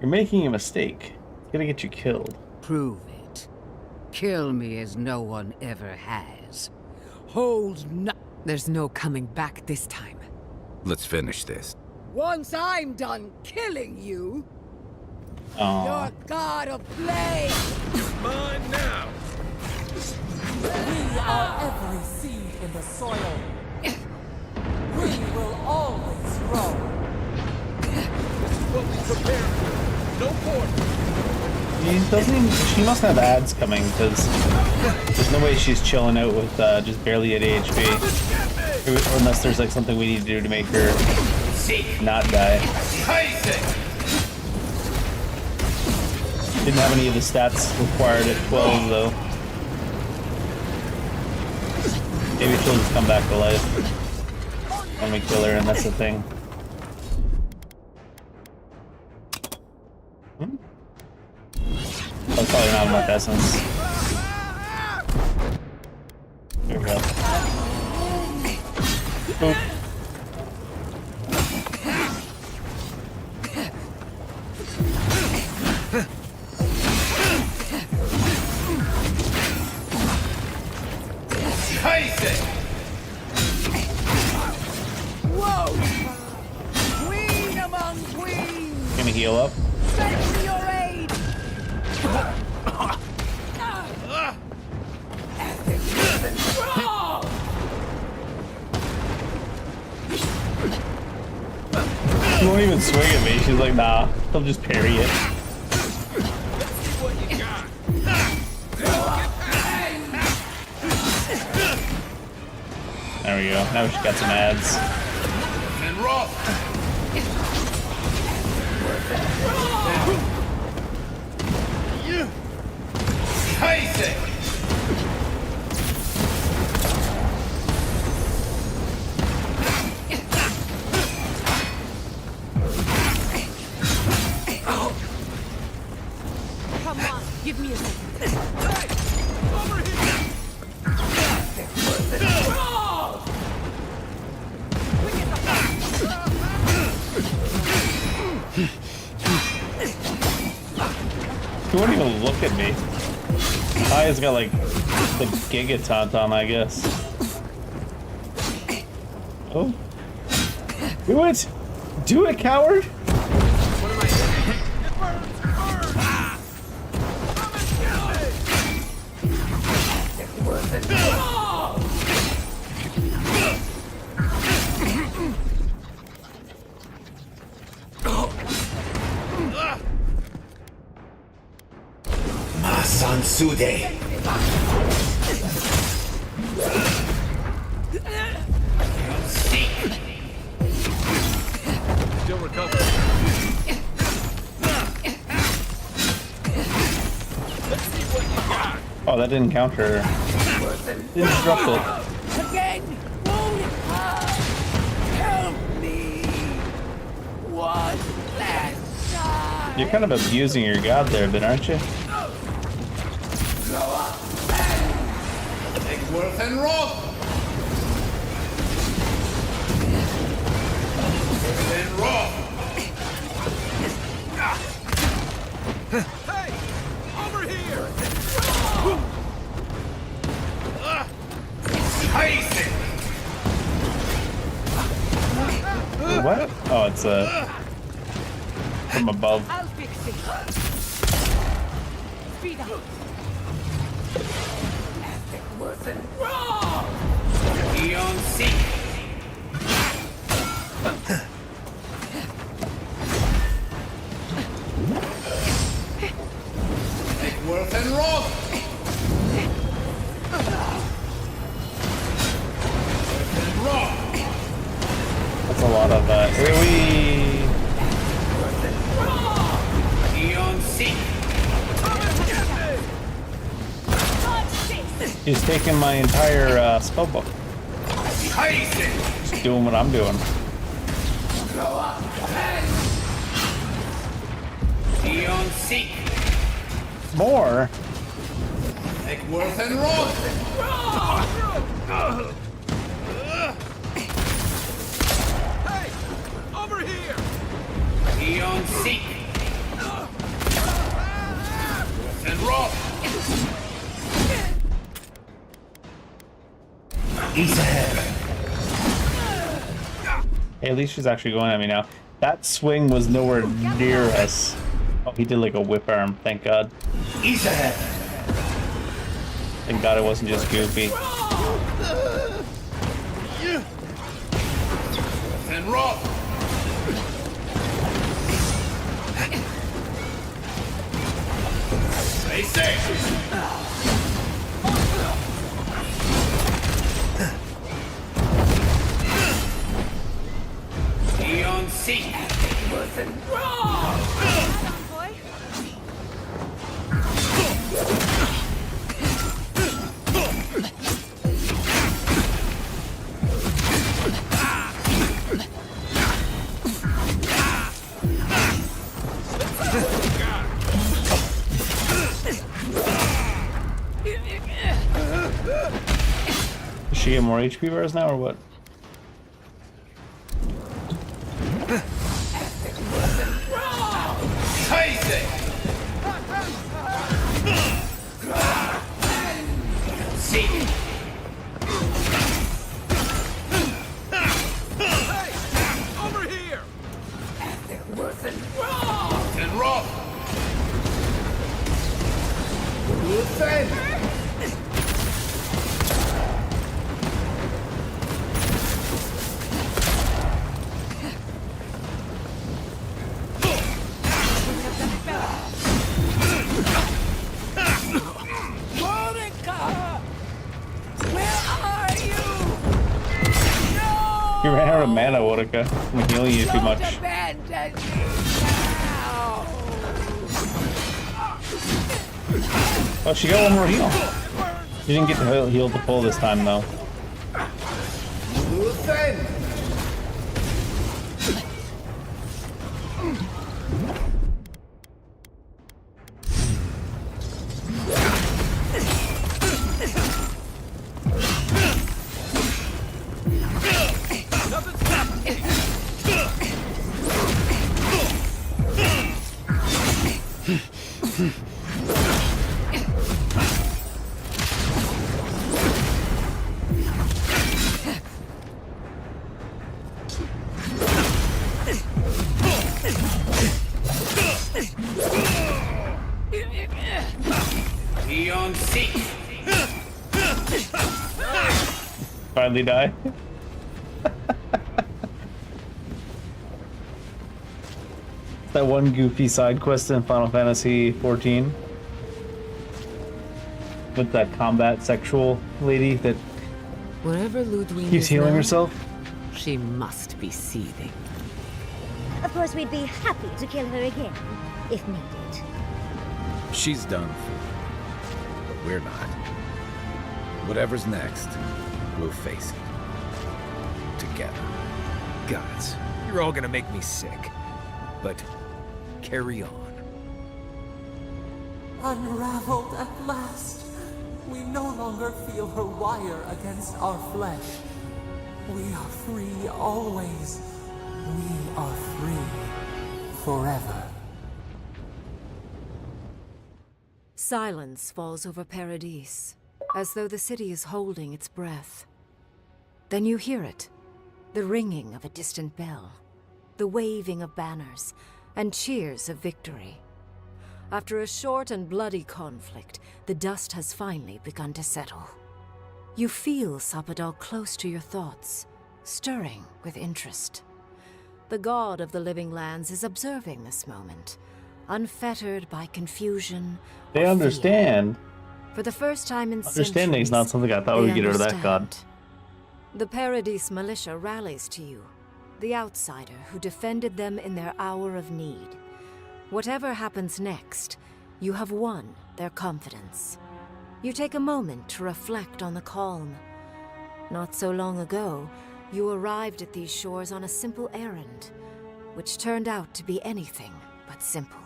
You're making a mistake. It's gonna get you killed. Prove it. Kill me as no one ever has. Hold no... There's no coming back this time. Let's finish this. Once I'm done killing you, Aww. your god of play. Mine now. We are every seed in the soil. We will always grow. This is what we prepared for. No port. He doesn't even, she must have ads coming, because there's no way she's chilling out with just barely at HP. Unless there's like something we need to do to make her not die. Didn't have any of the stats required at 12 though. Maybe she'll just come back to life when we kill her, and that's the thing. Oh, probably not enough essence. There we go. Boop. Whoa! Queen among queens! Gonna heal up. Send me your aid! She won't even swing at me. She's like, nah, he'll just parry it. There we go. Now she got some ads. And roll. You. Isaac. Come on, give me a second. Over here. He won't even look at me. Kaya's got like the gigaton on, I guess. Oh. Do it! Do it, coward! What am I doing? It burns! Burn! Come and kill me! Sansude. Still recovering. Let's see what you got. Oh, that didn't counter. Didn't disrupt it. Again! Won't it help me! One last time! You're kind of abusing your god there, Ben, aren't you? Worth and roll. And roll. Hey, over here. What? Oh, it's from above. I'll fix it. Speed up. Eon Seek. Take Worth and roll. Worth and roll. That's a lot of AoE. Eon Seek. He's taking my entire spellbook. Just doing what I'm doing. Eon Seek. More? Take Worth and roll. Hey, over here. Eon Seek. He's ahead. Hey, at least she's actually going at me now. That swing was nowhere near us. Oh, he did like a whip arm. Thank God. He's ahead. Thank God it wasn't just Goofy. And rock. Stay safe. Be on seat. Wasn't wrong. Is she get more HP bars now or what? You ran out of mana, Wotica. I'm healing you too much. Oh, she got one more heal. She didn't get the heal to pull this time, though. Be on seat. Finally die. That one goofy side quest in Final Fantasy XIV with that combat sexual lady that Wherever Ludwig keeps is healing now, herself. she must be seething. Of course, we'd be happy to kill her again, if needed. She's done for, but we're not. Whatever's next, we'll face it. Together. Gods, you're all gonna make me sick. But carry on. Unraveled at last. We no longer feel her wire against our flesh. We are free always. We are free forever. Silence falls over Paradise, as though the city is holding its breath. Then you hear it, the ringing of a distant bell, the waving of banners, and cheers of victory. After a short and bloody conflict, the dust has finally begun to settle. You feel Sapadal close to your thoughts, stirring with interest. The god of the living lands is observing this moment, unfettered by confusion. They understand. For the first time in Understanding is centuries, not something I thought they we'd get out of that god. understand. The Paradise militia rallies to you, the outsider who defended them in their hour of need. Whatever happens next, you have won their confidence. You take a moment to reflect on the calm. Not so long ago, you arrived at these shores on a simple errand, which turned out to be anything but simple.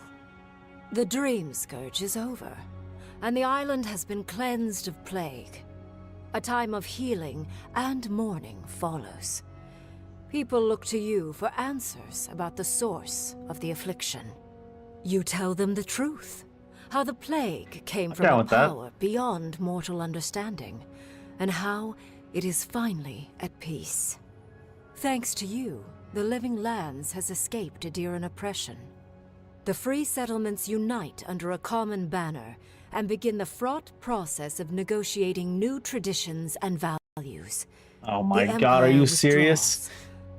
The Dream Scourge is over, and the island has been cleansed of plague. A time of healing and mourning follows. People look to you for answers about the source of the affliction. You tell them the truth, how the plague came from a power beyond mortal understanding, and how it is finally at peace. Thanks to you, the Living Lands has escaped Adiran oppression. The free settlements unite under a common banner and begin the fraught process of negotiating new traditions and values. Oh my god, are you serious?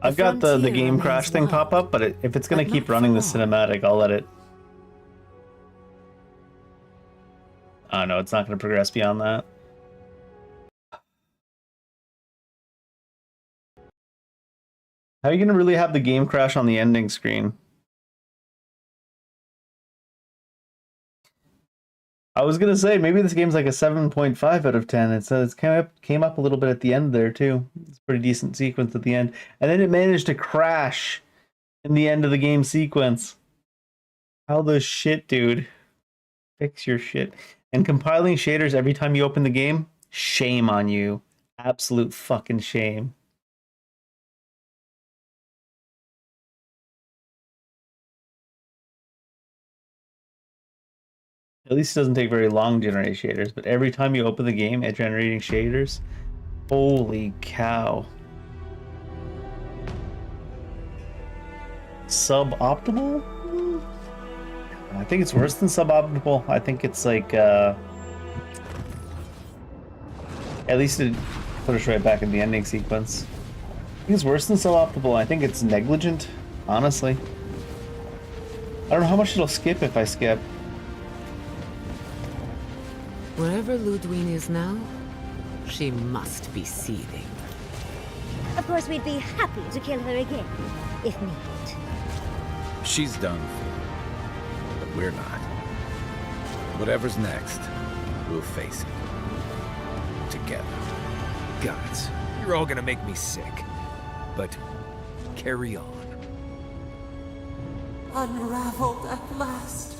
I've got the game crash thing pop up, but if it's going to keep running the cinematic, I'll let it... Oh no, it's not going to progress beyond that. How are you going to really have the game crash on the ending screen? I was going to say, maybe this game's like a 7.5 out of 10. It says it came up a little bit at the end there, too. It's a pretty decent sequence at the end. And then it managed to crash in the end of the game sequence. How the shit, dude. Fix your shit. And compiling shaders every time you open the game? Shame on you. Absolute fucking shame. At least it doesn't take very long to generate shaders, but every time you open the game at generating shaders, holy cow. Suboptimal? I think it's worse than suboptimal. I think it's like, at least it put us right back in the ending sequence. I think it's worse than suboptimal. I think it's negligent, honestly. I don't know how much it'll skip if I skip. Wherever Ludwig is now, she must be seething. Of course, we'd be happy to kill her again, if needed. She's done for, but we're not. Whatever's next, we'll face it. Together. Gods, you're all gonna make me sick. But carry on. Unraveled at last.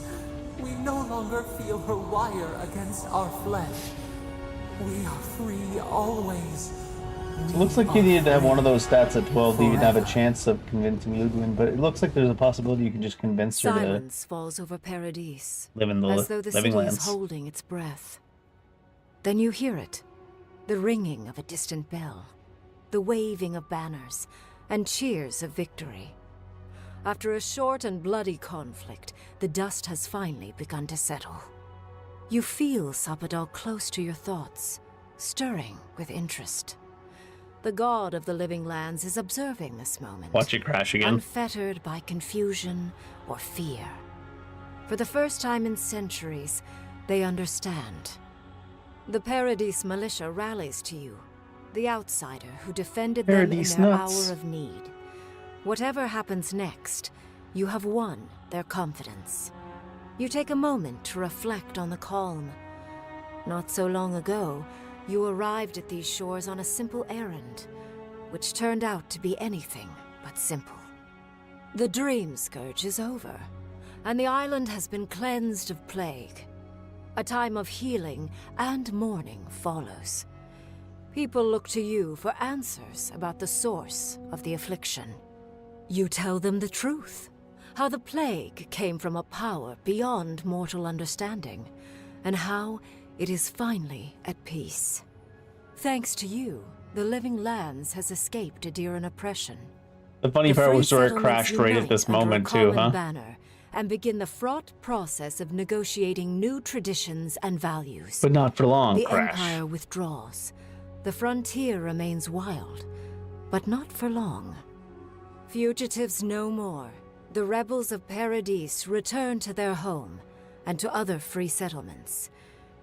We no longer feel her wire against our flesh. We are free always. It looks like you needed to have one of those stats at 12 to even have a chance of convincing Ludwig, but it looks like there's a possibility you can just convince her Silence falls over Paradise, live in the as though the living city lands. is holding its breath. Then you hear it, the ringing of a distant bell, the waving of banners, and cheers of victory. After a short and bloody conflict, the dust has finally begun to settle. You feel Sapadal close to your thoughts, stirring with interest. The god of the living lands is observing this moment. Watch it crash again. Unfettered by confusion or fear. For the first time in centuries, they understand. The Paradise militia rallies to you, the outsider who defended them in their hour of need. Whatever happens next, you have won their confidence. You take a moment to reflect on the calm. Not so long ago, you arrived at these shores on a simple errand, which turned out to be anything but simple. The dream scourge is over, and the island has been cleansed of plague. A time of healing and mourning follows. People look to you for answers about the source of the affliction. You tell them the truth, how the plague came from a power beyond mortal understanding, and how it is finally at peace. Thanks to you, the living lands has escaped Adiran oppression. The funny part was where it crashed right at this moment too, huh? Banner and begin the fraught process of negotiating new traditions and values. But not for long, The crash. Empire withdraws. The frontier remains wild, but not for long. Fugitives no more. The rebels of Paradise return to their home and to other free settlements,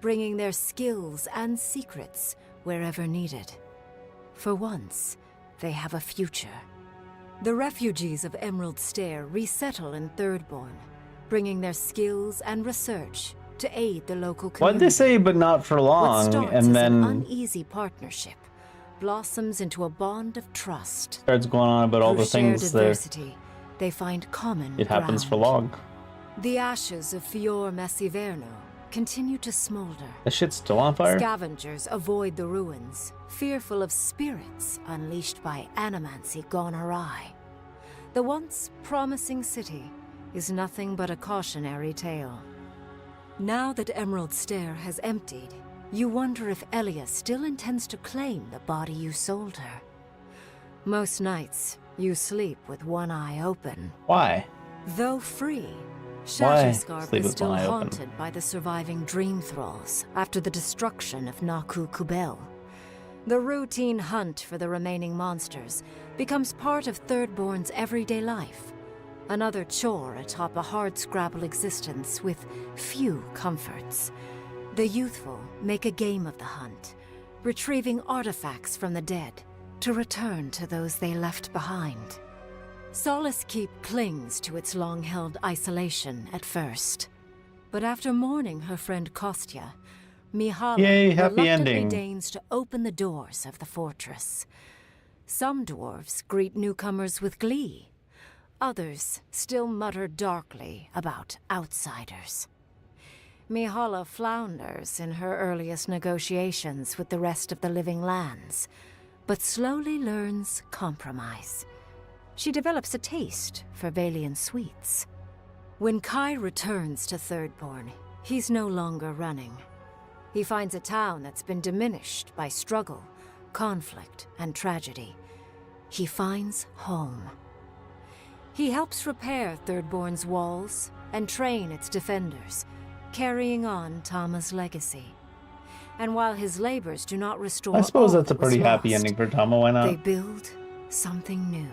bringing their skills and secrets wherever needed. For once, they have a future. The refugees of Emerald Stair resettle in Thirdborn, bringing their skills and research to aid the local community. Why'd they say but not for What long, starts and as then an uneasy partnership blossoms into a bond of trust. starts going on about all Through the things shared that adversity, they find common it happens for ground. long. The ashes of Fior Messiverno continue to smolder. That shit's still on fire? Scavengers avoid the ruins, fearful of spirits unleashed by animancy gone awry. The once promising city is nothing but a cautionary tale. Now that Emerald Stair has emptied, you wonder if Elia still intends to claim the body you sold her. Most nights, you sleep with one eye open. Why? Though free, Why Shatterscarp sleep is with still one eye open? haunted by the surviving dream thralls after the destruction of Naku Kubel. The routine hunt for the remaining monsters becomes part of Thirdborn's everyday life, another chore atop a hardscrabble existence with few comforts. The youthful make a game of the hunt, retrieving artifacts from the dead to return to those they left behind. Solace Keep clings to its long-held isolation at first, but after mourning her friend Kostya, Mihala Yay, happy reluctantly ending. deigns to open the doors of the fortress. Some dwarves greet newcomers with glee. Others still mutter darkly about outsiders. Mihala flounders in her earliest negotiations with the rest of the living lands, but slowly learns compromise. She develops a taste for Valian sweets. When Kai returns to Thirdborn, he's no longer running. He finds a town that's been diminished by struggle, conflict, and tragedy. He finds home. He helps repair Thirdborn's walls and train its defenders, carrying on Tama's legacy. And while his labors do not restore I suppose all that's a that was pretty happy lost, ending for Tama. Why not? they build something new.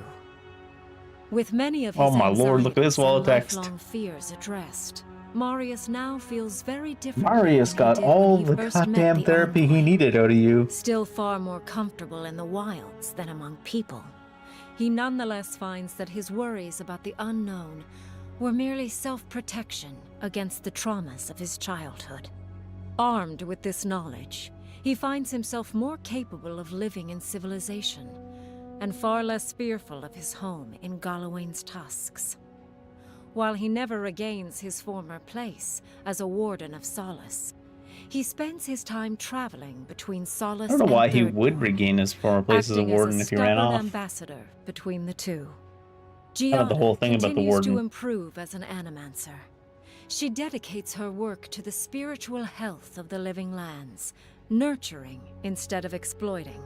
With many of his Oh my lord, look at this anxieties wall and of text. lifelong fears addressed, Marius now feels very different. Marius got all the goddamn therapy he needed out of you. Still far more comfortable in the wilds than among people, he nonetheless finds that his worries about the unknown were merely self-protection against the traumas of his childhood. Armed with this knowledge, he finds himself more capable of living in civilization, and far less fearful of his home in Galawain's tusks. While he never regains his former place as a Warden of Solace, he spends his time traveling between Solace I don't know why and he Thirdborn, would regain his former place as a acting warden a if he ran stubborn off. ambassador between the two. Kind of the Giada whole thing about the continues to warden. improve as an animancer. She dedicates her work to the spiritual health of the living lands, nurturing instead of exploiting.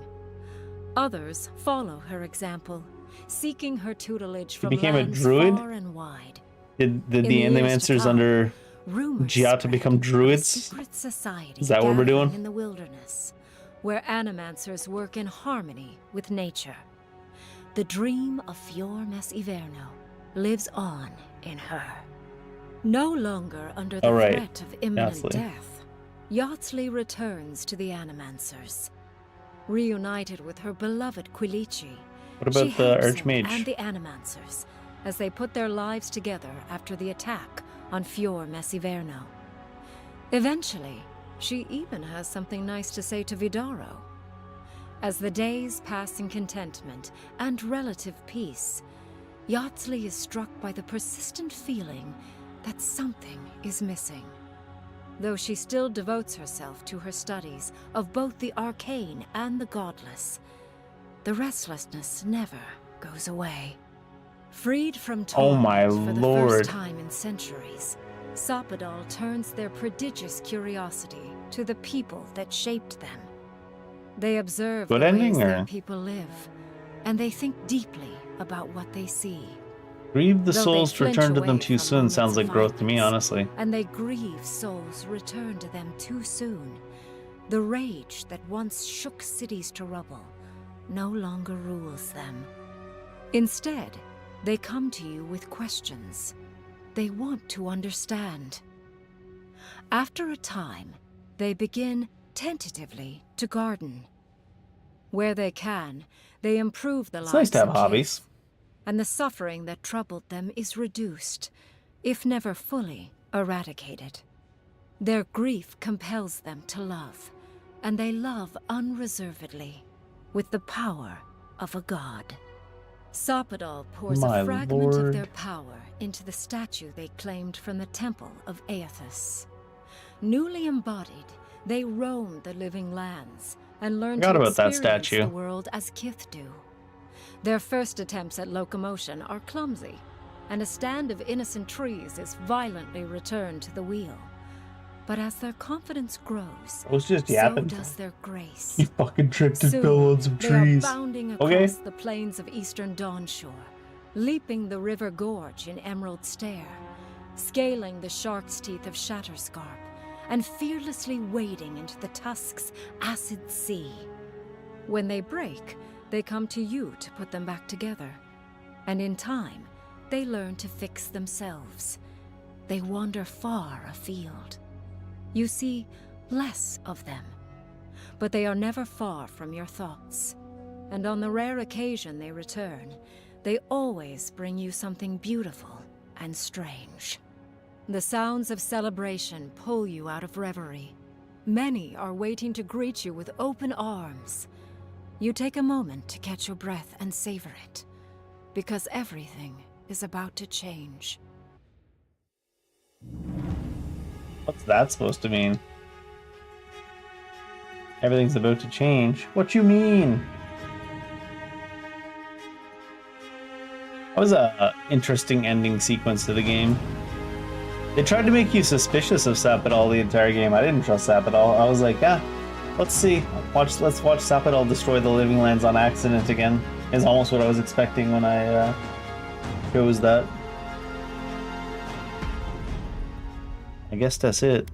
Others follow her example, seeking her tutelage from became a lands druid? far and wide. Did In the the years to Animancers come, under rumors Giata become druids? Secret society Is that what we're gathering doing? in the wilderness, where animancers work in harmony with nature. The dream of Fior Mes Iverno lives on in her. No longer under the All right, threat of imminent Yatsley. death, Yatsley returns to the Animancers. Reunited with her beloved Quilici, What about she the helps him Archmage? and the Animancers as they put their lives together after the attack on Fior Mes Iverno. Eventually, she even has something nice to say to Vidaro. As the days pass in contentment and relative peace, Yatsley is struck by the persistent feeling that something is missing. Though she still devotes herself to her studies of both the arcane and the godless, the restlessness never goes away. Freed from Oh my torment for the lord. first time in centuries, Sapadal turns their prodigious curiosity to the people that shaped them. They observe Good the ending, ways their or- people live, and they think deeply about what they see. Grieve the Though they souls to flinch return to them away too from soon moments sounds of like growth to me, violence, honestly. and they grieve souls returned to them too soon. The rage that once shook cities to rubble no longer rules them. Instead, they come to you with questions. They want to understand. After a time, they begin tentatively to garden. Where they can, they improve the It's lives nice to have of hobbies. kids, and the suffering that troubled them is reduced, if never fully eradicated. Their grief compels them to love, and they love unreservedly, with the power of a god. Sapadal pours My a fragment of lord. their power into the statue they claimed from the temple of Aethys. Newly embodied, they roam the living lands and learn Forgot to about that experience statue. the world as Kith do. Their first attempts at locomotion are clumsy, and a stand of innocent trees is violently returned to the wheel. But as their confidence grows, It was just so yapping. does their grace. He fucking tripped and Soon, fell on some they are trees. bounding across Okay. the plains of eastern Dawnshore, leaping the river gorge in Emerald Stair, scaling the shark's teeth of Shatterscarp, and fearlessly wading into the Tusk's acid sea. When they break, they come to you to put them back together. And in time, they learn to fix themselves. They wander far afield. You see less of them, but they are never far from your thoughts. And on the rare occasion they return, they always bring you something beautiful and strange. The sounds of celebration pull you out of reverie. Many are waiting to greet you with open arms. You take a moment to catch your breath and savor it, because everything is about to change. What's that supposed to mean? Everything's about to change. What you mean? That was a interesting ending sequence to the game. They tried to make you suspicious of Sappadal the entire game. I didn't trust Sappadal. I was like, yeah, let's see. Let's watch Sappadal destroy the Living Lands on accident again. Is almost what I was expecting when I chose that. I guess that's it.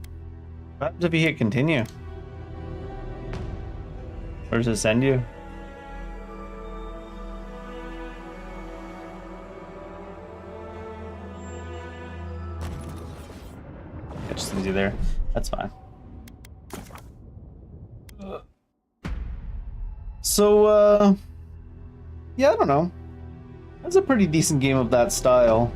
What happens if you hit continue? Where does it send you? It just sends you there. That's fine. So, yeah, I don't know. That's a pretty decent game of that style.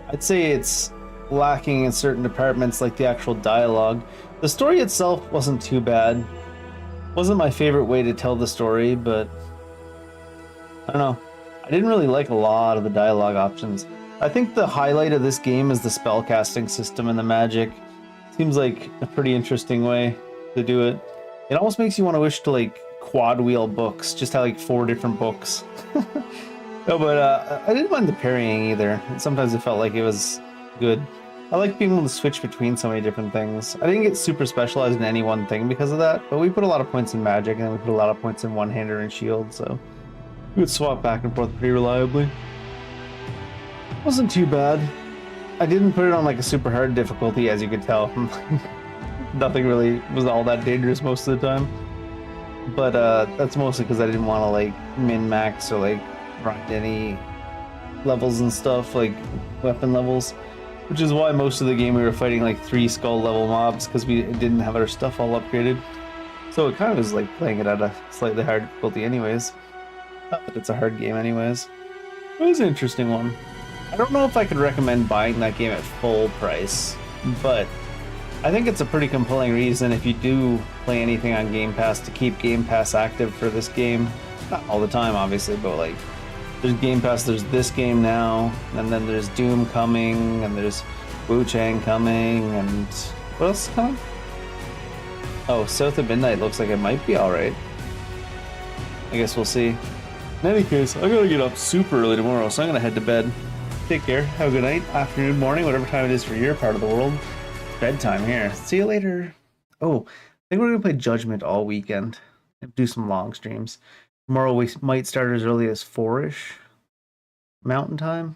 I'd say it's lacking in certain departments like the actual dialogue. The story itself wasn't too bad. Wasn't my favorite way to tell the story, but I don't know. I didn't really like a lot of the dialogue options. I think the highlight of this game is the spellcasting system and the magic. Seems like a pretty interesting way to do it. It almost makes you want to wish to like quad wheel books, just have like 4 different books. No, but I didn't mind the parrying either. Sometimes it felt like it was good. I like being able to switch between so many different things. I didn't get super specialized in any one thing because of that, but we put a lot of points in magic and then we put a lot of points in one-hander and shield, so we would swap back and forth pretty reliably. Wasn't too bad. I didn't put it on like a super hard difficulty, as you could tell. Nothing really was all that dangerous most of the time. But that's mostly because I didn't want to like min-max or like grind any levels and stuff, like weapon levels. Which is why most of the game we were fighting like 3 skull level mobs, because we didn't have our stuff all upgraded. So it kind of is like playing it at a slightly hard difficulty anyways. Not that it's a hard game anyways. It was an interesting one. I don't know if I could recommend buying that game at full price, but I think it's a pretty compelling reason if you do play anything on Game Pass to keep Game Pass active for this game. Not all the time, obviously, but like there's Game Pass, there's this game now, and then there's Doom coming, and there's Wu-Chang coming, and what else is coming? Oh, South of Midnight looks like it might be alright. I guess we'll see. In any case, I gotta get up super early tomorrow, so I'm gonna head to bed. Take care, have a good night, afternoon, morning, whatever time it is for your part of the world. Bedtime here. See you later. Oh, I think we're gonna play Judgment all weekend. Do some long streams. Tomorrow we might start as early as 4-ish Mountain Time.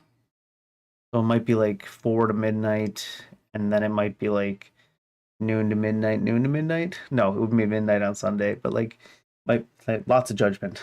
So it might be like 4 to midnight, and then it might be like noon to midnight. No, it would be midnight on Sunday, but like lots of Judgment.